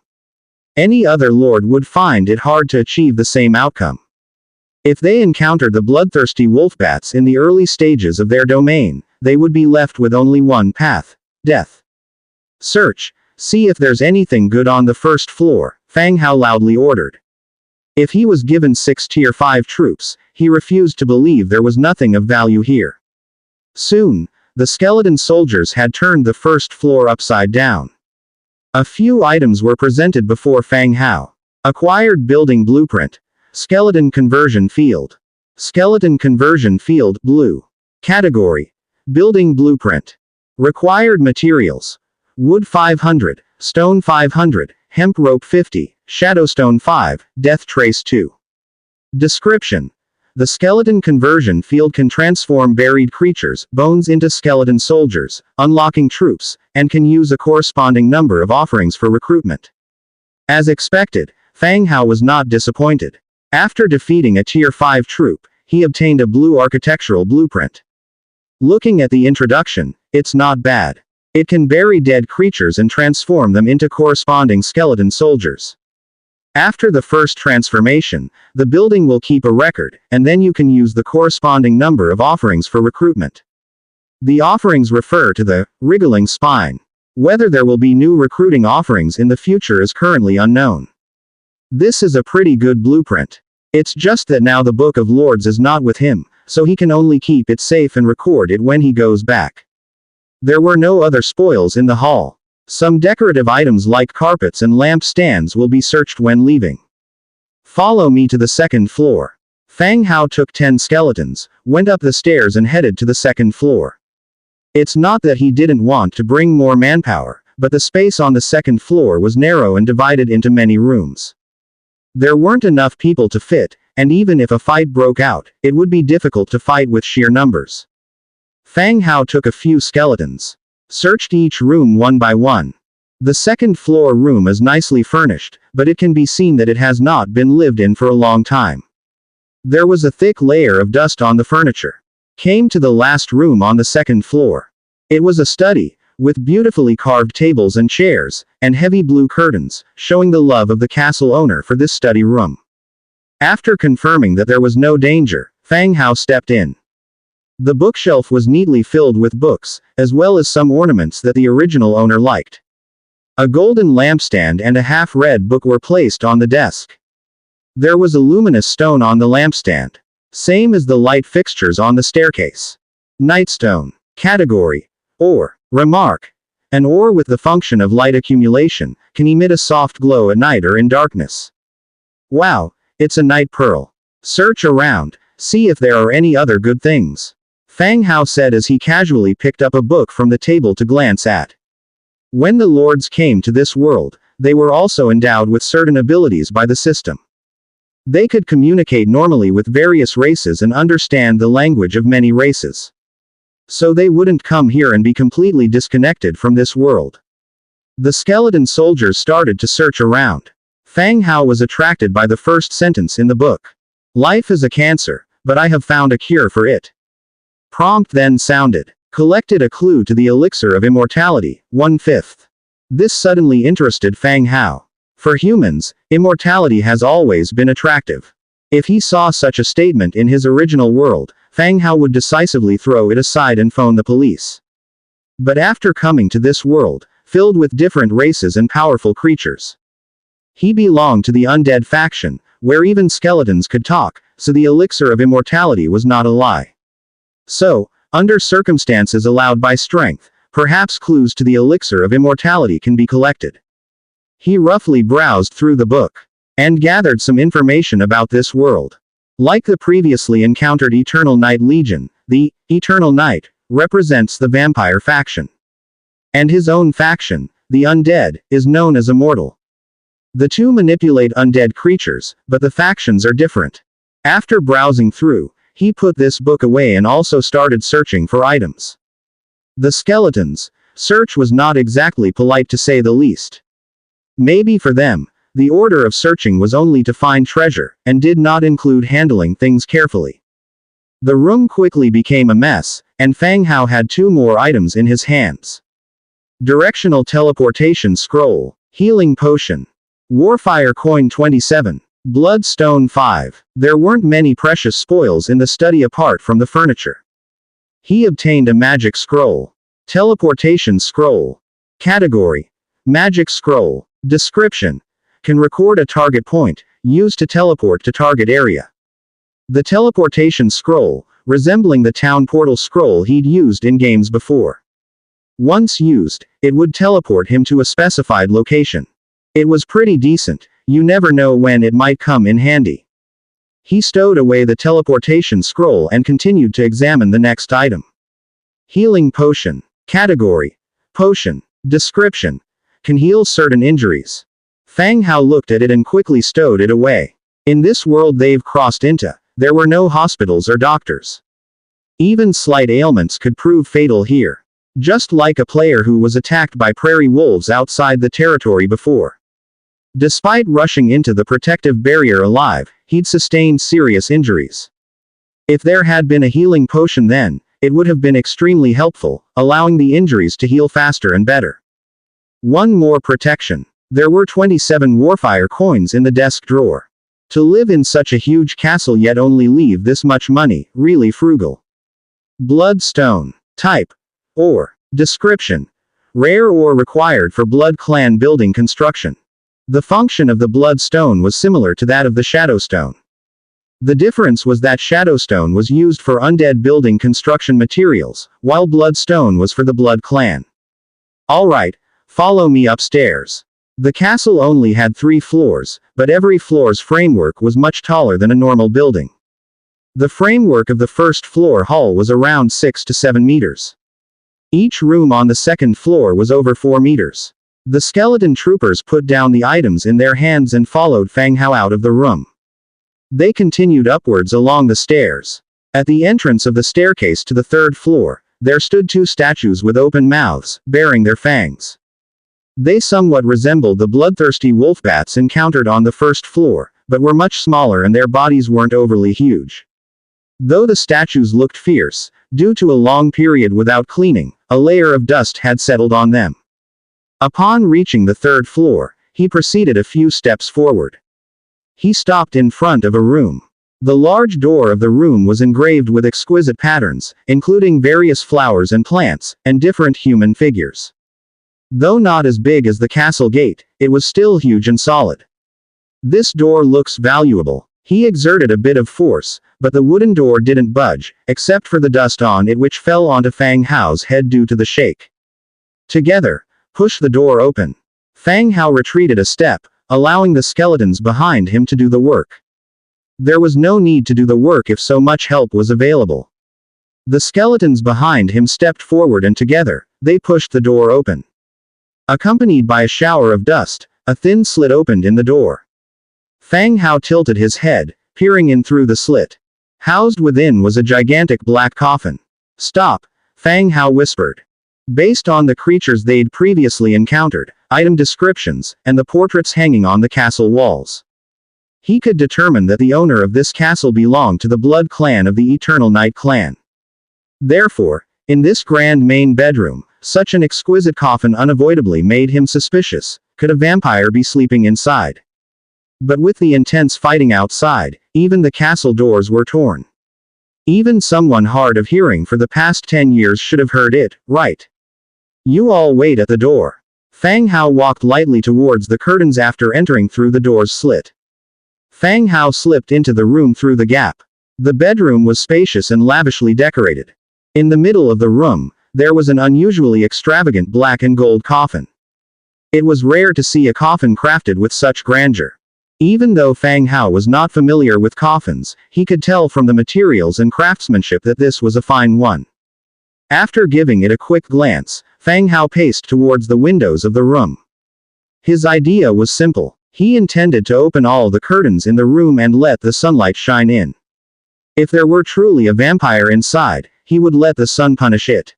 Any other lord would find it hard to achieve the same outcome. If they encountered the bloodthirsty wolfbats in the early stages of their domain, they would be left with only one path: death. Search, see if there's anything good on the first floor, Fang Hao loudly ordered. If he was given 6 Tier 5 troops, he refused to believe there was nothing of value here. Soon, the skeleton soldiers had turned the first floor upside down. A few items were presented before Fang Hao. Acquired building blueprint. Skeleton conversion field. Skeleton conversion field, blue. Category: building blueprint. Required materials: wood 500, stone 500, hemp rope 50, shadowstone 5, death trace 2. Description: the skeleton conversion field can transform buried creatures' bones into skeleton soldiers, unlocking troops, and can use a corresponding number of offerings for recruitment. As expected, Fang Hao was not disappointed. After defeating a Tier 5 troop, he obtained a blue architectural blueprint. Looking at the introduction, it's not bad. It can bury dead creatures and transform them into corresponding skeleton soldiers. After the first transformation, the building will keep a record, and then you can use the corresponding number of offerings for recruitment. The offerings refer to the wriggling spine. Whether there will be new recruiting offerings in the future is currently unknown. This is a pretty good blueprint. It's just that now the Book of Lords is not with him, so he can only keep it safe and record it when he goes back. There were no other spoils in the hall. Some decorative items like carpets and lamp stands will be searched when leaving. Follow me to the second floor. Fang Hao took 10 skeletons, went up the stairs and headed to the second floor. It's not that he didn't want to bring more manpower, but the space on the second floor was narrow and divided into many rooms. There weren't enough people to fit, and even if a fight broke out, it would be difficult to fight with sheer numbers. Fang Hao took a few skeletons. Searched each room one by one. The second floor room is nicely furnished, but it can be seen that it has not been lived in for a long time. There was a thick layer of dust on the furniture. Came to the last room on the second floor. It was a study, with beautifully carved tables and chairs, and heavy blue curtains, showing the love of the castle owner for this study room. After confirming that there was no danger, Fang Hao stepped in. The bookshelf was neatly filled with books, as well as some ornaments that the original owner liked. A golden lampstand and a half-read book were placed on the desk. There was a luminous stone on the lampstand. Same as the light fixtures on the staircase. Nightstone. Category: ore. Remark: an ore with the function of light accumulation, can emit a soft glow at night or in darkness. Wow, it's a night pearl. Search around, see if there are any other good things. Fang Hao said as he casually picked up a book from the table to glance at. When the lords came to this world, they were also endowed with certain abilities by the system. They could communicate normally with various races and understand the language of many races. So they wouldn't come here and be completely disconnected from this world. The skeleton soldiers started to search around. Fang Hao was attracted by the first sentence in the book. Life is a cancer, but I have found a cure for it. Prompt then sounded. Collected a clue to the elixir of immortality, 1/5. This suddenly interested Fang Hao. For humans, immortality has always been attractive. If he saw such a statement in his original world, Fang Hao would decisively throw it aside and phone the police. But after coming to this world, filled with different races and powerful creatures, he belonged to the Undead faction, where even skeletons could talk, so the elixir of immortality was not a lie. So, under circumstances allowed by strength, perhaps clues to the elixir of immortality can be collected. He roughly browsed through the book, and gathered some information about this world. Like the previously encountered Eternal Night Legion, the Eternal Night represents the vampire faction. And his own faction, the Undead, is known as Immortal. The two manipulate undead creatures, but the factions are different. After browsing through, he put this book away and also started searching for items. The skeletons' search was not exactly polite to say the least. Maybe for them, the order of searching was only to find treasure, and did not include handling things carefully. The room quickly became a mess, and Fang Hao had 2 more items in his hands. Directional teleportation scroll, healing potion, warfire coin 27, bloodstone 5. There weren't many precious spoils in the study apart from the furniture. He obtained a magic scroll. Teleportation scroll. Category: Magic scroll. Description: can record a target point, used to teleport to target area. The teleportation scroll, resembling the town portal scroll he'd used in games before. Once used, it would teleport him to a specified location. It was pretty decent, you never know when it might come in handy. He stowed away the teleportation scroll and continued to examine the next item. Healing potion. Category: Potion. Description: can heal certain injuries. Fang Hao looked at it and quickly stowed it away. In this world they've crossed into, there were no hospitals or doctors. Even slight ailments could prove fatal here. Just like a player who was attacked by prairie wolves outside the territory before. Despite rushing into the protective barrier alive, he'd sustained serious injuries. If there had been a healing potion then, it would have been extremely helpful, allowing the injuries to heal faster and better. One more protection. There were 27 Warfire coins in the desk drawer. To live in such a huge castle yet only leave this much money, really frugal. Bloodstone. Type: Ore. Description: rare ore required for Blood Clan building construction. The function of the Bloodstone was similar to that of the Shadowstone. The difference was that Shadowstone was used for Undead building construction materials, while Bloodstone was for the Blood Clan. Alright, follow me upstairs. The castle only had 3 floors, but every floor's framework was much taller than a normal building. The framework of the first floor hall was around 6 to 7 meters. Each room on the second floor was over 4 meters. The skeleton troopers put down the items in their hands and followed Fang Hao out of the room. They continued upwards along the stairs. At the entrance of the staircase to the 3rd floor, there stood 2 statues with open mouths, baring their fangs. They somewhat resembled the bloodthirsty wolf bats encountered on the 1st floor, but were much smaller and their bodies weren't overly huge. Though the statues looked fierce, due to a long period without cleaning, a layer of dust had settled on them. Upon reaching the 3rd floor, he proceeded a few steps forward. He stopped in front of a room. The large door of the room was engraved with exquisite patterns, including various flowers and plants, and different human figures. Though not as big as the castle gate, it was still huge and solid. This door looks valuable. He exerted a bit of force, but the wooden door didn't budge, except for the dust on it which fell onto Fang Hao's head due to the shake. Together, push the door open. Fang Hao retreated a step, allowing the skeletons behind him to do the work. There was no need to do the work if so much help was available. The skeletons behind him stepped forward and together, they pushed the door open. Accompanied by a shower of dust, a thin slit opened in the door. Fang Hao tilted his head, peering in through the slit. Housed within was a gigantic black coffin. "Stop," Fang Hao whispered. Based on the creatures they'd previously encountered, item descriptions, and the portraits hanging on the castle walls, he could determine that the owner of this castle belonged to the Blood Clan of the Eternal Night Clan. Therefore, in this grand main bedroom, such an exquisite coffin unavoidably made him suspicious. Could a vampire be sleeping inside? But with the intense fighting outside, even the castle doors were torn. Even someone hard of hearing for the past 10 years should have heard it, right? "You all wait at the door." Fang Hao walked lightly towards the curtains after entering through the door's slit. Fang Hao slipped into the room through the gap. The bedroom was spacious and lavishly decorated. In the middle of the room, there was an unusually extravagant black and gold coffin. It was rare to see a coffin crafted with such grandeur. Even though Fang Hao was not familiar with coffins, he could tell from the materials and craftsmanship that this was a fine one. After giving it a quick glance, Fang Hao paced towards the windows of the room. His idea was simple. He intended to open all the curtains in the room and let the sunlight shine in. If there were truly a vampire inside, he would let the sun punish it.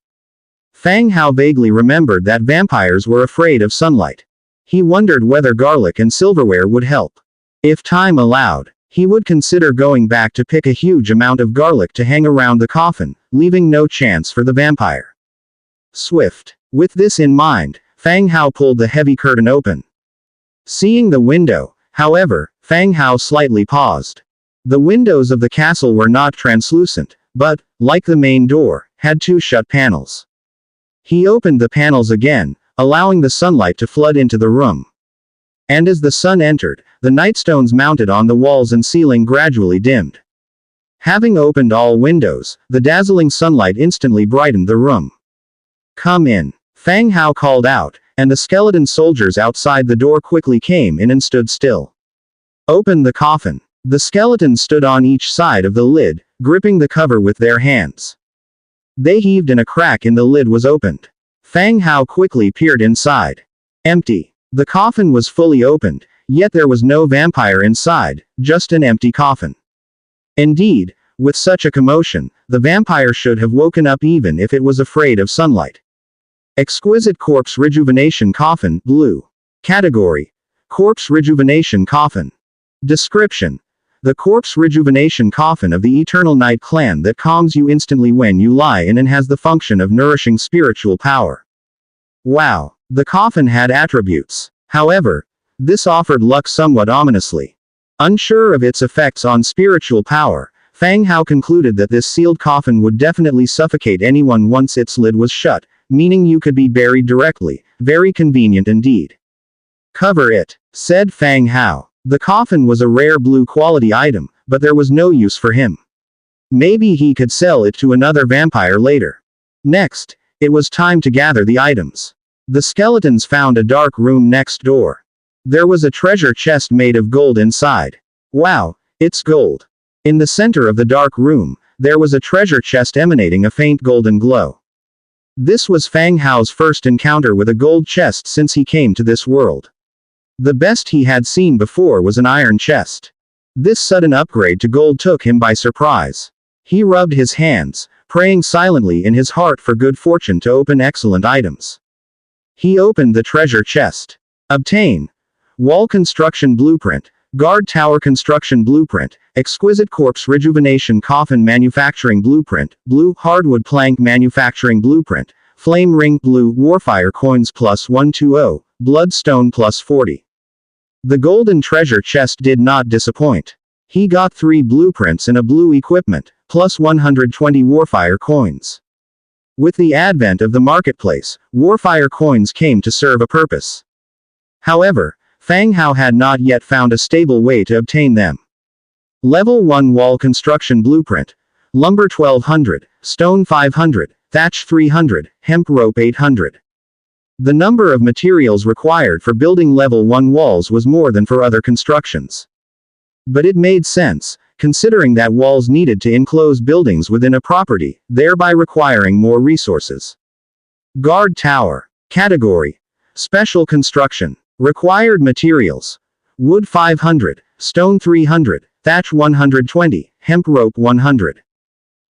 Fang Hao vaguely remembered that vampires were afraid of sunlight. He wondered whether garlic and silverware would help. If time allowed, he would consider going back to pick a huge amount of garlic to hang around the coffin, leaving no chance for the vampire. Swift. With this in mind, Fang Hao pulled the heavy curtain open. Seeing the window, however, Fang Hao slightly paused. The windows of the castle were not translucent, but, like the main door, had 2 shut panels. He opened the panels again, allowing the sunlight to flood into the room. And as the sun entered, the nightstones mounted on the walls and ceiling gradually dimmed. Having opened all windows, the dazzling sunlight instantly brightened the room. "Come in," Fang Hao called out, and the skeleton soldiers outside the door quickly came in and stood still. "Open the coffin." The skeletons stood on each side of the lid, gripping the cover with their hands. They heaved and a crack in the lid was opened. Fang Hao quickly peered inside. Empty. The coffin was fully opened, yet there was no vampire inside, just an empty coffin. Indeed, with such a commotion, the vampire should have woken up even if it was afraid of sunlight. Exquisite Corpse Rejuvenation Coffin, Blue. Category: Corpse Rejuvenation Coffin. Description: the corpse rejuvenation coffin of the Eternal Night clan that calms you instantly when you lie in and has the function of nourishing spiritual power. Wow. The coffin had attributes. However, this offered luck somewhat ominously. Unsure of its effects on spiritual power, Fang Hao concluded that this sealed coffin would definitely suffocate anyone once its lid was shut, meaning you could be buried directly. Very convenient indeed. "Cover it," said Fang Hao. The coffin was a rare blue quality item, but there was no use for him. Maybe he could sell it to another vampire later. Next, it was time to gather the items. The skeletons found a dark room next door. There was a treasure chest made of gold inside. Wow, it's gold. In the center of the dark room, there was a treasure chest emanating a faint golden glow. This was Fang Hao's first encounter with a gold chest since he came to this world. The best he had seen before was an iron chest. This sudden upgrade to gold took him by surprise. He rubbed his hands, praying silently in his heart for good fortune to open excellent items. He opened the treasure chest. Obtain: Wall Construction Blueprint, Guard Tower Construction Blueprint, Exquisite Corpse Rejuvenation Coffin Manufacturing Blueprint, Blue Hardwood Plank Manufacturing Blueprint, Flame Ring Blue Warfire Coins plus 120, Bloodstone plus 40. The golden treasure chest did not disappoint. He got 3 blueprints and a blue equipment, plus 120 Warfire coins. With the advent of the marketplace, Warfire coins came to serve a purpose. However, Fang Hao had not yet found a stable way to obtain them. Level 1 Wall Construction Blueprint. Lumber 1200, Stone 500, Thatch 300, Hemp Rope 800. The number of materials required for building level 1 walls was more than for other constructions. But it made sense, considering that walls needed to enclose buildings within a property, thereby requiring more resources. Guard Tower. Category: Special Construction. Required materials: Wood 500, Stone 300, Thatch 120, Hemp Rope 100.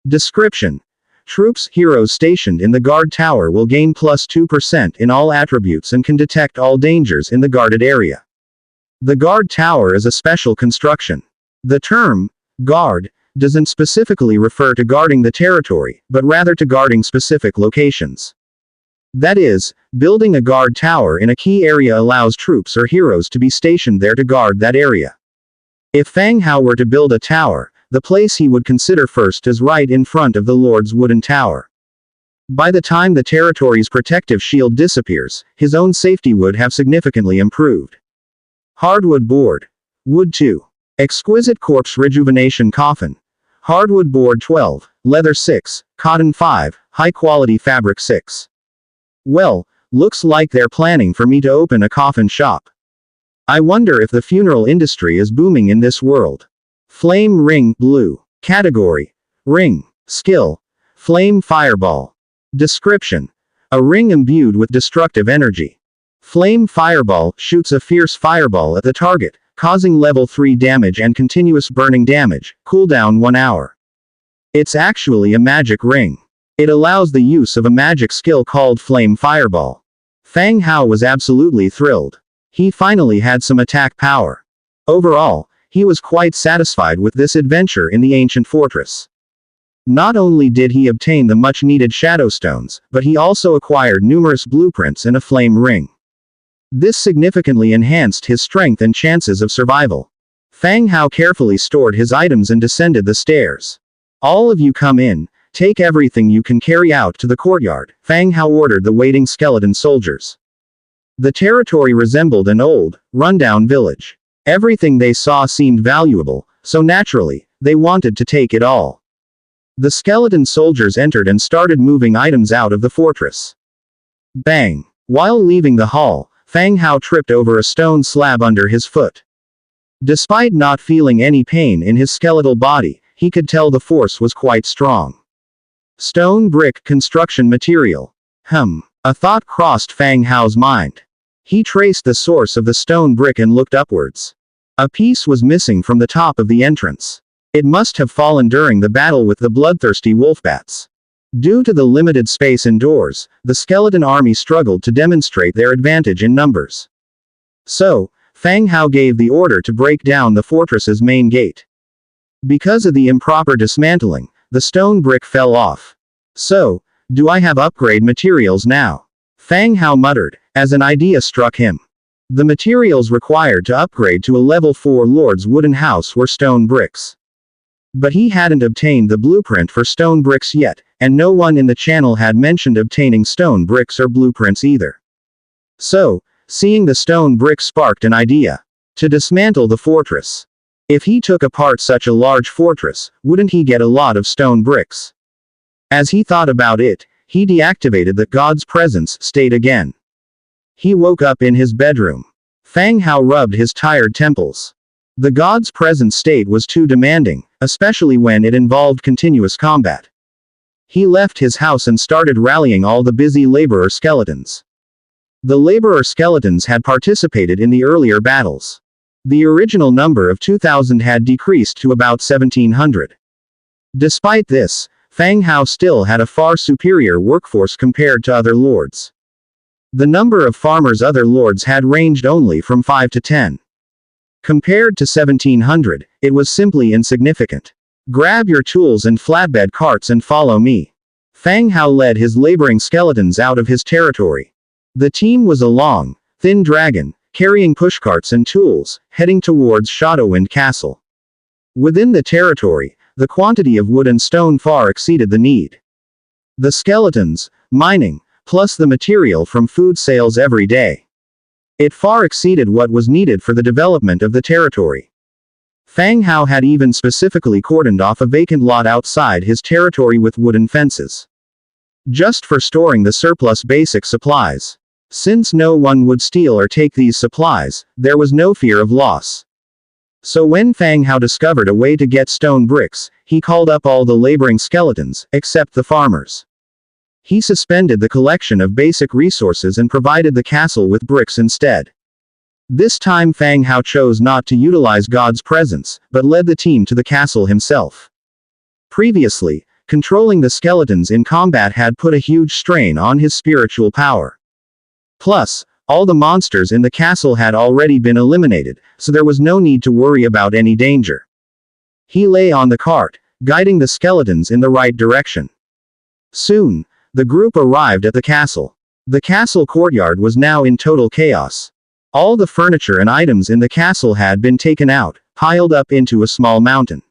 Description: Troops, heroes stationed in the guard tower will gain plus 2% in all attributes and can detect all dangers in the guarded area. The guard tower is a special construction. The term, guard, doesn't specifically refer to guarding the territory, but rather to guarding specific locations. That is, building a guard tower in a key area allows troops or heroes to be stationed there to guard that area. If Fang Hao were to build a tower, the place he would consider first is right in front of the Lord's wooden tower. By the time the territory's protective shield disappears, his own safety would have significantly improved. Hardwood Board. Wood 2. Exquisite Corpse Rejuvenation Coffin. Hardwood Board 12, Leather 6, Cotton 5, High Quality Fabric 6. Well, looks like they're planning for me to open a coffin shop. I wonder if the funeral industry is booming in this world. Flame Ring Blue. Category: Ring. Skill: Flame Fireball. Description: a ring imbued with destructive energy. Flame Fireball shoots a fierce fireball at the target, causing level 3 damage and continuous burning damage, cooldown 1 hour. It's actually a magic ring. It allows the use of a magic skill called Flame Fireball. Fang Hao was absolutely thrilled. He finally had some attack power. Overall, he was quite satisfied with this adventure in the ancient fortress. Not only did he obtain the much-needed Shadowstones, but he also acquired numerous blueprints and a flame ring. This significantly enhanced his strength and chances of survival. Fang Hao carefully stored his items and descended the stairs. All of you come in, Take everything you can carry out to the courtyard, Fang Hao ordered the waiting skeleton soldiers. The territory resembled an old, rundown village. Everything they saw seemed valuable, so naturally, they wanted to take it all. The skeleton soldiers entered and started moving items out of the fortress. Bang! While leaving the hall, Fang Hao tripped over a stone slab under his foot. Despite not feeling any pain in his skeletal body, he could tell the force was quite strong. Stone brick construction material. A thought crossed Fang Hao's mind. He traced the source of the stone brick and looked upwards. A piece was missing from the top of the entrance. It must have fallen during the battle with the bloodthirsty wolfbats. Due to the limited space indoors, the skeleton army struggled to demonstrate their advantage in numbers. So, Fang Hao gave the order to break down the fortress's main gate. Because of the improper dismantling, the stone brick fell off. So, do I have upgrade materials now? Fang Hao muttered, as an idea struck him. The materials required to upgrade to a level 4 Lord's wooden house were stone bricks. But he hadn't obtained the blueprint for stone bricks yet, and no one in the channel had mentioned obtaining stone bricks or blueprints either. So, seeing the stone brick sparked an idea. To dismantle the fortress. If he took apart such a large fortress, wouldn't he get a lot of stone bricks? As he thought about it, he deactivated the God's presence state again. He woke up in his bedroom. Fang Hao rubbed his tired temples. The God's presence state was too demanding, especially when it involved continuous combat. He left his house and started rallying all the busy laborer skeletons. The laborer skeletons had participated in the earlier battles. The original number of 2,000 had decreased to about 1,700. Despite this, Fang Hao still had a far superior workforce compared to other lords. The number of farmers other lords had ranged only from 5 to 10. Compared to 1,700, it was simply insignificant. Grab your tools and flatbed carts and follow me. Fang Hao led his laboring skeletons out of his territory. The team was a long, thin dragon, carrying pushcarts and tools, heading towards Shadowwind Castle. Within the territory, the quantity of wood and stone far exceeded the need. The skeletons, mining, plus the material from food sales every day. It far exceeded what was needed for the development of the territory. Fang Hao had even specifically cordoned off a vacant lot outside his territory with wooden fences. Just for storing the surplus basic supplies. Since no one would steal or take these supplies, there was no fear of loss. So when Fang Hao discovered a way to get stone bricks, he called up all the laboring skeletons, except the farmers. He suspended the collection of basic resources and provided the castle with bricks instead. This time Fang Hao chose not to utilize God's presence, but led the team to the castle himself. Previously, controlling the skeletons in combat had put a huge strain on his spiritual power. Plus, all the monsters in the castle had already been eliminated, so there was no need to worry about any danger. He lay on the cart, guiding the skeletons in the right direction. Soon, the group arrived at the castle. The castle courtyard was now in total chaos. All the furniture and items in the castle had been taken out, piled up into a small mountain.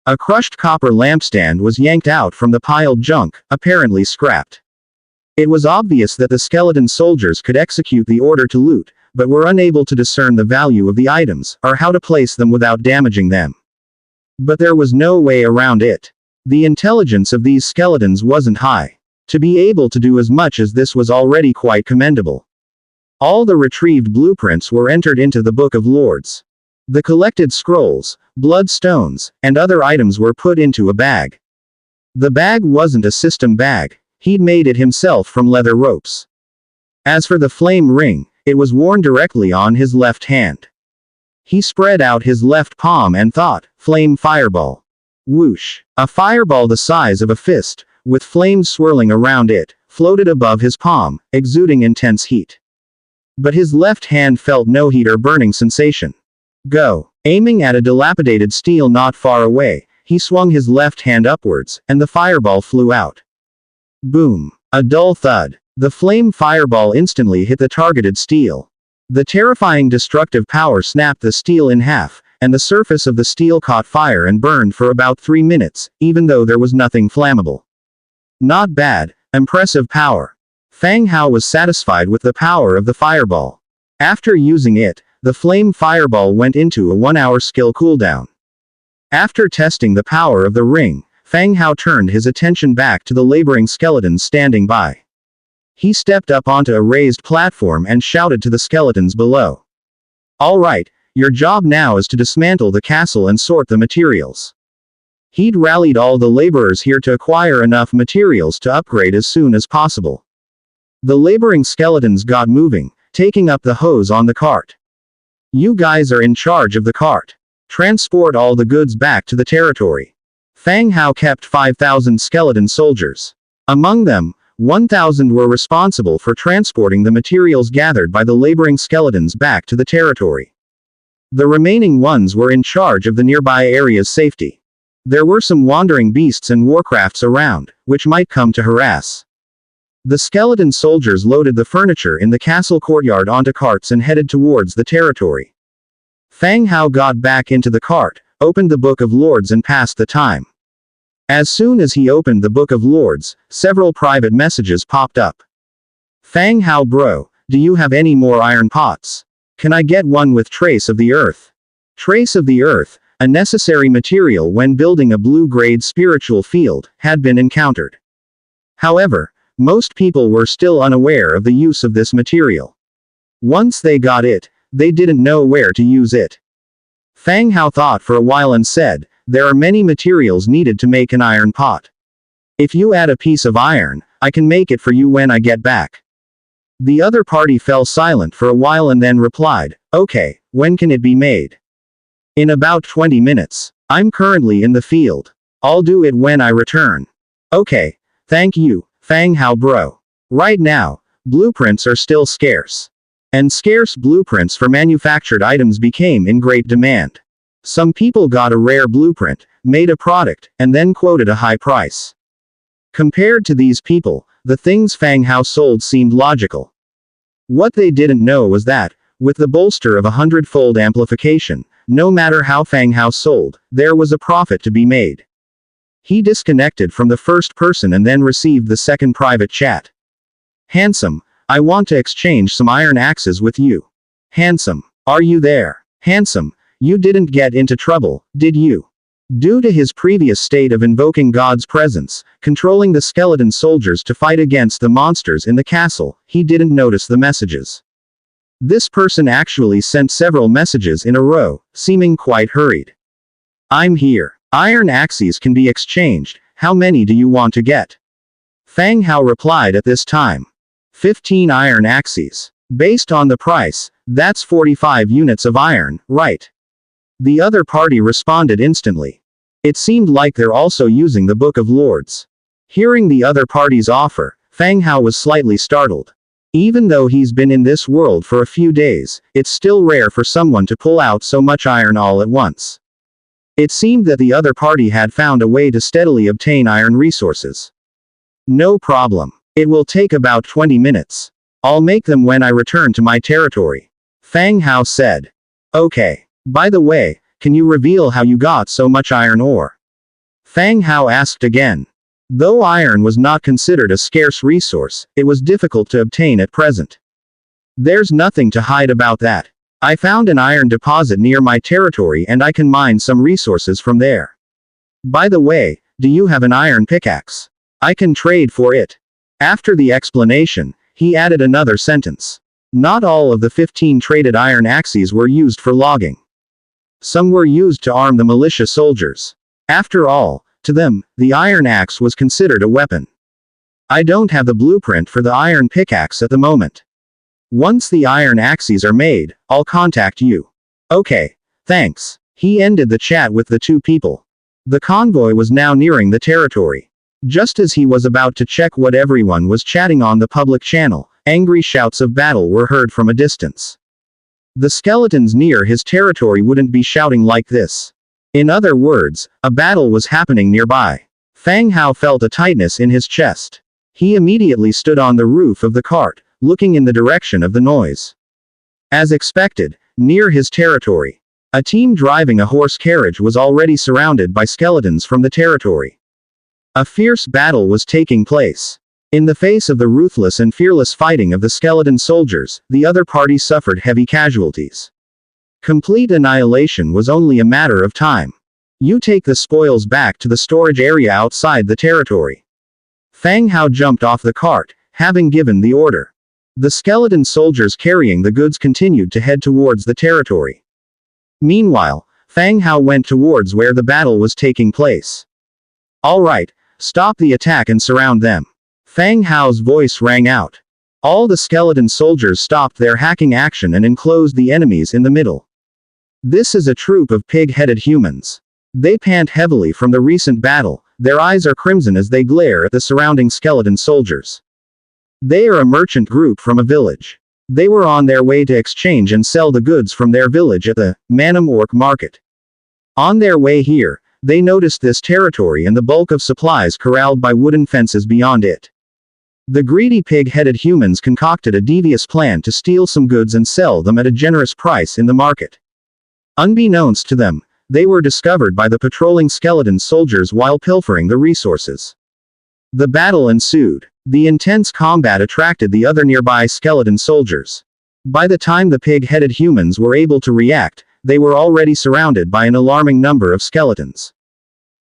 A crushed copper lampstand was yanked out from the piled junk, apparently scrapped. It was obvious that the skeleton soldiers could execute the order to loot, but were unable to discern the value of the items, or how to place them without damaging them. But there was no way around it. The intelligence of these skeletons wasn't high. To be able to do as much as this was already quite commendable. All the retrieved blueprints were entered into the Book of Lords. The collected scrolls, bloodstones, and other items were put into a bag. The bag wasn't a system bag. He'd made it himself from leather ropes. As for the flame ring, it was worn directly on his left hand. He spread out his left palm and thought, flame fireball. Whoosh! A fireball the size of a fist, with flames swirling around it, floated above his palm, exuding intense heat. But his left hand felt no heat or burning sensation. Go! Aiming at a dilapidated steel not far away, he swung his left hand upwards, and the fireball flew out. Boom! A dull thud. The flame fireball instantly hit the targeted steel. The terrifying destructive power snapped the steel in half, and the surface of the steel caught fire and burned for about 3 minutes, even though there was nothing flammable. Not bad, impressive power. Fang Hao was satisfied with the power of the fireball. After using it, the flame fireball went into a 1-hour skill cooldown. After testing the power of the ring, Fang Hao turned his attention back to the laboring skeletons standing by. He stepped up onto a raised platform and shouted to the skeletons below. All right, your job now is to dismantle the castle and sort the materials. He'd rallied all the laborers here to acquire enough materials to upgrade as soon as possible. The laboring skeletons got moving, taking up the hose on the cart. You guys are in charge of the cart. Transport all the goods back to the territory. Fang Hao kept 5,000 skeleton soldiers. Among them, 1,000 were responsible for transporting the materials gathered by the laboring skeletons back to the territory. The remaining ones were in charge of the nearby area's safety. There were some wandering beasts and warcrafts around, which might come to harass. The skeleton soldiers loaded the furniture in the castle courtyard onto carts and headed towards the territory. Fang Hao got back into the cart, opened the Book of Lords and passed the time. As soon as he opened the Book of Lords, several private messages popped up. Fang Hao bro, do you have any more iron pots? Can I get one with Trace of the Earth? Trace of the Earth, a necessary material when building a blue-grade spiritual field, had been encountered. However, most people were still unaware of the use of this material. Once they got it, they didn't know where to use it. Fang Hao thought for a while and said, there are many materials needed to make an iron pot. If you add a piece of iron, I can make it for you when I get back. The other party fell silent for a while and then replied, okay, when can it be made? In about 20 minutes. I'm currently in the field. I'll do it when I return. Okay, thank you, Fang Hao bro. Right now, blueprints are still scarce. And scarce blueprints for manufactured items became in great demand. Some people got a rare blueprint, made a product, and then quoted a high price. Compared to these people, the things Fang Hao sold seemed logical. What they didn't know was that, with the bolster of 100-fold amplification, no matter how Fang Hao sold, there was a profit to be made. He disconnected from the first person and then received the second private chat. Handsome, I want to exchange some iron axes with you. Handsome, are you there? Handsome, you didn't get into trouble, did you? Due to his previous state of invoking God's presence, controlling the skeleton soldiers to fight against the monsters in the castle, he didn't notice the messages. This person actually sent several messages in a row, seeming quite hurried. I'm here. Iron axes can be exchanged, how many do you want to get? Fang Hao replied at this time. 15 iron axes. Based on the price, that's 45 units of iron, right? The other party responded instantly. It seemed like they're also using the Book of Lords. Hearing the other party's offer, Fang Hao was slightly startled. Even though he's been in this world for a few days, it's still rare for someone to pull out so much iron all at once. It seemed that the other party had found a way to steadily obtain iron resources. No problem. It will take about 20 minutes. I'll make them when I return to my territory. Fang Hao said. Okay. By the way, can you reveal how you got so much iron ore? Fang Hao asked again. Though iron was not considered a scarce resource, it was difficult to obtain at present. There's nothing to hide about that. I found an iron deposit near my territory and I can mine some resources from there. By the way, do you have an iron pickaxe? I can trade for it. After the explanation, he added another sentence. Not all of the 15 traded iron axes were used for logging. Some were used to arm the militia soldiers. After all, to them, the iron axe was considered a weapon. I don't have the blueprint for the iron pickaxe at the moment. Once the iron axes are made, I'll contact you. Okay, thanks. He ended the chat with the two people. The convoy was now nearing the territory. Just as he was about to check what everyone was chatting on the public channel, angry shouts of battle were heard from a distance. The skeletons near his territory wouldn't be shouting like this. In other words, a battle was happening nearby. Fang Hao felt a tightness in his chest. He immediately stood on the roof of the cart, looking in the direction of the noise. As expected, near his territory, a team driving a horse carriage was already surrounded by skeletons from the territory. A fierce battle was taking place. In the face of the ruthless and fearless fighting of the skeleton soldiers, the other party suffered heavy casualties. Complete annihilation was only a matter of time. You take the spoils back to the storage area outside the territory. Fang Hao jumped off the cart, having given the order. The skeleton soldiers carrying the goods continued to head towards the territory. Meanwhile, Fang Hao went towards where the battle was taking place. All right, stop the attack and surround them. Fang Hao's voice rang out. All the skeleton soldiers stopped their hacking action and enclosed the enemies in the middle. This is a troop of pig-headed humans. They pant heavily from the recent battle, their eyes are crimson as they glare at the surrounding skeleton soldiers. They are a merchant group from a village. They were on their way to exchange and sell the goods from their village at the Manam Orc market. On their way here, they noticed this territory and the bulk of supplies corralled by wooden fences beyond it. The greedy pig-headed humans concocted a devious plan to steal some goods and sell them at a generous price in the market. Unbeknownst to them, they were discovered by the patrolling skeleton soldiers while pilfering the resources. The battle ensued. The intense combat attracted the other nearby skeleton soldiers. By the time the pig-headed humans were able to react, they were already surrounded by an alarming number of skeletons.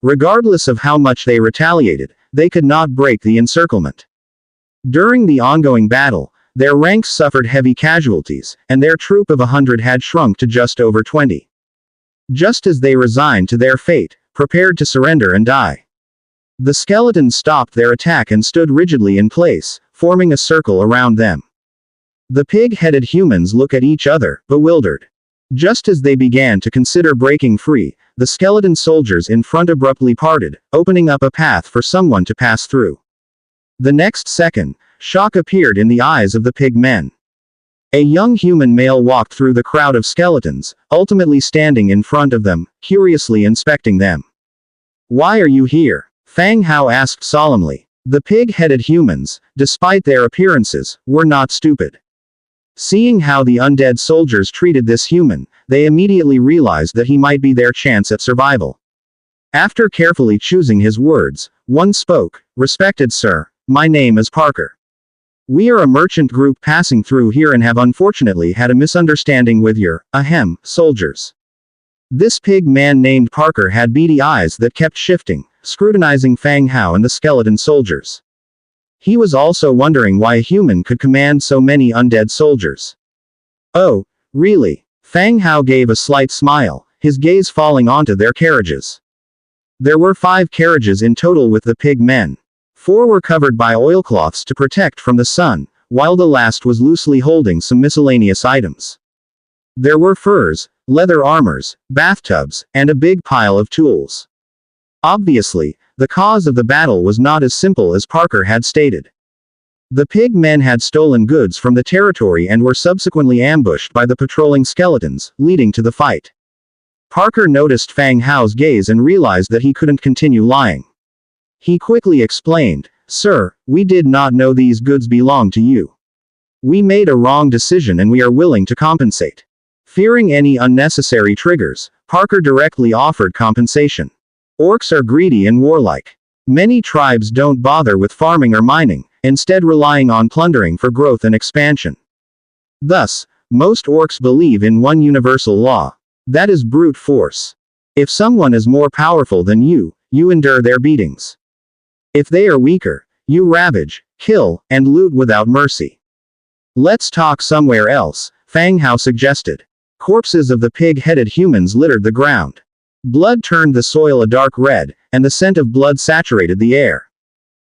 Regardless of how much they retaliated, they could not break the encirclement. During the ongoing battle, their ranks suffered heavy casualties, and their troop of 100 had shrunk to just over 20. Just as they resigned to their fate, prepared to surrender and die. The skeletons stopped their attack and stood rigidly in place, forming a circle around them. The pig-headed humans look at each other, bewildered. Just as they began to consider breaking free, the skeleton soldiers in front abruptly parted, opening up a path for someone to pass through. The next second, shock appeared in the eyes of the pig men. A young human male walked through the crowd of skeletons, ultimately standing in front of them, curiously inspecting them. "Why are you here?" Fang Hao asked solemnly. The pig-headed humans, despite their appearances, were not stupid. Seeing how the undead soldiers treated this human, they immediately realized that he might be their chance at survival. After carefully choosing his words, one spoke, "Respected sir, my name is Parker. We are a merchant group passing through here and have unfortunately had a misunderstanding with your, soldiers." This pig man named Parker had beady eyes that kept shifting, scrutinizing Fang Hao and the skeleton soldiers. He was also wondering why a human could command so many undead soldiers. "Oh, really?" Fang Hao gave a slight smile, his gaze falling onto their carriages. There were 5 carriages in total with the pig men. 4 were covered by oilcloths to protect from the sun, while the last was loosely holding some miscellaneous items. There were furs, leather armors, bathtubs, and a big pile of tools. Obviously, the cause of the battle was not as simple as Parker had stated. The pig men had stolen goods from the territory and were subsequently ambushed by the patrolling skeletons, leading to the fight. Parker noticed Fang Hao's gaze and realized that he couldn't continue lying. He quickly explained, "Sir, we did not know these goods belonged to you. We made a wrong decision and we are willing to compensate." Fearing any unnecessary triggers, Parker directly offered compensation. Orcs are greedy and warlike. Many tribes don't bother with farming or mining, instead relying on plundering for growth and expansion. Thus, most orcs believe in one universal law. That is brute force. If someone is more powerful than you endure their beatings. If they are weaker, you ravage, kill, and loot without mercy. "Let's talk somewhere else," Fang Hao suggested. Corpses of the pig-headed humans littered the ground. Blood turned the soil a dark red, and the scent of blood saturated the air.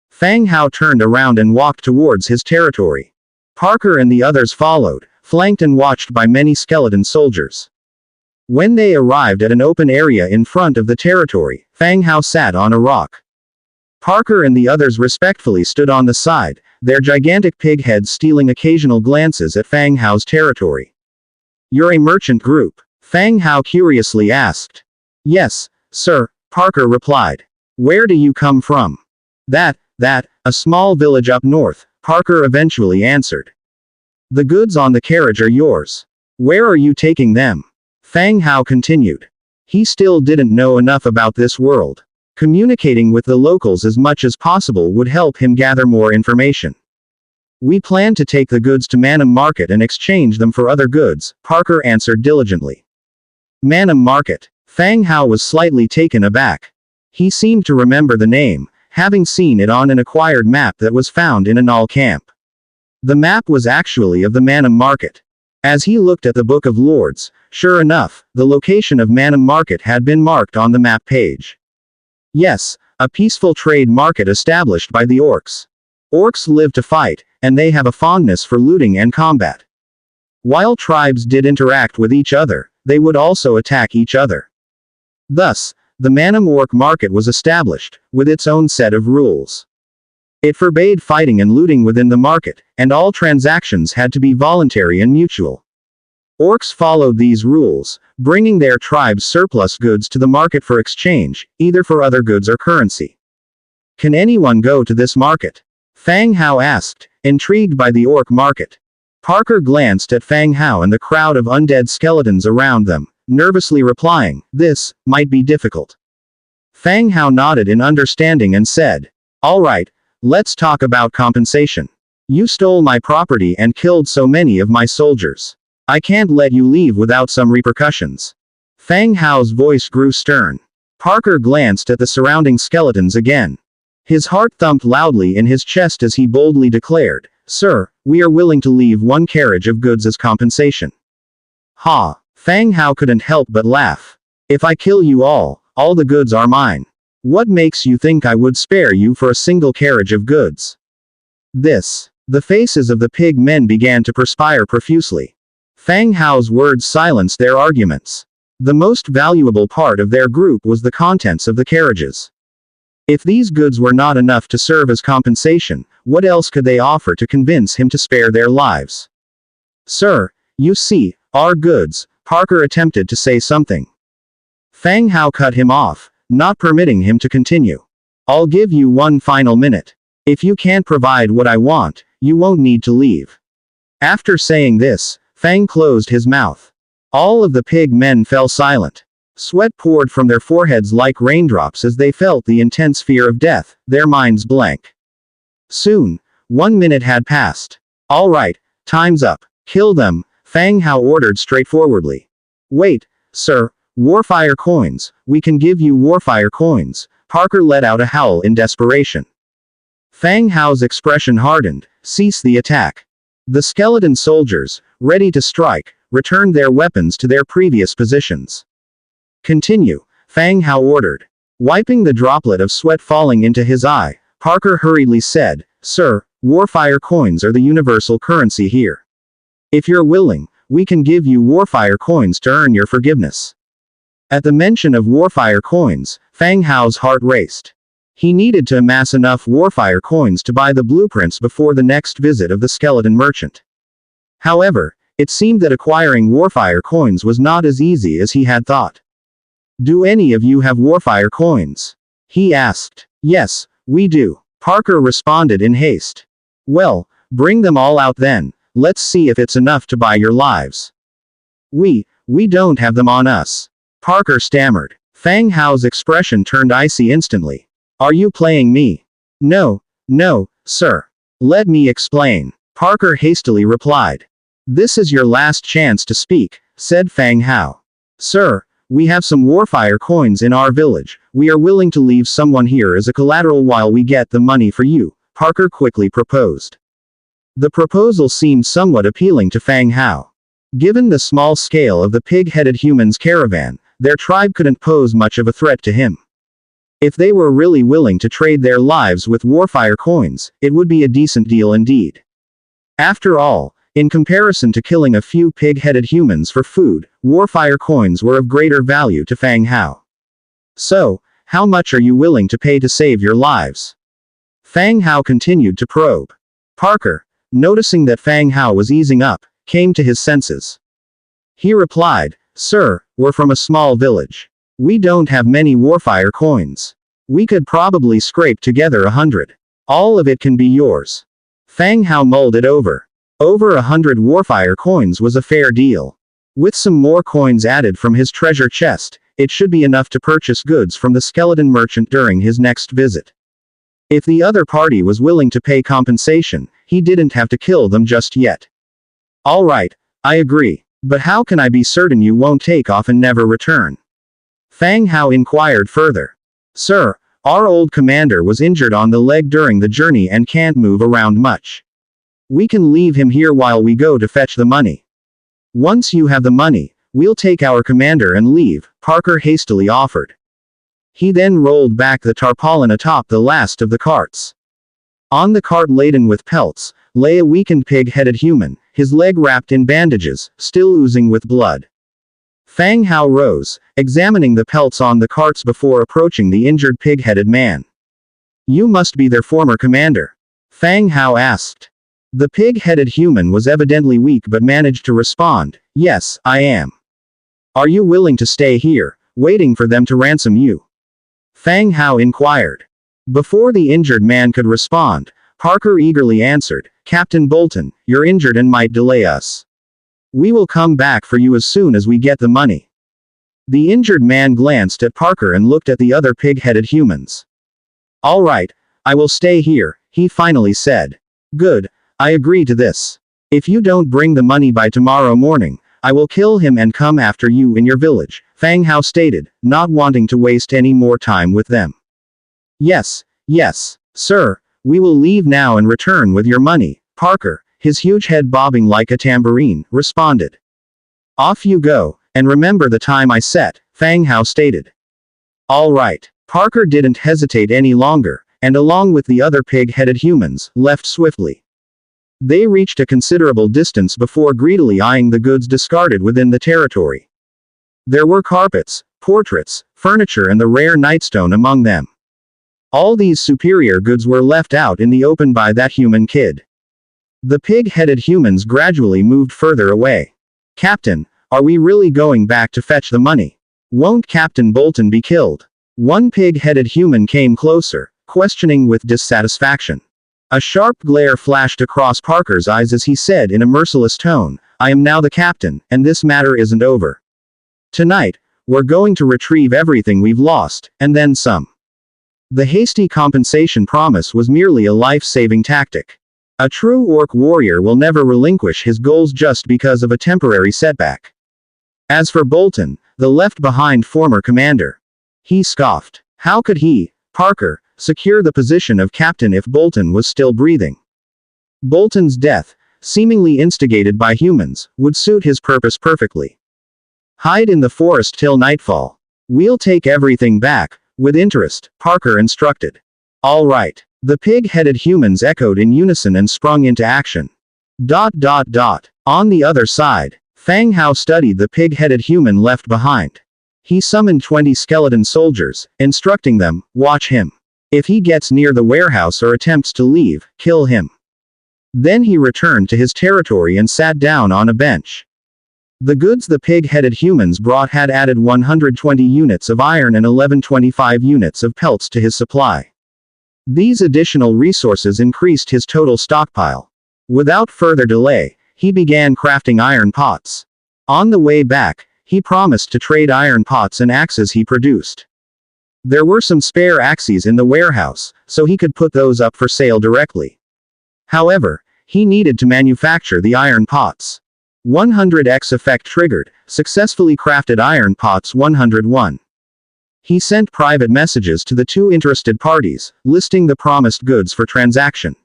Fang Hao turned around and walked towards his territory. Parker and the others followed, flanked and watched by many skeleton soldiers. When they arrived at an open area in front of the territory, Fang Hao sat on a rock. Parker and the others respectfully stood on the side, their gigantic pig heads stealing occasional glances at Fang Hao's territory. "You're a merchant group?" Fang Hao curiously asked. "Yes, sir," Parker replied. "Where do you come from?" That, a small village up north," Parker eventually answered. "The goods on the carriage are yours. Where are you taking them?" Fang Hao continued. He still didn't know enough about this world. Communicating with the locals as much as possible would help him gather more information. We plan to take the goods to Manum Market and exchange them for other goods, Parker answered diligently. Manum Market. Fang Hao was slightly taken aback. He seemed to remember the name, having seen it on an acquired map that was found in a Null camp. The map was actually of the Manum Market. As he looked at the Book of Lords, sure enough, the location of Manum Market had been marked on the map page. Yes, a peaceful trade market established by the orcs. Orcs live to fight, and they have a fondness for looting and combat. While tribes did interact with each other, they would also attack each other. Thus, the Manum Orc Market was established, with its own set of rules. It forbade fighting and looting within the market, and all transactions had to be voluntary and mutual. Orcs followed these rules, bringing their tribe's surplus goods to the market for exchange, either for other goods or currency. Can anyone go to this market? Fang Hao asked, intrigued by the orc market. Parker glanced at Fang Hao and the crowd of undead skeletons around them, nervously replying, "This might be difficult." Fang Hao nodded in understanding and said, "All right, let's talk about compensation. You stole my property and killed so many of my soldiers. I can't let you leave without some repercussions." Fang Hao's voice grew stern. Parker glanced at the surrounding skeletons again. His heart thumped loudly in his chest as he boldly declared, "Sir, we are willing to leave one carriage of goods as compensation." Ha! Fang Hao couldn't help but laugh. "If I kill you all the goods are mine. What makes you think I would spare you for a single carriage of goods?" The faces of the pig men began to perspire profusely. Fang Hao's words silenced their arguments. The most valuable part of their group was the contents of the carriages. If these goods were not enough to serve as compensation, what else could they offer to convince him to spare their lives? "Sir, you see, our goods," Parker attempted to say something. Fang Hao cut him off, not permitting him to continue. "I'll give you one final minute. If you can't provide what I want, you won't need to leave." After saying this, Fang closed his mouth. All of the pig men fell silent. Sweat poured from their foreheads like raindrops as they felt the intense fear of death, their minds blank. Soon, 1 minute had passed. "All right, time's up. Kill them," Fang Hao ordered straightforwardly. "Wait, sir, Warfire coins, we can give you Warfire coins," Parker let out a howl in desperation. Fang Hao's expression hardened. "Cease the attack." The skeleton soldiers, ready to strike, returned their weapons to their previous positions. "Continue," Fang Hao ordered. Wiping the droplet of sweat falling into his eye, Parker hurriedly said, "Sir, Warfire coins are the universal currency here. If you're willing, we can give you Warfire coins to earn your forgiveness." At the mention of Warfire coins, Fang Hao's heart raced. He needed to amass enough Warfire coins to buy the blueprints before the next visit of the skeleton merchant. However, it seemed that acquiring Warfire coins was not as easy as he had thought. "Do any of you have Warfire coins?" he asked. "Yes, we do," Parker responded in haste. "Well, bring them all out then. Let's see if it's enough to buy your lives." We don't have them on us," Parker stammered. Fang Hao's expression turned icy instantly. "Are you playing me?" No, sir. Let me explain," Parker hastily replied. "This is your last chance to speak," said Fang Hao. "Sir, we have some Warfire coins in our village. We are willing to leave someone here as a collateral while we get the money for you," Parker quickly proposed. The proposal seemed somewhat appealing to Fang Hao. Given the small scale of the pig-headed humans' caravan, their tribe couldn't pose much of a threat to him. If they were really willing to trade their lives with Warfire coins, it would be a decent deal indeed. After all, in comparison to killing a few pig-headed humans for food, Warfire coins were of greater value to Fang Hao. "So, how much are you willing to pay to save your lives?" Fang Hao continued to probe. Parker, noticing that Fang Hao was easing up, came to his senses. He replied, "Sir, we're from a small village. We don't have many Warfire coins. We could probably scrape together 100. All of it can be yours." Fang Hao mulled it over. Over 100 Warfire coins was a fair deal. With some more coins added from his treasure chest, it should be enough to purchase goods from the skeleton merchant during his next visit. If the other party was willing to pay compensation, he didn't have to kill them just yet. All right, I agree. But how can I be certain you won't take off and never return? Fang Hao inquired further. Sir, our old commander was injured on the leg during the journey and can't move around much. We can leave him here while we go to fetch the money. Once you have the money, we'll take our commander and leave, Parker hastily offered. He then rolled back the tarpaulin atop the last of the carts. On the cart laden with pelts, lay a weakened pig-headed human, his leg wrapped in bandages, still oozing with blood. Fang Hao rose, examining the pelts on the carts before approaching the injured pig-headed man. You must be their former commander? Fang Hao asked. The pig-headed human was evidently weak but managed to respond, yes, I am. Are you willing to stay here, waiting for them to ransom you? Fang Hao inquired. Before the injured man could respond, Parker eagerly answered, Captain Bolton, you're injured and might delay us. We will come back for you as soon as we get the money. The injured man glanced at Parker and looked at the other pig-headed humans. All right, I will stay here, he finally said. Good, I agree to this. If you don't bring the money by tomorrow morning, I will kill him and come after you in your village, Fang Hao stated, not wanting to waste any more time with them. Yes, sir, we will leave now and return with your money, Parker, his huge head bobbing like a tambourine, responded. Off you go, and remember the time I set, Fang Hao stated. All right, Parker didn't hesitate any longer, and along with the other pig-headed humans, left swiftly. They reached a considerable distance before greedily eyeing the goods discarded within the territory. There were carpets, portraits, furniture and the rare nightstone among them. All these superior goods were left out in the open by that human kid. The pig-headed humans gradually moved further away. Captain, are we really going back to fetch the money? Won't Captain Bolton be killed? One pig-headed human came closer, questioning with dissatisfaction. A sharp glare flashed across Parker's eyes as he said in a merciless tone, I am now the captain, and this matter isn't over. Tonight, we're going to retrieve everything we've lost, and then some. The hasty compensation promise was merely a life-saving tactic. A true orc warrior will never relinquish his goals just because of a temporary setback. As for Bolton, the left-behind former commander, he scoffed. How could he, Parker, secure the position of captain if Bolton was still breathing? Bolton's death, seemingly instigated by humans, would suit his purpose perfectly. Hide in the forest till nightfall. We'll take everything back, with interest, Parker instructed. All right. The pig-headed humans echoed in unison and sprung into action. On the other side, Fang Hao studied the pig-headed human left behind. He summoned 20 skeleton soldiers, instructing them, watch him. If he gets near the warehouse or attempts to leave, kill him. Then he returned to his territory and sat down on a bench. The goods the pig-headed humans brought had added 120 units of iron and 1125 units of pelts to his supply. These additional resources increased his total stockpile. Without further delay, he began crafting iron pots. On the way back, he promised to trade iron pots and axes he produced. There were some spare axes in the warehouse, so he could put those up for sale directly. However, he needed to manufacture the iron pots. 100x effect triggered, successfully crafted iron pots 101. He sent private messages to the two interested parties, listing the promised goods for transaction.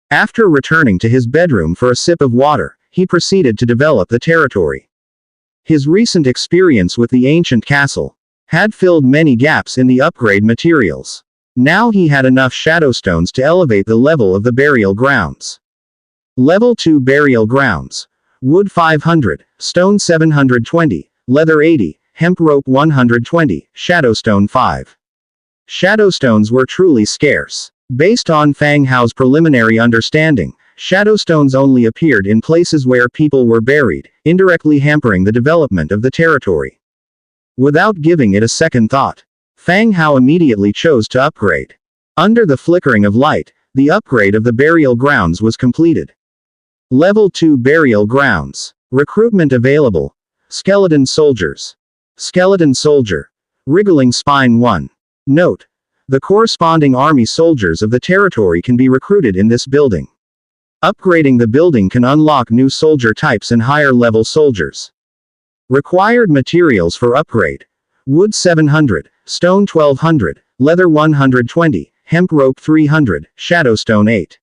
After returning to his bedroom for a sip of water, he proceeded to develop the territory. His recent experience with the ancient castle had filled many gaps in the upgrade materials. Now he had enough shadowstones to elevate the level of the burial grounds. Level 2 burial grounds. Wood 500, stone 720, leather 80, hemp rope 120, shadowstone 5. Shadowstones were truly scarce. Based on Fang Hao's preliminary understanding, shadowstones only appeared in places where people were buried, indirectly hampering the development of the territory. Without giving it a second thought, Fang Hao immediately chose to upgrade. Under the flickering of light, the upgrade of the burial grounds was completed. Level 2 burial grounds. Recruitment available. Skeleton soldiers. Skeleton Soldier. Wriggling Spine 1. Note: the corresponding army soldiers of the territory can be recruited in this building. Upgrading the building can unlock new soldier types and higher level soldiers. Required materials for upgrade: wood 700, stone 1200, leather 120, hemp rope 300, shadowstone 8.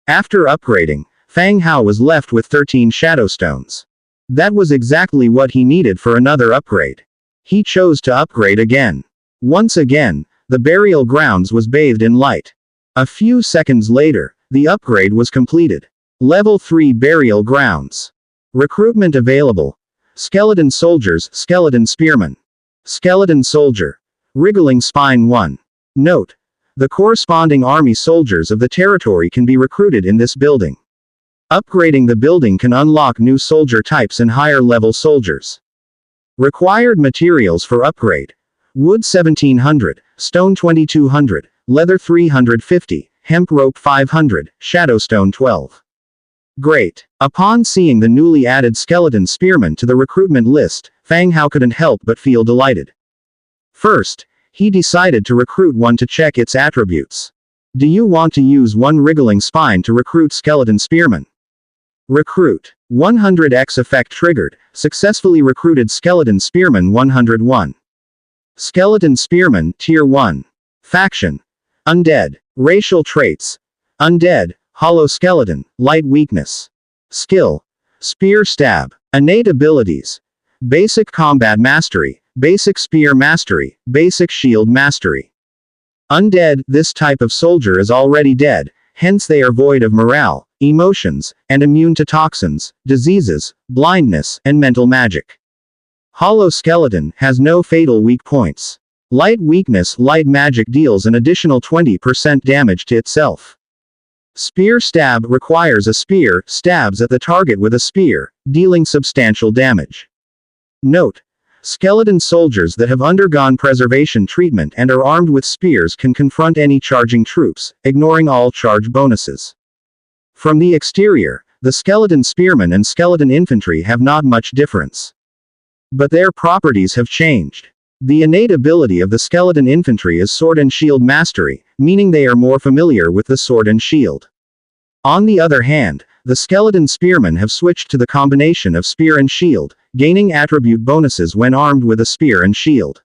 After upgrading, Fang Hao was left with 13 shadowstones. That was exactly what he needed for another upgrade. He chose to upgrade again. Once again, the burial grounds was bathed in light. A few seconds later, the upgrade was completed. Level 3 Burial Grounds. Recruitment available: Skeleton Soldiers, Skeleton Spearmen. Skeleton Soldier. Wriggling Spine 1. Note: the corresponding army soldiers of the territory can be recruited in this building. Upgrading the building can unlock new soldier types and higher level soldiers. Required materials for upgrade: wood 1700, stone 2200, leather 350, hemp rope 500, shadowstone 12. Great. Upon seeing the newly added skeleton spearmen to the recruitment list, Fang Hao couldn't help but feel delighted. First, he decided to recruit one to check its attributes. Do you want to use one wriggling spine to recruit skeleton spearmen? Recruit. 100x effect triggered. Successfully recruited skeleton spearman 101. Skeleton spearman, tier 1. Faction: Undead. Racial traits: Undead, hollow skeleton, light weakness. Skill: spear stab. Innate abilities: basic combat mastery, basic spear mastery, basic shield mastery. Undead: this type of soldier is already dead, hence they are void of morale, emotions, and immune to toxins, diseases, blindness, and mental magic. Hollow skeleton has no fatal weak points. Light weakness: light magic deals an additional 20% damage to itself. Spear stab requires a spear, stabs at the target with a spear, dealing substantial damage. Note: skeleton soldiers that have undergone preservation treatment and are armed with spears can confront any charging troops, ignoring all charge bonuses. From the exterior, the skeleton spearmen and skeleton infantry have not much difference. But their properties have changed. The innate ability of the skeleton infantry is sword and shield mastery, meaning they are more familiar with the sword and shield. On the other hand, the skeleton spearmen have switched to the combination of spear and shield, gaining attribute bonuses when armed with a spear and shield.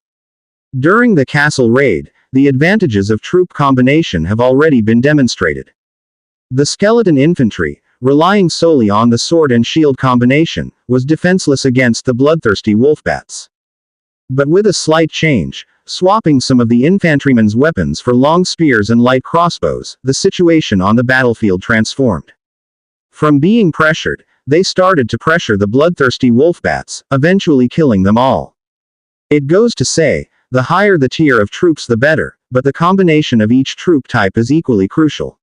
During the castle raid, the advantages of troop combination have already been demonstrated. The skeleton infantry, relying solely on the sword and shield combination, was defenseless against the bloodthirsty wolfbats. But with a slight change, swapping some of the infantrymen's weapons for long spears and light crossbows, the situation on the battlefield transformed. From being pressured, they started to pressure the bloodthirsty wolfbats, eventually killing them all. It goes to say, the higher the tier of troops the better, but the combination of each troop type is equally crucial.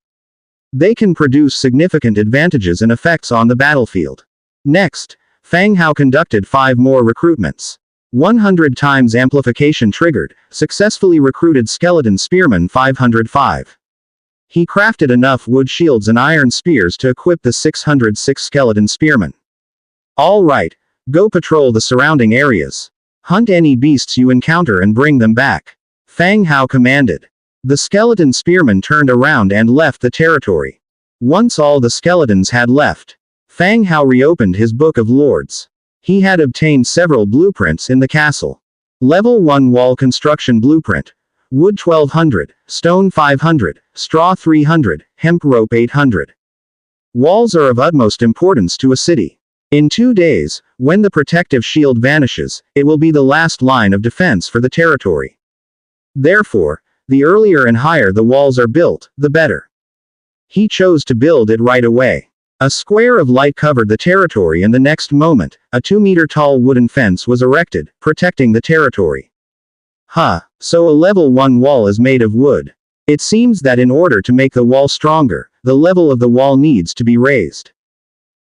They can produce significant advantages and effects on the battlefield. Next, Fang Hao conducted 5 more recruitments. 100 times amplification triggered, successfully recruited skeleton spearman 505. He crafted enough wood shields and iron spears to equip the 606 skeleton spearmen. Alright, go patrol the surrounding areas. Hunt any beasts you encounter and bring them back. Fang Hao commanded. The skeleton spearmen turned around and left the territory. Once all the skeletons had left, Fang Hao reopened his Book of Lords. He had obtained several blueprints in the castle. Level 1 Wall Construction Blueprint. Wood 1200, stone 500, straw 300, hemp rope 800. Walls are of utmost importance to a city. In 2 days, when the protective shield vanishes, it will be the last line of defense for the territory. Therefore, the earlier and higher the walls are built, the better. He chose to build it right away. A square of light covered the territory, and the next moment, a 2-meter-tall wooden fence was erected, protecting the territory. So a level 1 wall is made of wood. It seems that in order to make the wall stronger, the level of the wall needs to be raised.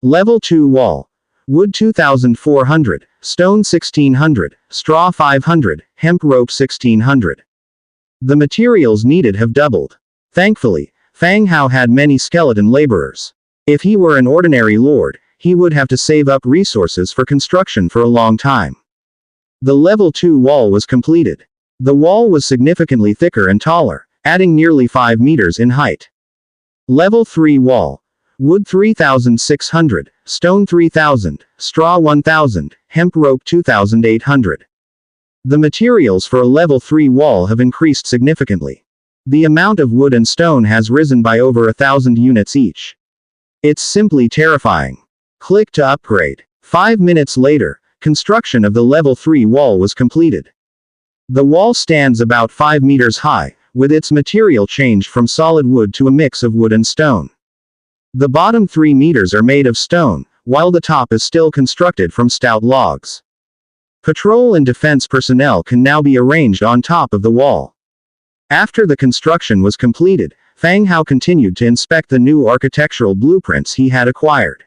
Level 2 wall. Wood 2400, stone 1600, straw 500, hemp rope 1600. The materials needed have doubled. Thankfully, Fang Hao had many skeleton laborers. If he were an ordinary lord, he would have to save up resources for construction for a long time. The level 2 wall was completed. The wall was significantly thicker and taller, adding nearly 5 meters in height. Level 3 wall. Wood 3,600, stone 3,000, straw 1,000, hemp rope 2,800. The materials for a level 3 wall have increased significantly. The amount of wood and stone has risen by over 1,000 units each. It's simply terrifying. Click to upgrade. 5 minutes later, construction of the level 3 wall was completed. The wall stands about 5 meters high, with its material changed from solid wood to a mix of wood and stone. The bottom 3 meters are made of stone, while the top is still constructed from stout logs. Patrol and defense personnel can now be arranged on top of the wall. After the construction was completed, Fang Hao continued to inspect the new architectural blueprints he had acquired.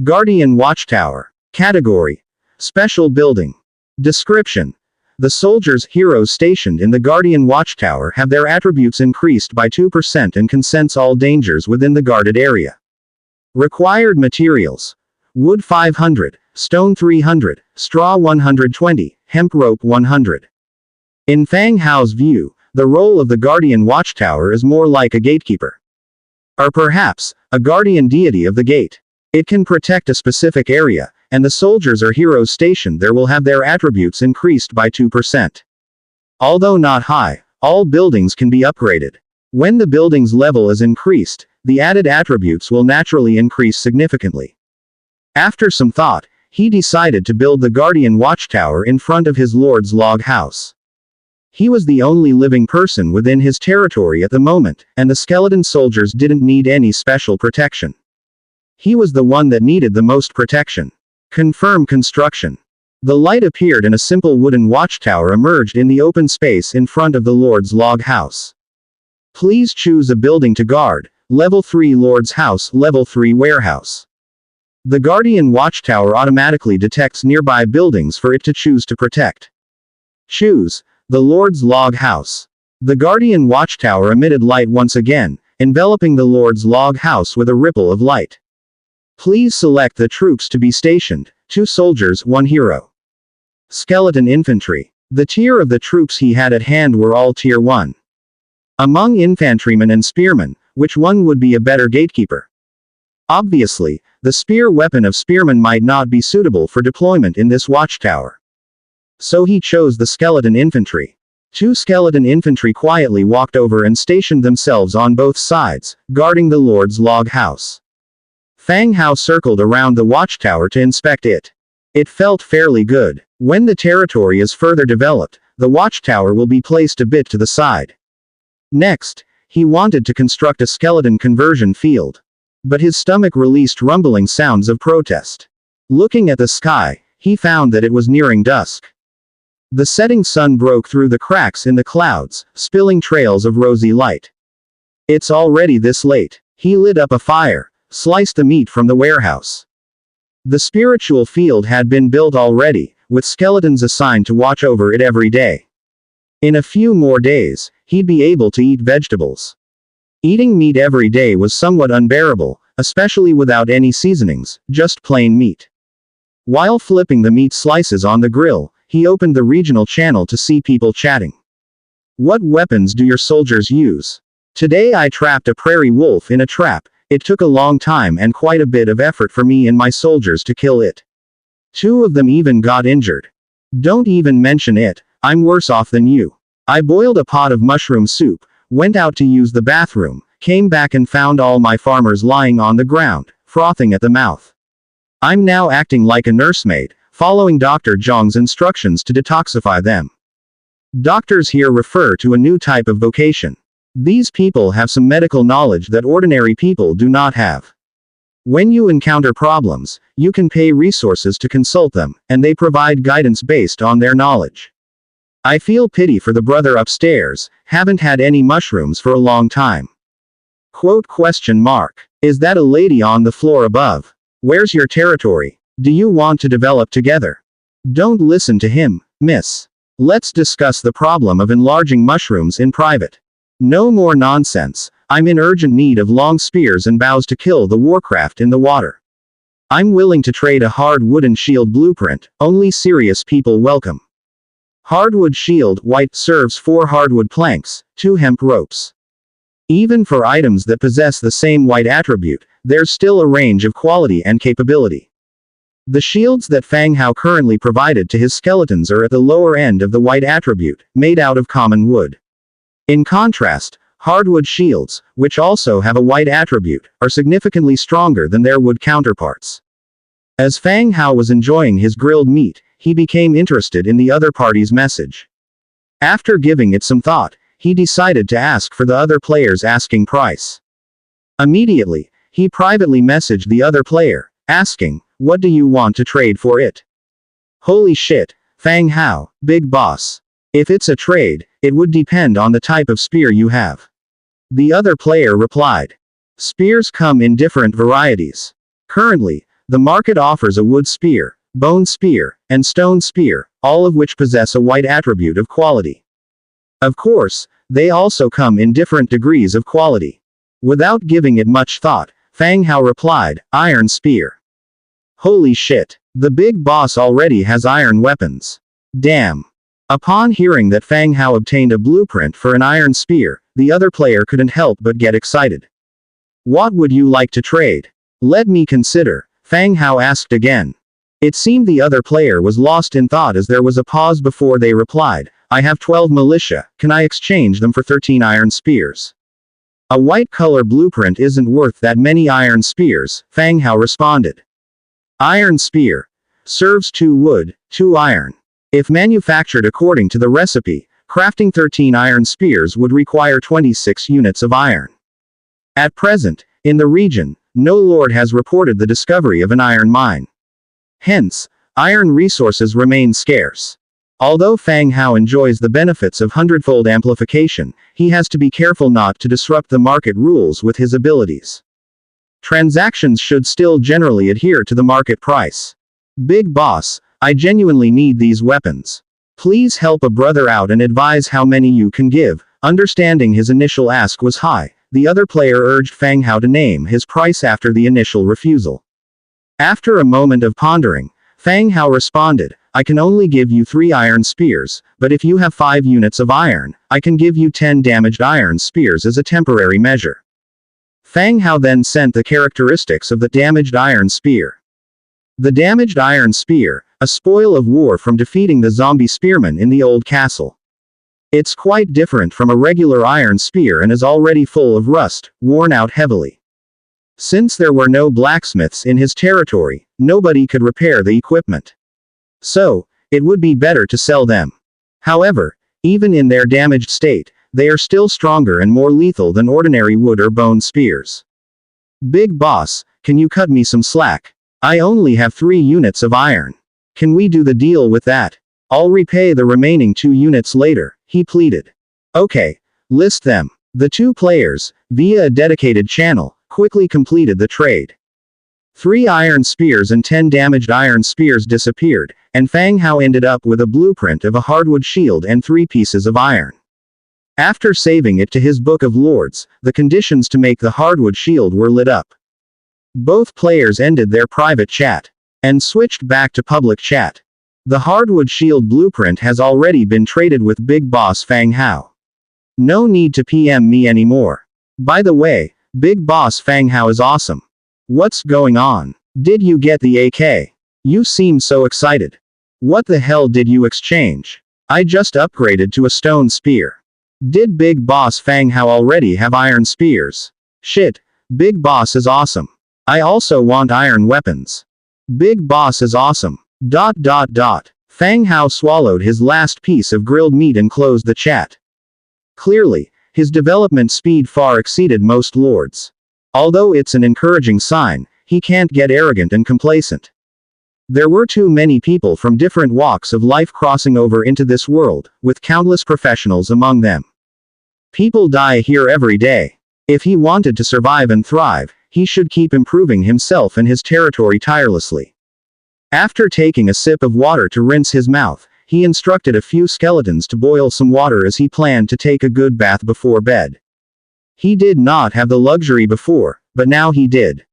Guardian Watchtower. Category: Special Building. Description: the soldiers, heroes stationed in the Guardian Watchtower have their attributes increased by 2% and can sense all dangers within the guarded area. Required materials: wood 500, stone 300, straw 120, hemp rope 100. In Fang Hao's view, the role of the Guardian Watchtower is more like a gatekeeper. Or perhaps, a guardian deity of the gate. It can protect a specific area, and the soldiers or heroes stationed there will have their attributes increased by 2%. Although not high, all buildings can be upgraded. When the building's level is increased, the added attributes will naturally increase significantly. After some thought, he decided to build the Guardian Watchtower in front of his lord's log house. He was the only living person within his territory at the moment, and the skeleton soldiers didn't need any special protection. He was the one that needed the most protection. Confirm construction. The light appeared and a simple wooden watchtower emerged in the open space in front of the Lord's log house. Please choose a building to guard. Level 3 Lord's house, Level 3 warehouse. The Guardian Watchtower automatically detects nearby buildings for it to choose to protect. Choose the Lord's log house. The Guardian Watchtower emitted light once again, enveloping the Lord's log house with a ripple of light. Please select the troops to be stationed: 2 soldiers, 1 hero. Skeleton infantry. The tier of the troops he had at hand were all tier 1. Among infantrymen and spearmen, which one would be a better gatekeeper? Obviously, the spear weapon of spearmen might not be suitable for deployment in this watchtower. So he chose the skeleton infantry. 2 skeleton infantry quietly walked over and stationed themselves on both sides, guarding the Lord's log house. Fang Hao circled around the watchtower to inspect it. It felt fairly good. When the territory is further developed, the watchtower will be placed a bit to the side. Next, he wanted to construct a skeleton conversion field. But his stomach released rumbling sounds of protest. Looking at the sky, he found that it was nearing dusk. The setting sun broke through the cracks in the clouds, spilling trails of rosy light. It's already this late. He lit up a fire, sliced the meat from the warehouse. The spiritual field had been built already, with skeletons assigned to watch over it every day. In a few more days, he'd be able to eat vegetables. Eating meat every day was somewhat unbearable, especially without any seasonings, just plain meat. While flipping the meat slices on the grill, he opened the regional channel to see people chatting. What weapons do your soldiers use? Today I trapped a prairie wolf in a trap. It took a long time and quite a bit of effort for me and my soldiers to kill it. 2 of them even got injured. Don't even mention it, I'm worse off than you. I boiled a pot of mushroom soup, went out to use the bathroom, came back and found all my farmers lying on the ground, frothing at the mouth. I'm now acting like a nursemaid, following Dr. Zhang's instructions to detoxify them. Doctors here refer to a new type of vocation. These people have some medical knowledge that ordinary people do not have. When you encounter problems, you can pay resources to consult them, and they provide guidance based on their knowledge. I feel pity for the brother upstairs, haven't had any mushrooms for a long time. Quote question mark. Is that a lady on the floor above? Where's your territory? Do you want to develop together? Don't listen to him, miss. Let's discuss the problem of enlarging mushrooms in private. No more nonsense. I'm in urgent need of long spears and bows to kill the warcraft in the water. I'm willing to trade a hard wooden shield blueprint, only serious people welcome. Hardwood shield, white, serves 4 hardwood planks, 2 hemp ropes. Even for items that possess the same white attribute, there's still a range of quality and capability. The shields that Fang Hao currently provided to his skeletons are at the lower end of the white attribute, made out of common wood. In contrast, hardwood shields, which also have a white attribute, are significantly stronger than their wood counterparts. As Fang Hao was enjoying his grilled meat, he became interested in the other party's message. After giving it some thought, he decided to ask for the other player's asking price. Immediately, he privately messaged the other player, asking, "What do you want to trade for it?" "Holy shit, Fang Hao, big boss. If it's a trade, it would depend on the type of spear you have." The other player replied. Spears come in different varieties. Currently, the market offers a wood spear, bone spear, and stone spear, all of which possess a white attribute of quality. Of course, they also come in different degrees of quality. Without giving it much thought, Fang Hao replied, "Iron spear." Holy shit. The big boss already has iron weapons. Damn. Upon hearing that Fang Hao obtained a blueprint for an iron spear, the other player couldn't help but get excited. "What would you like to trade?" "Let me consider," Fang Hao asked again. It seemed the other player was lost in thought as there was a pause before they replied, "I have 12 militia, can I exchange them for 13 iron spears?" "A white color blueprint isn't worth that many iron spears," Fang Hao responded. Iron spear. Serves 2 wood, 2 iron. If manufactured according to the recipe, crafting 13 iron spears would require 26 units of iron. At present, in the region, no lord has reported the discovery of an iron mine. Hence, iron resources remain scarce. Although Fang Hao enjoys the benefits of hundredfold amplification, he has to be careful not to disrupt the market rules with his abilities. Transactions should still generally adhere to the market price. "Big boss, I genuinely need these weapons. Please help a brother out and advise how many you can give." Understanding his initial ask was high, the other player urged Fang Hao to name his price after the initial refusal. After a moment of pondering, Fang Hao responded, "I can only give you 3 iron spears, but if you have 5 units of iron, I can give you 10 damaged iron spears as a temporary measure." Fang Hao then sent the characteristics of the damaged iron spear. The damaged iron spear, a spoil of war from defeating the zombie spearmen in the old castle. It's quite different from a regular iron spear and is already full of rust, worn out heavily. Since there were no blacksmiths in his territory, nobody could repair the equipment. So, it would be better to sell them. However, even in their damaged state, they are still stronger and more lethal than ordinary wood or bone spears. "Big boss, can you cut me some slack? I only have 3 units of iron. Can we do the deal with that? I'll repay the remaining 2 units later," he pleaded. "Okay, list them." The 2 players, via a dedicated channel, quickly completed the trade. 3 iron spears and 10 damaged iron spears disappeared, and Fang Hao ended up with a blueprint of a hardwood shield and 3 pieces of iron. After saving it to his Book of Lords, the conditions to make the hardwood shield were lit up. Both players ended their private chat and switched back to public chat. The hardwood shield blueprint has already been traded with Big Boss Fang Hao. No need to PM me anymore. By the way, Big Boss Fang Hao is awesome. What's going on? Did you get the AK? You seem so excited. What the hell did you exchange? I just upgraded to a stone spear. Did Big Boss Fang Hao already have iron spears? Shit, Big Boss is awesome. I also want iron weapons. Big Boss is awesome. ... Fang Hao swallowed his last piece of grilled meat and closed the chat. Clearly, his development speed far exceeded most lords. Although it's an encouraging sign, he can't get arrogant and complacent. There were too many people from different walks of life crossing over into this world, with countless professionals among them. People die here every day. If he wanted to survive and thrive, he should keep improving himself and his territory tirelessly. After taking a sip of water to rinse his mouth, he instructed a few skeletons to boil some water as he planned to take a good bath before bed. He did not have the luxury before, but now he did.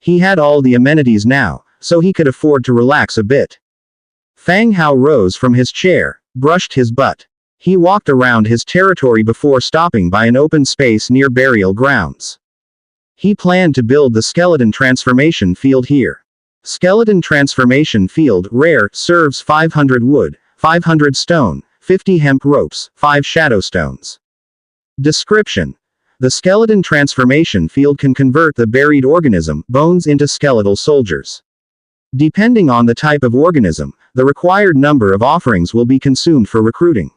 He had all the amenities now, so he could afford to relax a bit. Fang Hao rose from his chair, brushed his butt. He walked around his territory before stopping by an open space near burial grounds. He planned to build the skeleton transformation field here. Skeleton transformation field, rare, serves 500 wood, 500 stone, 50 hemp ropes, 5 shadow stones. Description: the skeleton transformation field can convert the buried organism, bones, into skeletal soldiers. Depending on the type of organism, the required number of offerings will be consumed for recruiting.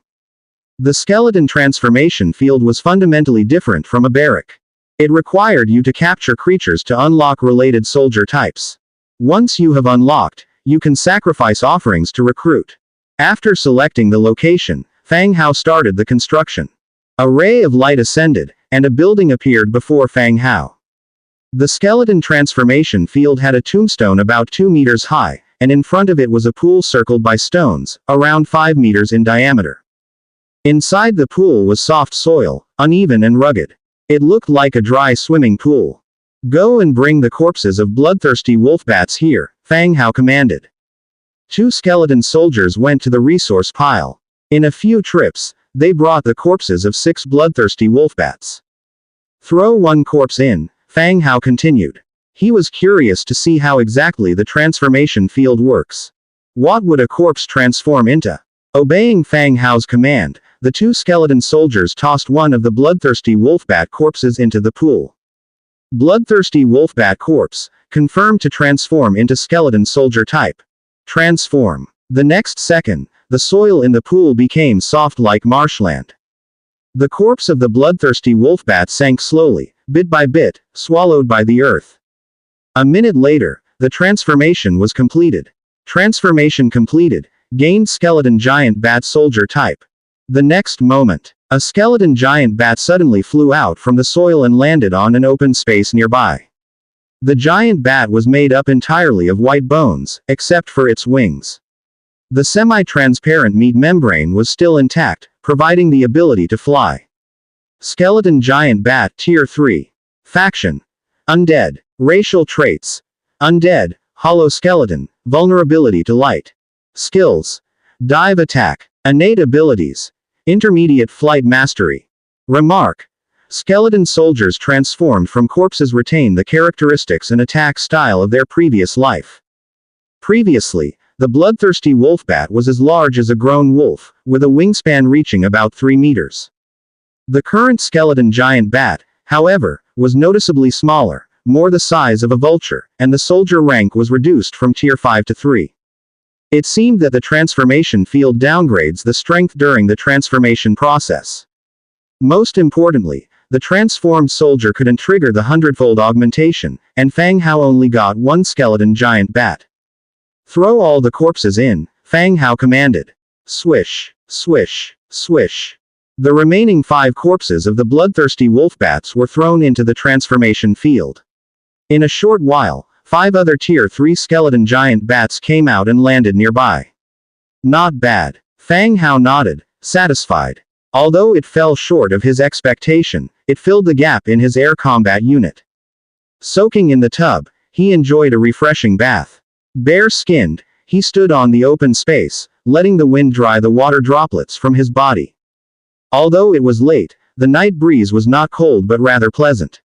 The skeleton transformation field was fundamentally different from a barrack. It required you to capture creatures to unlock related soldier types. Once you have unlocked, you can sacrifice offerings to recruit. After selecting the location, Fang Hao started the construction. A ray of light ascended, and a building appeared before Fang Hao. The skeleton transformation field had a tombstone about 2 meters high, and in front of it was a pool circled by stones, around 5 meters in diameter. Inside the pool was soft soil, uneven and rugged. It looked like a dry swimming pool. Go and bring the corpses of bloodthirsty wolf bats here, Fang Hao commanded. 2 skeleton soldiers went to the resource pile. In a few trips, they brought the corpses of 6 bloodthirsty wolf bats. Throw 1 corpse in, Fang Hao continued. He was curious to see how exactly the transformation field works. What would a corpse transform into? Obeying Fang Hao's command, the 2 skeleton soldiers tossed one of the bloodthirsty wolfbat corpses into the pool. Bloodthirsty wolfbat corpse, confirmed to transform into skeleton soldier type. Transform. The next second, the soil in the pool became soft like marshland. The corpse of the bloodthirsty wolfbat sank slowly, bit by bit, swallowed by the earth. A minute later, the transformation was completed. Transformation completed. Gained skeleton giant bat soldier type. The next moment, a skeleton giant bat suddenly flew out from the soil and landed on an open space nearby. The giant bat was made up entirely of white bones, except for its wings. The semi-transparent meat membrane was still intact, providing the ability to fly. Skeleton giant bat Tier 3. Faction: Undead. Racial traits: Undead, hollow skeleton, vulnerability to light. Skills: dive attack. Innate abilities: intermediate flight mastery. Remark: skeleton soldiers transformed from corpses retain the characteristics and attack style of their previous life. Previously, the bloodthirsty wolfbat was as large as a grown wolf, with a wingspan reaching about 3 meters. The current skeleton giant bat, however, was noticeably smaller, more the size of a vulture, and the soldier rank was reduced from Tier 5 to 3. It seemed that the transformation field downgrades the strength during the transformation process. Most importantly, the transformed soldier couldn't trigger the hundredfold augmentation, and Fang Hao only got 1 skeleton giant bat. Throw all the corpses in, Fang Hao commanded. Swish, swish, swish. The remaining 5 corpses of the bloodthirsty wolfbats were thrown into the transformation field. In a short while, 5 other Tier 3 skeleton giant bats came out and landed nearby. Not bad. Fang Hao nodded, satisfied. Although it fell short of his expectation, it filled the gap in his air combat unit. Soaking in the tub, he enjoyed a refreshing bath. Bare-skinned, he stood on the open space, letting the wind dry the water droplets from his body. Although it was late, the night breeze was not cold but rather pleasant.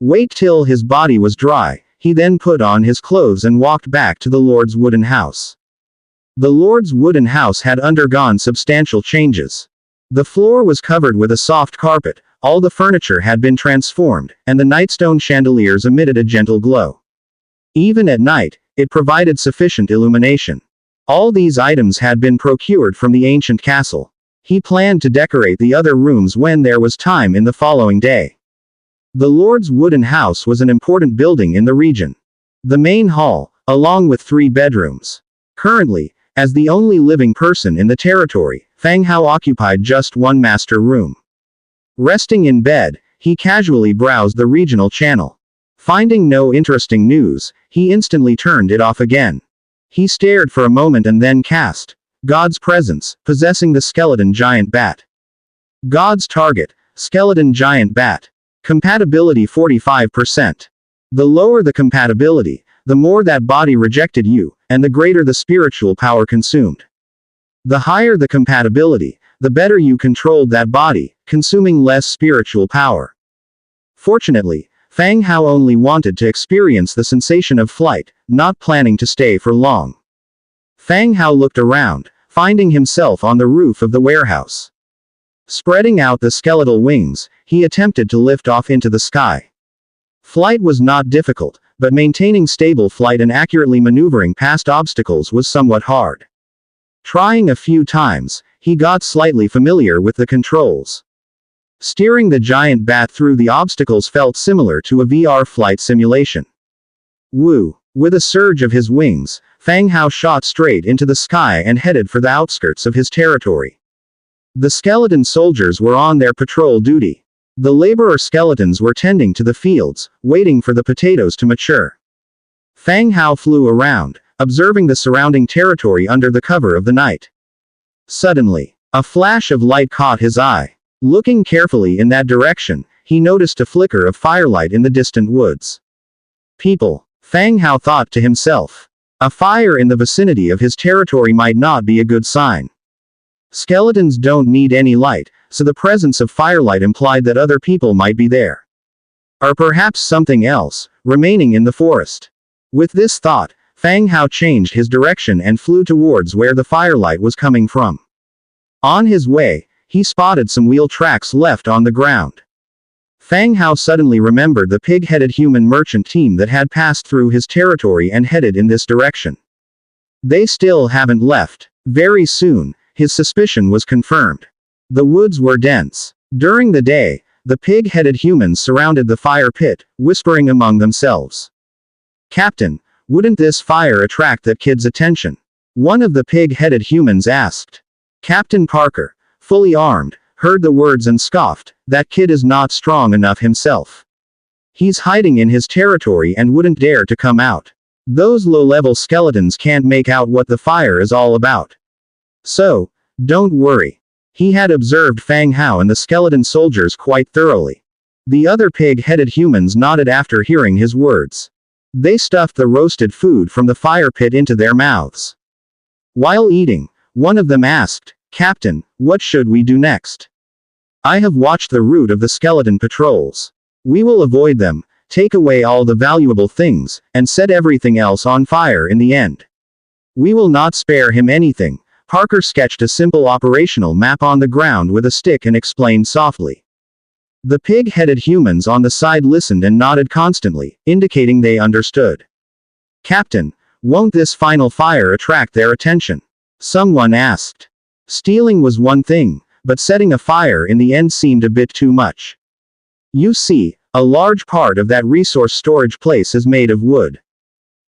Wait till his body was dry, he then put on his clothes and walked back to the Lord's wooden house. The Lord's wooden house had undergone substantial changes. The floor was covered with a soft carpet, all the furniture had been transformed, and the nightstone chandeliers emitted a gentle glow. Even at night, it provided sufficient illumination. All these items had been procured from the ancient castle. He planned to decorate the other rooms when there was time in the following day. The Lord's wooden house was an important building in the region. The main hall, along with 3 bedrooms. Currently, as the only living person in the territory, Fang Hao occupied just 1 master room. Resting in bed, he casually browsed the regional channel. Finding no interesting news, he instantly turned it off again. He stared for a moment and then cast God's Presence, possessing the skeleton giant bat. God's target, skeleton giant bat. Compatibility 45%. The lower the compatibility, the more that body rejected you, and the greater the spiritual power consumed. The higher the compatibility, the better you controlled that body, consuming less spiritual power. Fortunately, Fang Hao only wanted to experience the sensation of flight, not planning to stay for long. Fang Hao looked around, finding himself on the roof of the warehouse. Spreading out the skeletal wings, he attempted to lift off into the sky. Flight was not difficult, but maintaining stable flight and accurately maneuvering past obstacles was somewhat hard. Trying a few times, he got slightly familiar with the controls. Steering the giant bat through the obstacles felt similar to a VR flight simulation. Woo! With a surge of his wings, Fang Hao shot straight into the sky and headed for the outskirts of his territory. The skeleton soldiers were on their patrol duty. The laborer skeletons were tending to the fields, waiting for the potatoes to mature. Fang Hao flew around, observing the surrounding territory under the cover of the night. Suddenly, a flash of light caught his eye. Looking carefully in that direction, he noticed a flicker of firelight in the distant woods. People, Fang Hao thought to himself. A fire in the vicinity of his territory might not be a good sign. Skeletons don't need any light, so the presence of firelight implied that other people might be there. Or perhaps something else, remaining in the forest. With this thought, Fang Hao changed his direction and flew towards where the firelight was coming from. On his way, he spotted some wheel tracks left on the ground. Fang Hao suddenly remembered the pig-headed human merchant team that had passed through his territory and headed in this direction. They still haven't left. Very soon, his suspicion was confirmed. The woods were dense. During the day, the pig-headed humans surrounded the fire pit, whispering among themselves. "Captain, wouldn't this fire attract that kid's attention?" one of the pig-headed humans asked. Captain Parker, fully armed, heard the words and scoffed, "That kid is not strong enough himself. He's hiding in his territory and wouldn't dare to come out. Those low-level skeletons can't make out what the fire is all about. So, don't worry." He had observed Fang Hao and the skeleton soldiers quite thoroughly. The other pig-headed humans nodded after hearing his words. They stuffed the roasted food from the fire pit into their mouths. While eating, one of them asked, "Captain, what should we do next?" "I have watched the route of the skeleton patrols. We will avoid them, take away all the valuable things, and set everything else on fire in the end. We will not spare him anything." Parker sketched a simple operational map on the ground with a stick and explained softly. The pig-headed humans on the side listened and nodded constantly, indicating they understood. "Captain, won't this final fire attract their attention?" someone asked. Stealing was one thing, but setting a fire in the end seemed a bit too much. You see, a large part of that resource storage place is made of wood.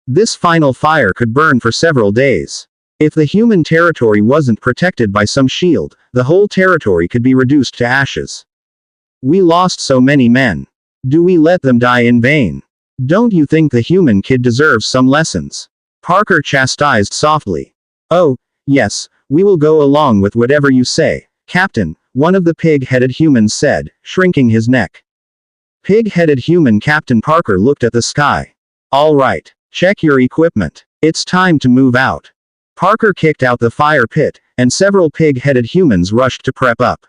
This final fire could burn for several days. If the human territory wasn't protected by some shield, the whole territory could be reduced to ashes. We lost so many men. Do we let them die in vain? Don't you think the human kid deserves some lessons? Parker chastised softly. "Oh, yes, we will go along with whatever you say, Captain," one of the pig-headed humans said, shrinking his neck. Pig-headed human Captain Parker looked at the sky. "All right, check your equipment. It's time to move out." Parker kicked out the fire pit, and several pig-headed humans rushed to prep up.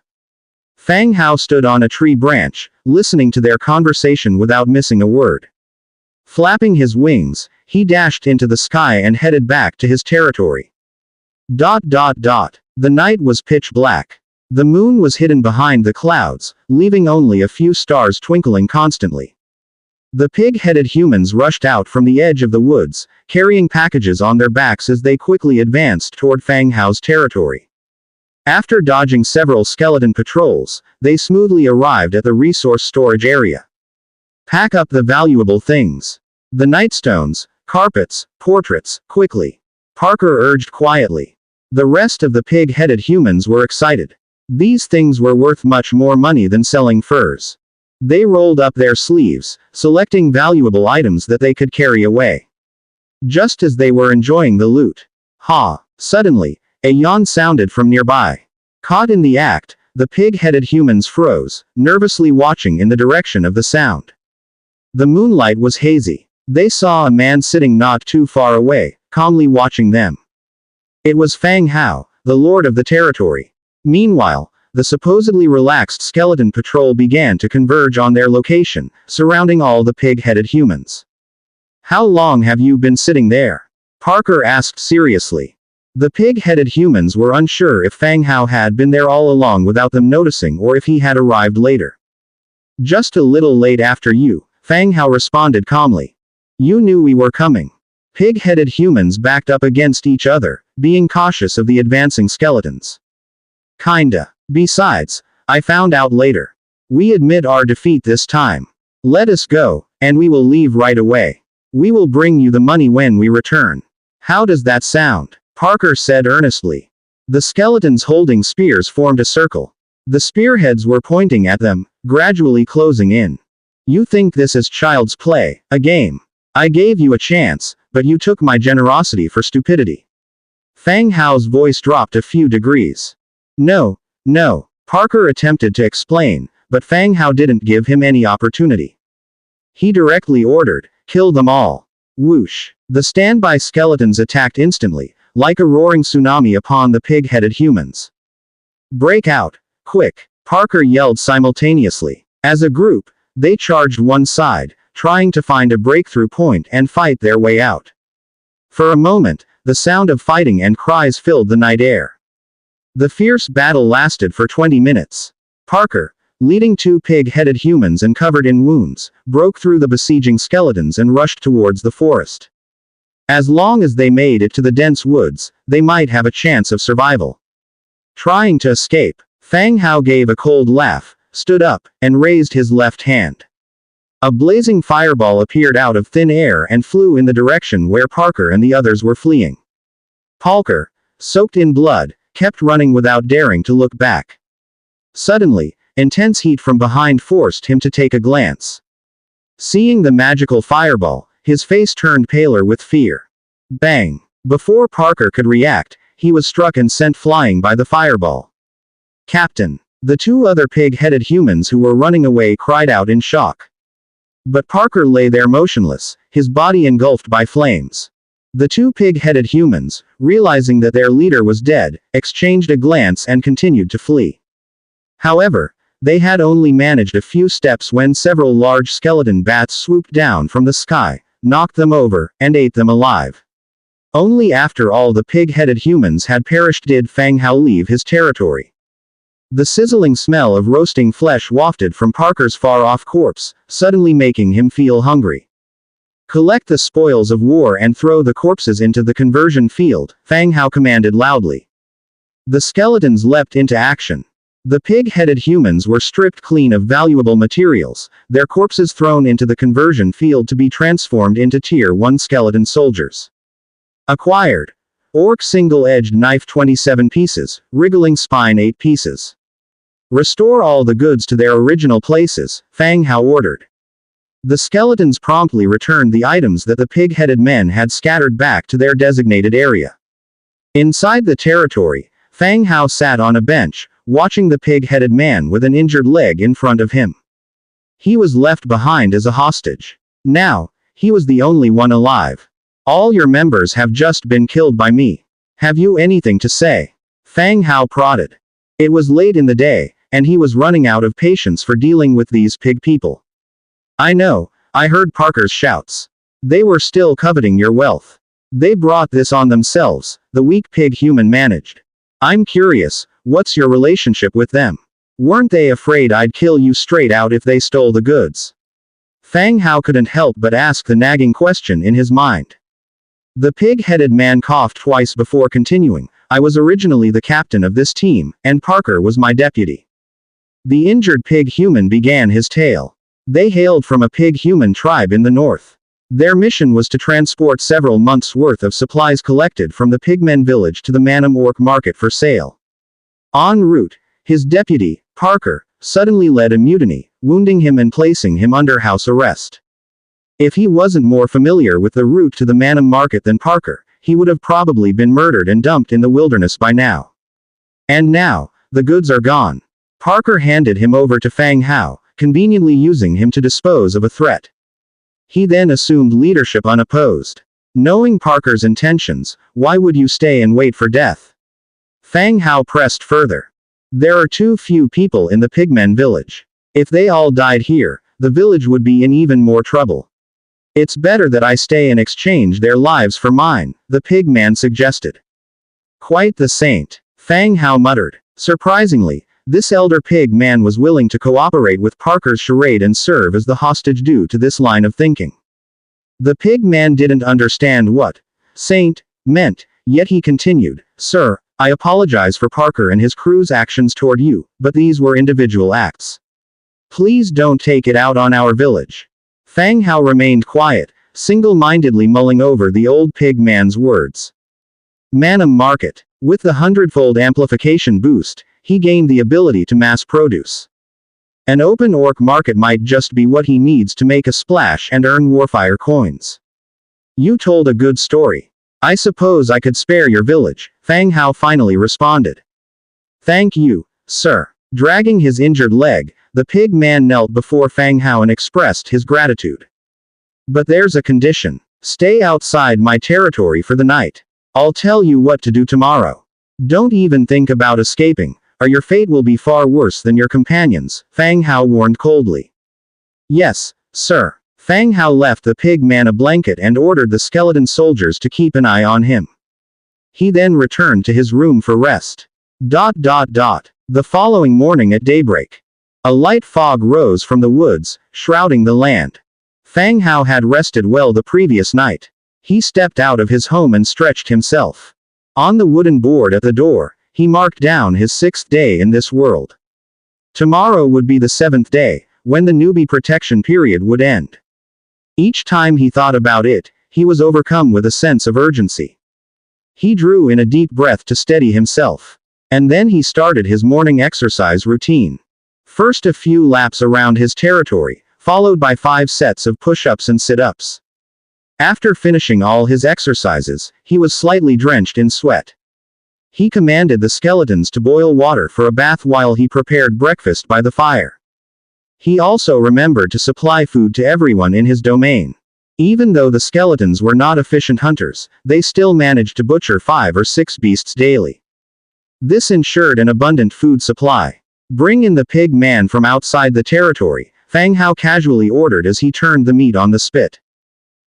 Fang Hao stood on a tree branch, listening to their conversation without missing a word. Flapping his wings, he dashed into the sky and headed back to his territory. The night was pitch black. The moon was hidden behind the clouds, leaving only a few stars twinkling constantly. The pig-headed humans rushed out from the edge of the woods, carrying packages on their backs as they quickly advanced toward Fang Hao's territory. After dodging several skeleton patrols, they smoothly arrived at the resource storage area. "Pack up the valuable things. The nightstones, carpets, portraits, quickly," Parker urged quietly. The rest of the pig-headed humans were excited. These things were worth much more money than selling furs. They rolled up their sleeves, selecting valuable items that they could carry away. Just as they were enjoying the loot. Suddenly, a yawn sounded from nearby. Caught in the act, the pig-headed humans froze, nervously watching in the direction of the sound. The moonlight was hazy. They saw a man sitting not too far away, calmly watching them. It was Fang Hao, the lord of the territory. Meanwhile, the supposedly relaxed skeleton patrol began to converge on their location, surrounding all the pig-headed humans. "How long have you been sitting there?" Parker asked seriously. The pig-headed humans were unsure if Fang Hao had been there all along without them noticing or if he had arrived later. "Just a little late after you," Fang Hao responded calmly. "You knew we were coming." Pig-headed humans backed up against each other, being cautious of the advancing skeletons. "Kinda. Besides, I found out later. We admit our defeat this time. Let us go, and we will leave right away. We will bring you the money when we return." "How does that sound?" Parker said earnestly. The skeletons holding spears formed a circle. The spearheads were pointing at them, gradually closing in. "You think this is child's play, a game? I gave you a chance, but you took my generosity for stupidity." Fang Hao's voice dropped a few degrees. No, Parker attempted to explain, but Fang Hao didn't give him any opportunity. He directly ordered, "Kill them all." Whoosh. The standby skeletons attacked instantly, like a roaring tsunami upon the pig-headed humans. "Break out. Quick!" Parker yelled simultaneously. As a group, they charged one side, trying to find a breakthrough point and fight their way out. For a moment, the sound of fighting and cries filled the night air. The fierce battle lasted for 20 minutes. Parker, leading two pig-headed humans and covered in wounds, broke through the besieging skeletons and rushed towards the forest. As long as they made it to the dense woods, they might have a chance of survival. Trying to escape, Fang Hao gave a cold laugh, stood up, and raised his left hand. A blazing fireball appeared out of thin air and flew in the direction where Parker and the others were fleeing. Parker, soaked in blood, kept running without daring to look back. Suddenly, intense heat from behind forced him to take a glance. Seeing the magical fireball, his face turned paler with fear. Bang! Before Parker could react, he was struck and sent flying by the fireball. "Captain!" The two other pig-headed humans who were running away cried out in shock. But Parker lay there motionless, his body engulfed by flames. The two pig-headed humans, realizing that their leader was dead, exchanged a glance and continued to flee. However, they had only managed a few steps when several large skeleton bats swooped down from the sky, knocked them over, and ate them alive. Only after all the pig-headed humans had perished did Fang Hao leave his territory. The sizzling smell of roasting flesh wafted from Parker's far-off corpse, suddenly making him feel hungry. "Collect the spoils of war and throw the corpses into the conversion field," Fang Hao commanded loudly. The skeletons leapt into action. The pig-headed humans were stripped clean of valuable materials, their corpses thrown into the conversion field to be transformed into Tier 1 skeleton soldiers. Acquired. Orc single-edged knife 27 pieces, wriggling spine 8 pieces. Restore all the goods to their original places, Fang Hao ordered. The skeletons promptly returned the items that the pig-headed men had scattered back to their designated area. Inside the territory, Fang Hao sat on a bench, watching the pig-headed man with an injured leg in front of him. He was left behind as a hostage. Now, he was the only one alive. "All your members have just been killed by me. Have you anything to say?" Fang Hao prodded. It was late in the day, and he was running out of patience for dealing with these pig people. "I know, I heard Parker's shouts. They were still coveting your wealth. They brought this on themselves," the weak pig human managed. "I'm curious, what's your relationship with them? Weren't they afraid I'd kill you straight out if they stole the goods?" Fang Hao couldn't help but ask the nagging question in his mind. The pig-headed man coughed twice before continuing. "I was originally the captain of this team, and Parker was my deputy." The injured pig human began his tale. They hailed from a pig-human tribe in the north. Their mission was to transport several months' worth of supplies collected from the pigmen village to the Manam Orc market for sale. En route, his deputy, Parker, suddenly led a mutiny, wounding him and placing him under house arrest. If he wasn't more familiar with the route to the Manam market than Parker, he would have probably been murdered and dumped in the wilderness by now. And now, the goods are gone. Parker handed him over to Fang Hao, conveniently using him to dispose of a threat. He then assumed leadership unopposed. Knowing Parker's intentions, why would you stay and wait for death? Fang Hao pressed further. There are too few people in the pigmen village. If they all died here, the village would be in even more trouble. It's better that I stay and exchange their lives for mine, the pigman suggested. Quite the saint, Fang Hao muttered. Surprisingly, this elder pig man was willing to cooperate with Parker's charade and serve as the hostage due to this line of thinking. The pig man didn't understand what saint meant, yet he continued, Sir, I apologize for Parker and his crew's actions toward you, but these were individual acts. Please don't take it out on our village. Fang Hao remained quiet, single-mindedly mulling over the old pig man's words. Manam Market. With the Hundredfold amplification boost, he gained the ability to mass produce. An open orc market might just be what he needs to make a splash and earn warfire coins. You told a good story. I suppose I could spare your village, Fang Hao finally responded. Thank you, sir. Dragging his injured leg, the pig man knelt before Fang Hao and expressed his gratitude. But there's a condition. Stay outside my territory for the night. I'll tell you what to do tomorrow. Don't even think about escaping, or your fate will be far worse than your companions, Fang Hao warned coldly. Yes, sir. Fang Hao left the pig man a blanket and ordered the skeleton soldiers to keep an eye on him. He then returned to his room for rest. The following morning at daybreak, a light fog rose from the woods, shrouding the land. Fang Hao had rested well the previous night. He stepped out of his home and stretched himself. On the wooden board at the door, he marked down his 6th day in this world. Tomorrow would be the 7th day, when the newbie protection period would end. Each time he thought about it, he was overcome with a sense of urgency. He drew in a deep breath to steady himself. And then he started his morning exercise routine. First a few laps around his territory, followed by 5 sets of push-ups and sit-ups. After finishing all his exercises, he was slightly drenched in sweat. He commanded the skeletons to boil water for a bath while he prepared breakfast by the fire. He also remembered to supply food to everyone in his domain. Even though the skeletons were not efficient hunters, they still managed to butcher 5 or 6 beasts daily. This ensured an abundant food supply. Bring in the pig man from outside the territory, Fang Hao casually ordered as he turned the meat on the spit.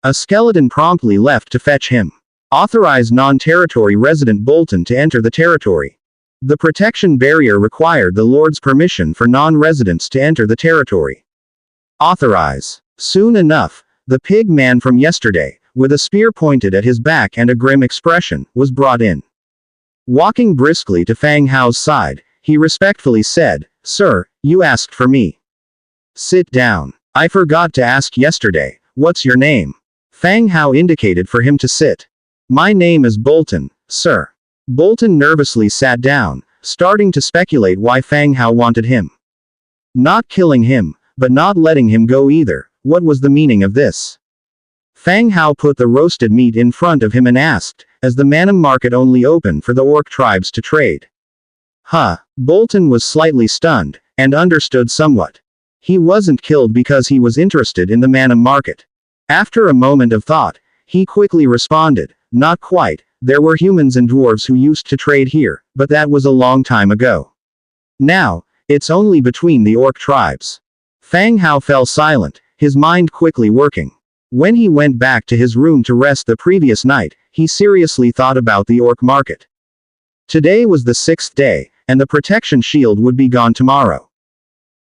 A skeleton promptly left to fetch him. Authorize non-territory resident Bolton to enter the territory. The protection barrier required the Lord's permission for non-residents to enter the territory. Authorize. Soon enough, the pig man from yesterday, with a spear pointed at his back and a grim expression, was brought in. Walking briskly to Fang Hao's side, he respectfully said, Sir, you asked for me. Sit down. I forgot to ask yesterday, what's your name? Fang Hao indicated for him to sit. My name is Bolton, sir. Bolton nervously sat down, starting to speculate why Fang Hao wanted him. Not killing him, but not letting him go either. What was the meaning of this? Fang Hao put the roasted meat in front of him and asked, as the Manam market only open for the orc tribes to trade. Bolton was slightly stunned, and understood somewhat. He wasn't killed because he was interested in the Manam market. After a moment of thought, he quickly responded, not quite. There were humans and dwarves who used to trade here, but that was a long time ago. Now, it's only between the orc tribes. Fang Hao fell silent, his mind quickly working. When he went back to his room to rest the previous night, he seriously thought about the orc market. Today was the 6th day, and the protection shield would be gone tomorrow.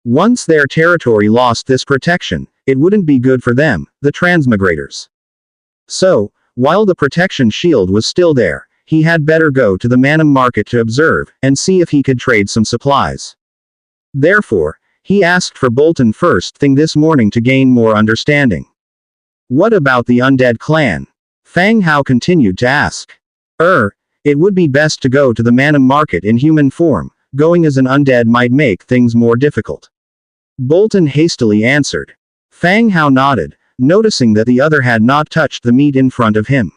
Once their territory lost this protection, it wouldn't be good for them, the transmigrators. So, while the protection shield was still there, he had better go to the Manam market to observe, and see if he could trade some supplies. Therefore, he asked for Bolton first thing this morning to gain more understanding. What about the Undead clan? Fang Hao continued to ask. It would be best to go to the Manam market in human form. Going as an undead might make things more difficult. Bolton hastily answered. Fang Hao nodded, noticing that the other had not touched the meat in front of him.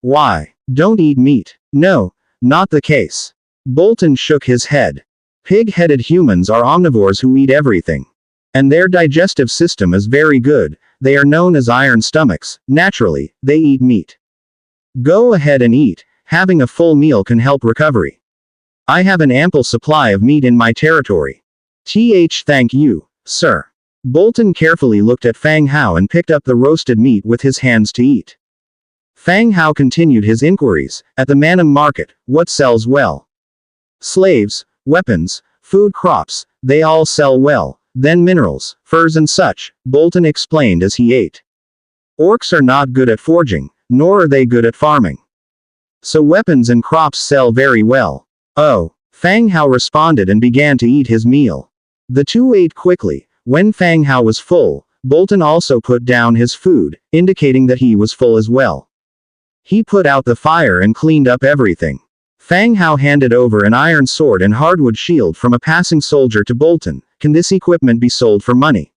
Why? Don't eat meat. No, not the case. Bolton shook his head. Pig-headed humans are omnivores who eat everything. And their digestive system is very good. They are known as iron stomachs. Naturally, they eat meat. Go ahead and eat. Having a full meal can help recovery. I have an ample supply of meat in my territory. Thank you, sir. Bolton carefully looked at Fang Hao and picked up the roasted meat with his hands to eat. Fang Hao continued his inquiries. At the Manam market, what sells well? Slaves, weapons, food crops, they all sell well. Then minerals, furs and such, Bolton explained as he ate. Orcs are not good at forging, nor are they good at farming. So weapons and crops sell very well. Oh, Fang Hao responded and began to eat his meal. The two ate quickly. When Fang Hao was full, Bolton also put down his food, indicating that he was full as well. He put out the fire and cleaned up everything. Fang Hao handed over an iron sword and hardwood shield from a passing soldier to Bolton. Can this equipment be sold for money?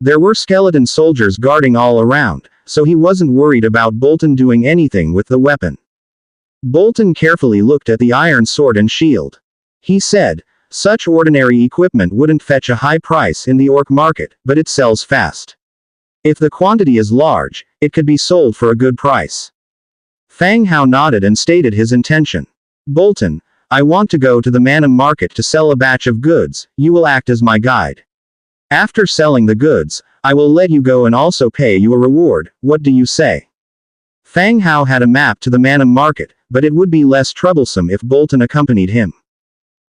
There were skeleton soldiers guarding all around, so he wasn't worried about Bolton doing anything with the weapon. Bolton carefully looked at the iron sword and shield. He said, such ordinary equipment wouldn't fetch a high price in the orc market, but it sells fast. If the quantity is large, it could be sold for a good price. Fang Hao nodded and stated his intention. Bolton, I want to go to the Manam market to sell a batch of goods. You will act as my guide. After selling the goods, I will let you go and also pay you a reward. What do you say? Fang Hao had a map to the Manam market, but it would be less troublesome if Bolton accompanied him.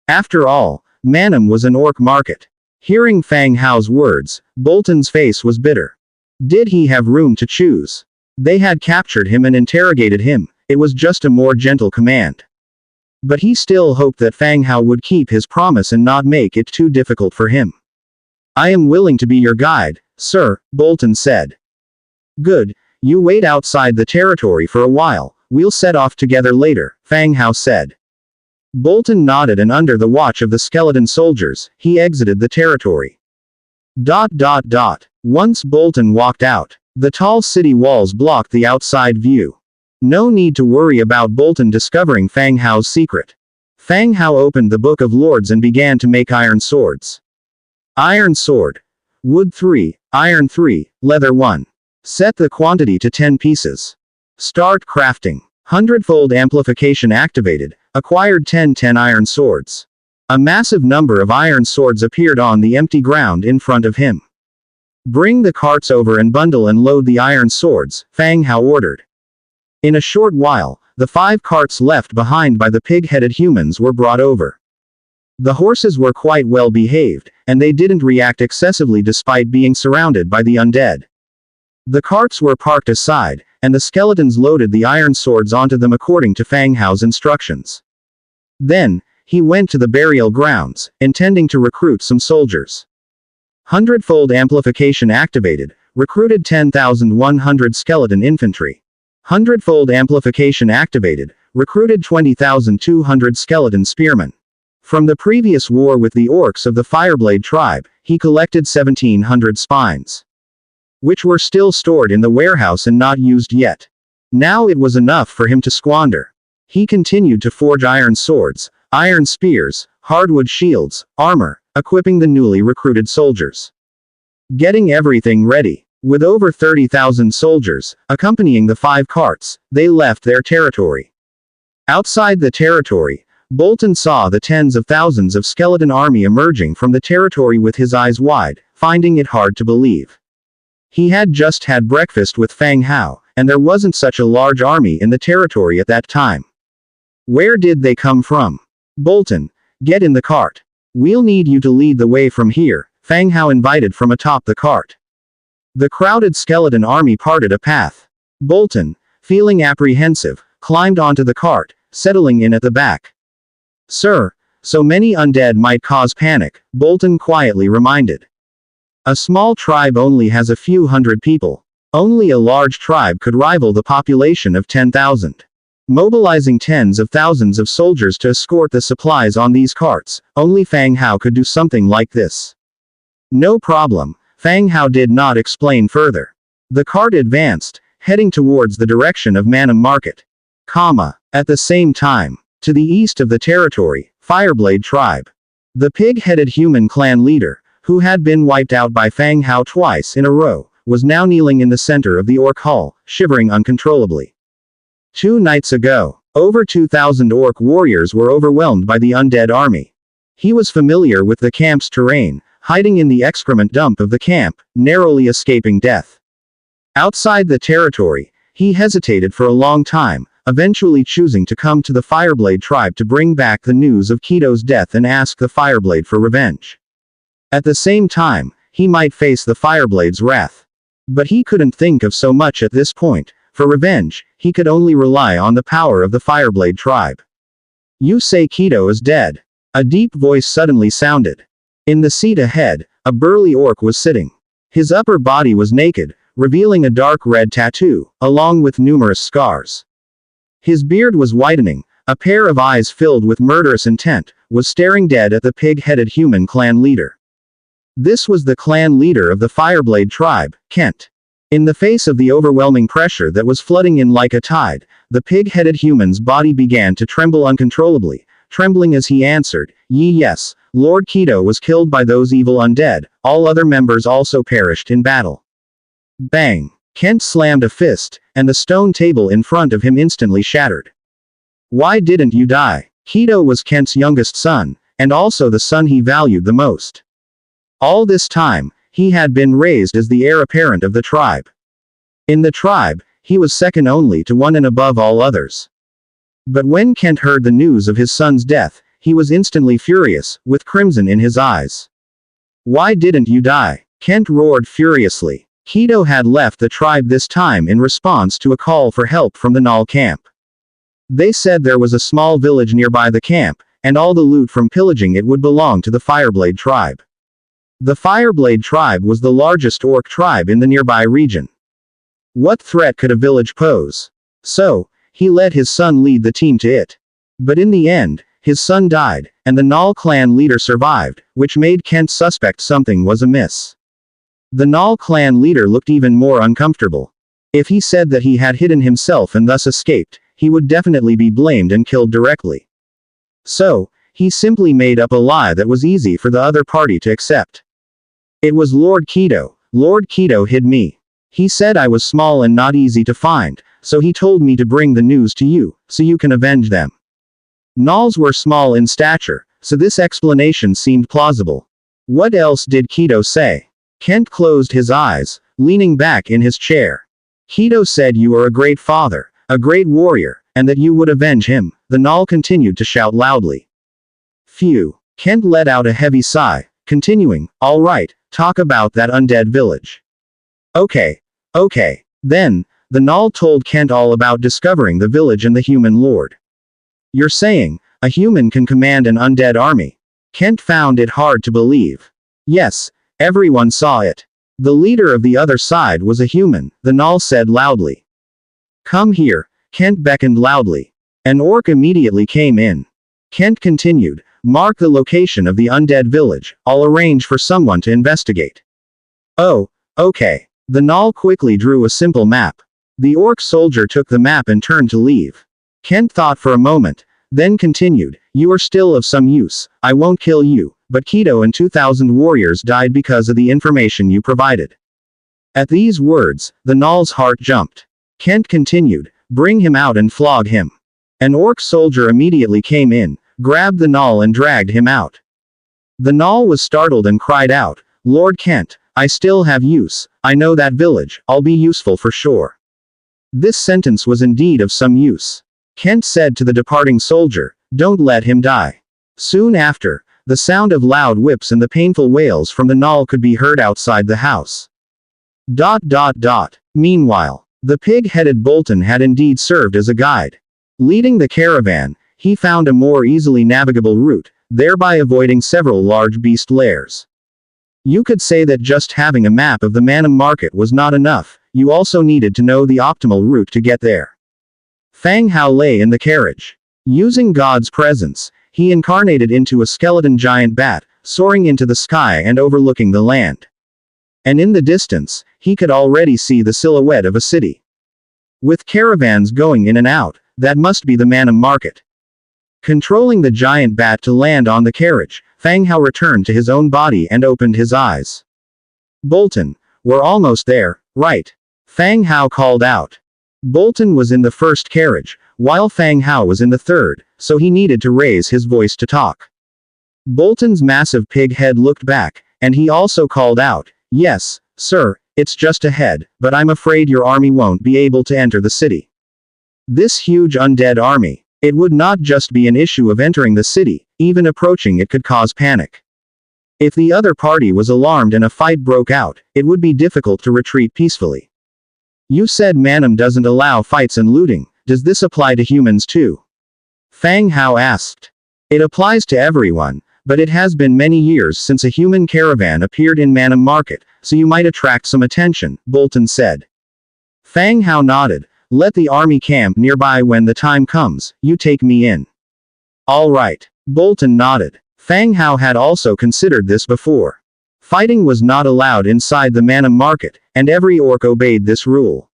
After all, Manam was an orc market. Hearing Fang Hao's words, Bolton's face was bitter. Did he have room to choose? They had captured him and interrogated him. It was just a more gentle command. But he still hoped that Fang Hao would keep his promise and not make it too difficult for him. I am willing to be your guide, sir, Bolton said. Good, you wait outside the territory for a while, we'll set off together later, Fang Hao said. Bolton nodded and under the watch of the skeleton soldiers, he exited the territory. Once Bolton walked out, the tall city walls blocked the outside view. No need to worry about Bolton discovering Fang Hao's secret. Fang Hao opened the Book of Lords and began to make iron swords. Iron sword. Wood 3, iron 3, leather 1. Set the quantity to 10 pieces. Start crafting. Hundredfold amplification activated. Acquired 10 iron swords. A massive number of iron swords appeared on the empty ground in front of him. Bring the carts over and bundle and load the iron swords, Fang Hao ordered. In a short while, the 5 carts left behind by the pig-headed humans were brought over. The horses were quite well behaved, and they didn't react excessively despite being surrounded by the undead. The carts were parked aside, and the skeletons loaded the iron swords onto them according to Fang Hao's instructions. Then, he went to the burial grounds, intending to recruit some soldiers. Hundredfold amplification activated, recruited 10,100 skeleton infantry. Hundredfold amplification activated, recruited 20,200 skeleton spearmen. From the previous war with the orcs of the Fireblade tribe, he collected 1,700 spines, which were still stored in the warehouse and not used yet. Now it was enough for him to squander. He continued to forge iron swords, iron spears, hardwood shields, armor, equipping the newly recruited soldiers. Getting everything ready. With over 30,000 soldiers, accompanying the 5 carts, they left their territory. Outside the territory, Bolton saw the tens of thousands of skeleton army emerging from the territory with his eyes wide, finding it hard to believe. He had just had breakfast with Fang Hao, and there wasn't such a large army in the territory at that time. Where did they come from? Bolton, get in the cart. We'll need you to lead the way from here, Fang Hao invited from atop the cart. The crowded skeleton army parted a path. Bolton, feeling apprehensive, climbed onto the cart, settling in at the back. Sir, so many undead might cause panic, Bolton quietly reminded. A small tribe only has a few hundred people. Only a large tribe could rival the population of 10,000. Mobilizing tens of thousands of soldiers to escort the supplies on these carts, only Fang Hao could do something like this. No problem, Fang Hao did not explain further. The cart advanced, heading towards the direction of Manam Market. At the same time, to the east of the territory, Fireblade tribe. The pig-headed human clan leader, who had been wiped out by Fang Hao twice in a row, was now kneeling in the center of the orc hall, shivering uncontrollably. 2 nights ago, Over 2,000 orc warriors were overwhelmed by the undead army. He was familiar with the camp's terrain, hiding in the excrement dump of the camp, narrowly escaping death. Outside the territory, he hesitated for a long time, eventually choosing to come to the Fireblade tribe to bring back the news of Keto's death and ask the Fireblade for revenge. At the same time, he might face the Fireblade's wrath. But he couldn't think of so much at this point. For revenge, he could only rely on the power of the Fireblade tribe. "You say Keto is dead?" A deep voice suddenly sounded. In the seat ahead, a burly orc was sitting. His upper body was naked, revealing a dark red tattoo, along with numerous scars. His beard was whitening, a pair of eyes filled with murderous intent, was staring dead at the pig-headed human clan leader. This was the clan leader of the Fireblade tribe, Kent. In the face of the overwhelming pressure that was flooding in like a tide, the pig-headed human's body began to tremble uncontrollably, trembling as he answered, Yes, Lord Keto was killed by those evil undead, all other members also perished in battle." Bang! Kent slammed a fist, and the stone table in front of him instantly shattered. "Why didn't you die?" Keto was Kent's youngest son, and also the son he valued the most. All this time, he had been raised as the heir apparent of the tribe. In the tribe, he was second only to one and above all others. But when Kent heard the news of his son's death, he was instantly furious, with crimson in his eyes. "Why didn't you die?" Kent roared furiously. Keto had left the tribe this time in response to a call for help from the Null camp. They said there was a small village nearby the camp, and all the loot from pillaging it would belong to the Fireblade tribe. The Fireblade tribe was the largest orc tribe in the nearby region. What threat could a village pose? So, he let his son lead the team to it. But in the end, his son died, and the Null clan leader survived, which made Kent suspect something was amiss. The Null clan leader looked even more uncomfortable. If he said that he had hidden himself and thus escaped, he would definitely be blamed and killed directly. So, he simply made up a lie that was easy for the other party to accept. "It was Lord Keto. Lord Keto hid me. He said I was small and not easy to find, so he told me to bring the news to you, so you can avenge them." Nulls were small in stature, so this explanation seemed plausible. What else did Keto say? Kent closed his eyes, leaning back in his chair. "Keto said you are a great father, a great warrior, and that you would avenge him," the Null continued to shout loudly. Phew. Kent let out a heavy sigh, continuing, "All right, talk about that undead village." Okay. Then, the Null told Kent all about discovering the village and the human lord. "You're saying, a human can command an undead army?" Kent found it hard to believe. "Yes, everyone saw it. The leader of the other side was a human," the Null said loudly. "Come here," Kent beckoned loudly. An orc immediately came in. Kent continued, "Mark the location of the undead village, I'll arrange for someone to investigate." "Oh, okay." The Null quickly drew a simple map. The orc soldier took the map and turned to leave. Kent thought for a moment, then continued, "You are still of some use, I won't kill you, but Keto and 2,000 warriors died because of the information you provided." At these words, the Null's heart jumped. Kent continued, "Bring him out and flog him." An orc soldier immediately came in, grabbed the Null and dragged him out. The Null was startled and cried out, "Lord Kent, I still have use, I know that village, I'll be useful for sure." This sentence was indeed of some use. Kent said to the departing soldier, "Don't let him die." Soon after, the sound of loud whips and the painful wails from the Null could be heard outside the house. Meanwhile, the pig-headed Bolton had indeed served as a guide. Leading the caravan, he found a more easily navigable route, thereby avoiding several large beast lairs. You could say that just having a map of the Manum market was not enough, you also needed to know the optimal route to get there. Fang Hao lay in the carriage. Using God's presence, he incarnated into a skeleton giant bat, soaring into the sky and overlooking the land. And in the distance, he could already see the silhouette of a city. With caravans going in and out, that must be the Manum market. Controlling the giant bat to land on the carriage, Fang Hao returned to his own body and opened his eyes. "Bolton, we're almost there, right?" Fang Hao called out. Bolton was in the first carriage, while Fang Hao was in the third, so he needed to raise his voice to talk. Bolton's massive pig head looked back, and he also called out, "Yes, sir, it's just ahead, but I'm afraid your army won't be able to enter the city. This huge undead army. It would not just be an issue of entering the city, even approaching it could cause panic. If the other party was alarmed and a fight broke out, it would be difficult to retreat peacefully. You said Manam doesn't allow fights and looting, does this apply to humans too?" Fang Hao asked. "It applies to everyone, but it has been many years since a human caravan appeared in Manam Market, so you might attract some attention," Bolton said. Fang Hao nodded. "Let the army camp nearby when the time comes, you take me in." "All right." Bolton nodded. Fang Hao had also considered this before. Fighting was not allowed inside the Manam Market, and every orc obeyed this rule.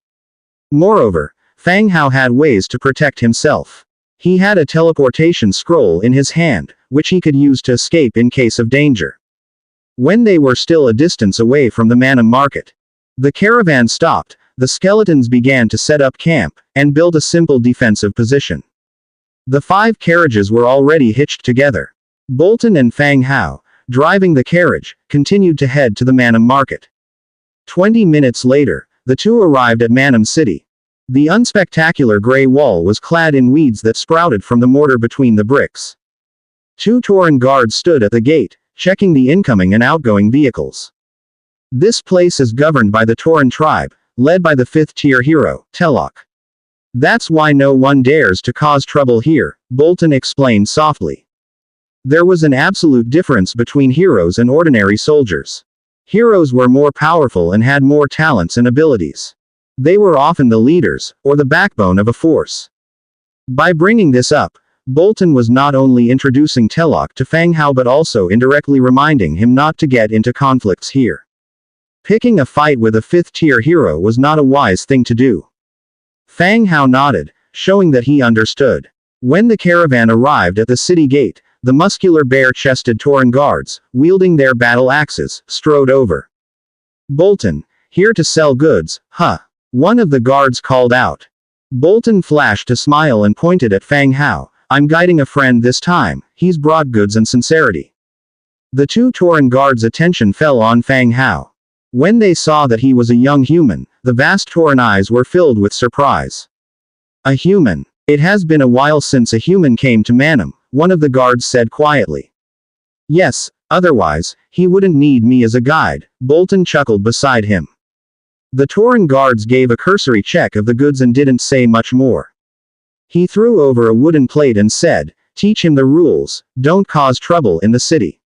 Moreover, Fang Hao had ways to protect himself. He had a teleportation scroll in his hand, which he could use to escape in case of danger. When they were still a distance away from the Manam Market, the caravan stopped. The skeletons began to set up camp, and build a simple defensive position. The 5 carriages were already hitched together. Bolton and Fang Hao, driving the carriage, continued to head to the Manam Market. 20 minutes later, the two arrived at Manam City. The unspectacular gray wall was clad in weeds that sprouted from the mortar between the bricks. 2 Tauren guards stood at the gate, checking the incoming and outgoing vehicles. This place is governed by the Tauren tribe, led by the 5th-tier hero, Telok. That's why no one dares to cause trouble here, Bolton explained softly. There was an absolute difference between heroes and ordinary soldiers. Heroes were more powerful and had more talents and abilities. They were often the leaders, or the backbone of a force. By bringing this up, Bolton was not only introducing Telok to Fang Hao but also indirectly reminding him not to get into conflicts here. Picking a fight with a 5th-tier hero was not a wise thing to do. Fang Hao nodded, showing that he understood. When the caravan arrived at the city gate, the muscular bare-chested Tauren guards, wielding their battle axes, strode over. "Bolton, here to sell goods, huh?" One of the guards called out. Bolton flashed a smile and pointed at Fang Hao. "I'm guiding a friend this time, he's brought goods and sincerity." The 2 Tauren guards' attention fell on Fang Hao. When they saw that he was a young human, the vast Tauren eyes were filled with surprise. "A human? It has been a while since a human came to Manam," one of the guards said quietly. "Yes, otherwise, he wouldn't need me as a guide," Bolton chuckled beside him. The Tauren guards gave a cursory check of the goods and didn't say much more. He threw over a wooden plate and said, "Teach him the rules, don't cause trouble in the city."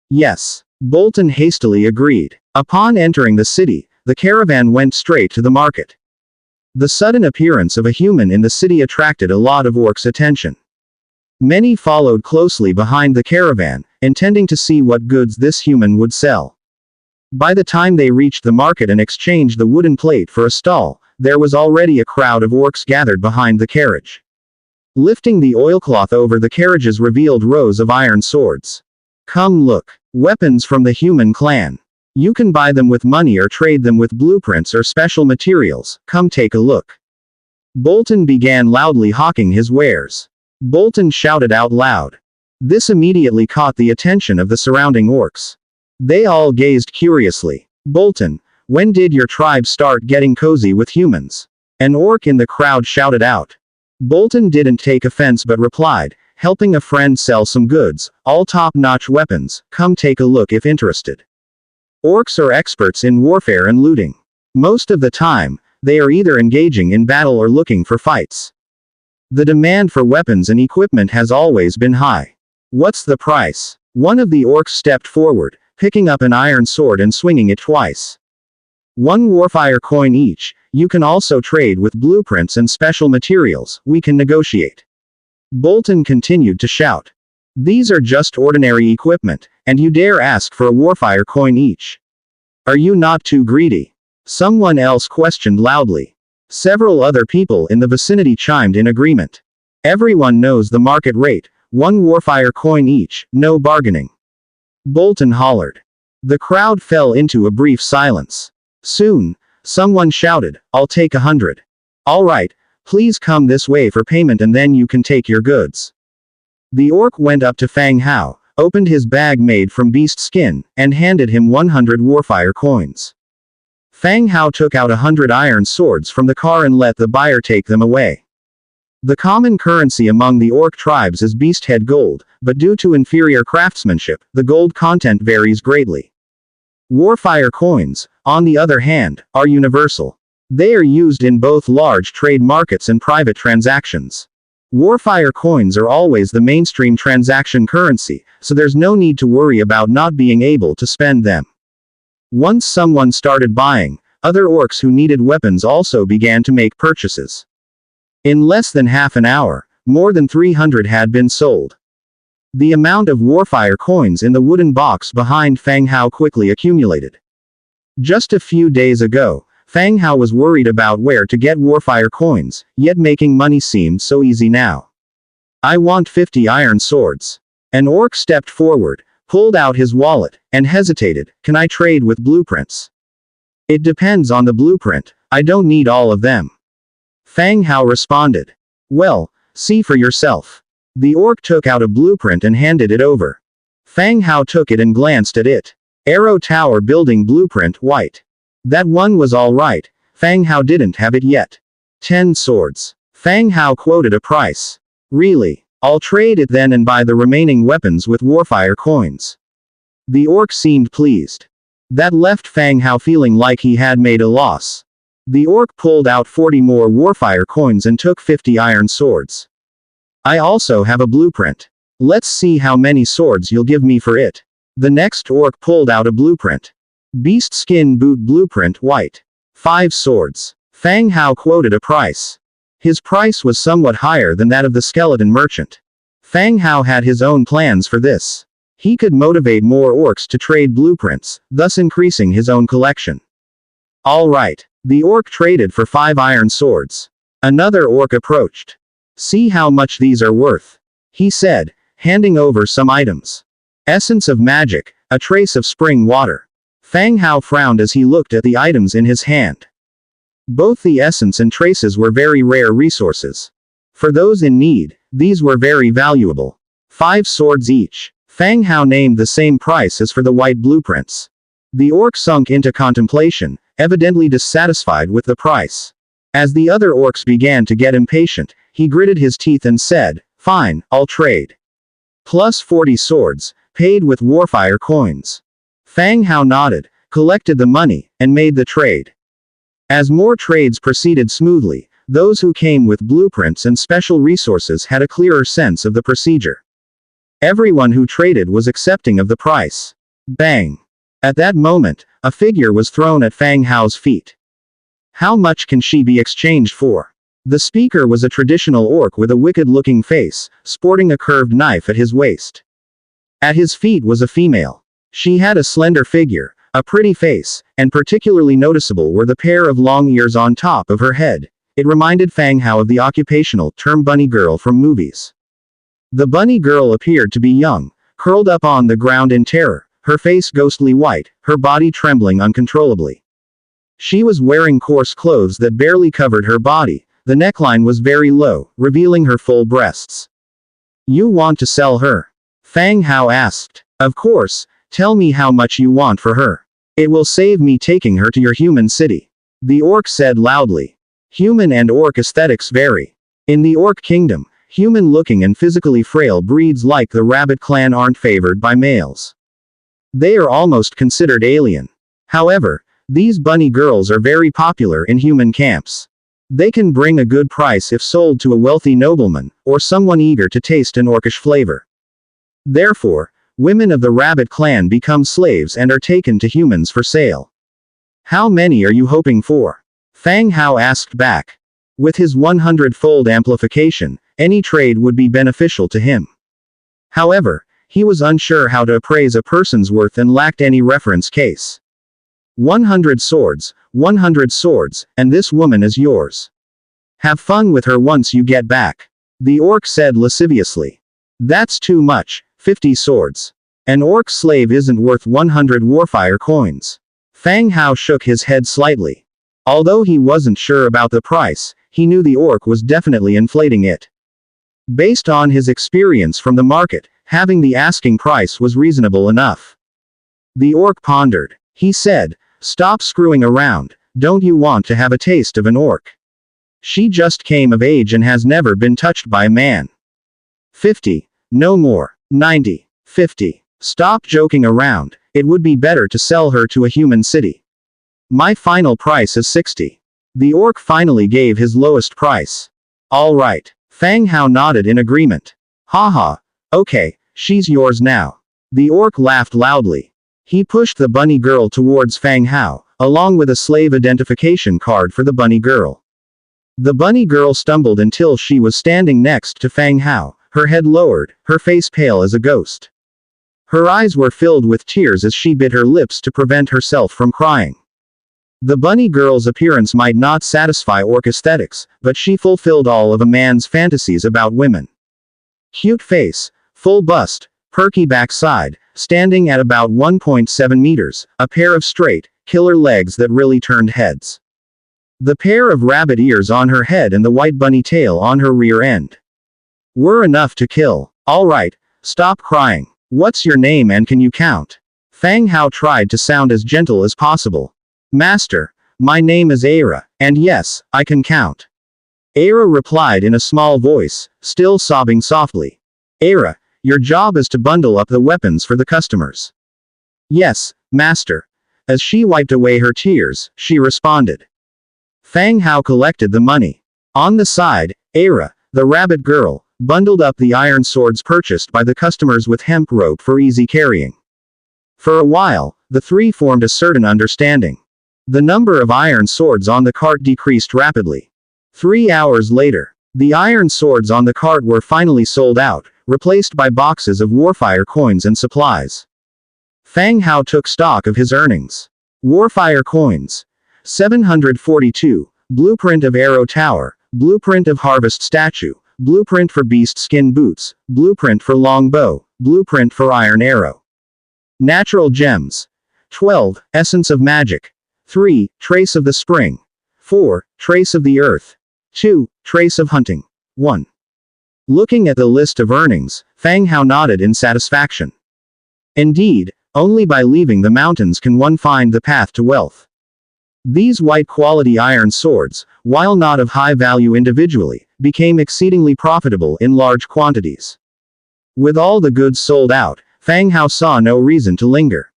"Yes." Bolton hastily agreed. Upon entering the city, the caravan went straight to the market. The sudden appearance of a human in the city attracted a lot of orcs' attention. Many followed closely behind the caravan, intending to see what goods this human would sell. By the time they reached the market and exchanged the wooden plate for a stall, there was already a crowd of orcs gathered behind the carriage. Lifting the oilcloth over the carriages revealed rows of iron swords. "Come look. Weapons from the human clan. You can buy them with money or trade them with blueprints or special materials, come take a look." Bolton began loudly hawking his wares. Bolton shouted out loud. This immediately caught the attention of the surrounding orcs. They all gazed curiously. "Bolton, when did your tribe start getting cozy with humans?" An orc in the crowd shouted out. Bolton didn't take offense but replied, "Helping a friend sell some goods, all top-notch weapons, come take a look if interested." Orcs are experts in warfare and looting. Most of the time, they are either engaging in battle or looking for fights. The demand for weapons and equipment has always been high. "What's the price?" One of the orcs stepped forward, picking up an iron sword and swinging it twice. "1 warfire coin each. You can also trade with blueprints and special materials, we can negotiate." Bolton continued to shout. "These are just ordinary equipment, and you dare ask for a warfire coin each? Are you not too greedy?" Someone else questioned loudly. Several other people in the vicinity chimed in agreement. "Everyone knows the market rate, 1 warfire coin each, no bargaining." Bolton hollered. The crowd fell into a brief silence. Soon, someone shouted, "I'll take 100. All right, Please come this way for payment and then you can take your goods. The orc went up to Fang Hao, opened his bag made from beast skin, and handed him 100 warfire coins. Fang Hao took out 100 iron swords from the car and let the buyer take them away. The common currency among the orc tribes is beasthead gold, but due to inferior craftsmanship, the gold content varies greatly. Warfire coins, on the other hand, are universal. They are used in both large trade markets and private transactions. Warfire coins are always the mainstream transaction currency, so there's no need to worry about not being able to spend them. Once someone started buying, other orcs who needed weapons also began to make purchases. In less than half an hour, more than 300 had been sold. The amount of warfire coins in the wooden box behind Fang Hao quickly accumulated. Just a few days ago, Fang Hao was worried about where to get warfire coins, yet making money seemed so easy now. I want 50 iron swords. An orc stepped forward, pulled out his wallet, and hesitated. Can I trade with blueprints? It depends on the blueprint, I don't need all of them. Fang Hao responded. Well, see for yourself. The orc took out a blueprint and handed it over. Fang Hao took it and glanced at it. Arrow Tower Building Blueprint White. That one was alright, Fang Hao didn't have it yet. 10 swords. Fang Hao quoted a price. Really? I'll trade it then and buy the remaining weapons with warfire coins. The orc seemed pleased. That left Fang Hao feeling like he had made a loss. The orc pulled out 40 more warfire coins and took 50 iron swords. I also have a blueprint. Let's see how many swords you'll give me for it. The next orc pulled out a blueprint. Beast Skin Boot Blueprint White. 5 swords. Fang Hao quoted a price. His price was somewhat higher than that of the skeleton merchant. Fang Hao had his own plans for this. He could motivate more orcs to trade blueprints, thus increasing his own collection. Alright. The orc traded for 5 iron swords. Another orc approached. See how much these are worth, he said, handing over some items. Essence of magic, a trace of spring water. Fang Hao frowned as he looked at the items in his hand. Both the essence and traces were very rare resources. For those in need, these were very valuable. 5 swords each. Fang Hao named the same price as for the white blueprints. The orc sunk into contemplation, evidently dissatisfied with the price. As the other orcs began to get impatient, he gritted his teeth and said, Fine, I'll trade. Plus 40 swords, paid with warfire coins. Fang Hao nodded, collected the money, and made the trade. As more trades proceeded smoothly, those who came with blueprints and special resources had a clearer sense of the procedure. Everyone who traded was accepting of the price. Bang! At that moment, a figure was thrown at Fang Hao's feet. How much can she be exchanged for? The speaker was a traditional orc with a wicked-looking face, sporting a curved knife at his waist. At his feet was a female. She had a slender figure, a pretty face, and particularly noticeable were the pair of long ears on top of her head. It reminded Fang Hao of the occupational term bunny girl from movies. The bunny girl appeared to be young, curled up on the ground in terror, her face ghostly white, her body trembling uncontrollably. She was wearing coarse clothes that barely covered her body, the neckline was very low, revealing her full breasts. You want to sell her? Fang Hao asked. Of course. Tell me how much you want for her. It will save me taking her to your human city. The orc said loudly. Human and orc aesthetics vary. In the orc kingdom, human-looking and physically frail breeds like the rabbit clan aren't favored by males. They are almost considered alien. However, these bunny girls are very popular in human camps. They can bring a good price if sold to a wealthy nobleman, or someone eager to taste an orcish flavor. Therefore, women of the rabbit clan become slaves and are taken to humans for sale. How many are you hoping for? Fang Hao asked back. With his 100-fold amplification, any trade would be beneficial to him. However, he was unsure how to appraise a person's worth and lacked any reference case. 100 swords, and this woman is yours. Have fun with her once you get back. The orc said lasciviously. That's too much. 50 swords. An orc slave isn't worth 100 warfire coins. Fang Hao shook his head slightly. Although he wasn't sure about the price, he knew the orc was definitely inflating it. Based on his experience from the market, having the asking price was reasonable enough. The orc pondered. He said, "Stop screwing around, don't you want to have a taste of an orc? She just came of age and has never been touched by a man." 50. No more. 90. 50. Stop joking around, it would be better to sell her to a human city. My final price is 60. The orc finally gave his lowest price. All right. Fang Hao nodded in agreement. Haha. Okay, she's yours now. The orc laughed loudly. He pushed the bunny girl towards Fang Hao, along with a slave identification card for the bunny girl. The bunny girl stumbled until she was standing next to Fang Hao, her head lowered, her face pale as a ghost. Her eyes were filled with tears as she bit her lips to prevent herself from crying. The bunny girl's appearance might not satisfy orc aesthetics, but she fulfilled all of a man's fantasies about women. Cute face, full bust, perky backside, standing at about 1.7 meters, a pair of straight, killer legs that really turned heads. The pair of rabbit ears on her head and the white bunny tail on her rear end were enough to kill. All right, stop crying. What's your name and can you count? Fang Hao tried to sound as gentle as possible. Master, my name is Aira, and yes, I can count. Aira replied in a small voice, still sobbing softly. Aira, your job is to bundle up the weapons for the customers. Yes, master. As she wiped away her tears, she responded. Fang Hao collected the money. On the side, Aira, the rabbit girl, bundled up the iron swords purchased by the customers with hemp rope for easy carrying. For a while, the three formed a certain understanding. The number of iron swords on the cart decreased rapidly. 3 hours later, the iron swords on the cart were finally sold out, replaced by boxes of Warfire coins and supplies. Fang Hao took stock of his earnings. Warfire coins. 742, blueprint of Arrow Tower, blueprint of Harvest Statue, blueprint for Beast Skin Boots, blueprint for Long Bow, blueprint for Iron Arrow. Natural gems. 12, Essence of Magic. 3, Trace of the Spring. 4, Trace of the Earth. 2, Trace of Hunting. 1. Looking at the list of earnings, Fang Hao nodded in satisfaction. Indeed, only by leaving the mountains can one find the path to wealth. These white-quality iron swords, while not of high value individually, became exceedingly profitable in large quantities. With all the goods sold out, Fang Hao saw no reason to linger.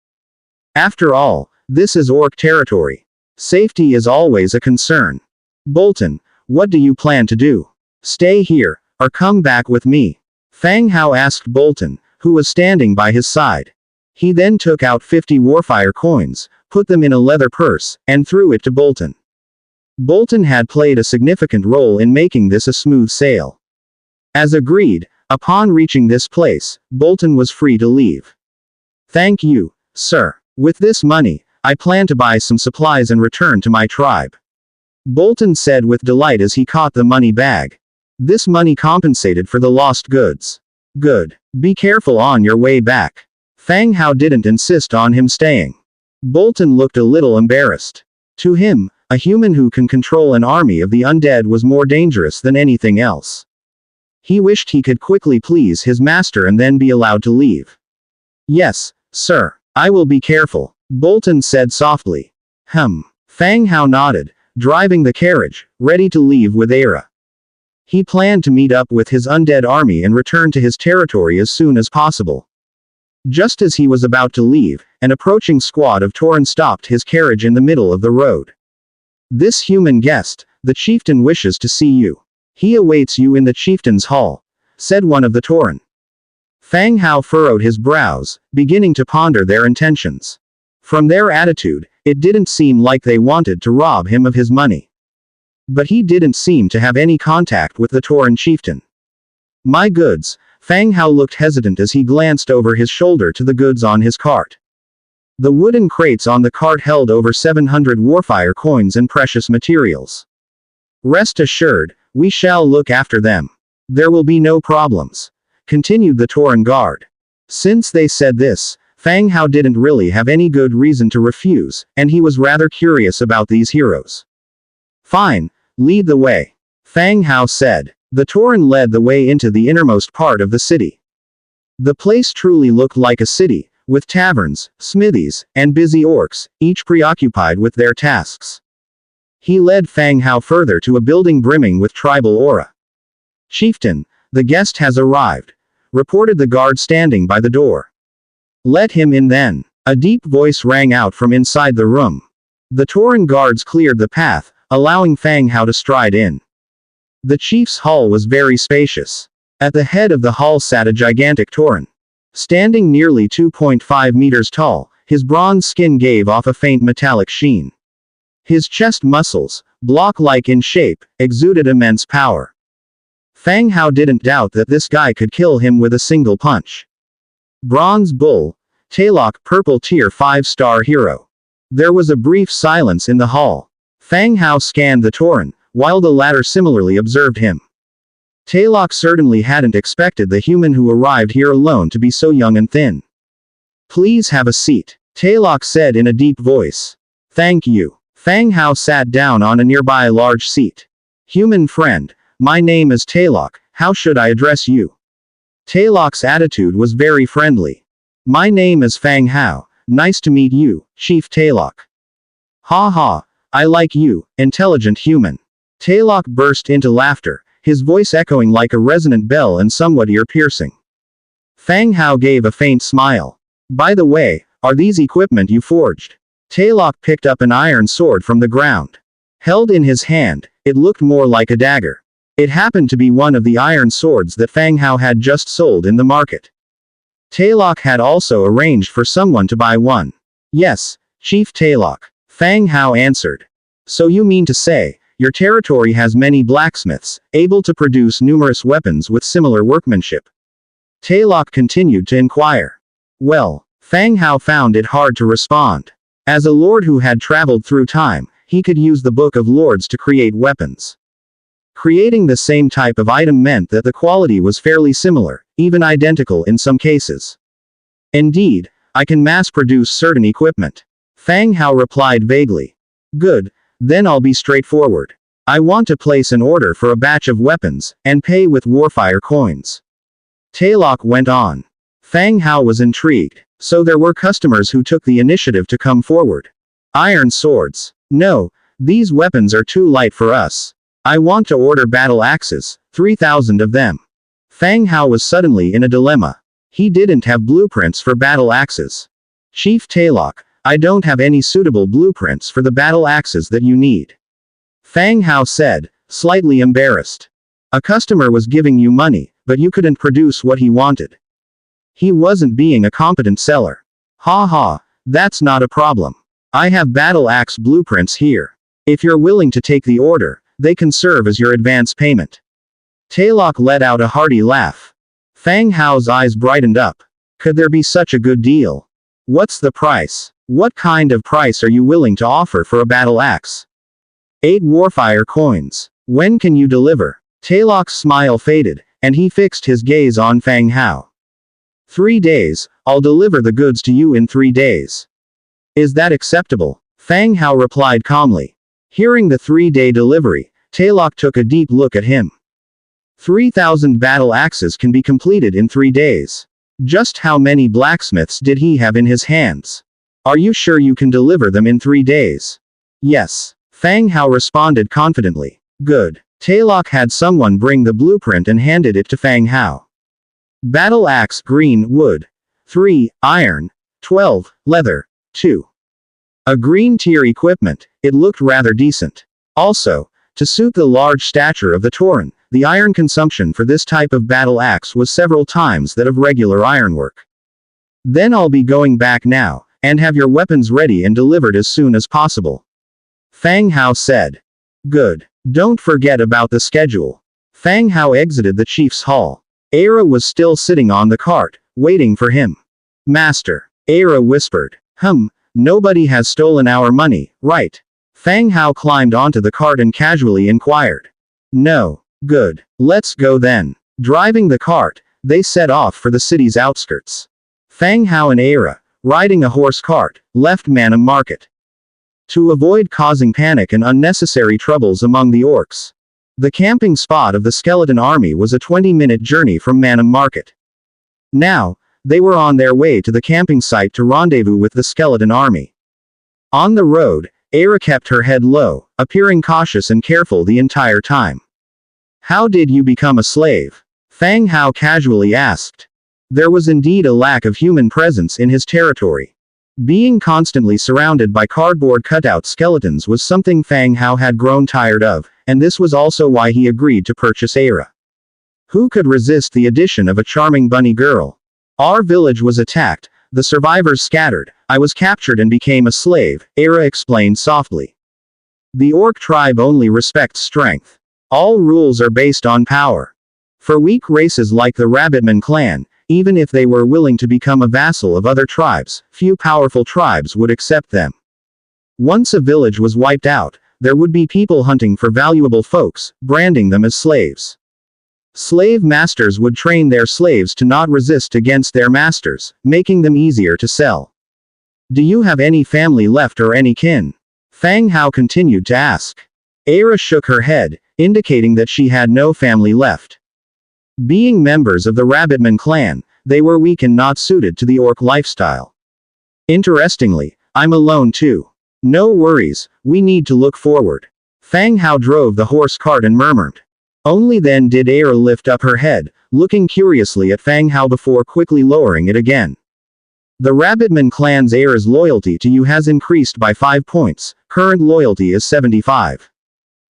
After all, this is orc territory. Safety is always a concern. Bolton, what do you plan to do? Stay here, or come back with me? Fang Hao asked Bolton, who was standing by his side. He then took out 50 Warfire coins, put them in a leather purse, and threw it to Bolton. Bolton had played a significant role in making this a smooth sale. As agreed, upon reaching this place, Bolton was free to leave. Thank you, sir. With this money, I plan to buy some supplies and return to my tribe. Bolton said with delight as he caught the money bag. This money compensated for the lost goods. Good. Be careful on your way back. Fang Hao didn't insist on him staying. Bolton looked a little embarrassed. To him, a human who can control an army of the undead was more dangerous than anything else. He wished he could quickly please his master and then be allowed to leave. Yes, sir. I will be careful, Bolton said softly. Fang Hao nodded, driving the carriage, ready to leave with Aira. He planned to meet up with his undead army and return to his territory as soon as possible. Just as he was about to leave, an approaching squad of Tauren stopped his carriage in the middle of the road. This human guest, the chieftain wishes to see you. He awaits you in the chieftain's hall, said one of the Tauren. Fang Hao furrowed his brows, beginning to ponder their intentions. From their attitude, it didn't seem like they wanted to rob him of his money. But he didn't seem to have any contact with the Tauren chieftain. My goods. Fang Hao looked hesitant as he glanced over his shoulder to the goods on his cart. The wooden crates on the cart held over 700 Warfire coins and precious materials. Rest assured, we shall look after them. There will be no problems, continued the Tauren guard. Since they said this, Fang Hao didn't really have any good reason to refuse, and he was rather curious about these heroes. Fine, lead the way. Fang Hao said. The Tauren led the way into the innermost part of the city. The place truly looked like a city, with taverns, smithies, and busy orcs, each preoccupied with their tasks. He led Fang Hao further to a building brimming with tribal aura. Chieftain, the guest has arrived, reported the guard standing by the door. Let him in then. A deep voice rang out from inside the room. The Tauren guards cleared the path, allowing Fang Hao to stride in. The chief's hall was very spacious. At the head of the hall sat a gigantic Tauren. Standing nearly 2.5 meters tall, his bronze skin gave off a faint metallic sheen. His chest muscles, block-like in shape, exuded immense power. Fang Hao didn't doubt that this guy could kill him with a single punch. Bronze Bull, Talok Purple Tier 5-star Hero. There was a brief silence in the hall. Fang Hao scanned the Tauren, while the latter similarly observed him. Talok certainly hadn't expected the human who arrived here alone to be so young and thin. Please have a seat, Talok said in a deep voice. Thank you. Fang Hao sat down on a nearby large seat. Human friend, my name is Talok, how should I address you? Talok's attitude was very friendly. My name is Fang Hao, nice to meet you, Chief Talok. Ha ha, I like you, intelligent human. Talok burst into laughter, his voice echoing like a resonant bell and somewhat ear-piercing. Fang Hao gave a faint smile. By the way, are these equipment you forged? Talok picked up an iron sword from the ground. Held in his hand, it looked more like a dagger. It happened to be one of the iron swords that Fang Hao had just sold in the market. Talok had also arranged for someone to buy one. Yes, Chief Talok. Fang Hao answered. So you mean to say, your territory has many blacksmiths, able to produce numerous weapons with similar workmanship? Talok continued to inquire. Well, Fang Hao found it hard to respond. As a lord who had traveled through time, he could use the Book of Lords to create weapons. Creating the same type of item meant that the quality was fairly similar, even identical in some cases. Indeed, I can mass-produce certain equipment. Fang Hao replied vaguely. Good, then I'll be straightforward. I want to place an order for a batch of weapons, and pay with warfire coins. Talok went on. Fang Hao was intrigued, so there were customers who took the initiative to come forward. Iron swords. No, these weapons are too light for us. I want to order battle axes, 3,000 of them. Fang Hao was suddenly in a dilemma. He didn't have blueprints for battle axes. Chief Talok, I don't have any suitable blueprints for the battle axes that you need. Fang Hao said, slightly embarrassed. A customer was giving you money, but you couldn't produce what he wanted. He wasn't being a competent seller. Ha ha, that's not a problem. I have battle axe blueprints here. If you're willing to take the order, they can serve as your advance payment. Talok let out a hearty laugh. Fang Hao's eyes brightened up. Could there be such a good deal? What's the price? What kind of price are you willing to offer for a battle axe? 8 warfire coins. When can you deliver? Talok's smile faded, and he fixed his gaze on Fang Hao. 3 days, I'll deliver the goods to you in 3 days. Is that acceptable? Fang Hao replied calmly. Hearing the 3-day delivery, Talok took a deep look at him. 3,000 battle axes can be completed in 3 days. Just how many blacksmiths did he have in his hands? Are you sure you can deliver them in 3 days? Yes. Fang Hao responded confidently. Good. Talok had someone bring the blueprint and handed it to Fang Hao. Battle axe green wood. 3, iron. 12, leather. 2. A green tier equipment, it looked rather decent. Also, to suit the large stature of the Tauren, the iron consumption for this type of battle axe was several times that of regular ironwork. Then I'll be going back now, and have your weapons ready and delivered as soon as possible. Fang Hao said. Good. Don't forget about the schedule. Fang Hao exited the chief's hall. Aira was still sitting on the cart, waiting for him. Master. Aira whispered. Nobody has stolen our money, right? Fang Hao climbed onto the cart and casually inquired. No. Good. Let's go then. Driving the cart, they set off for the city's outskirts. Fang Hao and Aira, riding a horse cart, left Manam Market. to avoid causing panic and unnecessary troubles among the orcs. The camping spot of the skeleton army was a 20-minute journey from Manum Market. Now, they were on their way to the camping site to rendezvous with the skeleton army. On the road, Era kept her head low, appearing cautious and careful the entire time. "How did you become a slave?" Fang Hao casually asked. There was indeed a lack of human presence in his territory. Being constantly surrounded by cardboard cutout skeletons was something Fang Hao had grown tired of, and this was also why he agreed to purchase Era. Who could resist the addition of a charming bunny girl? "Our village was attacked, the survivors scattered, I was captured and became a slave," Era explained softly. The orc tribe only respects strength. All rules are based on power. For weak races like the Rabbitman clan, even if they were willing to become a vassal of other tribes, few powerful tribes would accept them. Once a village was wiped out, there would be people hunting for valuable folks, branding them as slaves. Slave masters would train their slaves to not resist against their masters, making them easier to sell. "Do you have any family left or any kin?" Fang Hao continued to ask. Era shook her head, indicating that she had no family left. Being members of the Rabbitman clan, they were weak and not suited to the orc lifestyle. "Interestingly, I'm alone too." "No worries, we need to look forward." Fang Hao drove the horse cart and murmured. Only then did Era lift up her head, looking curiously at Fang Hao before quickly lowering it again. "The Rabbitman clan's Era's loyalty to you has increased by 5 points, current loyalty is 75.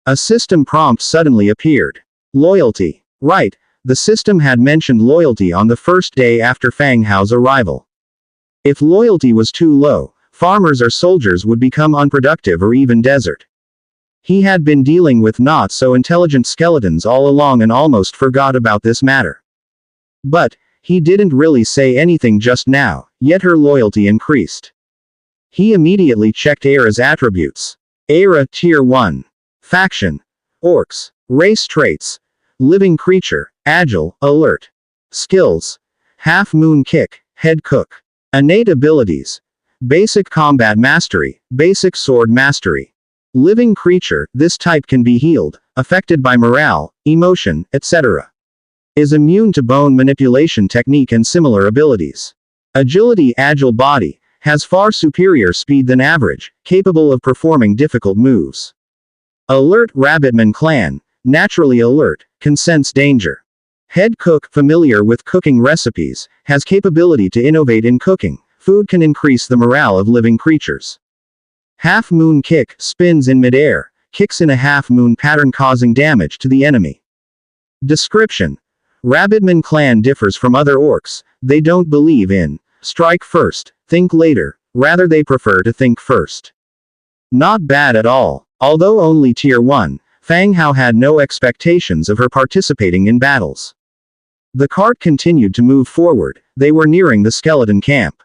A system prompt suddenly appeared. Loyalty. Right, the system had mentioned loyalty on the first day after Fang Hao's arrival. If loyalty was too low, farmers or soldiers would become unproductive or even desert. He had been dealing with not-so-intelligent skeletons all along and almost forgot about this matter. But, he didn't really say anything just now, yet her loyalty increased. He immediately checked Era's attributes. Era, Tier 1. Faction. Orcs. Race traits. Living creature. Agile, alert. Skills. Half Moon Kick, Head Cook. Innate abilities. Basic Combat Mastery, Basic Sword Mastery. Living creature, this type can be healed, affected by morale, emotion, etc. Is immune to bone manipulation technique and similar abilities. Agility, agile body, has far superior speed than average, capable of performing difficult moves. Alert, Rabbitman clan, naturally alert, can sense danger. Head cook, familiar with cooking recipes, has capability to innovate in cooking. Food can increase the morale of living creatures. Half Moon Kick, spins in midair, kicks in a half-moon pattern causing damage to the enemy. Description. Rabbitman clan differs from other orcs. They don't believe in strike first, think later, rather they prefer to think first. Not bad at all. Although only Tier 1, Fang Hao had no expectations of her participating in battles. The cart continued to move forward. They were nearing the skeleton camp.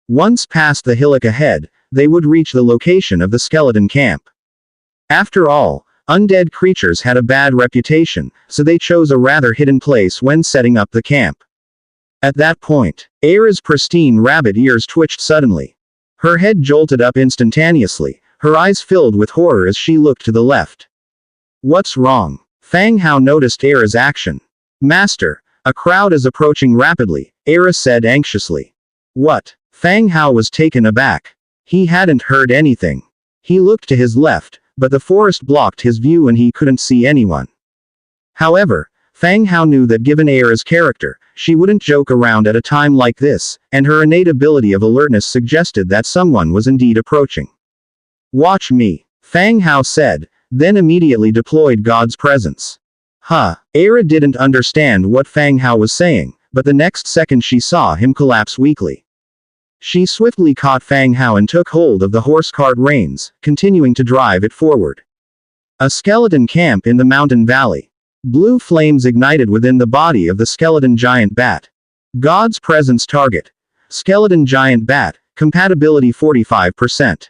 Once past the hillock ahead, they would reach the location of the skeleton camp. After all, undead creatures had a bad reputation, so they chose a rather hidden place when setting up the camp. At that point, Era's pristine rabbit ears twitched suddenly. Her head jolted up instantaneously, her eyes filled with horror as she looked to the left. "What's wrong?" Fang Hao noticed Era's action. "Master, a crowd is approaching rapidly," Era said anxiously. "What?" Fang Hao was taken aback. He hadn't heard anything. He looked to his left, but the forest blocked his view and he couldn't see anyone. However, Fang Hao knew that given Era's character, she wouldn't joke around at a time like this, and her innate ability of alertness suggested that someone was indeed approaching. "Watch me," Fang Hao said, then immediately deployed God's presence. Era didn't understand what Fang Hao was saying, but the next second she saw him collapse weakly. She swiftly caught Fang Hao and took hold of the horse cart reins, continuing to drive it forward. A skeleton camp in the mountain valley. Blue flames ignited within the body of the skeleton giant bat. God's presence target. Skeleton giant bat, compatibility 45%.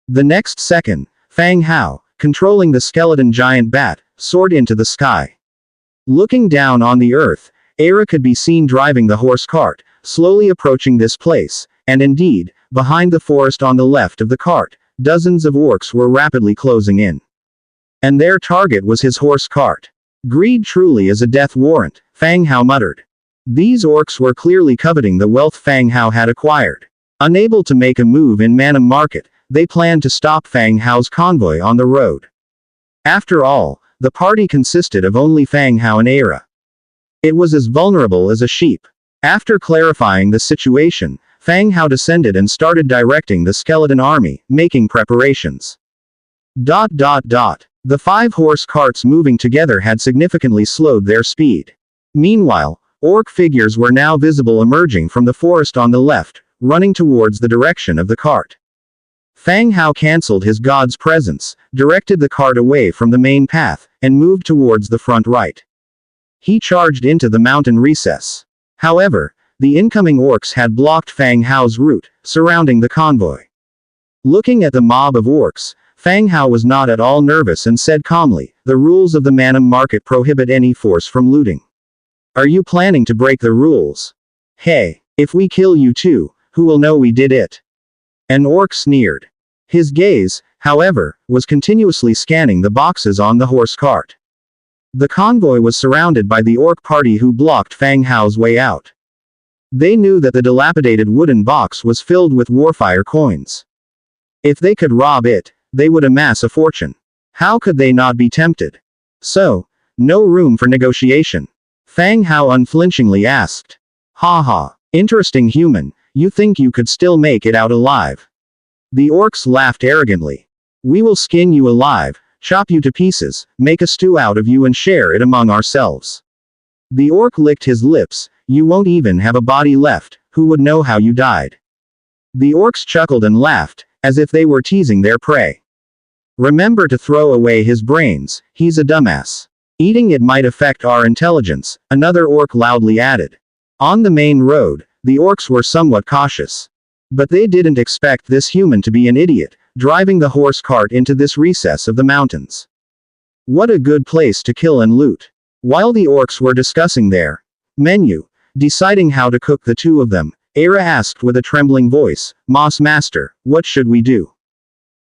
The next second, Fang Hao, controlling the skeleton giant bat, soared into the sky. Looking down on the earth, Era could be seen driving the horse cart, slowly approaching this place, and indeed, behind the forest on the left of the cart, dozens of orcs were rapidly closing in. And their target was his horse cart. Greed truly is a death warrant, Fang Hao muttered. These orcs were clearly coveting the wealth Fang Hao had acquired. Unable to make a move in Manam Market, they planned to stop Fang Hao's convoy on the road. After all, the party consisted of only Fang Hao and Era. It was as vulnerable as a sheep. After clarifying the situation, Fang Hao descended and started directing the skeleton army, making preparations. The 5 horse carts moving together had significantly slowed their speed. Meanwhile, orc figures were now visible emerging from the forest on the left, running towards the direction of the cart. Fang Hao cancelled his god's presence, directed the cart away from the main path, and moved towards the front right. He charged into the mountain recess. However, the incoming orcs had blocked Fang Hao's route, surrounding the convoy. Looking at the mob of orcs, Fang Hao was not at all nervous and said calmly, "The rules of the Manam Market prohibit any force from looting. Are you planning to break the rules? Hey, if we kill you too, who will know we did it?" An orc sneered. His gaze, however, was continuously scanning the boxes on the horse cart. The convoy was surrounded by the orc party who blocked Fang Hao's way out. They knew that the dilapidated wooden box was filled with warfire coins. If they could rob it, they would amass a fortune. How could they not be tempted? So, no room for negotiation. Fang Hao unflinchingly asked. "Ha, interesting human, you think you could still make it out alive?" The orcs laughed arrogantly. "We will skin you alive, chop you to pieces, make a stew out of you and share it among ourselves." The orc licked his lips. "You won't even have a body left, who would know how you died?" The orcs chuckled and laughed, as if they were teasing their prey. "Remember to throw away his brains, he's a dumbass. Eating it might affect our intelligence," another orc loudly added. On the main road, the orcs were somewhat cautious. But they didn't expect this human to be an idiot, driving the horse cart into this recess of the mountains. What a good place to kill and loot. While the orcs were discussing their menu, deciding how to cook the two of them, Era asked with a trembling voice, "Moss Master, what should we do?"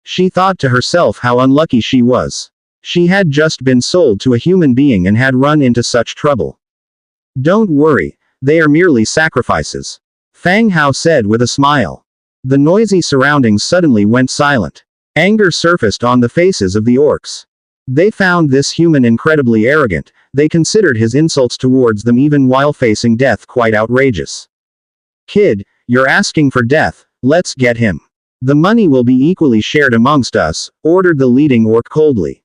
She thought to herself how unlucky she was. She had just been sold to a human being and had run into such trouble. "Don't worry, they are merely sacrifices," Fang Hao said with a smile. The noisy surroundings suddenly went silent. Anger surfaced on the faces of the orcs. They found this human incredibly arrogant. They considered his insults towards them even while facing death quite outrageous. "Kid, you're asking for death, let's get him. The money will be equally shared amongst us," ordered the leading orc coldly.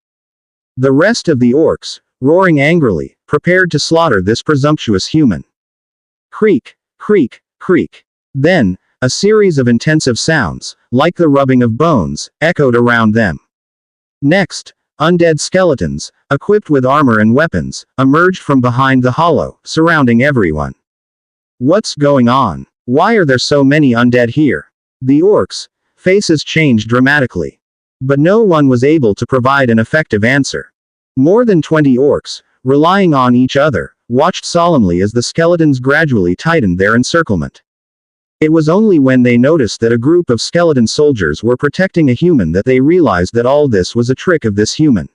The rest of the orcs, roaring angrily, prepared to slaughter this presumptuous human. Creak, creak, creak. Then, a series of intensive sounds, like the rubbing of bones, echoed around them. Next, undead skeletons, equipped with armor and weapons, emerged from behind the hollow, surrounding everyone. What's going on? Why are there so many undead here? The orcs' faces changed dramatically. But no one was able to provide an effective answer. More than 20 orcs, relying on each other, watched solemnly as the skeletons gradually tightened their encirclement. It was only when they noticed that a group of skeleton soldiers were protecting a human that they realized that all this was a trick of this human.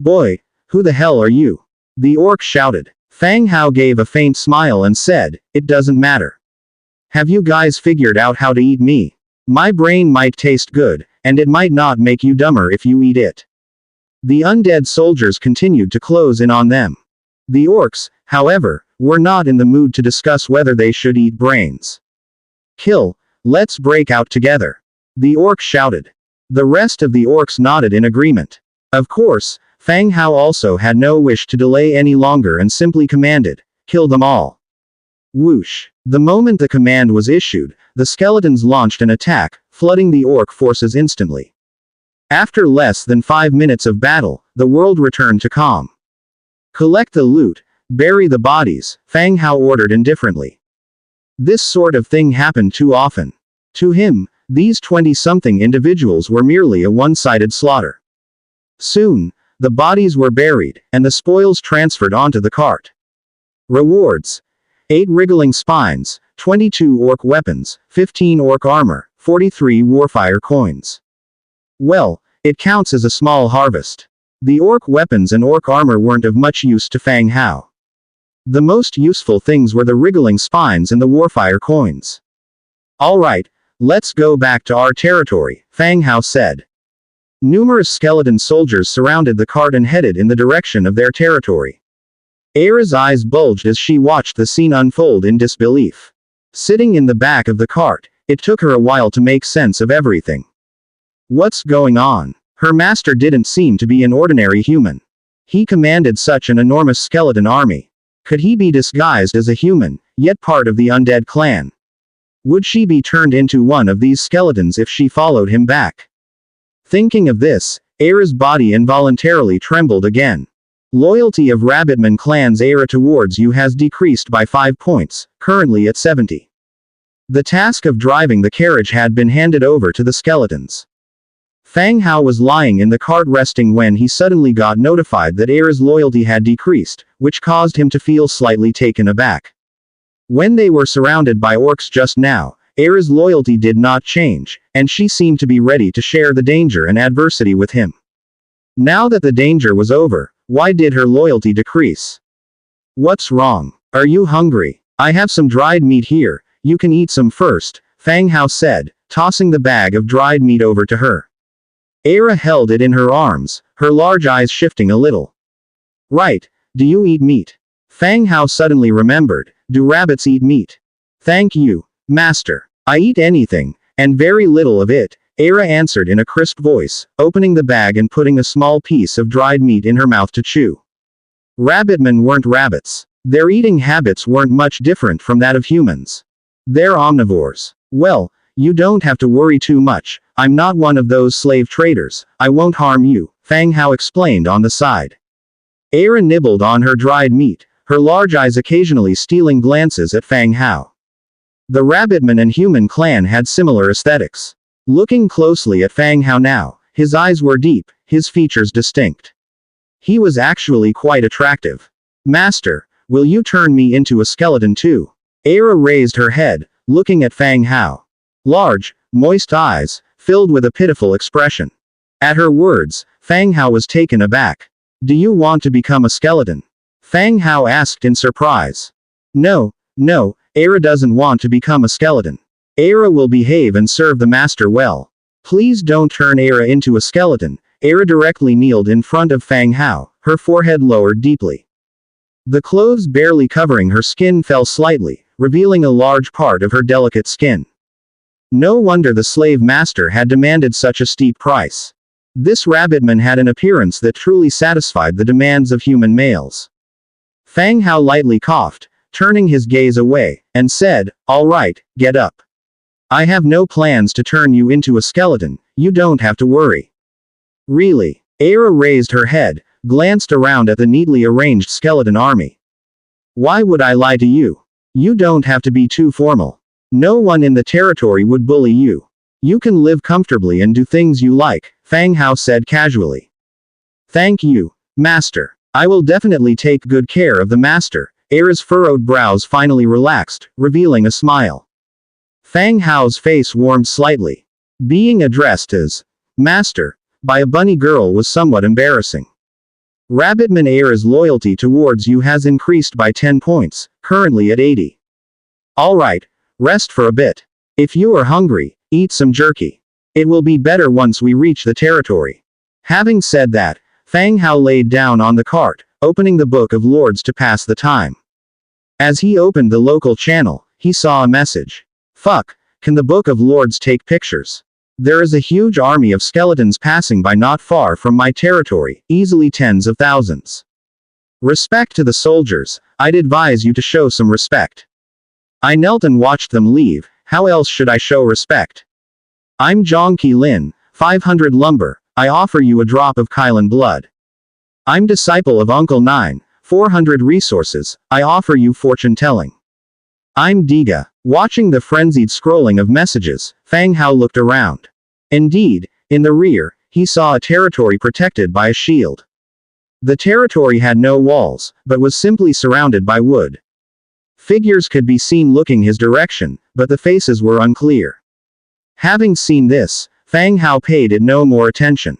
"Boy, who the hell are you?" the orc shouted. Fang Hao gave a faint smile and said, "It doesn't matter. Have you guys figured out how to eat me? My brain might taste good, and it might not make you dumber if you eat it." The undead soldiers continued to close in on them. The orcs, however, were not in the mood to discuss whether they should eat brains. "Kill, let's break out together," the orc shouted. The rest of the orcs nodded in agreement. Of course, Fang Hao also had no wish to delay any longer and simply commanded, "Kill them all." Whoosh. The moment the command was issued, the skeletons launched an attack, flooding the orc forces instantly. After less than 5 minutes of battle, the world returned to calm. "Collect the loot, bury the bodies," Fang Hao ordered indifferently. This sort of thing happened too often. To him, these 20-something individuals were merely a one-sided slaughter. Soon, the bodies were buried, and the spoils transferred onto the cart. Rewards: 8 wriggling spines, 22 orc weapons, 15 orc armor, 43 warfire coins. Well, it counts as a small harvest. The orc weapons and orc armor weren't of much use to Fang Hao. The most useful things were the wriggling spines and the warfire coins. Alright, let's go back to our territory, Fang Hao said. Numerous skeleton soldiers surrounded the cart and headed in the direction of their territory. Aira's eyes bulged as she watched the scene unfold in disbelief. Sitting in the back of the cart, it took her a while to make sense of everything. What's going on? Her master didn't seem to be an ordinary human. He commanded such an enormous skeleton army. Could he be disguised as a human, yet part of the undead clan? Would she be turned into one of these skeletons if she followed him back? Thinking of this, Aira's body involuntarily trembled again. Loyalty of Rabbitman clan's Aira towards you has decreased by 5 points, currently at 70. The task of driving the carriage had been handed over to the skeletons. Fang Hao was lying in the cart resting when he suddenly got notified that Aira's loyalty had decreased, which caused him to feel slightly taken aback. When they were surrounded by orcs just now, Aira's loyalty did not change, and she seemed to be ready to share the danger and adversity with him. Now that the danger was over, why did her loyalty decrease? What's wrong? Are you hungry? I have some dried meat here, you can eat some first, Fang Hao said, tossing the bag of dried meat over to her. Aira held it in her arms, her large eyes shifting a little. Right, do you eat meat? Fang Hao suddenly remembered, do rabbits eat meat? Thank you, master. I eat anything, and very little of it, Aira answered in a crisp voice, opening the bag and putting a small piece of dried meat in her mouth to chew. Rabbitmen weren't rabbits. Their eating habits weren't much different from that of humans. They're omnivores. Well, you don't have to worry too much, I'm not one of those slave traders, I won't harm you, Fang Hao explained on the side. Aira nibbled on her dried meat, her large eyes occasionally stealing glances at Fang Hao. The Rabbitman and human clan had similar aesthetics. Looking closely at Fang Hao now, his eyes were deep, his features distinct. He was actually quite attractive. Master, will you turn me into a skeleton too? Aira raised her head, looking at Fang Hao. Large, moist eyes, filled with a pitiful expression. At her words, Fang Hao was taken aback. Do you want to become a skeleton? Fang Hao asked in surprise. No, Aira doesn't want to become a skeleton. Aira will behave and serve the master well. Please don't turn Aira into a skeleton. Aira directly kneeled in front of Fang Hao, her forehead lowered deeply. The clothes barely covering her skin fell slightly, revealing a large part of her delicate skin. No wonder the slave master had demanded such a steep price. This Rabbitman had an appearance that truly satisfied the demands of human males. Fang Hao lightly coughed, turning his gaze away, and said, all right, get up. I have no plans to turn you into a skeleton, you don't have to worry. Really? Aira raised her head, glanced around at the neatly arranged skeleton army. Why would I lie to you? You don't have to be too formal. No one in the territory would bully you. You can live comfortably and do things you like, Fang Hao said casually. Thank you, master. I will definitely take good care of the master. Aira's furrowed brows finally relaxed, revealing a smile. Fang Hao's face warmed slightly. Being addressed as master by a bunny girl was somewhat embarrassing. Rabbitman Aira's loyalty towards you has increased by 10 points, currently at 80. Alright, rest for a bit. If you are hungry, eat some jerky. It will be better once we reach the territory. Having said that, Fang Hao laid down on the cart, opening the Book of Lords to pass the time. As he opened the local channel, he saw a message. Fuck, can the Book of Lords take pictures? There is a huge army of skeletons passing by not far from my territory, easily tens of thousands. Respect to the soldiers, I'd advise you to show some respect. I knelt and watched them leave, how else should I show respect? I'm Zhang Qilin, 500 lumber, I offer you a drop of Kylan blood. I'm disciple of Uncle 9, 400 resources, I offer you fortune telling. I'm Diga. Watching the frenzied scrolling of messages, Fang Hao looked around. Indeed, in the rear, he saw a territory protected by a shield. The territory had no walls, but was simply surrounded by wood. Figures could be seen looking his direction, but the faces were unclear. Having seen this, Fang Hao paid it no more attention.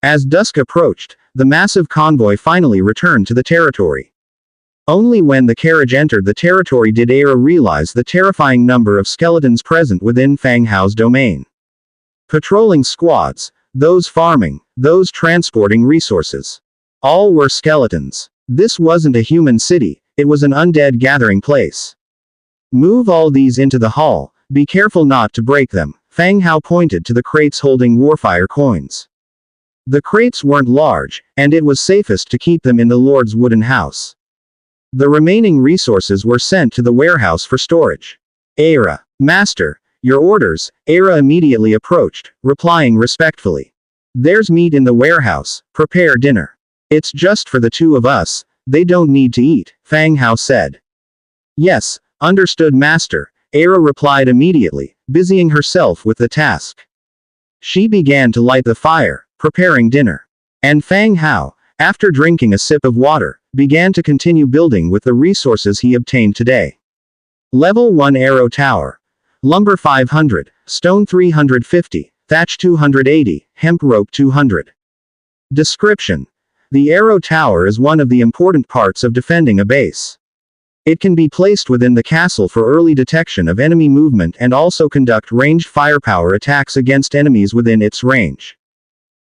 As dusk approached, the massive convoy finally returned to the territory. Only when the carriage entered the territory did Era realize the terrifying number of skeletons present within Fang Hao's domain. Patrolling squads, those farming, those transporting resources. All were skeletons. This wasn't a human city, it was an undead gathering place. Move all these into the hall, be careful not to break them. Fang Hao pointed to the crates holding warfire coins. The crates weren't large, and it was safest to keep them in the Lord's wooden house. The remaining resources were sent to the warehouse for storage. Era. Master, your orders. Era immediately approached, replying respectfully. There's meat in the warehouse, prepare dinner. It's just for the two of us, they don't need to eat, Fang Hao said. Yes, understood master, Era replied immediately, busying herself with the task. She began to light the fire, preparing dinner. And Fang Hao, after drinking a sip of water, began to continue building with the resources he obtained today. Level 1 Arrow Tower. Lumber 500, stone 350, thatch 280, hemp rope 200. Description. The Arrow Tower is one of the important parts of defending a base. It can be placed within the castle for early detection of enemy movement and also conduct ranged firepower attacks against enemies within its range.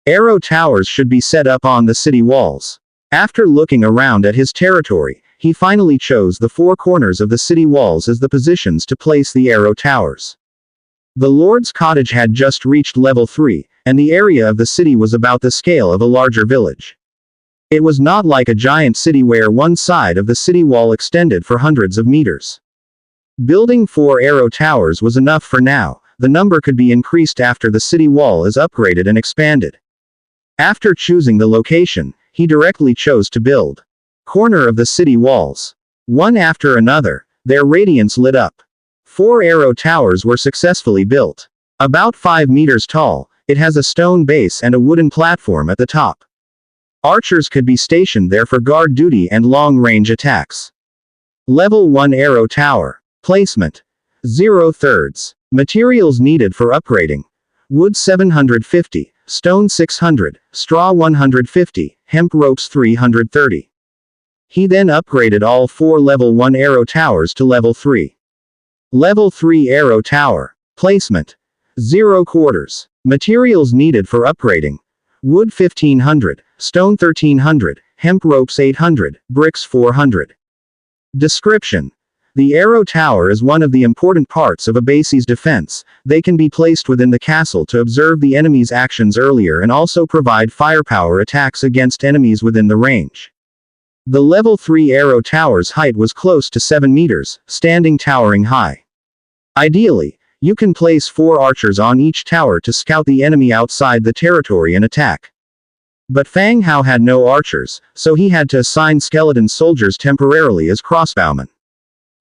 Arrow towers should be set up on the city walls. After looking around at his territory, he finally chose the four corners of the city walls as the positions to place the arrow towers. The Lord's cottage had just reached level 3, and the area of the city was about the scale of a larger village. It was not like a giant city where one side of the city wall extended for hundreds of meters. Building 4 arrow towers was enough for now, the number could be increased after the city wall is upgraded and expanded. After choosing the location, he directly chose to build. Corner of the city walls. One after another, their radiance lit up. 4 arrow towers were successfully built. About 5 meters tall, it has a stone base and a wooden platform at the top. Archers could be stationed there for guard duty and long-range attacks. Level 1 Arrow Tower. Placement. 0/3. Materials needed for upgrading. Wood 750, stone 600, straw 150, hemp ropes 330. He then upgraded all 4 level 1 arrow towers to level 3. Level 3 Arrow Tower. Placement. 0/4. Materials needed for upgrading. Wood 1500, stone 1300, hemp ropes 800, bricks 400. Description. The arrow tower is one of the important parts of a base's defense. They can be placed within the castle to observe the enemy's actions earlier and also provide firepower attacks against enemies within the range. The level 3 arrow tower's height was close to 7 meters, standing towering high. Ideally, you can place 4 archers on each tower to scout the enemy outside the territory and attack. But Fang Hao had no archers, so he had to assign skeleton soldiers temporarily as crossbowmen.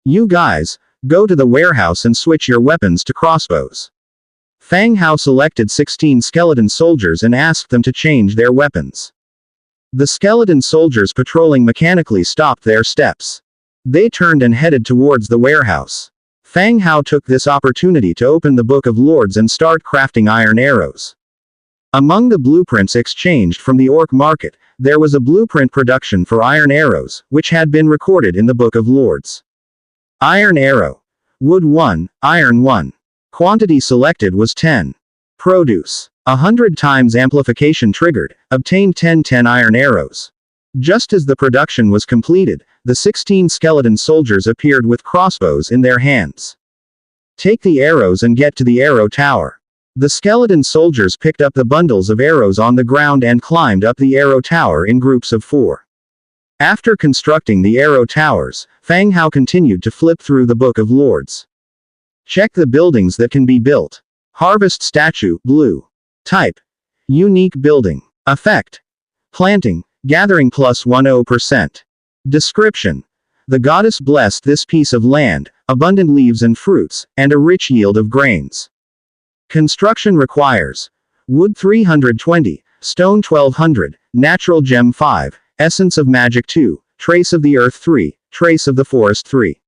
You guys, go to the warehouse and switch your weapons to crossbows. Fang Hao selected 16 skeleton soldiers and asked them to change their weapons. The skeleton soldiers patrolling mechanically stopped their steps. They turned and headed towards the warehouse. Fang Hao took this opportunity to open the Book of Lords and start crafting iron arrows. Among the blueprints exchanged from the orc market, there was a blueprint production for iron arrows, which had been recorded in the Book of Lords. Iron arrow. Wood 1, iron 1. Quantity selected was 10. Produce. 100 times amplification triggered, obtained 10 iron arrows. Just as the production was completed, the 16 skeleton soldiers appeared with crossbows in their hands. Take the arrows and get to the arrow tower. The skeleton soldiers picked up the bundles of arrows on the ground and climbed up the arrow tower in groups of 4. After constructing the arrow towers, Fang Hao continued to flip through the Book of Lords. Check the buildings that can be built. Harvest statue, blue. Type. Unique building. Effect. Planting, gathering plus 10%. Description. The goddess blessed this piece of land, abundant leaves and fruits, and a rich yield of grains. Construction requires wood 320, stone 1200, natural gem 5, essence of magic 2, trace of the earth 3, trace of the forest 3.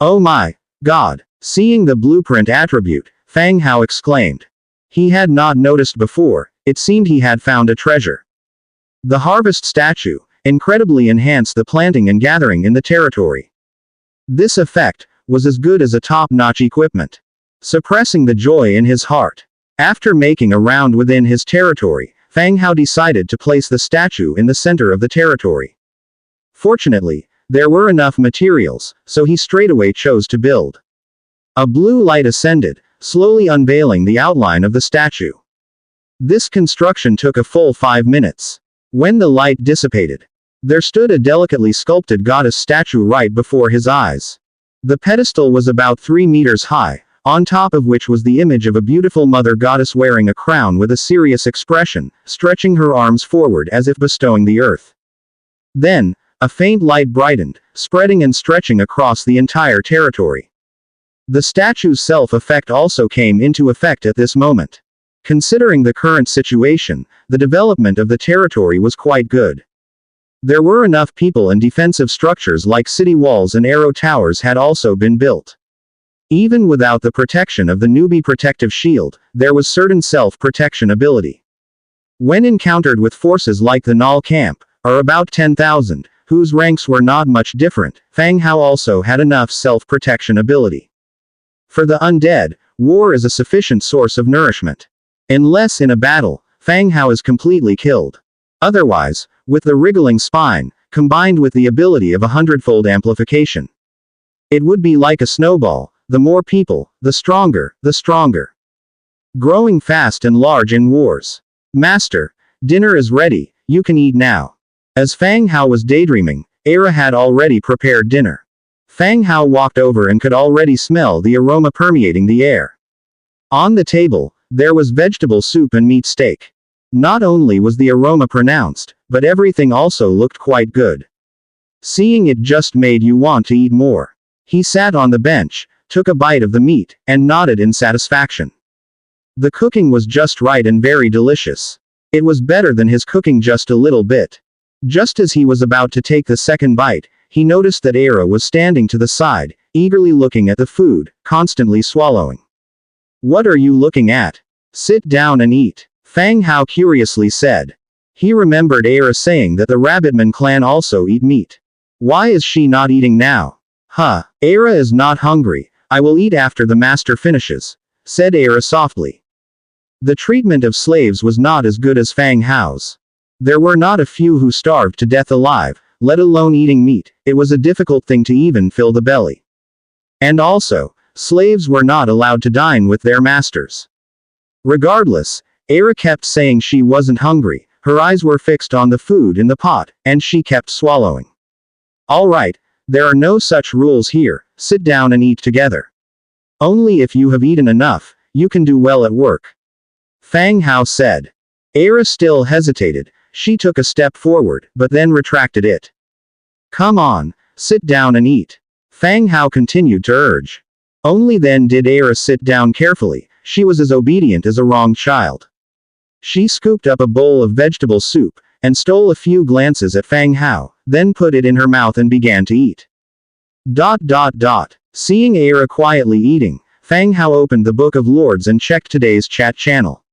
Oh my God! Seeing the blueprint attribute, Fang Hao exclaimed. He had not noticed before, it seemed he had found a treasure. The harvest statue incredibly enhanced the planting and gathering in the territory. This effect was as good as a top-notch equipment, suppressing the joy in his heart. After making a round within his territory, Fang Hao decided to place the statue in the center of the territory. Fortunately, there were enough materials, so he straightaway chose to build. A blue light ascended, slowly unveiling the outline of the statue. This construction took a full 5 minutes. When the light dissipated, there stood a delicately sculpted goddess statue right before his eyes. The pedestal was about 3 meters high, on top of which was the image of a beautiful mother goddess wearing a crown with a serious expression, stretching her arms forward as if bestowing the earth. Then, a faint light brightened, spreading and stretching across the entire territory. The statue's self-effect also came into effect at this moment. Considering the current situation, the development of the territory was quite good. There were enough people and defensive structures like city walls and arrow towers had also been built. Even without the protection of the newbie protective shield, there was certain self-protection ability. When encountered with forces like the Null camp, or about 10,000, whose ranks were not much different, Fang Hao also had enough self-protection ability. For the undead, war is a sufficient source of nourishment. Unless in a battle, Fang Hao is completely killed. Otherwise, with the wriggling spine, combined with the ability of a hundredfold amplification, it would be like a snowball. The more people, the stronger, the stronger. Growing fast and large in wars. Master, dinner is ready, you can eat now. As Fang Hao was daydreaming, Era had already prepared dinner. Fang Hao walked over and could already smell the aroma permeating the air. On the table, there was vegetable soup and meat steak. Not only was the aroma pronounced, but everything also looked quite good. Seeing it just made you want to eat more. He sat on the bench, took a bite of the meat, and nodded in satisfaction. The cooking was just right and very delicious. It was better than his cooking just a little bit. Just as he was about to take the second bite, he noticed that Era was standing to the side, eagerly looking at the food, constantly swallowing. What are you looking at? Sit down and eat, Fang Hao curiously said. He remembered Era saying that the Rabbitman clan also eat meat. Why is she not eating now? Era is not hungry. I will eat after the master finishes, said Era softly. The treatment of slaves was not as good as Fang Hao's. There were not a few who starved to death alive, let alone eating meat. It was a difficult thing to even fill the belly. And also, slaves were not allowed to dine with their masters. Regardless, Era kept saying she wasn't hungry, her eyes were fixed on the food in the pot, and she kept swallowing. All right, there are no such rules here, sit down and eat together. Only if you have eaten enough, you can do well at work. Fang Hao said. Era still hesitated, she took a step forward, but then retracted it. Come on, sit down and eat. Fang Hao continued to urge. Only then did Era sit down carefully, she was as obedient as a wrong child. She scooped up a bowl of vegetable soup, and stole a few glances at Fang Hao, then put it in her mouth and began to eat. Seeing Era quietly eating, Fang Hao opened the Book of Lords and checked today's chat channel.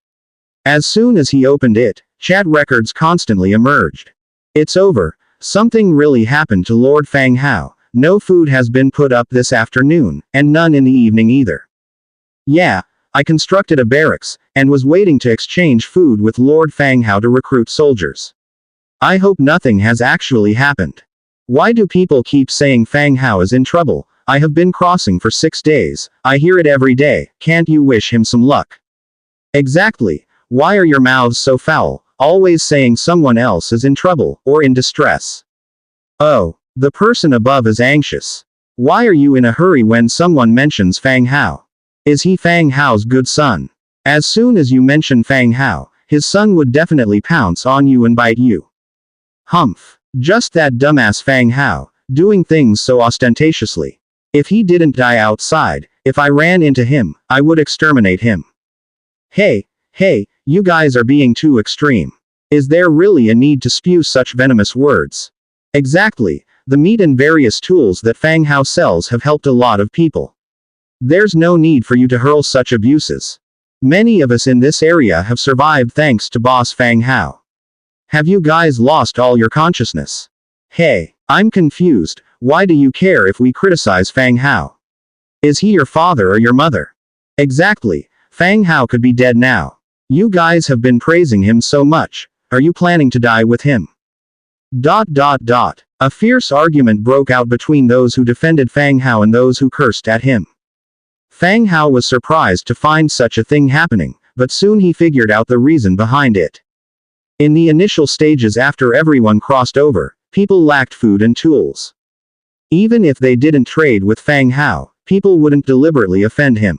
As soon as he opened it, chat records constantly emerged. It's over, something really happened to Lord Fang Hao, no food has been put up this afternoon, and none in the evening either. Yeah, I constructed a barracks, and was waiting to exchange food with Lord Fang Hao to recruit soldiers. I hope nothing has actually happened. Why do people keep saying Fang Hao is in trouble? I have been crossing for 6 days, I hear it every day, can't you wish him some luck? Exactly, why are your mouths so foul, always saying someone else is in trouble, or in distress? Oh, the person above is anxious. Why are you in a hurry when someone mentions Fang Hao? Is he Fang Hao's good son? As soon as you mention Fang Hao, his son would definitely pounce on you and bite you. Humph. Just that dumbass Fang Hao, doing things so ostentatiously. If he didn't die outside, if I ran into him, I would exterminate him. Hey, you guys are being too extreme. Is there really a need to spew such venomous words? Exactly, the meat and various tools that Fang Hao sells have helped a lot of people. There's no need for you to hurl such abuses. Many of us in this area have survived thanks to Boss Fang Hao. Have you guys lost all your consciousness? Hey, I'm confused, why do you care if we criticize Fang Hao? Is he your father or your mother? Exactly, Fang Hao could be dead now. You guys have been praising him so much, are you planning to die with him? A fierce argument broke out between those who defended Fang Hao and those who cursed at him. Fang Hao was surprised to find such a thing happening, but soon he figured out the reason behind it. In the initial stages after everyone crossed over, people lacked food and tools. Even if they didn't trade with Fang Hao, people wouldn't deliberately offend him.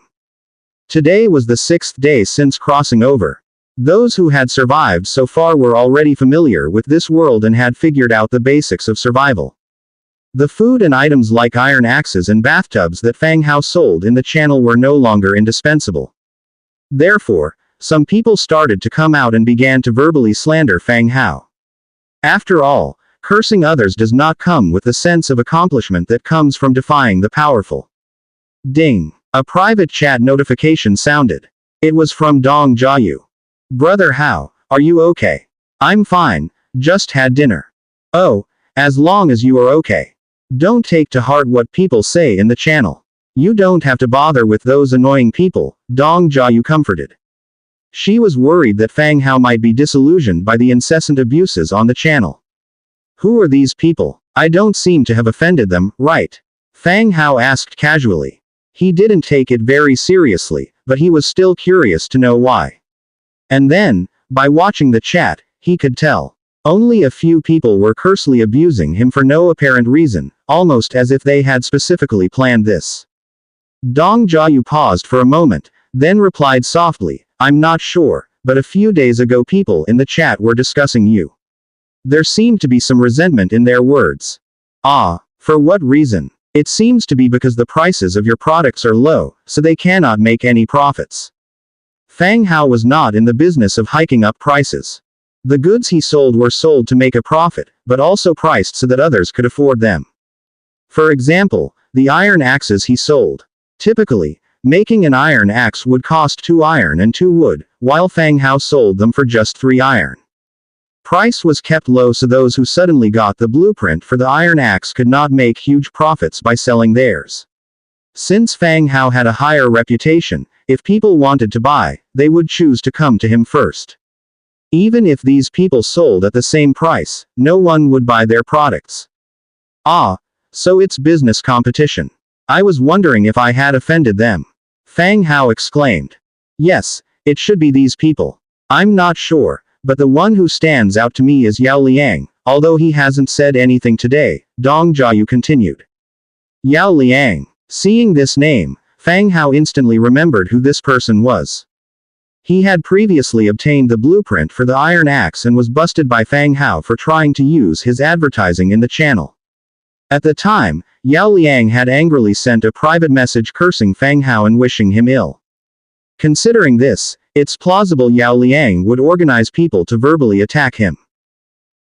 Today was the 6th day since crossing over. Those who had survived so far were already familiar with this world and had figured out the basics of survival. The food and items like iron axes and bathtubs that Fang Hao sold in the channel were no longer indispensable. Therefore, some people started to come out and began to verbally slander Fang Hao. After all, cursing others does not come with the sense of accomplishment that comes from defying the powerful. Ding! A private chat notification sounded. It was from Dong Jiayu. Brother Hao, are you okay? I'm fine, just had dinner. Oh, as long as you are okay. Don't take to heart what people say in the channel. You don't have to bother with those annoying people, Dong Jiayu comforted. She was worried that Fang Hao might be disillusioned by the incessant abuses on the channel. Who are these people? I don't seem to have offended them, right? Fang Hao asked casually. He didn't take it very seriously, but he was still curious to know why. And then, by watching the chat, he could tell. Only a few people were cursely abusing him for no apparent reason, almost as if they had specifically planned this. Dong Jiayu paused for a moment, then replied softly, I'm not sure, but a few days ago people in the chat were discussing you. There seemed to be some resentment in their words. Ah, for what reason? It seems to be because the prices of your products are low, so they cannot make any profits. Fang Hao was not in the business of hiking up prices. The goods he sold were sold to make a profit, but also priced so that others could afford them. For example, the iron axes he sold. Typically, making an iron axe would cost 2 iron and 2 wood, while Fang Hao sold them for just 3 iron. Price was kept low so those who suddenly got the blueprint for the iron axe could not make huge profits by selling theirs. Since Fang Hao had a higher reputation, if people wanted to buy, they would choose to come to him first. Even if these people sold at the same price, no one would buy their products. Ah, so it's business competition. I was wondering if I had offended them. Fang Hao exclaimed. Yes, it should be these people. I'm not sure, but the one who stands out to me is Yao Liang, although he hasn't said anything today, Dong Jiayu continued. Yao Liang. Seeing this name, Fang Hao instantly remembered who this person was. He had previously obtained the blueprint for the iron axe and was busted by Fang Hao for trying to use his advertising in the channel. At the time, Yao Liang had angrily sent a private message cursing Fang Hao and wishing him ill. Considering this, it's plausible Yao Liang would organize people to verbally attack him.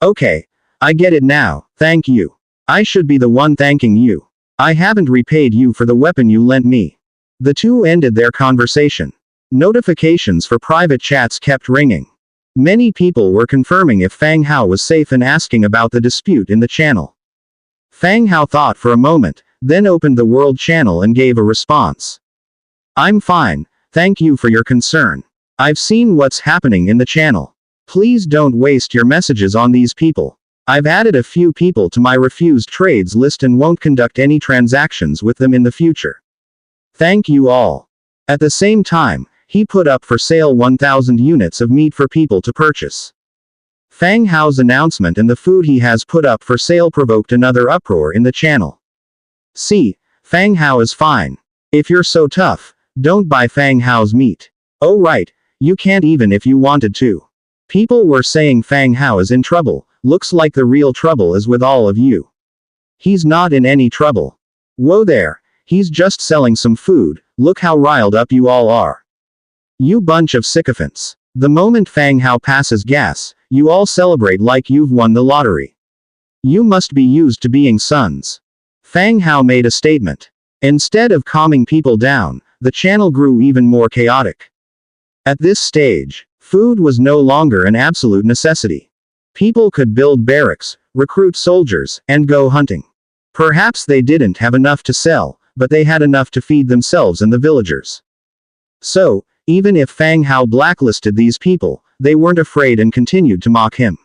Okay, I get it now, thank you. I should be the one thanking you. I haven't repaid you for the weapon you lent me. The two ended their conversation. Notifications for private chats kept ringing. Many people were confirming if Fang Hao was safe and asking about the dispute in the channel. Fang Hao thought for a moment, then opened the world channel and gave a response. I'm fine, thank you for your concern. I've seen what's happening in the channel. Please don't waste your messages on these people. I've added a few people to my refused trades list and won't conduct any transactions with them in the future. Thank you all. At the same time, he put up for sale 1,000 units of meat for people to purchase. Fang Hao's announcement and the food he has put up for sale provoked another uproar in the channel. See, Fang Hao is fine. If you're so tough, don't buy Fang Hao's meat. Oh right, you can't even if you wanted to. People were saying Fang Hao is in trouble, looks like the real trouble is with all of you. He's not in any trouble. Whoa there, he's just selling some food, look how riled up you all are. You bunch of sycophants. The moment Fang Hao passes gas, you all celebrate like you've won the lottery. You must be used to being sons. Fang Hao made a statement. Instead of calming people down, the channel grew even more chaotic. At this stage, food was no longer an absolute necessity. People could build barracks, recruit soldiers, and go hunting. Perhaps they didn't have enough to sell, but they had enough to feed themselves and the villagers. So, even if Fang Hao blacklisted these people, they weren't afraid and continued to mock him.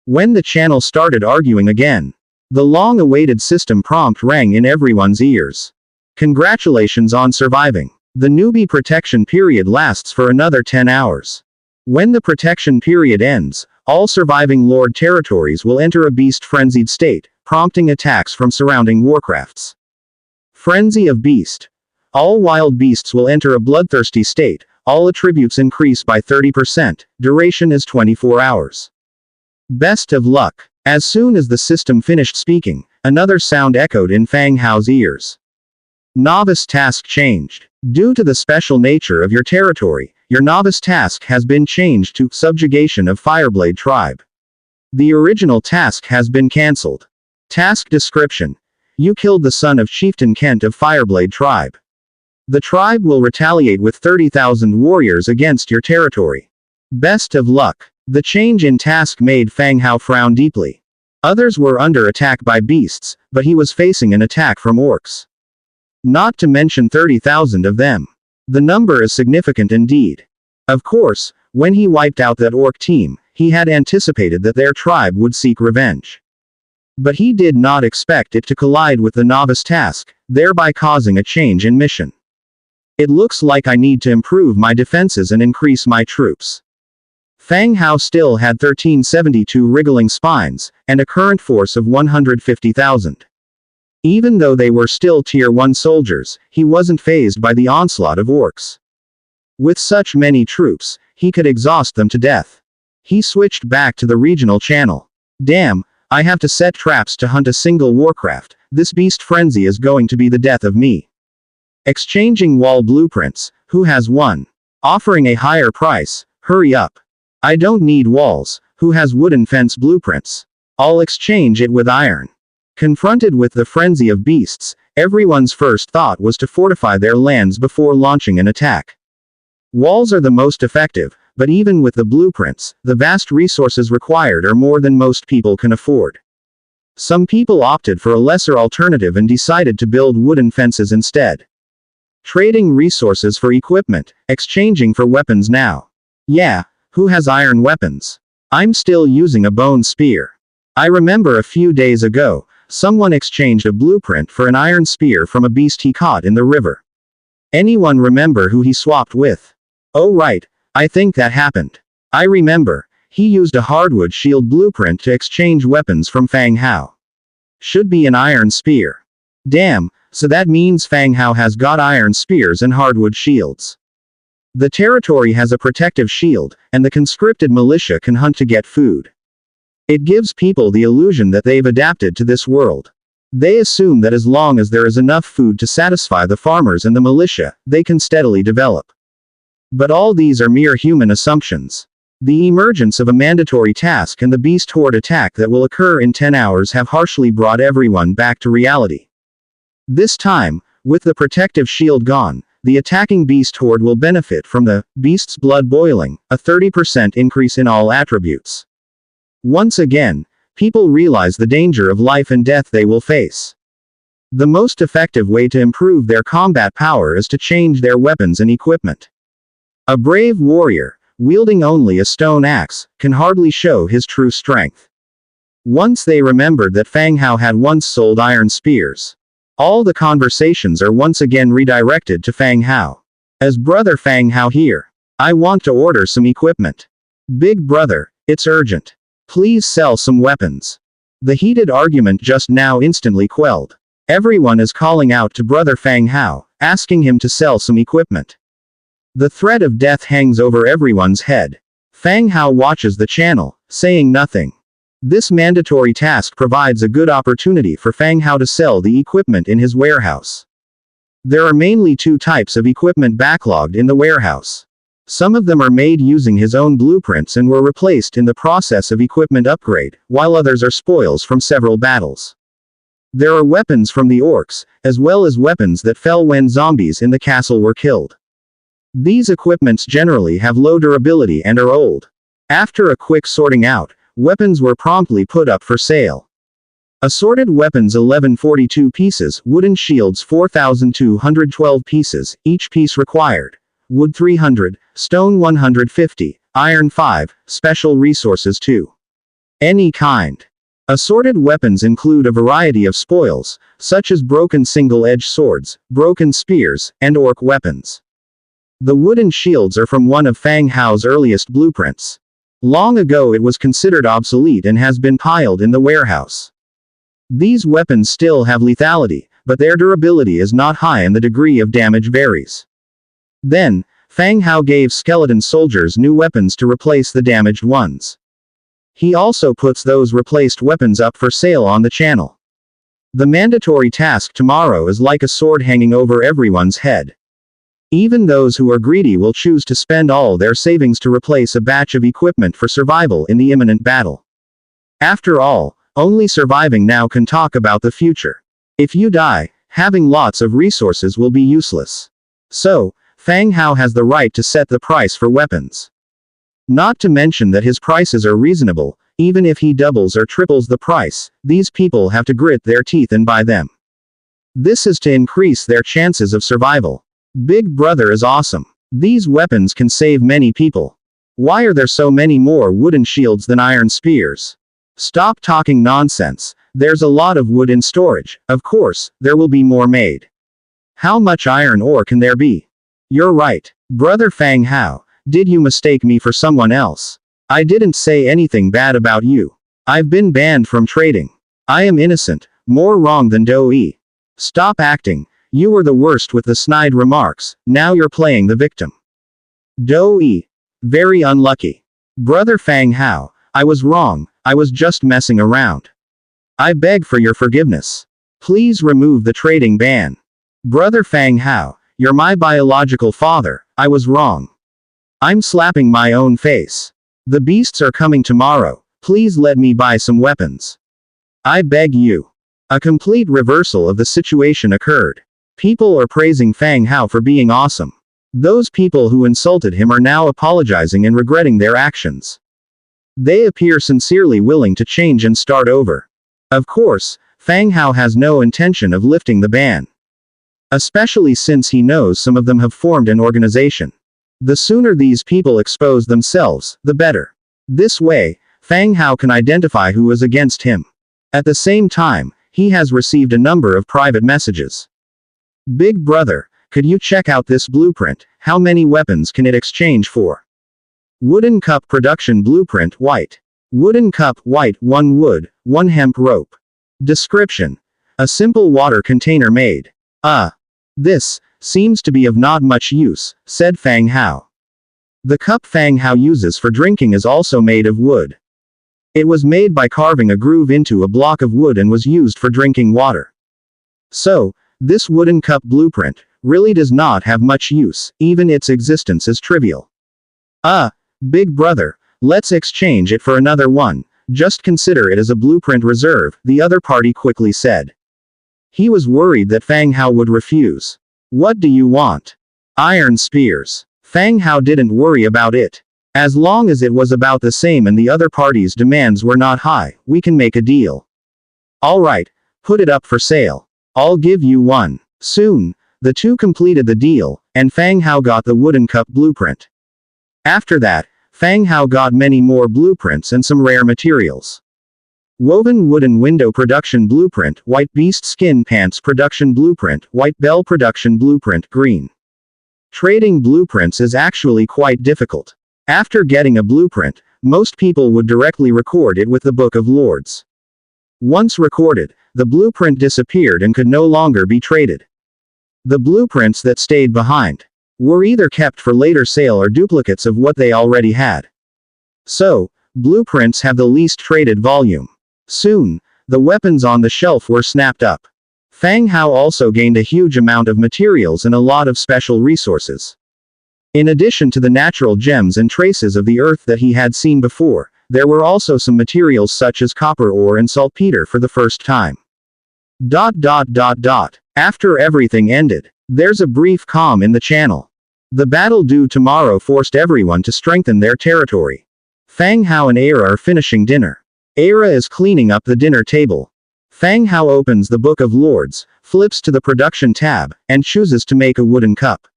When the channel started arguing again, the long-awaited system prompt rang in everyone's ears. Congratulations on surviving. The newbie protection period lasts for another 10 hours. When the protection period ends, all surviving Lord territories will enter a beast-frenzied state, prompting attacks from surrounding warcrafts. Frenzy of Beast. All wild beasts will enter a bloodthirsty state, all attributes increase by 30%, duration is 24 hours. Best of luck. As soon as the system finished speaking, another sound echoed in Fang Hao's ears. Novice task changed. Due to the special nature of your territory, your novice task has been changed to subjugation of Fireblade tribe. The original task has been cancelled. Task description. You killed the son of Chieftain Kent of Fireblade tribe. The tribe will retaliate with 30,000 warriors against your territory. Best of luck. The change in task made Fang Hao frown deeply. Others were under attack by beasts, but he was facing an attack from orcs. Not to mention 30,000 of them. The number is significant indeed. Of course, when he wiped out that orc team, he had anticipated that their tribe would seek revenge. But he did not expect it to collide with the novice task, thereby causing a change in mission. It looks like I need to improve my defenses and increase my troops. Fang Hao still had 1372 wriggling spines, and a current force of 150,000. Even though they were still Tier 1 soldiers, he wasn't fazed by the onslaught of orcs. With such many troops, he could exhaust them to death. He switched back to the regional channel. Damn, I have to set traps to hunt a single warcraft, this beast frenzy is going to be the death of me. Exchanging wall blueprints, who has one? Offering a higher price, hurry up. I don't need walls, who has wooden fence blueprints? I'll exchange it with iron. Confronted with the frenzy of beasts, everyone's first thought was to fortify their lands before launching an attack. Walls are the most effective, but even with the blueprints, the vast resources required are more than most people can afford. Some people opted for a lesser alternative and decided to build wooden fences instead. Trading resources for equipment, exchanging for weapons now. Yeah, who has iron weapons? I'm still using a bone spear. I remember a few days ago, someone exchanged a blueprint for an iron spear from a beast he caught in the river. Anyone remember who he swapped with? Oh right, I think that happened. I remember, he used a hardwood shield blueprint to exchange weapons from Fang Hao. Should be an iron spear. Damn, so that means Fang Hao has got iron spears and hardwood shields. The territory has a protective shield, and the conscripted militia can hunt to get food. It gives people the illusion that they've adapted to this world. They assume that as long as there is enough food to satisfy the farmers and the militia, they can steadily develop. But all these are mere human assumptions. The emergence of a mandatory task and the beast horde attack that will occur in 10 hours have harshly brought everyone back to reality. This time, with the protective shield gone, the attacking beast horde will benefit from the beast's blood boiling, a 30% increase in all attributes. Once again, people realize the danger of life and death they will face. The most effective way to improve their combat power is to change their weapons and equipment. A brave warrior, wielding only a stone axe, can hardly show his true strength. Once they remembered that Fang Hao had once sold iron spears. All the conversations are once again redirected to Fang Hao. As Brother Fang Hao here. I want to order some equipment. Big brother, it's urgent. Please sell some weapons. The heated argument just now instantly quelled. Everyone is calling out to Brother Fang Hao, asking him to sell some equipment. The threat of death hangs over everyone's head. Fang Hao watches the channel, saying nothing. This mandatory task provides a good opportunity for Fang Hao to sell the equipment in his warehouse. There are mainly two types of equipment backlogged in the warehouse. Some of them are made using his own blueprints and were replaced in the process of equipment upgrade, while others are spoils from several battles. There are weapons from the orcs, as well as weapons that fell when zombies in the castle were killed. These equipments generally have low durability and are old. After a quick sorting out, weapons were promptly put up for sale. Assorted weapons 1142 pieces, wooden shields 4212 pieces, each piece required. Wood 300, stone 150, iron 5, special resources 2. Any kind. Assorted weapons include a variety of spoils, such as broken single-edged swords, broken spears, and orc weapons. The wooden shields are from one of Fang Hao's earliest blueprints. Long ago it was considered obsolete and has been piled in the warehouse. These weapons still have lethality, but their durability is not high and the degree of damage varies. Then, Fang Hao gave skeleton soldiers new weapons to replace the damaged ones. He also puts those replaced weapons up for sale on the channel. The mandatory task tomorrow is like a sword hanging over everyone's head. Even those who are greedy will choose to spend all their savings to replace a batch of equipment for survival in the imminent battle. After all, only surviving now can talk about the future. If you die, having lots of resources will be useless. So, Fang Hao has the right to set the price for weapons. Not to mention that his prices are reasonable. Even if he doubles or triples the price, these people have to grit their teeth and buy them. This is to increase their chances of survival. Big Brother is awesome. These weapons can save many people. Why are there so many more wooden shields than iron spears? Stop talking nonsense. There's a lot of wood in storage. Of course, there will be more made. How much iron ore can there be? You're right. Brother Fang Hao, did you mistake me for someone else? I didn't say anything bad about you. I've been banned from trading. I am innocent, more wrong than Dou-yi. Stop acting. You were the worst with the snide remarks, now you're playing the victim. Dou-yi. Very unlucky. Brother Fang Hao, I was wrong, I was just messing around. I beg for your forgiveness. Please remove the trading ban. Brother Fang Hao, you're my biological father, I was wrong. I'm slapping my own face. The beasts are coming tomorrow, please let me buy some weapons. I beg you. A complete reversal of the situation occurred. People are praising Fang Hao for being awesome. Those people who insulted him are now apologizing and regretting their actions. They appear sincerely willing to change and start over. Of course, Fang Hao has no intention of lifting the ban. Especially since he knows some of them have formed an organization. The sooner these people expose themselves, the better. This way, Fang Hao can identify who is against him. At the same time, he has received a number of private messages. Big Brother, could you check out this blueprint? How many weapons can it exchange for? Wooden cup production blueprint white. Wooden cup white 1 wood, 1 hemp rope. Description. A simple water container made. This seems to be of not much use, said Fang Hao. The cup Fang Hao uses for drinking is also made of wood. It was made by carving a groove into a block of wood and was used for drinking water. So, this wooden cup blueprint really does not have much use, even its existence is trivial. Big Brother, let's exchange it for another one, just consider it as a blueprint reserve, the other party quickly said. He was worried that Fang Hao would refuse. What do you want? Iron spears. Fang Hao didn't worry about it. As long as it was about the same and the other party's demands were not high, we can make a deal. Alright, put it up for sale. I'll give you one. Soon, the two completed the deal, and Fang Hao got the wooden cup blueprint. After that, Fang Hao got many more blueprints and some rare materials. Woven wooden window production blueprint, white beast skin pants production blueprint, white bell production blueprint, green. Trading blueprints is actually quite difficult. After getting a blueprint, most people would directly record it with the Book of Lords. Once recorded, the blueprint disappeared and could no longer be traded. The blueprints that stayed behind were either kept for later sale or duplicates of what they already had. So, blueprints have the least traded volume. Soon, the weapons on the shelf were snapped up. Fang Hao also gained a huge amount of materials and a lot of special resources. In addition to the natural gems and traces of the earth that he had seen before, there were also some materials such as copper ore and saltpeter for the first time. Dot dot dot dot. After everything ended, there's a brief calm in the channel. The battle due tomorrow forced everyone to strengthen their territory. Fang Hao and Era are finishing dinner. Era is cleaning up the dinner table. Fang Hao opens the Book of Lords, flips to the production tab, and chooses to make a wooden cup.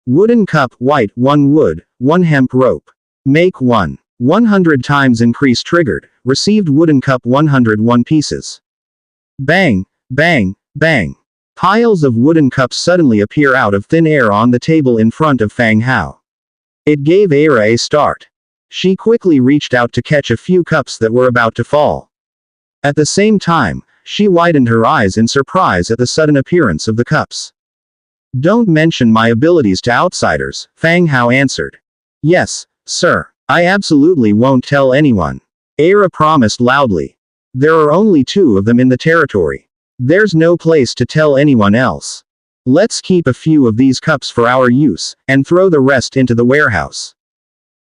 Wooden cup, white, 1 wood, 1 hemp rope. Make 1. 100 times increase triggered, received wooden cup 101 pieces. Bang, bang, bang. Piles of wooden cups suddenly appear out of thin air on the table in front of Fang Hao. It gave Era a start. She quickly reached out to catch a few cups that were about to fall. At the same time, she widened her eyes in surprise at the sudden appearance of the cups. Don't mention my abilities to outsiders, Fang Hao answered. Yes, sir. I absolutely won't tell anyone. Era promised loudly. There are only 2 of them in the territory. There's no place to tell anyone else. Let's keep a few of these cups for our use, and throw the rest into the warehouse.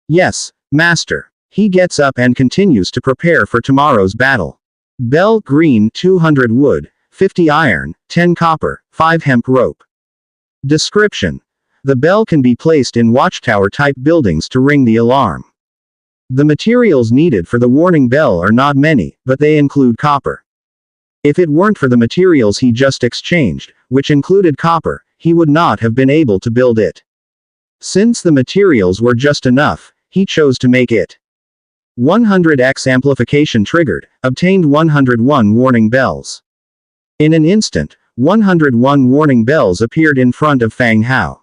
Yes, master. He gets up and continues to prepare for tomorrow's battle. Bell, green, 200 wood, 50 iron, 10 copper, 5 hemp rope. Description. The bell can be placed in watchtower-type buildings to ring the alarm. The materials needed for the warning bell are not many, but they include copper. If it weren't for the materials he just exchanged, which included copper, he would not have been able to build it. Since the materials were just enough, he chose to make it. 100x amplification triggered, obtained 101 warning bells. In an instant, 101 warning bells appeared in front of Fang Hao.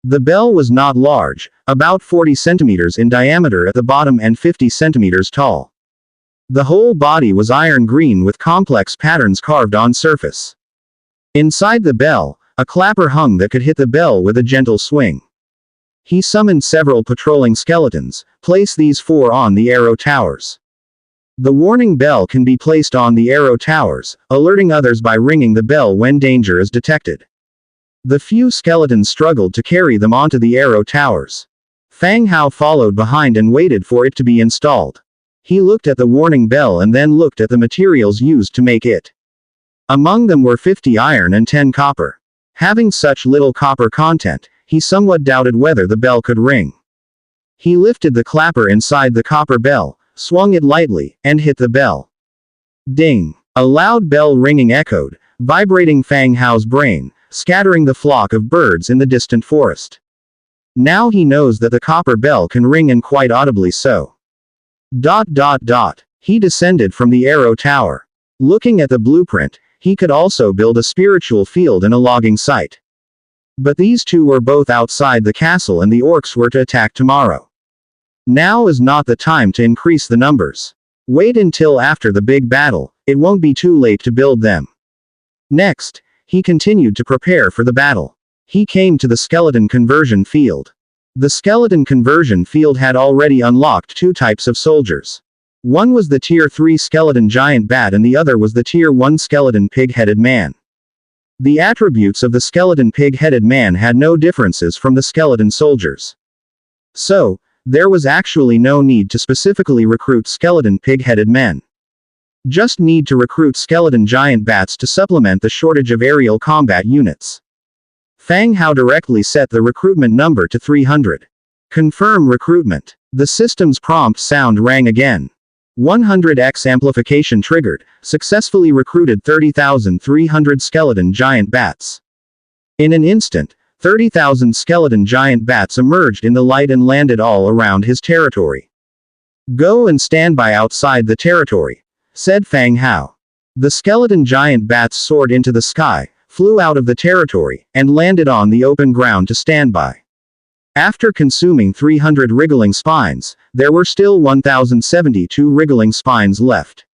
The bell was not large, about 40 centimeters in diameter at the bottom and 50 centimeters tall. The whole body was iron green with complex patterns carved on surface. Inside the bell, a clapper hung that could hit the bell with a gentle swing. He summoned several patrolling skeletons, place these 4 on the arrow towers. The warning bell can be placed on the arrow towers, alerting others by ringing the bell when danger is detected. The few skeletons struggled to carry them onto the arrow towers. Fang Hao followed behind and waited for it to be installed. He looked at the warning bell and then looked at the materials used to make it. Among them were 50 iron and 10 copper. Having such little copper content, he somewhat doubted whether the bell could ring. He lifted the clapper inside the copper bell, swung it lightly, and hit the bell. Ding! A loud bell ringing echoed, vibrating Fang Hao's brain, scattering the flock of birds in the distant forest. Now he knows that the copper bell can ring, and quite audibly so. Dot dot dot. He descended from the arrow tower. Looking at the blueprint, he could also build a spiritual field and a logging site. But these 2 were both outside the castle and the orcs were to attack tomorrow. Now is not the time to increase the numbers. Wait until after the big battle, it won't be too late to build them. Next, he continued to prepare for the battle. He came to the skeleton conversion field. The skeleton conversion field had already unlocked 2 types of soldiers. One was the Tier 3 skeleton giant bat and the other was the Tier 1 skeleton pig-headed man. The attributes of the skeleton pig-headed man had no differences from the skeleton soldiers. So, there was actually no need to specifically recruit skeleton pig-headed men. Just need to recruit skeleton giant bats to supplement the shortage of aerial combat units. Fang Hao directly set the recruitment number to 300. Confirm recruitment. The system's prompt sound rang again. 100x amplification triggered, successfully recruited 30,300 skeleton giant bats. In an instant, 30,000 skeleton giant bats emerged in the light and landed all around his territory. Go and stand by outside the territory, said Fang Hao. The skeleton giant bats soared into the sky, flew out of the territory, and landed on the open ground to stand by. After consuming 300 wriggling spines, there were still 1,072 wriggling spines left.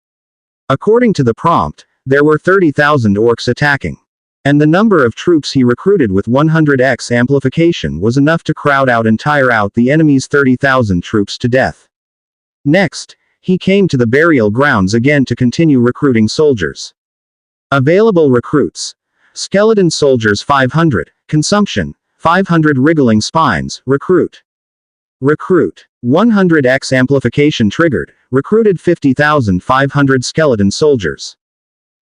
According to the prompt, there were 30,000 orcs attacking. And the number of troops he recruited with 100x amplification was enough to crowd out and tire out the enemy's 30,000 troops to death. Next, he came to the burial grounds again to continue recruiting soldiers. Available recruits. Skeleton soldiers 500, consumption, 500 wriggling spines, recruit. Recruit. 100x amplification triggered, recruited 50,500 skeleton soldiers.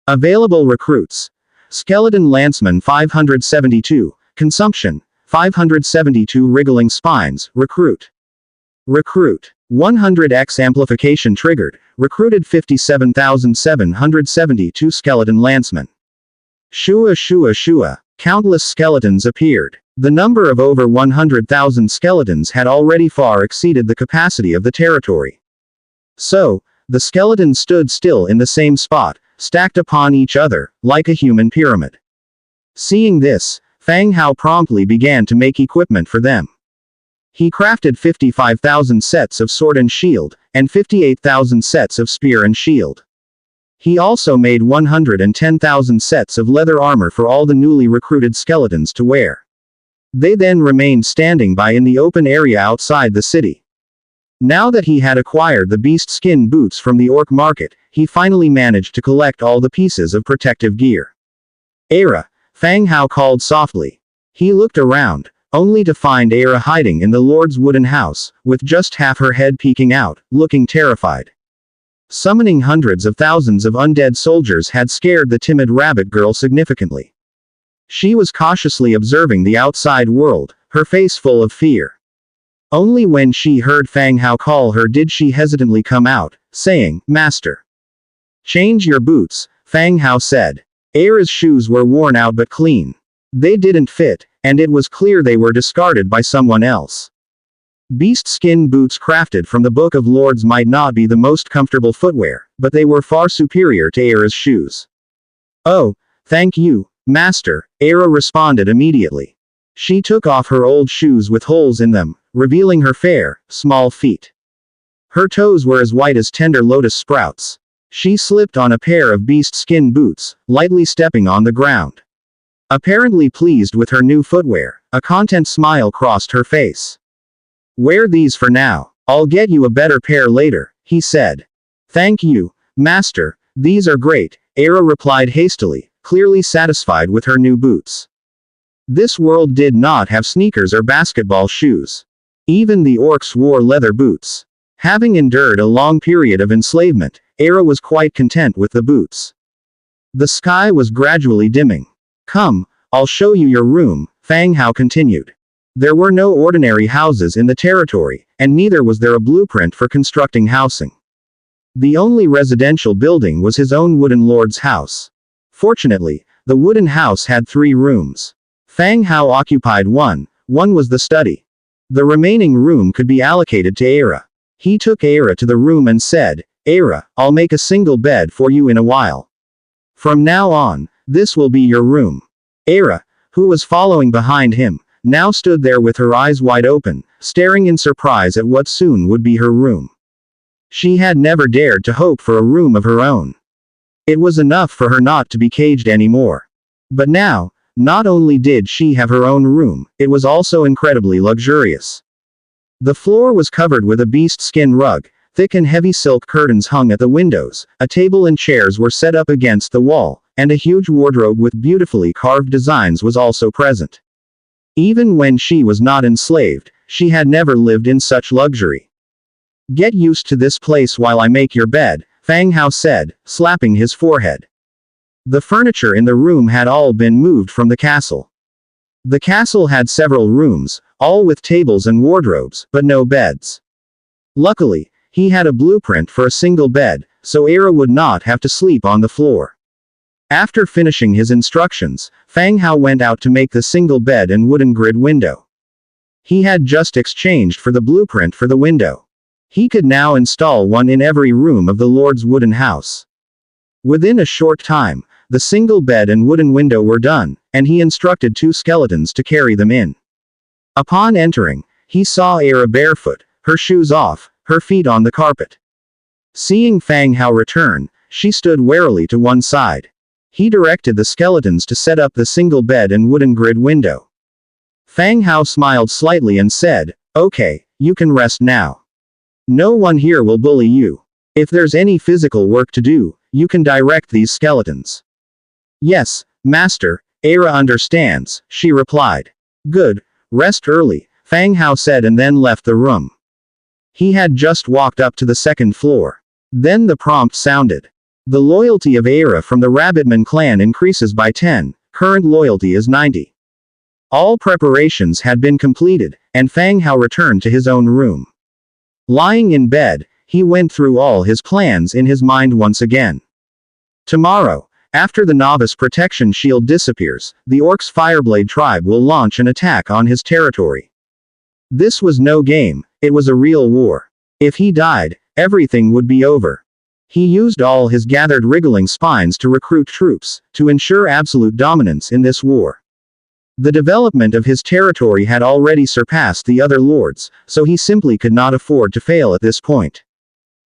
Available recruits. Skeleton Lanceman 572. Consumption. 572 Wriggling Spines. Recruit. Recruit. 100x amplification triggered. Recruited 57,772 Skeleton Lancemen. Shua shua shua. Countless skeletons appeared. The number of over 100,000 skeletons had already far exceeded the capacity of the territory. So, the skeletons stood still in the same spot, stacked upon each other, like a human pyramid. Seeing this, Fang Hao promptly began to make equipment for them. He crafted 55,000 sets of sword and shield, and 58,000 sets of spear and shield. He also made 110,000 sets of leather armor for all the newly recruited skeletons to wear. They then remained standing by in the open area outside the city. Now that he had acquired the beast skin boots from the orc market, he finally managed to collect all the pieces of protective gear. Era, Fang Hao called softly. He looked around, only to find Era hiding in the Lord's wooden house, with just half her head peeking out, looking terrified. Summoning hundreds of thousands of undead soldiers had scared the timid rabbit girl significantly. She was cautiously observing the outside world, her face full of fear. Only when she heard Fang Hao call her did she hesitantly come out, saying, "Master." "Change your boots," Fang Hao said. Era's shoes were worn out but clean. They didn't fit, and it was clear they were discarded by someone else. Beast skin boots crafted from the Book of Lords might not be the most comfortable footwear, but they were far superior to Era's shoes. "Oh, thank you, Master," Era responded immediately. She took off her old shoes with holes in them, revealing her fair, small feet. Her toes were as white as tender lotus sprouts. She slipped on a pair of beast skin boots, lightly stepping on the ground. Apparently pleased with her new footwear, a content smile crossed her face. "Wear these for now. I'll get you a better pair later," he said. "Thank you, Master, these are great," Era replied hastily, clearly satisfied with her new boots. This world did not have sneakers or basketball shoes. Even the orcs wore leather boots. Having endured a long period of enslavement, Era was quite content with the boots. The sky was gradually dimming. "Come, I'll show you your room," Fang Hao continued. There were no ordinary houses in the territory, and neither was there a blueprint for constructing housing. The only residential building was his own wooden lord's house. Fortunately, the wooden house had 3 rooms. Fang Hao occupied one was the study. The remaining room could be allocated to Era. He took Era to the room and said, "Era, I'll make a single bed for you in a while. From now on, this will be your room." Era, who was following behind him, now stood there with her eyes wide open, staring in surprise at what soon would be her room. She had never dared to hope for a room of her own. It was enough for her not to be caged anymore. But now, not only did she have her own room, it was also incredibly luxurious. The floor was covered with a beast skin rug, thick and heavy silk curtains hung at the windows, a table and chairs were set up against the wall, and a huge wardrobe with beautifully carved designs was also present. Even when she was not enslaved, she had never lived in such luxury. "Get used to this place while I make your bed," Fang Hao said, slapping his forehead. The furniture in the room had all been moved from the castle. The castle had several rooms, all with tables and wardrobes, but no beds. Luckily, he had a blueprint for a single bed, so Era would not have to sleep on the floor. After finishing his instructions, Fang Hao went out to make the single bed and wooden grid window. He had just exchanged for the blueprint for the window. He could now install one in every room of the Lord's wooden house. Within a short time, the single bed and wooden window were done, and he instructed 2 skeletons to carry them in. Upon entering, he saw Era barefoot, her shoes off, her feet on the carpet. Seeing Fang Hao return, she stood warily to one side. He directed the skeletons to set up the single bed and wooden grid window. Fang Hao smiled slightly and said, "Okay, you can rest now. No one here will bully you. If there's any physical work to do, you can direct these skeletons." "Yes, Master, Era understands," she replied. "Good, rest early," Fang Hao said and then left the room. He had just walked up to the second floor. Then the prompt sounded. The loyalty of Era from the Rabbitman clan increases by 10, current loyalty is 90. All preparations had been completed, and Fang Hao returned to his own room. Lying in bed, he went through all his plans in his mind once again. Tomorrow, after the novice protection shield disappears, the Orcs Fireblade tribe will launch an attack on his territory. This was no game, it was a real war. If he died, everything would be over. He used all his gathered wriggling spines to recruit troops, to ensure absolute dominance in this war. The development of his territory had already surpassed the other lords, so he simply could not afford to fail at this point.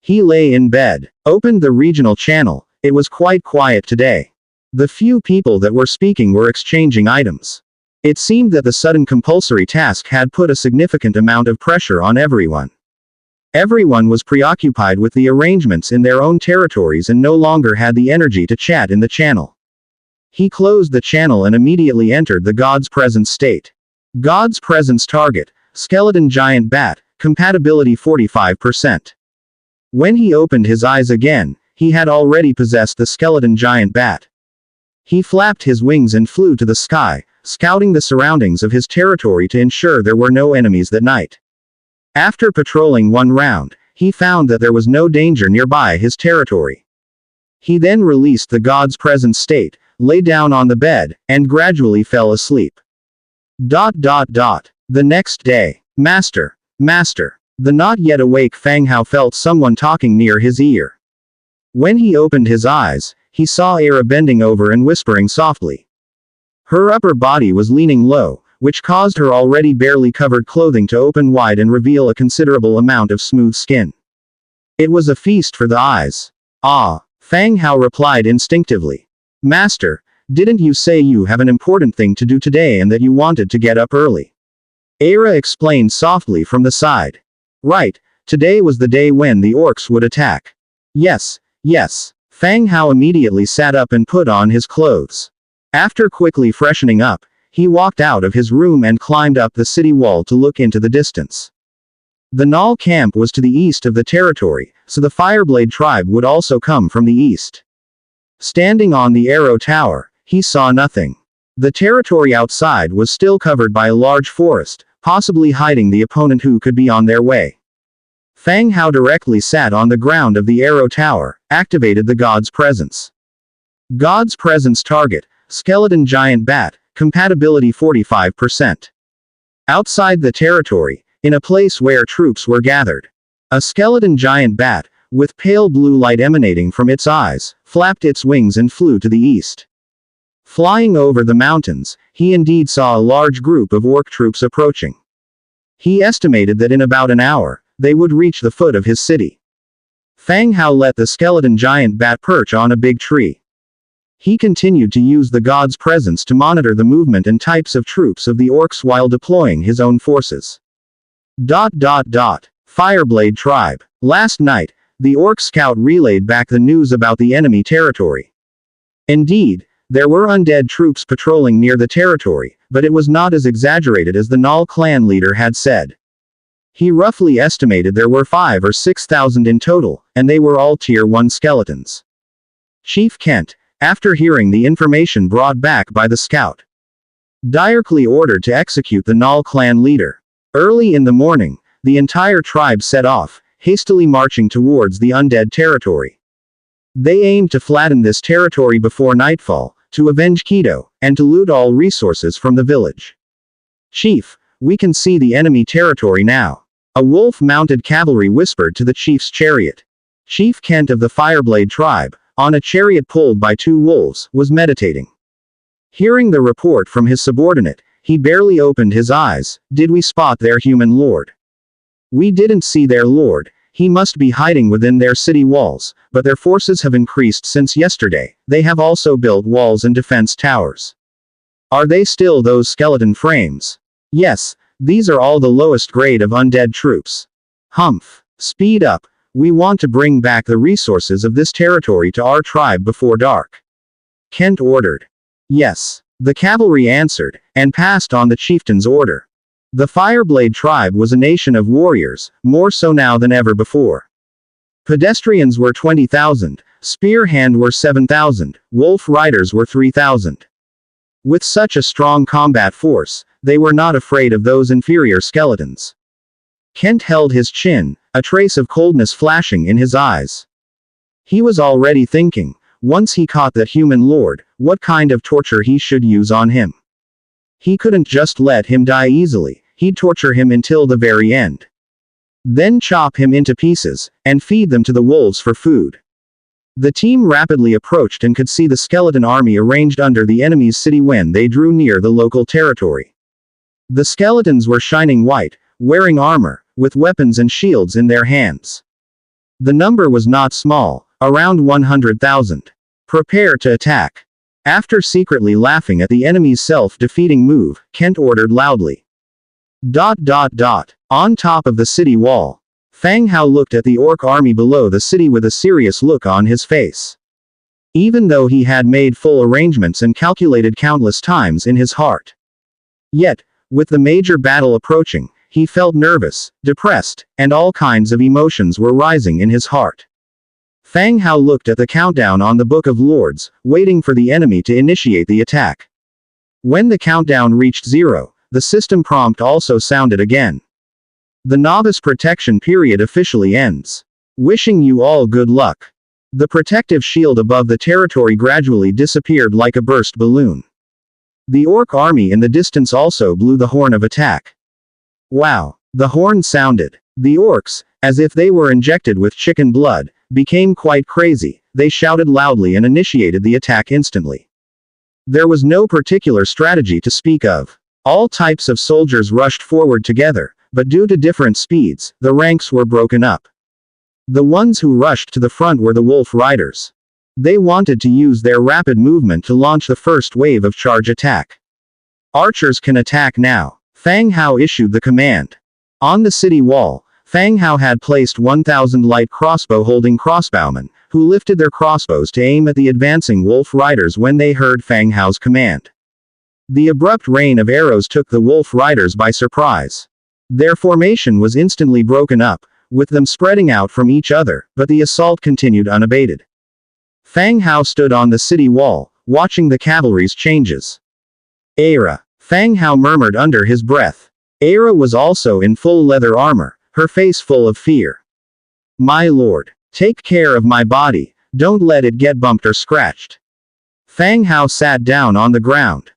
He lay in bed, opened the regional channel. It was quite quiet today. The few people that were speaking were exchanging items. It seemed that the sudden compulsory task had put a significant amount of pressure on everyone. Everyone was preoccupied with the arrangements in their own territories and no longer had the energy to chat in the channel. He closed the channel and immediately entered the God's Presence state. God's Presence target, Skeleton Giant Bat, compatibility 45%. When he opened his eyes again, he had already possessed the Skeleton Giant Bat. He flapped his wings and flew to the sky, scouting the surroundings of his territory to ensure there were no enemies that night. After patrolling one round, he found that there was no danger nearby his territory. He then released the God's Presence state, lay down on the bed, and gradually fell asleep. The next day. Master. The not yet awake Fang Hao felt someone talking near his ear. When he opened his eyes, he saw Era bending over and whispering softly. Her upper body was leaning low, which caused her already barely covered clothing to open wide and reveal a considerable amount of smooth skin. It was a feast for the eyes. Ah, Fang Hao replied instinctively. Master, didn't you say you have an important thing to do today and that you wanted to get up early? Era explained softly from the side. Right, today was the day when the orcs would attack. Yes. Fang Hao immediately sat up and put on his clothes. After quickly freshening up, he walked out of his room and climbed up the city wall to look into the distance. The Null camp was to the east of the territory, so the Fireblade tribe would also come from the east. Standing on the arrow tower, he saw nothing. The territory outside was still covered by a large forest, possibly hiding the opponent who could be on their way. Fang Hao directly sat on the ground of the arrow tower, activated the God's Presence. God's Presence target, Skeleton Giant Bat, compatibility 45%. Outside the territory, in a place where troops were gathered, a Skeleton Giant Bat, with pale blue light emanating from its eyes, flapped its wings and flew to the east. Flying over the mountains, he indeed saw a large group of orc troops approaching. He estimated that in about an hour, they would reach the foot of his city. Fang Hao let the Skeleton Giant Bat perch on a big tree. He continued to use the God's Presence to monitor the movement and types of troops of the orcs while deploying his own forces. Fireblade tribe. Last night, the orc scout relayed back the news about the enemy territory. Indeed, there were undead troops patrolling near the territory, but it was not as exaggerated as the Null clan leader had said. He roughly estimated there were 5,000 or 6,000 in total, and they were all Tier 1 skeletons. Chief Kent, after hearing the information brought back by the scout, directly ordered to execute the Null clan leader. Early in the morning, the entire tribe set off, hastily marching towards the undead territory. They aimed to flatten this territory before nightfall, to avenge Keto, and to loot all resources from the village. Chief, we can see the enemy territory now. A wolf-mounted cavalry whispered to the chief's chariot. Chief Kent of the Fireblade tribe, on a chariot pulled by 2 wolves, was meditating. Hearing the report from his subordinate, he barely opened his eyes. Did we spot their human lord? We didn't see their lord. He must be hiding within their city walls, but their forces have increased since yesterday. They have also built walls and defense towers. Are they still those skeleton frames? Yes, these are all the lowest grade of undead troops. Humph. Speed up. We want to bring back the resources of this territory to our tribe before dark. Kent ordered. Yes. The cavalry answered, and passed on the chieftain's order. The Fireblade tribe was a nation of warriors, more so now than ever before. Pedestrians were 20,000, spear hand were 7,000, wolf riders were 3,000. With such a strong combat force, they were not afraid of those inferior skeletons. Kent held his chin, a trace of coldness flashing in his eyes. He was already thinking, once he caught that human lord, what kind of torture he should use on him. He couldn't just let him die easily, he'd torture him until the very end. Then chop him into pieces, and feed them to the wolves for food. The team rapidly approached and could see the skeleton army arranged under the enemy's city when they drew near the local territory. The skeletons were shining white, wearing armor, with weapons and shields in their hands. The number was not small, around 100,000. Prepare to attack. After secretly laughing at the enemy's self-defeating move, Kent ordered loudly. ... On top of the city wall, Fang Hao looked at the orc army below the city with a serious look on his face. Even though he had made full arrangements and calculated countless times in his heart. Yet, with the major battle approaching, he felt nervous, depressed, and all kinds of emotions were rising in his heart. Fang Hao looked at the countdown on the Book of Lords, waiting for the enemy to initiate the attack. When the countdown reached 0, the system prompt also sounded again. The novice protection period officially ends. Wishing you all good luck. The protective shield above the territory gradually disappeared like a burst balloon. The orc army in the distance also blew the horn of attack. Wow! The horn sounded. The orcs, as if they were injected with chicken blood, became quite crazy. They shouted loudly and initiated the attack instantly. There was no particular strategy to speak of. All types of soldiers rushed forward together, but due to different speeds, the ranks were broken up. The ones who rushed to the front were the wolf riders. They wanted to use their rapid movement to launch the first wave of charge attack. Archers can attack now. Fang Hao issued the command. On the city wall, Fang Hao had placed 1,000 light crossbow-holding crossbowmen, who lifted their crossbows to aim at the advancing wolf riders when they heard Fang Hao's command. The abrupt rain of arrows took the wolf riders by surprise. Their formation was instantly broken up, with them spreading out from each other, but the assault continued unabated. Fang Hao stood on the city wall, watching the cavalry's changes. Era. Fang Hao murmured under his breath. Era was also in full leather armor, her face full of fear. My lord. Take care of my body, don't let it get bumped or scratched. Fang Hao sat down on the ground.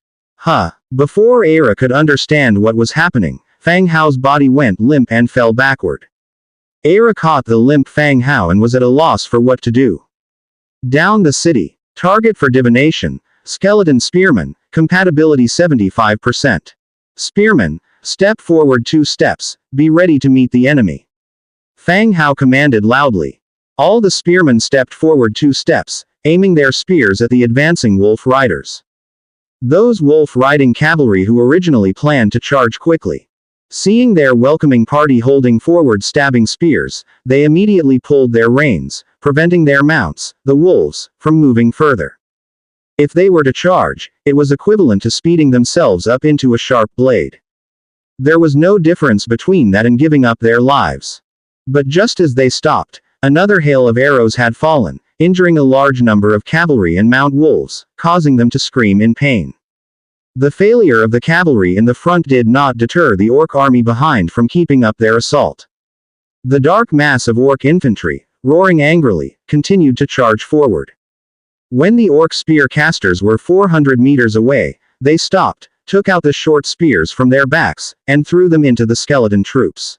Before Era could understand what was happening, Fang Hao's body went limp and fell backward. Era caught the limp Fang Hao and was at a loss for what to do. Down the city. Target for divination, skeleton spearman, compatibility 75%. Spearman, step forward 2 steps, be ready to meet the enemy. Fang Hao commanded loudly. All the spearmen stepped forward 2 steps, aiming their spears at the advancing wolf riders. Those wolf-riding cavalry who originally planned to charge quickly. Seeing their welcoming party holding forward stabbing spears, they immediately pulled their reins, preventing their mounts, the wolves, from moving further. If they were to charge, it was equivalent to speeding themselves up into a sharp blade. There was no difference between that and giving up their lives. But just as they stopped, another hail of arrows had fallen, injuring a large number of cavalry and mount wolves, causing them to scream in pain. The failure of the cavalry in the front did not deter the orc army behind from keeping up their assault. The dark mass of orc infantry, roaring angrily, continued to charge forward. When the orc spear casters were 400 meters away, they stopped, took out the short spears from their backs, and threw them into the skeleton troops.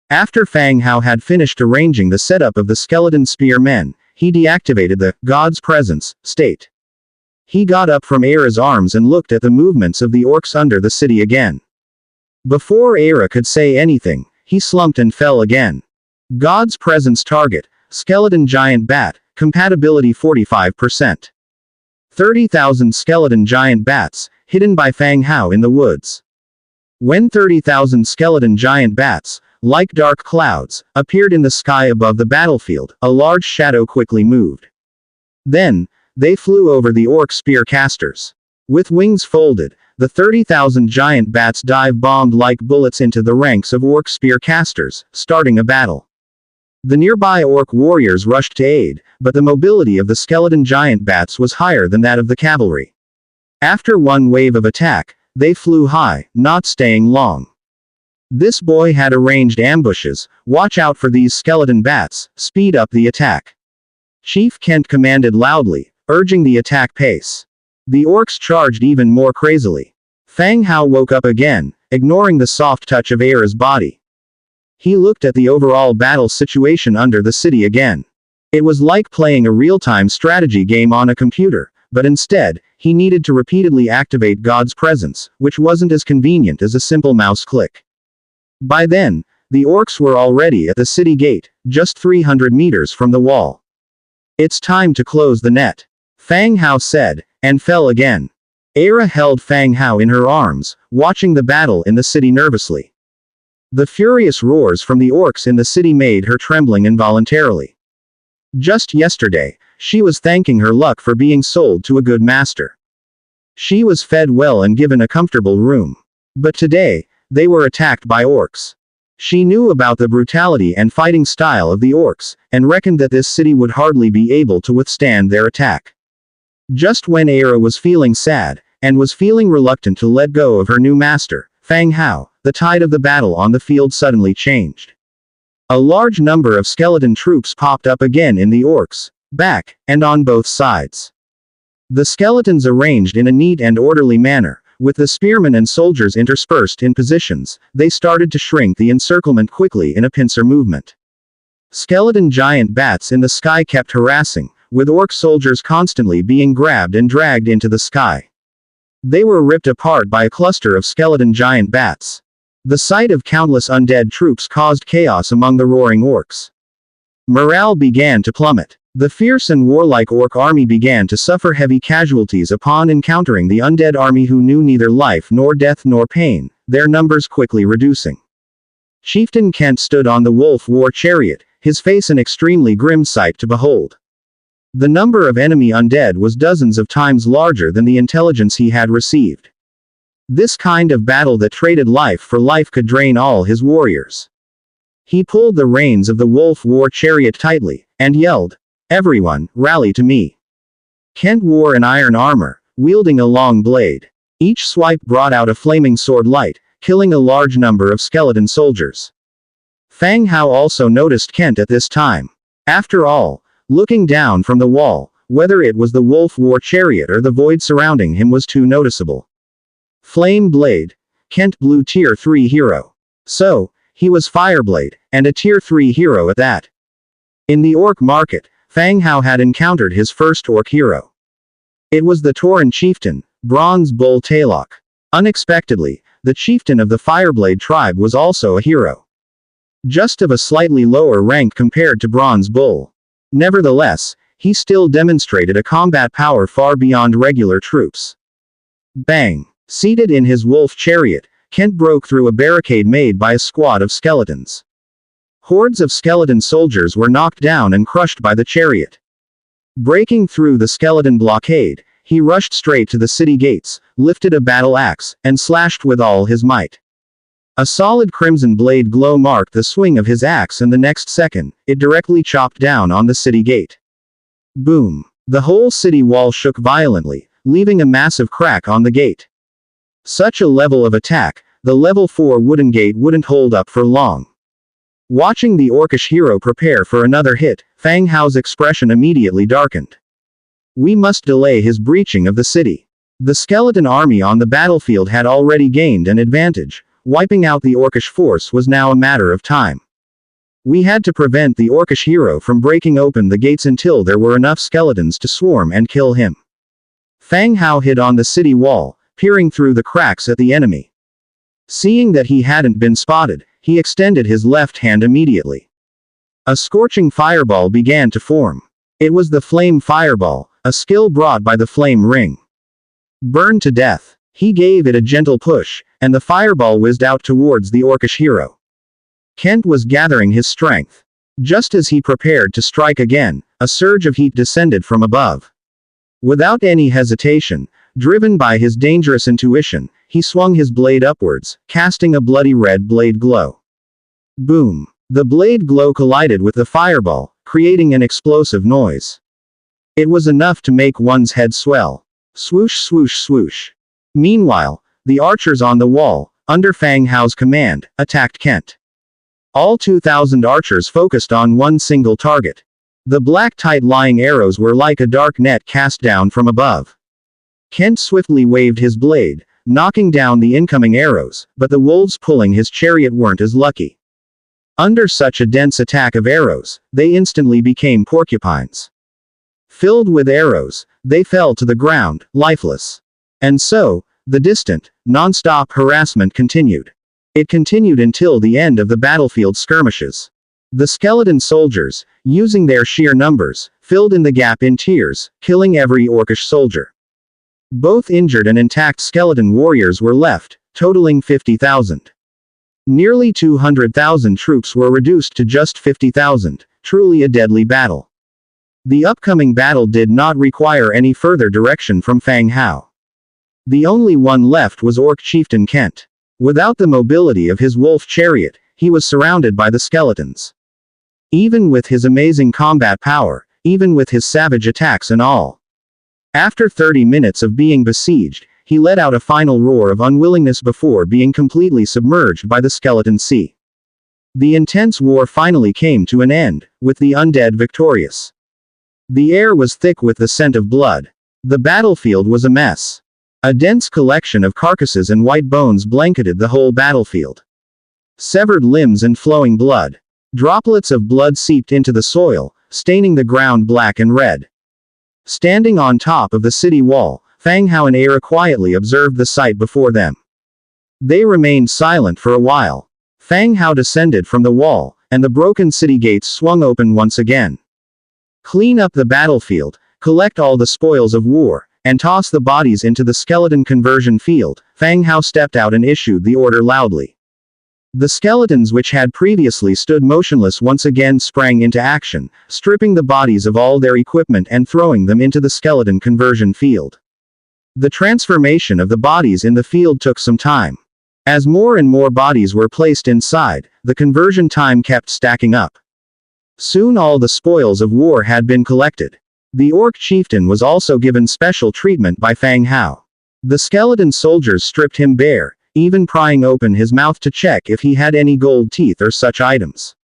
After Fang Hao had finished arranging the setup of the skeleton spearmen, he deactivated the God's Presence state. He got up from Era's arms and looked at the movements of the orcs under the city again. Before Era could say anything, he slumped and fell again. God's Presence target, skeleton giant bat, compatibility 45%. 30,000 skeleton giant bats, hidden by Fang Hao in the woods. When 30,000 skeleton giant bats, like dark clouds, appeared in the sky above the battlefield, a large shadow quickly moved. Then, they flew over the orc spear casters. With wings folded, the 30,000 giant bats dive-bombed like bullets into the ranks of orc spear casters, starting a battle. The nearby orc warriors rushed to aid, but the mobility of the skeleton giant bats was higher than that of the cavalry. After one wave of attack, they flew high, not staying long. This boy had arranged ambushes. Watch out for these skeleton bats, speed up the attack. Chief Kent commanded loudly, urging the attack pace. The orcs charged even more crazily. Fang Hao woke up again, ignoring the soft touch of Aira's body. He looked at the overall battle situation under the city again. It was like playing a real-time strategy game on a computer, but instead, he needed to repeatedly activate God's presence, which wasn't as convenient as a simple mouse click. By then, the orcs were already at the city gate, just 300 meters from the wall. It's time to close the net, Fang Hao said, and fell again. Aira held Fang Hao in her arms, watching the battle in the city nervously. The furious roars from the orcs in the city made her trembling involuntarily. Just yesterday, she was thanking her luck for being sold to a good master. She was fed well and given a comfortable room. But today, they were attacked by orcs. She knew about the brutality and fighting style of the orcs, and reckoned that this city would hardly be able to withstand their attack. Just when Aira was feeling sad, and was feeling reluctant to let go of her new master, Fang Hao, the tide of the battle on the field suddenly changed. A large number of skeleton troops popped up again in the orcs' back, and on both sides. The skeletons arranged in a neat and orderly manner, with the spearmen and soldiers interspersed in positions. They started to shrink the encirclement quickly in a pincer movement. Skeleton giant bats in the sky kept harassing, with orc soldiers constantly being grabbed and dragged into the sky. They were ripped apart by a cluster of skeleton giant bats. The sight of countless undead troops caused chaos among the roaring orcs. Morale began to plummet. The fierce and warlike orc army began to suffer heavy casualties upon encountering the undead army who knew neither life nor death nor pain, their numbers quickly reducing. Chieftain Kent stood on the wolf war chariot, his face an extremely grim sight to behold. The number of enemy undead was dozens of times larger than the intelligence he had received. This kind of battle that traded life for life could drain all his warriors. He pulled the reins of the wolf war chariot tightly, and yelled, "Everyone, rally to me." Kent wore an iron armor, wielding a long blade. Each swipe brought out a flaming sword light, killing a large number of skeleton soldiers. Fang Hao also noticed Kent at this time. After all, looking down from the wall, whether it was the wolf war chariot or the void surrounding him was too noticeable. Flame Blade. Kent Blue Tier 3 hero. So, he was Fireblade, and a Tier 3 hero at that. In the orc market, Fang Hao had encountered his first orc hero. It was the Tauren chieftain, Bronze Bull Tailok. Unexpectedly, the chieftain of the Fireblade tribe was also a hero. Just of a slightly lower rank compared to Bronze Bull. Nevertheless, he still demonstrated a combat power far beyond regular troops. Bang! Seated in his wolf chariot, Kent broke through a barricade made by a squad of skeletons. Hordes of skeleton soldiers were knocked down and crushed by the chariot. Breaking through the skeleton blockade, he rushed straight to the city gates, lifted a battle axe, and slashed with all his might. A solid crimson blade glow marked the swing of his axe, and the next second, it directly chopped down on the city gate. Boom! The whole city wall shook violently, leaving a massive crack on the gate. Such a level of attack, the level 4 wooden gate wouldn't hold up for long. Watching the orcish hero prepare for another hit, Fang Hao's expression immediately darkened. We must delay his breaching of the city. The skeleton army on the battlefield had already gained an advantage. Wiping out the orcish force was now a matter of time. We had to prevent the orcish hero from breaking open the gates until there were enough skeletons to swarm and kill him. Fang Hao hid on the city wall, peering through the cracks at the enemy. Seeing that he hadn't been spotted, he extended his left hand immediately. A scorching fireball began to form. It was the flame fireball, a skill brought by the flame ring. Burn to death. He gave it a gentle push, and the fireball whizzed out towards the orcish hero. Kent was gathering his strength. Just as he prepared to strike again, a surge of heat descended from above. Without any hesitation, driven by his dangerous intuition, he swung his blade upwards, casting a bloody red blade glow. Boom! The blade glow collided with the fireball, creating an explosive noise. It was enough to make one's head swell. Swoosh swoosh swoosh. Meanwhile, the archers on the wall, under Fang Hao's command, attacked Kent. All 2,000 archers focused on one single target. The black tight-lying arrows were like a dark net cast down from above. Kent swiftly waved his blade, knocking down the incoming arrows, but the wolves pulling his chariot weren't as lucky. Under such a dense attack of arrows, they instantly became porcupines. Filled with arrows, they fell to the ground, lifeless. And so, the distant, non-stop harassment continued. It continued until the end of the battlefield skirmishes. The skeleton soldiers, using their sheer numbers, filled in the gap in tiers, killing every orcish soldier. Both injured and intact skeleton warriors were left, totaling 50,000. Nearly 200,000 troops were reduced to just 50,000, truly a deadly battle. The upcoming battle did not require any further direction from Fang Hao. The only one left was Orc Chieftain Kent. Without the mobility of his wolf chariot, he was surrounded by the skeletons. Even with his amazing combat power, even with his savage attacks and all. After 30 minutes of being besieged, he let out a final roar of unwillingness before being completely submerged by the skeleton sea. The intense war finally came to an end, with the undead victorious. The air was thick with the scent of blood. The battlefield was a mess. A dense collection of carcasses and white bones blanketed the whole battlefield. Severed limbs and flowing blood. Droplets of blood seeped into the soil, staining the ground black and red. Standing on top of the city wall, Fang Hao and Era quietly observed the sight before them. They remained silent for a while. Fang Hao descended from the wall, and the broken city gates swung open once again. Clean up the battlefield, collect all the spoils of war, and toss the bodies into the skeleton conversion field. Fang Hao stepped out and issued the order loudly. The skeletons which had previously stood motionless once again sprang into action, stripping the bodies of all their equipment and throwing them into the skeleton conversion field. The transformation of the bodies in the field took some time. As more and more bodies were placed inside, the conversion time kept stacking up. Soon all the spoils of war had been collected. The Orc Chieftain was also given special treatment by Fang Hao. The skeleton soldiers stripped him bare, even prying open his mouth to check if he had any gold teeth or such items.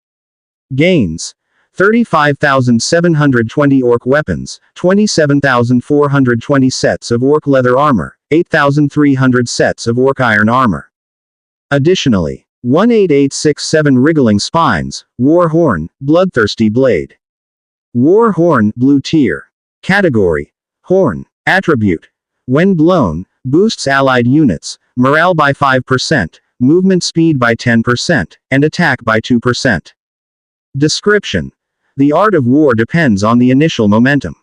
Gains: 35,720 orc weapons, 27,420 sets of orc leather armor, 8,300 sets of orc iron armor. Additionally, 18867 wriggling spines, war horn, bloodthirsty blade. War horn, blue tier. Category: horn. Attribute: when blown, boosts allied units, morale by 5%, movement speed by 10%, and attack by 2%. Description: the art of war depends on the initial momentum.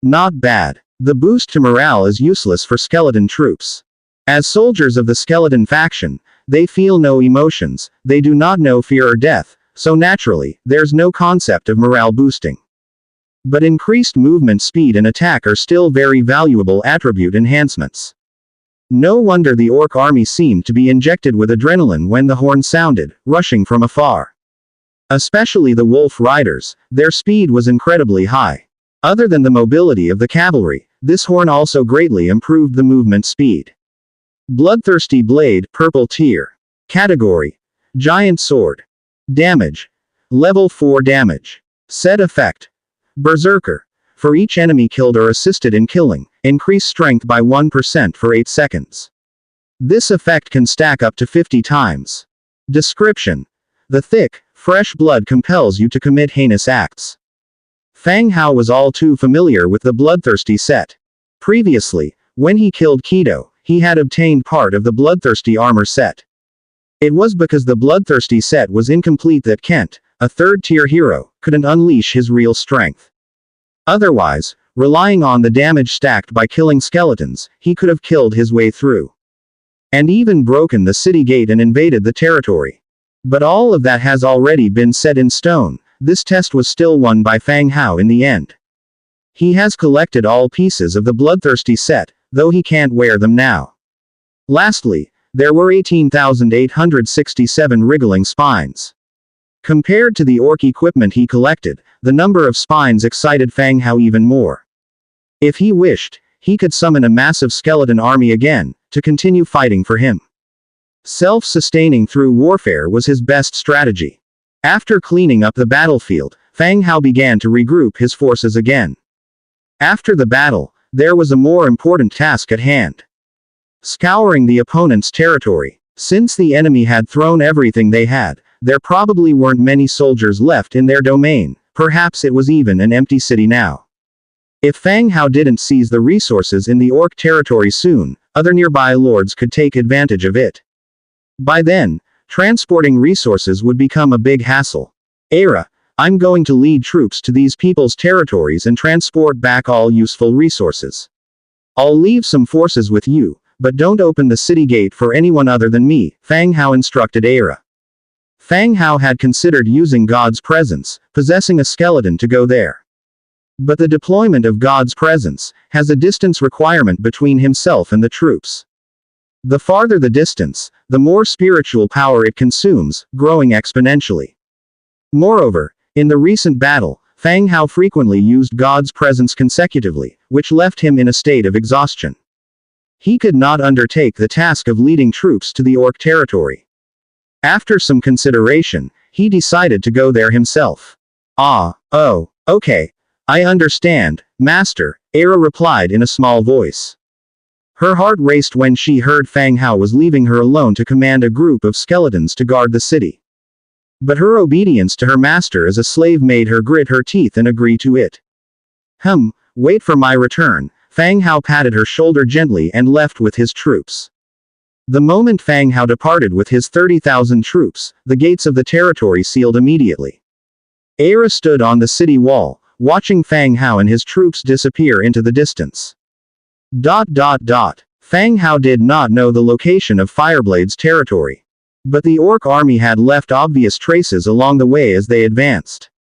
Not bad. The boost to morale is useless for skeleton troops. As soldiers of the skeleton faction, they feel no emotions, they do not know fear or death, so naturally, there's no concept of morale boosting. But increased movement speed and attack are still very valuable attribute enhancements. No wonder the orc army seemed to be injected with adrenaline when the horn sounded, rushing from afar. Especially the wolf riders, their speed was incredibly high. Other than the mobility of the cavalry, this horn also greatly improved the movement speed. Bloodthirsty blade, purple tier. Category: giant sword. Damage: level 4 damage. Set effect: Berserker. For each enemy killed or assisted in killing, increase strength by 1% for 8 seconds. This effect can stack up to 50 times. Description: the thick, fresh blood compels you to commit heinous acts. Fang Hao was all too familiar with the bloodthirsty set. Previously, when he killed Kido, he had obtained part of the bloodthirsty armor set. It was because the bloodthirsty set was incomplete that Kent, a third-tier hero, couldn't unleash his real strength. Otherwise, relying on the damage stacked by killing skeletons, he could have killed his way through. And even broken the city gate and invaded the territory. But all of that has already been set in stone. This test was still won by Fang Hao in the end. He has collected all pieces of the bloodthirsty set, though he can't wear them now. Lastly, there were 18,867 wriggling spines. Compared to the orc equipment he collected, the number of spines excited Fang Hao even more. If he wished, he could summon a massive skeleton army again, to continue fighting for him. Self-sustaining through warfare was his best strategy. After cleaning up the battlefield, Fang Hao began to regroup his forces again. After the battle, there was a more important task at hand. Scouring the opponent's territory. Since the enemy had thrown everything they had, there probably weren't many soldiers left in their domain, perhaps it was even an empty city now. If Fang Hao didn't seize the resources in the orc territory soon, other nearby lords could take advantage of it. By then, transporting resources would become a big hassle. Era, I'm going to lead troops to these people's territories and transport back all useful resources. I'll leave some forces with you, but don't open the city gate for anyone other than me, Fang Hao instructed Era. Fang Hao had considered using God's presence, possessing a skeleton to go there. But the deployment of God's presence has a distance requirement between himself and the troops. The farther the distance, the more spiritual power it consumes, growing exponentially. Moreover, in the recent battle, Fang Hao frequently used God's presence consecutively, which left him in a state of exhaustion. He could not undertake the task of leading troops to the orc territory. After some consideration, he decided to go there himself. Okay. I understand, Master, Era replied in a small voice. Her heart raced when she heard Fang Hao was leaving her alone to command a group of skeletons to guard the city. But her obedience to her master as a slave made her grit her teeth and agree to it. Wait for my return. Fang Hao patted her shoulder gently and left with his troops. The moment Fang Hao departed with his 30,000 troops, the gates of the territory sealed immediately. Era stood on the city wall, watching Fang Hao and his troops disappear into the distance. Fang Hao did not know the location of Fireblade's territory. But the orc army had left obvious traces along the way as they advanced.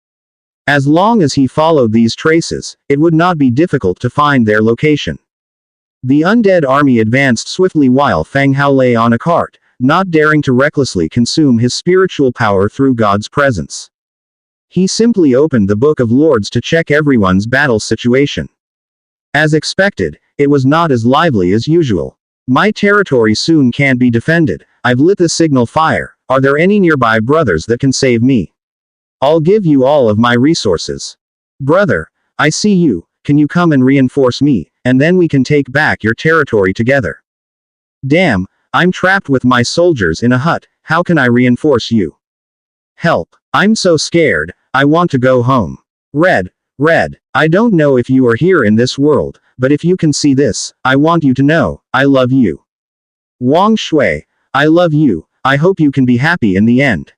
As long as he followed these traces, it would not be difficult to find their location. The undead army advanced swiftly while Fang Hao lay on a cart, not daring to recklessly consume his spiritual power through God's presence. He simply opened the Book of Lords to check everyone's battle situation. As expected, it was not as lively as usual. My territory soon can't be defended. I've lit the signal fire. Are there any nearby brothers that can save me? I'll give you all of my resources. Brother, I see you. Can you come and reinforce me, and then we can take back your territory together? Damn, I'm trapped with my soldiers in a hut. How can I reinforce you? Help. I'm so scared. I want to go home. Red, I don't know if you are here in this world, but if you can see this, I want you to know, I love you. Wang Shui, I love you. I hope you can be happy in the end.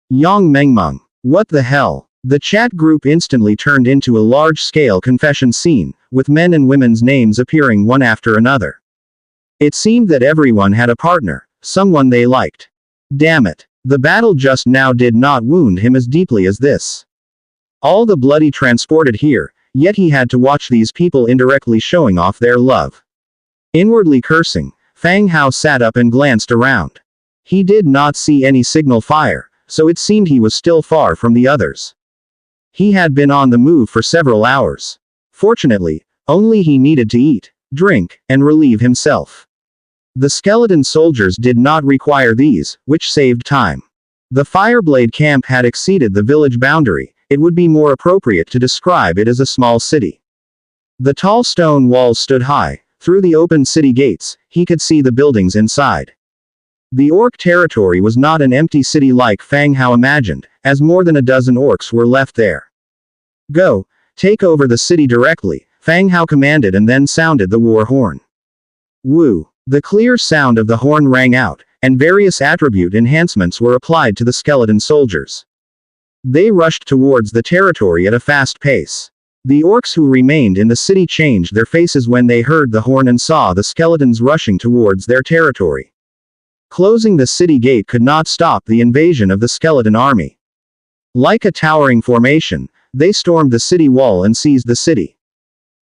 Yang Mengmeng, what the hell? The chat group instantly turned into a large-scale confession scene, with men and women's names appearing one after another. It seemed that everyone had a partner, someone they liked. Damn it. The battle just now did not wound him as deeply as this. All the blood he transported here, yet he had to watch these people indirectly showing off their love. Inwardly cursing, Fang Hao sat up and glanced around. He did not see any signal fire, so it seemed he was still far from the others. He had been on the move for several hours. Fortunately, only he needed to eat, drink, and relieve himself. The skeleton soldiers did not require these, which saved time. The Fireblade camp had exceeded the village boundary. It would be more appropriate to describe it as a small city. The tall stone walls stood high. Through the open city gates, he could see the buildings inside. The orc territory was not an empty city like Fang Hao imagined, as more than a dozen orcs were left there. Go, take over the city directly, Fang Hao commanded and then sounded the war horn. Woo! The clear sound of the horn rang out, and various attribute enhancements were applied to the skeleton soldiers. They rushed towards the territory at a fast pace. The orcs who remained in the city changed their faces when they heard the horn and saw the skeletons rushing towards their territory. Closing the city gate could not stop the invasion of the skeleton army. Like a towering formation, they stormed the city wall and seized the city.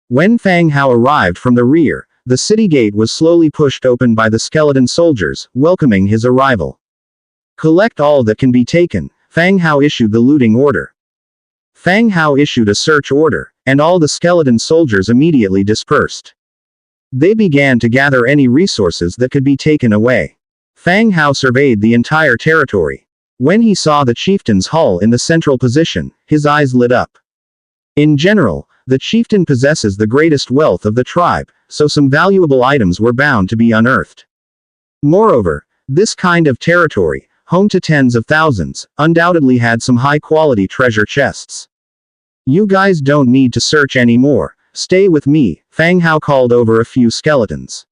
When Fang Hao arrived from the rear, the city gate was slowly pushed open by the skeleton soldiers, welcoming his arrival. Collect all that can be taken, Fang Hao issued the looting order. Fang Hao issued a search order, and all the skeleton soldiers immediately dispersed. They began to gather any resources that could be taken away. Fang Hao surveyed the entire territory. When he saw the chieftain's hall in the central position, his eyes lit up. In general, the chieftain possesses the greatest wealth of the tribe, so some valuable items were bound to be unearthed. Moreover, this kind of territory, home to tens of thousands, undoubtedly had some high-quality treasure chests. You guys don't need to search anymore, stay with me, Fang Hao called over a few skeletons.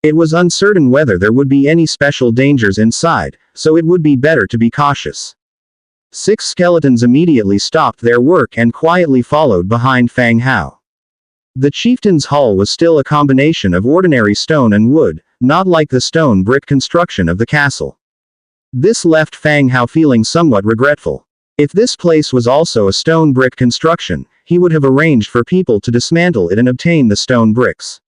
It was uncertain whether there would be any special dangers inside, so it would be better to be cautious. 6 skeletons immediately stopped their work and quietly followed behind Fang Hao. The chieftain's hall was still a combination of ordinary stone and wood, not like the stone brick construction of the castle. This left Fang Hao feeling somewhat regretful. If this place was also a stone brick construction, he would have arranged for people to dismantle it and obtain the stone bricks.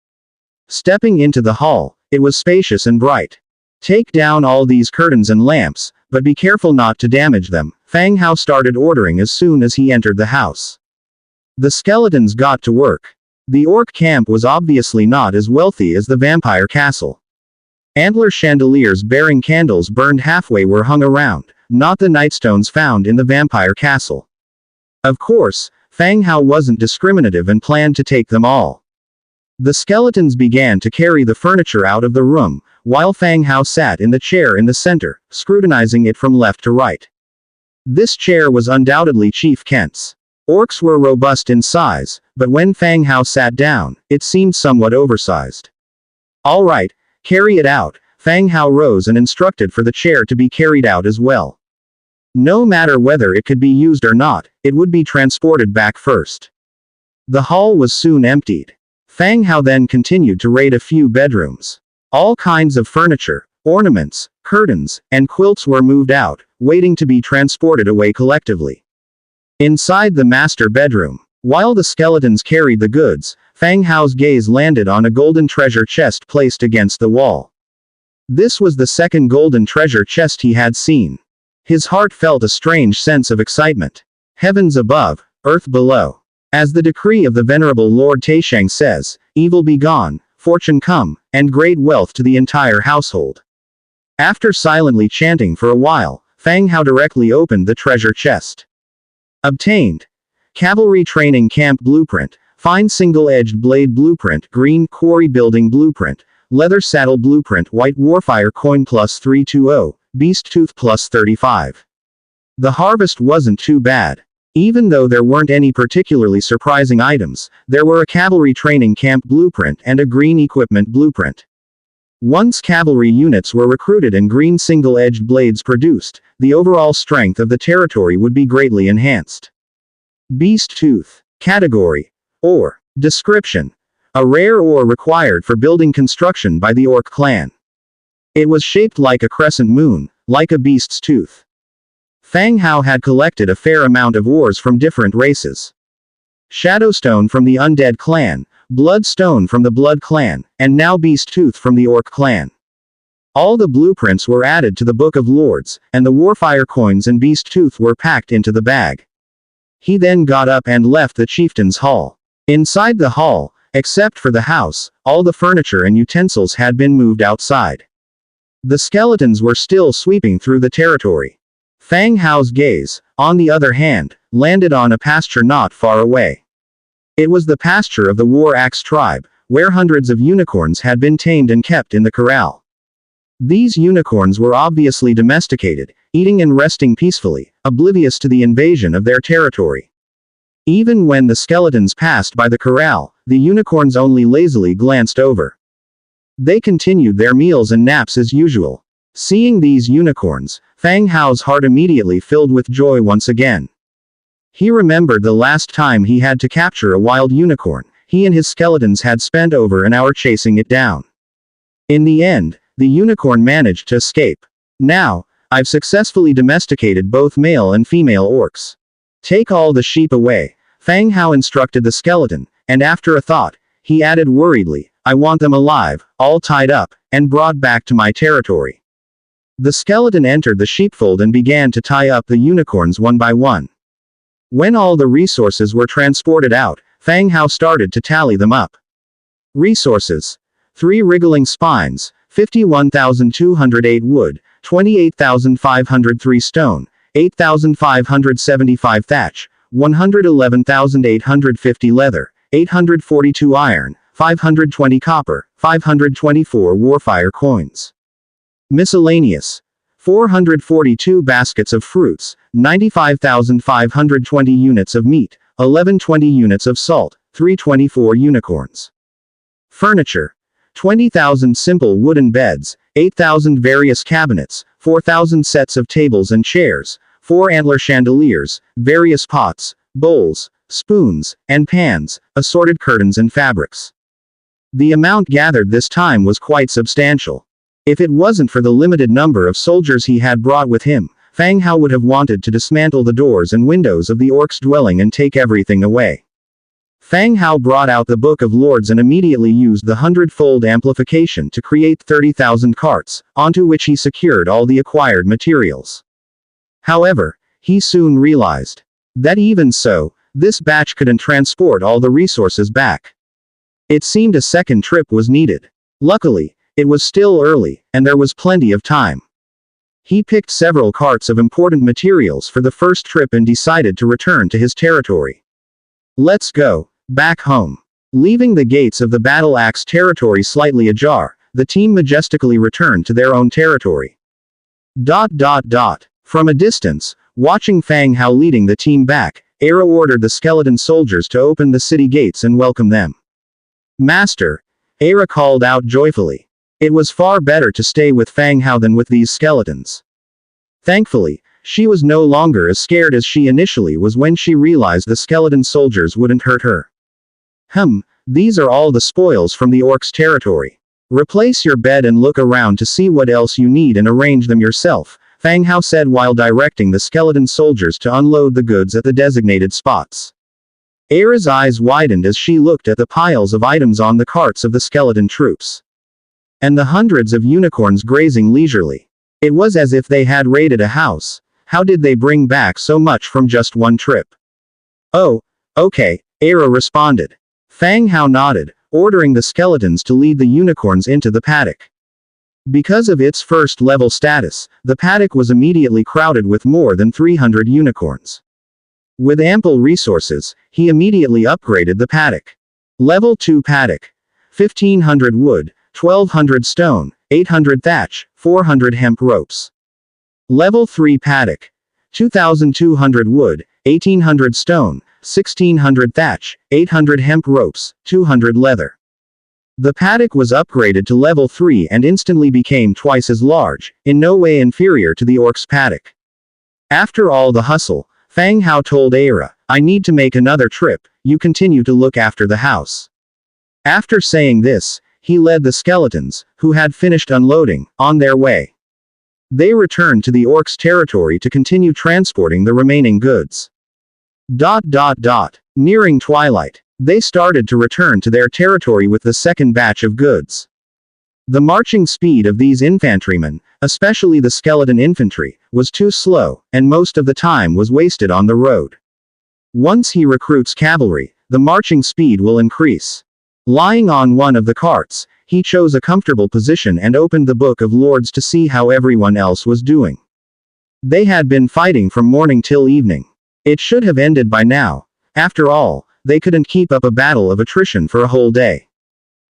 Stepping into the hall, it was spacious and bright. Take down all these curtains and lamps, but be careful not to damage them, Fang Hao started ordering as soon as he entered the house. The skeletons got to work. The orc camp was obviously not as wealthy as the vampire castle. Antler chandeliers bearing candles burned halfway were hung around, not the nightstones found in the vampire castle. Of course, Fang Hao wasn't discriminative and planned to take them all. The skeletons began to carry the furniture out of the room, while Fang Hao sat in the chair in the center, scrutinizing it from left to right. This chair was undoubtedly Chief Kent's. Orcs were robust in size, but when Fang Hao sat down, it seemed somewhat oversized. All right, carry it out, Fang Hao rose and instructed for the chair to be carried out as well. No matter whether it could be used or not, it would be transported back first. The hall was soon emptied. Fang Hao then continued to raid a few bedrooms. All kinds of furniture, ornaments, curtains, and quilts were moved out, waiting to be transported away collectively. Inside the master bedroom, while the skeletons carried the goods, Fang Hao's gaze landed on a golden treasure chest placed against the wall. This was the second golden treasure chest he had seen. His heart felt a strange sense of excitement. Heavens above, earth below. As the decree of the venerable Lord Taisheng says, evil be gone, fortune come, and great wealth to the entire household. After silently chanting for a while, Fang Hao directly opened the treasure chest. Obtained. Cavalry Training Camp Blueprint, Fine Single-Edged Blade Blueprint, Green Quarry Building Blueprint, Leather Saddle Blueprint, White Warfire Coin plus 320, Beast Tooth plus 35. The harvest wasn't too bad. Even though there weren't any particularly surprising items, there were a cavalry training camp blueprint and a green equipment blueprint. Once cavalry units were recruited and green single-edged blades produced, the overall strength of the territory would be greatly enhanced. Beast Tooth. Category. Ore. Description. A rare ore required for building construction by the Orc clan. It was shaped like a crescent moon, like a beast's tooth. Fang Hao had collected a fair amount of ores from different races. Shadowstone from the Undead clan, Bloodstone from the Blood clan, and now Beast Tooth from the Orc clan. All the blueprints were added to the Book of Lords, and the Warfire coins and Beast Tooth were packed into the bag. He then got up and left the chieftain's hall. Inside the hall, except for the house, all the furniture and utensils had been moved outside. The skeletons were still sweeping through the territory. Fang Hao's gaze, on the other hand, landed on a pasture not far away. It was the pasture of the War Axe tribe, where hundreds of unicorns had been tamed and kept in the corral. These unicorns were obviously domesticated, eating and resting peacefully, oblivious to the invasion of their territory. Even when the skeletons passed by the corral, the unicorns only lazily glanced over. They continued their meals and naps as usual. Seeing these unicorns, Fang Hao's heart immediately filled with joy once again. He remembered the last time he had to capture a wild unicorn. He and his skeletons had spent over an hour chasing it down. In the end, the unicorn managed to escape. Now, I've successfully domesticated both male and female orcs. Take all the sheep away, Fang Hao instructed the skeleton, and after a thought, he added worriedly, I want them alive, all tied up, and brought back to my territory. The skeleton entered the sheepfold and began to tie up the unicorns one by one. When all the resources were transported out, Fang Hao started to tally them up. Resources. 3 wriggling spines, 51,208 wood, 28,503 stone, 8,575 thatch, 111,850 leather, 842 iron, 520 copper, 524 warfire coins. Miscellaneous. 442 baskets of fruits, 95,520 units of meat, 1120 units of salt, 324 unicorns. Furniture. 20,000 simple wooden beds, 8,000 various cabinets, 4,000 sets of tables and chairs, 4 antler chandeliers, various pots, bowls, spoons, and pans, assorted curtains and fabrics. The amount gathered this time was quite substantial. If it wasn't for the limited number of soldiers he had brought with him, Fang Hao would have wanted to dismantle the doors and windows of the orcs' dwelling and take everything away. Fang Hao brought out the Book of Lords and immediately used the Hundredfold amplification to create 30,000 carts, onto which he secured all the acquired materials. However, he soon realized that even so, this batch couldn't transport all the resources back. It seemed a second trip was needed. Luckily, it was still early, and there was plenty of time. He picked several carts of important materials for the first trip and decided to return to his territory. Let's go back home. Leaving the gates of the Battle Axe territory slightly ajar, the team majestically returned to their own territory. From a distance, watching Fang Hao leading the team back, Era ordered the skeleton soldiers to open the city gates and welcome them. Master, Era called out joyfully. It was far better to stay with Fang Hao than with these skeletons. Thankfully, she was no longer as scared as she initially was when she realized the skeleton soldiers wouldn't hurt her. These are all the spoils from the orcs' territory. Replace your bed and look around to see what else you need and arrange them yourself, Fang Hao said while directing the skeleton soldiers to unload the goods at the designated spots. Era's eyes widened as she looked at the piles of items on the carts of the skeleton troops. And the hundreds of unicorns grazing leisurely. It was as if they had raided a house. How did they bring back so much from just one trip? Oh, okay, Era responded. Fang Hao nodded, ordering the skeletons to lead the unicorns into the paddock. Because of its first-level status, the paddock was immediately crowded with more than 300 unicorns. With ample resources, he immediately upgraded the paddock. Level 2 paddock. 1,500 wood, 1,200 stone, 800 thatch, 400 hemp ropes. Level 3 paddock. 2,200 wood, 1,800 stone, 1,600 thatch, 800 hemp ropes, 200 leather. The paddock was upgraded to level 3 and instantly became twice as large, in no way inferior to the orc's paddock. After all the hustle, Fang Hao told Era, I need to make another trip, you continue to look after the house. After saying this, he led the skeletons, who had finished unloading, on their way. They returned to the orc's territory to continue transporting the remaining goods. Nearing twilight, they started to return to their territory with the second batch of goods. The marching speed of these infantrymen, especially the skeleton infantry, was too slow, and most of the time was wasted on the road. Once he recruits cavalry, the marching speed will increase. Lying on one of the carts, he chose a comfortable position and opened the Book of Lords to see how everyone else was doing. They had been fighting from morning till evening. It should have ended by now. After all, they couldn't keep up a battle of attrition for a whole day.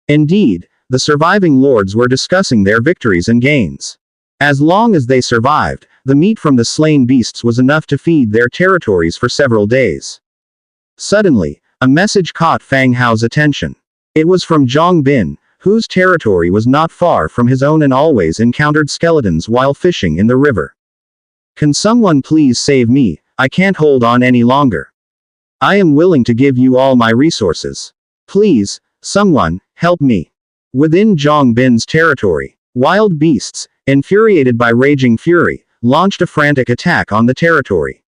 Indeed, the surviving lords were discussing their victories and gains. As long as they survived, the meat from the slain beasts was enough to feed their territories for several days. Suddenly, a message caught Fang Hao's attention. It was from Zhang Bin, whose territory was not far from his own and always encountered skeletons while fishing in the river. Can someone please save me? I can't hold on any longer. I am willing to give you all my resources. Please, someone, help me. Within Zhang Bin's territory, wild beasts, infuriated by raging fury, launched a frantic attack on the territory.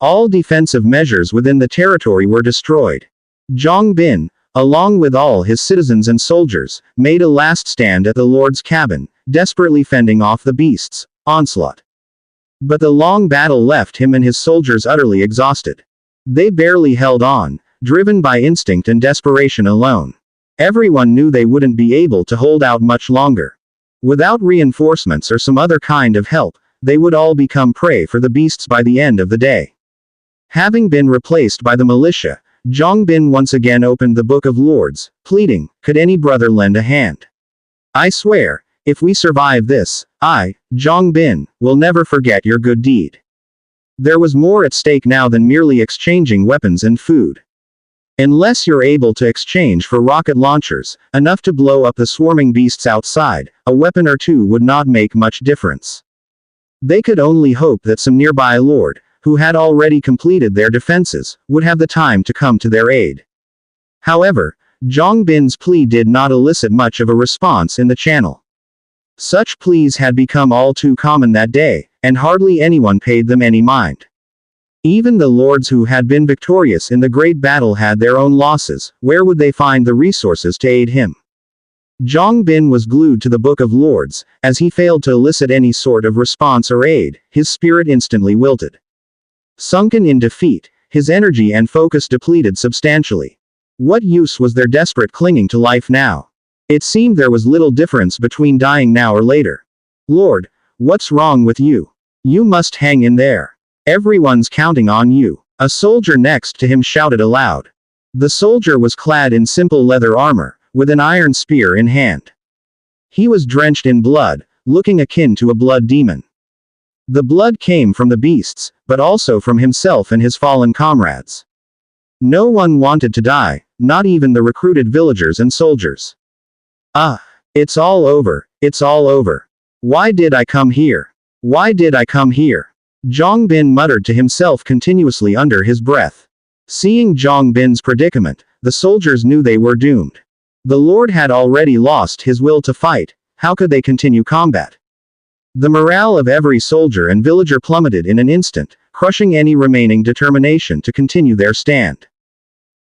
All defensive measures within the territory were destroyed. Zhang Bin, along with all his citizens and soldiers, made a last stand at the Lord's cabin, desperately fending off the beasts, onslaught. But the long battle left him and his soldiers utterly exhausted. They barely held on, driven by instinct and desperation alone. Everyone knew they wouldn't be able to hold out much longer. Without reinforcements or some other kind of help, they would all become prey for the beasts by the end of the day. Having been replaced by the militia, Zhang Bin once again opened the Book of Lords, pleading, "Could any brother lend a hand? I swear, if we survive this, I, Zhang Bin, will never forget your good deed." There was more at stake now than merely exchanging weapons and food. Unless you're able to exchange for rocket launchers, enough to blow up the swarming beasts outside, a weapon or two would not make much difference. They could only hope that some nearby lord, who had already completed their defenses, would have the time to come to their aid. However, Zhang Bin's plea did not elicit much of a response in the channel. Such pleas had become all too common that day, and hardly anyone paid them any mind. Even the lords who had been victorious in the great battle had their own losses. Where would they find the resources to aid him? Zhang Bin was glued to the Book of Lords. As he failed to elicit any sort of response or aid, his spirit instantly wilted. Sunken in defeat, his energy and focus depleted substantially. What use was their desperate clinging to life now? It seemed there was little difference between dying now or later. "Lord, what's wrong with you? You must hang in there. Everyone's counting on you," a soldier next to him shouted aloud. The soldier was clad in simple leather armor, with an iron spear in hand. He was drenched in blood, looking akin to a blood demon. The blood came from the beasts, but also from himself and his fallen comrades. No one wanted to die, not even the recruited villagers and soldiers. "Ah, it's all over, it's all over. Why did I come here? Why did I come here?" Zhang Bin muttered to himself continuously under his breath. Seeing Zhang Bin's predicament, the soldiers knew they were doomed. The Lord had already lost his will to fight. How could they continue combat? The morale of every soldier and villager plummeted in an instant, crushing any remaining determination to continue their stand.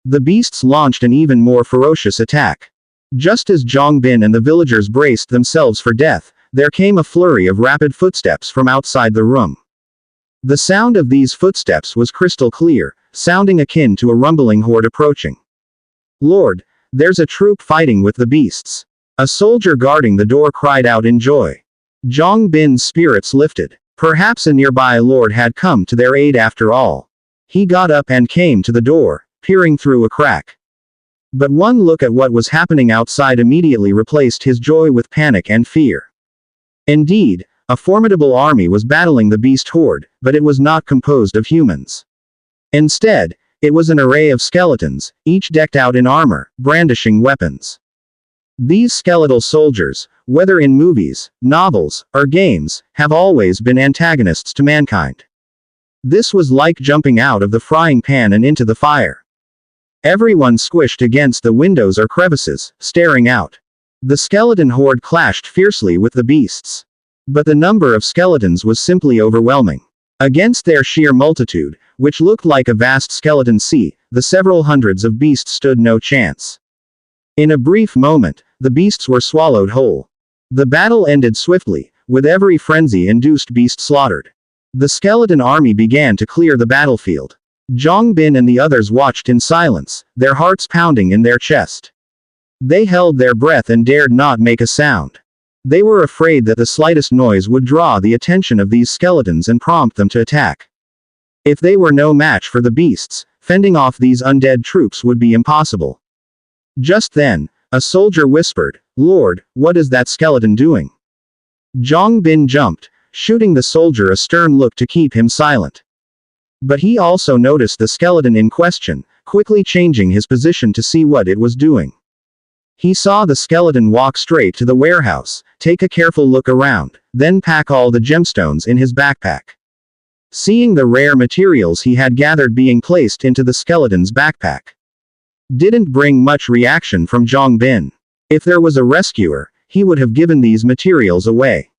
The beasts launched an even more ferocious attack. Just as Zhang Bin and the villagers braced themselves for death, there came a flurry of rapid footsteps from outside the room. The sound of these footsteps was crystal clear, sounding akin to a rumbling horde approaching. "Lord, there's a troop fighting with the beasts." A soldier guarding the door cried out in joy. Zhang Bin's spirits lifted. Perhaps a nearby lord had come to their aid after all. He got up and came to the door, peering through a crack. But one look at what was happening outside immediately replaced his joy with panic and fear. Indeed, a formidable army was battling the beast horde, but it was not composed of humans. Instead, it was an array of skeletons, each decked out in armor, brandishing weapons. These skeletal soldiers, whether in movies, novels, or games, have always been antagonists to mankind. This was like jumping out of the frying pan and into the fire. Everyone squished against the windows or crevices, staring out. The skeleton horde clashed fiercely with the beasts. But the number of skeletons was simply overwhelming. Against their sheer multitude, which looked like a vast skeleton sea, the several hundreds of beasts stood no chance. In a brief moment, the beasts were swallowed whole. The battle ended swiftly, with every frenzy-induced beast slaughtered. The skeleton army began to clear the battlefield. Zhang Bin and the others watched in silence, their hearts pounding in their chest. They held their breath and dared not make a sound. They were afraid that the slightest noise would draw the attention of these skeletons and prompt them to attack. If they were no match for the beasts, fending off these undead troops would be impossible. Just then, a soldier whispered, "Lord, what is that skeleton doing?" Zhang Bin jumped, shooting the soldier a stern look to keep him silent. But he also noticed the skeleton in question, quickly changing his position to see what it was doing. He saw the skeleton walk straight to the warehouse, take a careful look around, then pack all the gemstones in his backpack. Seeing the rare materials he had gathered being placed into the skeleton's backpack didn't bring much reaction from Zhang Bin. If there was a rescuer, he would have given these materials away.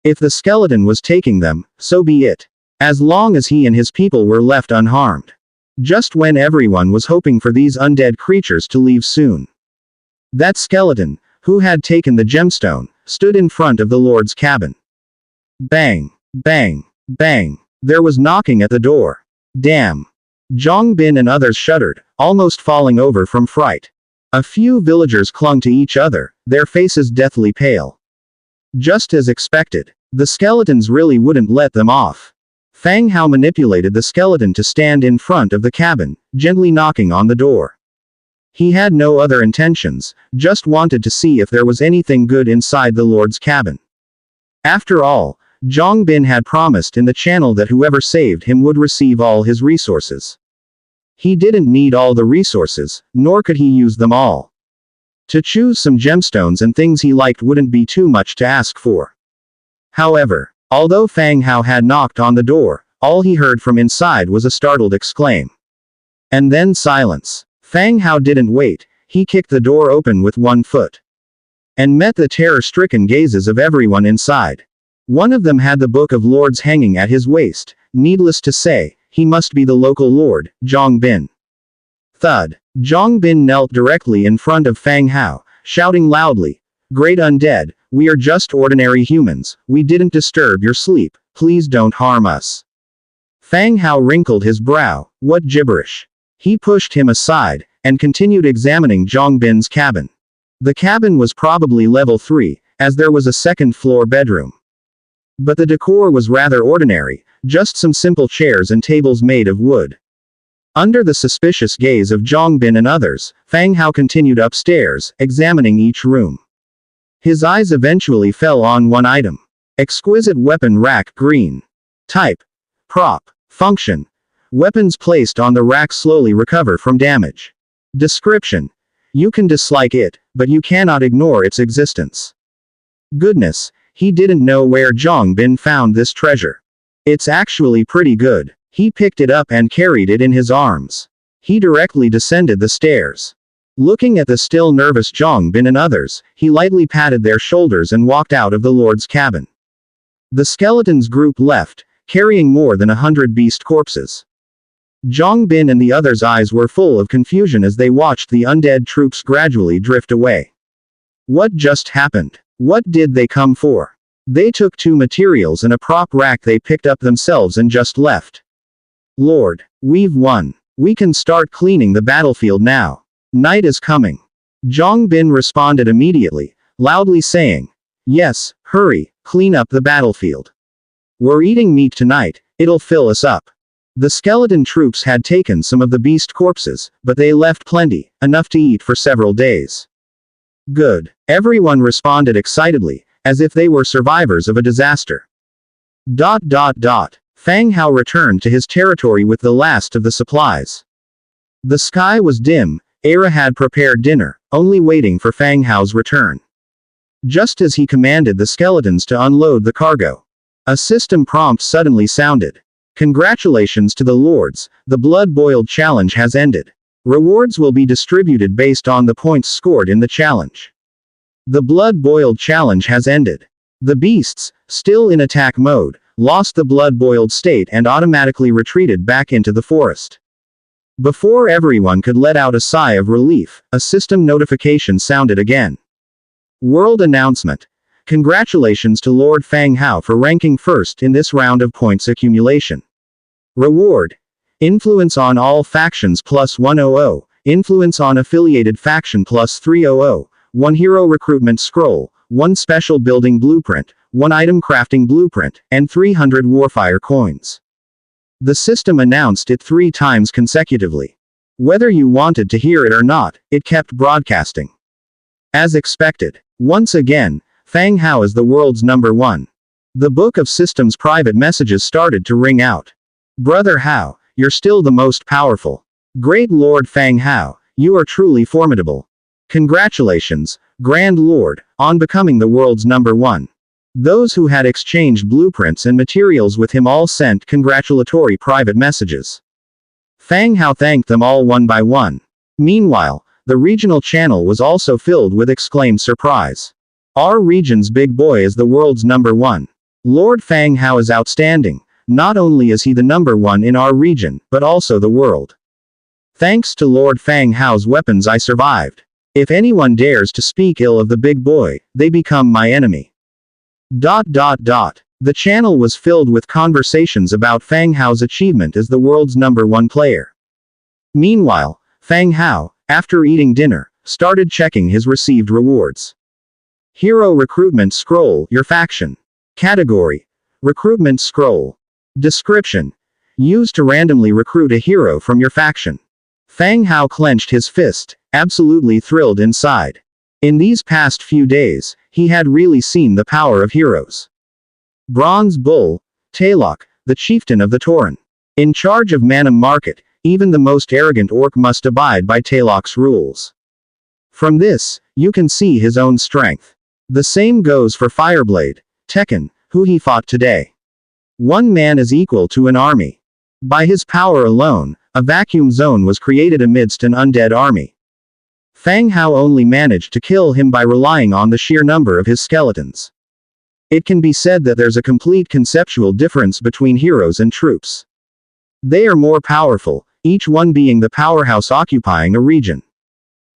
If the skeleton was taking them, so be it. As long as he and his people were left unharmed. Just when everyone was hoping for these undead creatures to leave soon. That skeleton, who had taken the gemstone, stood in front of the Lord's cabin. Bang, bang, bang. There was knocking at the door. Damn. Zhang Bin and others shuddered, almost falling over from fright. A few villagers clung to each other, their faces deathly pale. Just as expected, the skeletons really wouldn't let them off. Fang Hao manipulated the skeleton to stand in front of the cabin, gently knocking on the door. He had no other intentions, just wanted to see if there was anything good inside the Lord's cabin. After all, Zhang Bin had promised in the channel that whoever saved him would receive all his resources. He didn't need all the resources, nor could he use them all. To choose some gemstones and things he liked wouldn't be too much to ask for. However, although Fang Hao had knocked on the door, all he heard from inside was a startled exclaim. And then silence. Fang Hao didn't wait, he kicked the door open with one foot. And met the terror-stricken gazes of everyone inside. One of them had the Book of Lords hanging at his waist. Needless to say, he must be the local lord, Zhang Bin. Thud. Zhang Bin knelt directly in front of Fang Hao, shouting loudly, "Great Undead, we are just ordinary humans, we didn't disturb your sleep, please don't harm us." Fang Hao wrinkled his brow, what gibberish. He pushed him aside, and continued examining Zhang Bin's cabin. The cabin was probably level 3, as there was a second-floor bedroom. But the decor was rather ordinary, just some simple chairs and tables made of wood. Under the suspicious gaze of Zhang Bin and others, Fang Hao continued upstairs, examining each room. His eyes eventually fell on one item. Exquisite weapon rack green. Type. Prop. Function. Weapons placed on the rack slowly recover from damage. Description. You can dislike it, but you cannot ignore its existence. Goodness, he didn't know where Zhang Bin found this treasure. It's actually pretty good. He picked it up and carried it in his arms. He directly descended the stairs. Looking at the still nervous Zhang Bin and others, he lightly patted their shoulders and walked out of the Lord's cabin. The skeletons group left, carrying more than 100 beast corpses. Zhang Bin and the others' eyes were full of confusion as they watched the undead troops gradually drift away. What just happened? What did they come for? They took 2 materials and a prop rack they picked up themselves and just left. Lord, we've won. We can start cleaning the battlefield now. Night is coming. Zhang Bin responded immediately, loudly saying, "Yes, hurry, clean up the battlefield. We're eating meat tonight, it'll fill us up." The skeleton troops had taken some of the beast corpses, but they left plenty, enough to eat for several days. Good. Everyone responded excitedly, as if they were survivors of a disaster. Fang Hao returned to his territory with the last of the supplies. The sky was dim, Era had prepared dinner, only waiting for Fang Hao's return. Just as he commanded the skeletons to unload the cargo, a system prompt suddenly sounded. Congratulations to the Lords, the blood-boiled challenge has ended. Rewards will be distributed based on the points scored in the challenge. The blood-boiled challenge has ended. The beasts, still in attack mode, lost the blood-boiled state and automatically retreated back into the forest. Before everyone could let out a sigh of relief, a system notification sounded again. World announcement. Congratulations to Lord Fang Hao for ranking first in this round of points accumulation. Reward. Influence on all factions plus 100, influence on affiliated faction plus 300, 1 hero recruitment scroll, 1 special building blueprint, 1 item crafting blueprint, and 300 warfire coins. The system announced it 3 times consecutively. Whether you wanted to hear it or not, it kept broadcasting. As expected, once again, Fang Hao is the world's #1. The Book of Systems private messages started to ring out. Brother Hao, you're still the most powerful. Great Lord Fang Hao, you are truly formidable. Congratulations, Grand Lord, on becoming the world's #1. Those who had exchanged blueprints and materials with him all sent congratulatory private messages. Fang Hao thanked them all one by one. Meanwhile, the regional channel was also filled with exclaimed surprise. Our region's big boy is the world's #1. Lord Fang Hao is outstanding. Not only is he the #1 in our region, but also the world. Thanks to Lord Fang Hao's weapons I survived. If anyone dares to speak ill of the big boy, they become my enemy. The channel was filled with conversations about Fang Hao's achievement as the world's #1 player. Meanwhile, Fang Hao, after eating dinner, started checking his received rewards. Hero Recruitment Scroll, your faction. Category: Recruitment Scroll. Description: used to randomly recruit a hero from your faction. Fang Hao clenched his fist, absolutely thrilled inside. In these past few days, he had really seen the power of heroes. Bronze Bull, Taylok, the chieftain of the Tauren. In charge of Manam Market, even the most arrogant orc must abide by Taylok's rules. From this, you can see his own strength. The same goes for Fireblade, Tekken, who he fought today. One man is equal to an army. By his power alone, a vacuum zone was created amidst an undead army. Fang Hao only managed to kill him by relying on the sheer number of his skeletons. It can be said that there's a complete conceptual difference between heroes and troops. They are more powerful, each one being the powerhouse occupying a region.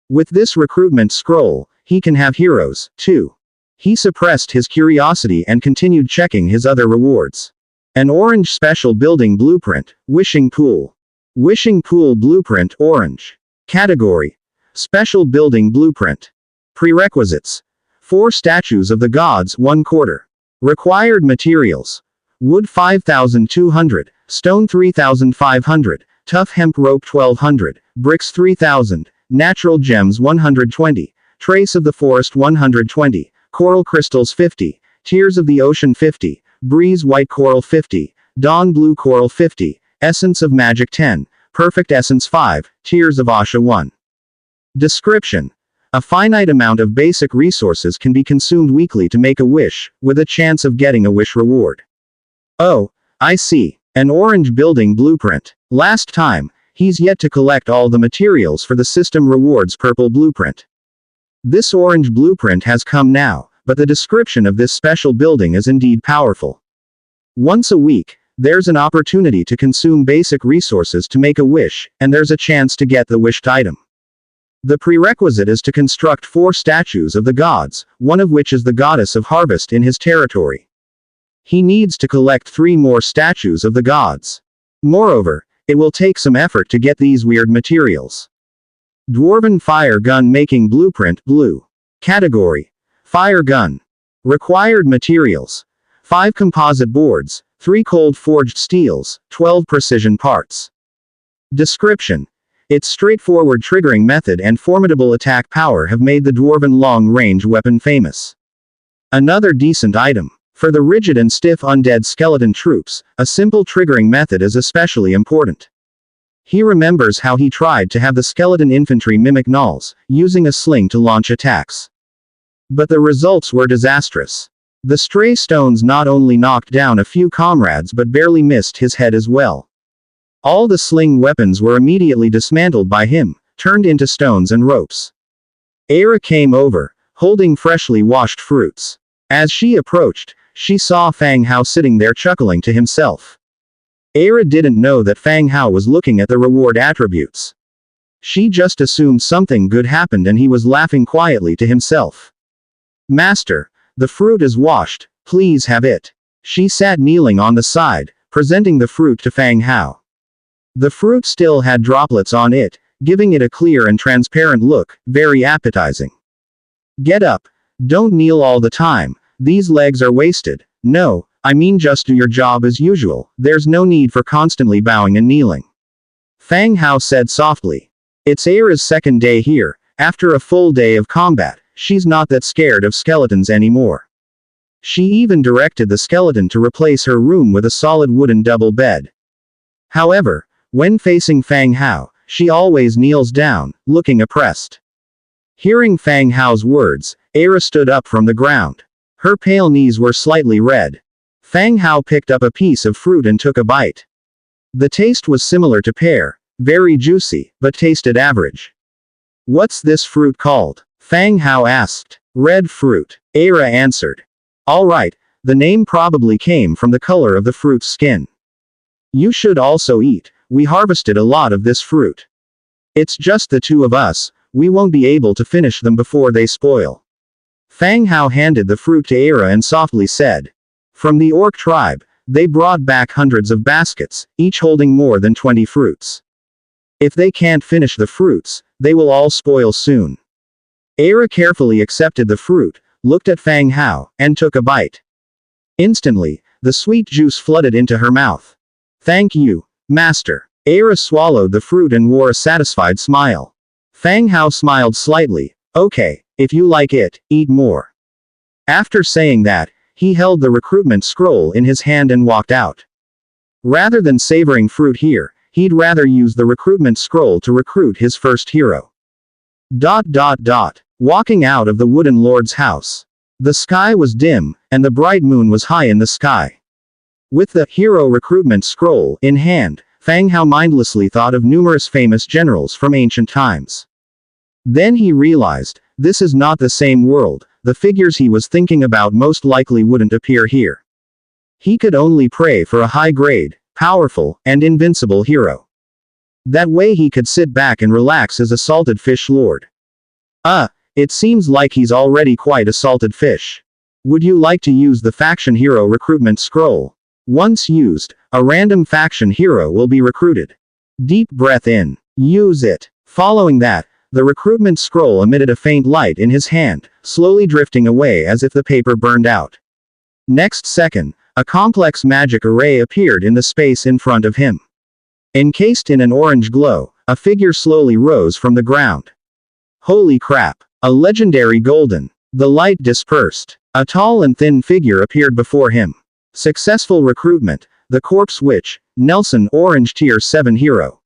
With this recruitment scroll, he can have heroes, too. He suppressed his curiosity and continued checking his other rewards. An orange special building blueprint, Wishing Pool. Wishing Pool Blueprint Orange. Category: Special Building Blueprint. Prerequisites: 4 statues of the gods 1/4. Required materials: wood 5,200, stone 3,500, tough hemp rope 1,200, bricks 3,000, natural gems 120, trace of the forest 120, coral crystals 50, tears of the ocean 50, breeze white coral 50, dawn blue coral 50, essence of magic 10, perfect essence 5, tears of Asha 1. Description: a finite amount of basic resources can be consumed weekly to make a wish, with a chance of getting a wish reward. Oh, I see. An orange building blueprint. Last time, he's yet to collect all the materials for the system rewards purple blueprint. This orange blueprint has come now, but the description of this special building is indeed powerful. Once a week, there's an opportunity to consume basic resources to make a wish, and there's a chance to get the wished item. The prerequisite is to construct 4 statues of the gods, one of which is the goddess of harvest in his territory. He needs to collect 3 more statues of the gods. Moreover, it will take some effort to get these weird materials. Dwarven Fire Gun Making Blueprint Blue. Category: Fire Gun. Required materials: 5 composite boards, 3 cold forged steels, 12 precision parts. Description: its straightforward triggering method and formidable attack power have made the dwarven long-range weapon famous. Another decent item. For the rigid and stiff undead skeleton troops, a simple triggering method is especially important. He remembers how he tried to have the skeleton infantry mimic gnolls, using a sling to launch attacks. But the results were disastrous. The stray stones not only knocked down a few comrades but barely missed his head as well. All the sling weapons were immediately dismantled by him, turned into stones and ropes. Aira came over, holding freshly washed fruits. As she approached, she saw Fang Hao sitting there chuckling to himself. Aira didn't know that Fang Hao was looking at the reward attributes. She just assumed something good happened and he was laughing quietly to himself. "Master, the fruit is washed, please have it." She sat kneeling on the side, presenting the fruit to Fang Hao. The fruit still had droplets on it, giving it a clear and transparent look, very appetizing. "Get up. Don't kneel all the time, these legs are wasted." "No, I mean just do your job as usual, there's no need for constantly bowing and kneeling," Fang Hao said softly. It's Aira's second day here. After a full day of combat, she's not that scared of skeletons anymore. She even directed the skeleton to replace her room with a solid wooden double bed. However, when facing Fang Hao, she always kneels down, looking oppressed. Hearing Fang Hao's words, Aira stood up from the ground. Her pale knees were slightly red. Fang Hao picked up a piece of fruit and took a bite. The taste was similar to pear, very juicy, but tasted average. "What's this fruit called?" Fang Hao asked. "Red fruit," Aira answered. "All right, the name probably came from the color of the fruit's skin. You should also eat, we harvested a lot of this fruit. It's just the 2 of us, we won't be able to finish them before they spoil." Fang Hao handed the fruit to Aira and softly said, From the orc tribe, they brought back hundreds of baskets, each holding more than 20 fruits. If they can't finish the fruits, they will all spoil soon. Era carefully accepted the fruit, looked at Fang Hao, and took a bite. Instantly, the sweet juice flooded into her mouth. Thank you, master. Era swallowed the fruit and wore a satisfied smile. Fang Hao smiled slightly. Okay, if you like it, eat more. After saying that, he held the recruitment scroll in his hand and walked out. Rather than savoring fruit here, he'd rather use the recruitment scroll to recruit his first hero. Walking out of the wooden lord's house. The sky was dim, and the bright moon was high in the sky. With the hero recruitment scroll in hand, Fang Hao mindlessly thought of numerous famous generals from ancient times. Then he realized, this is not the same world, the figures he was thinking about most likely wouldn't appear here. He could only pray for a high-grade, powerful, and invincible hero. That way he could sit back and relax as a salted fish lord. It seems like he's already quite a salted fish. Would you like to use the faction hero recruitment scroll? Once used, a random faction hero will be recruited. Deep breath in. Use it. Following that, the recruitment scroll emitted a faint light in his hand, slowly drifting away as if the paper burned out. Next second, a complex magic array appeared in the space in front of him. Encased in an orange glow, a figure slowly rose from the ground. Holy crap! A legendary golden. The light dispersed. A tall and thin figure appeared before him. Successful recruitment, the Corpse Witch, Nelson Orange Tier 7 hero.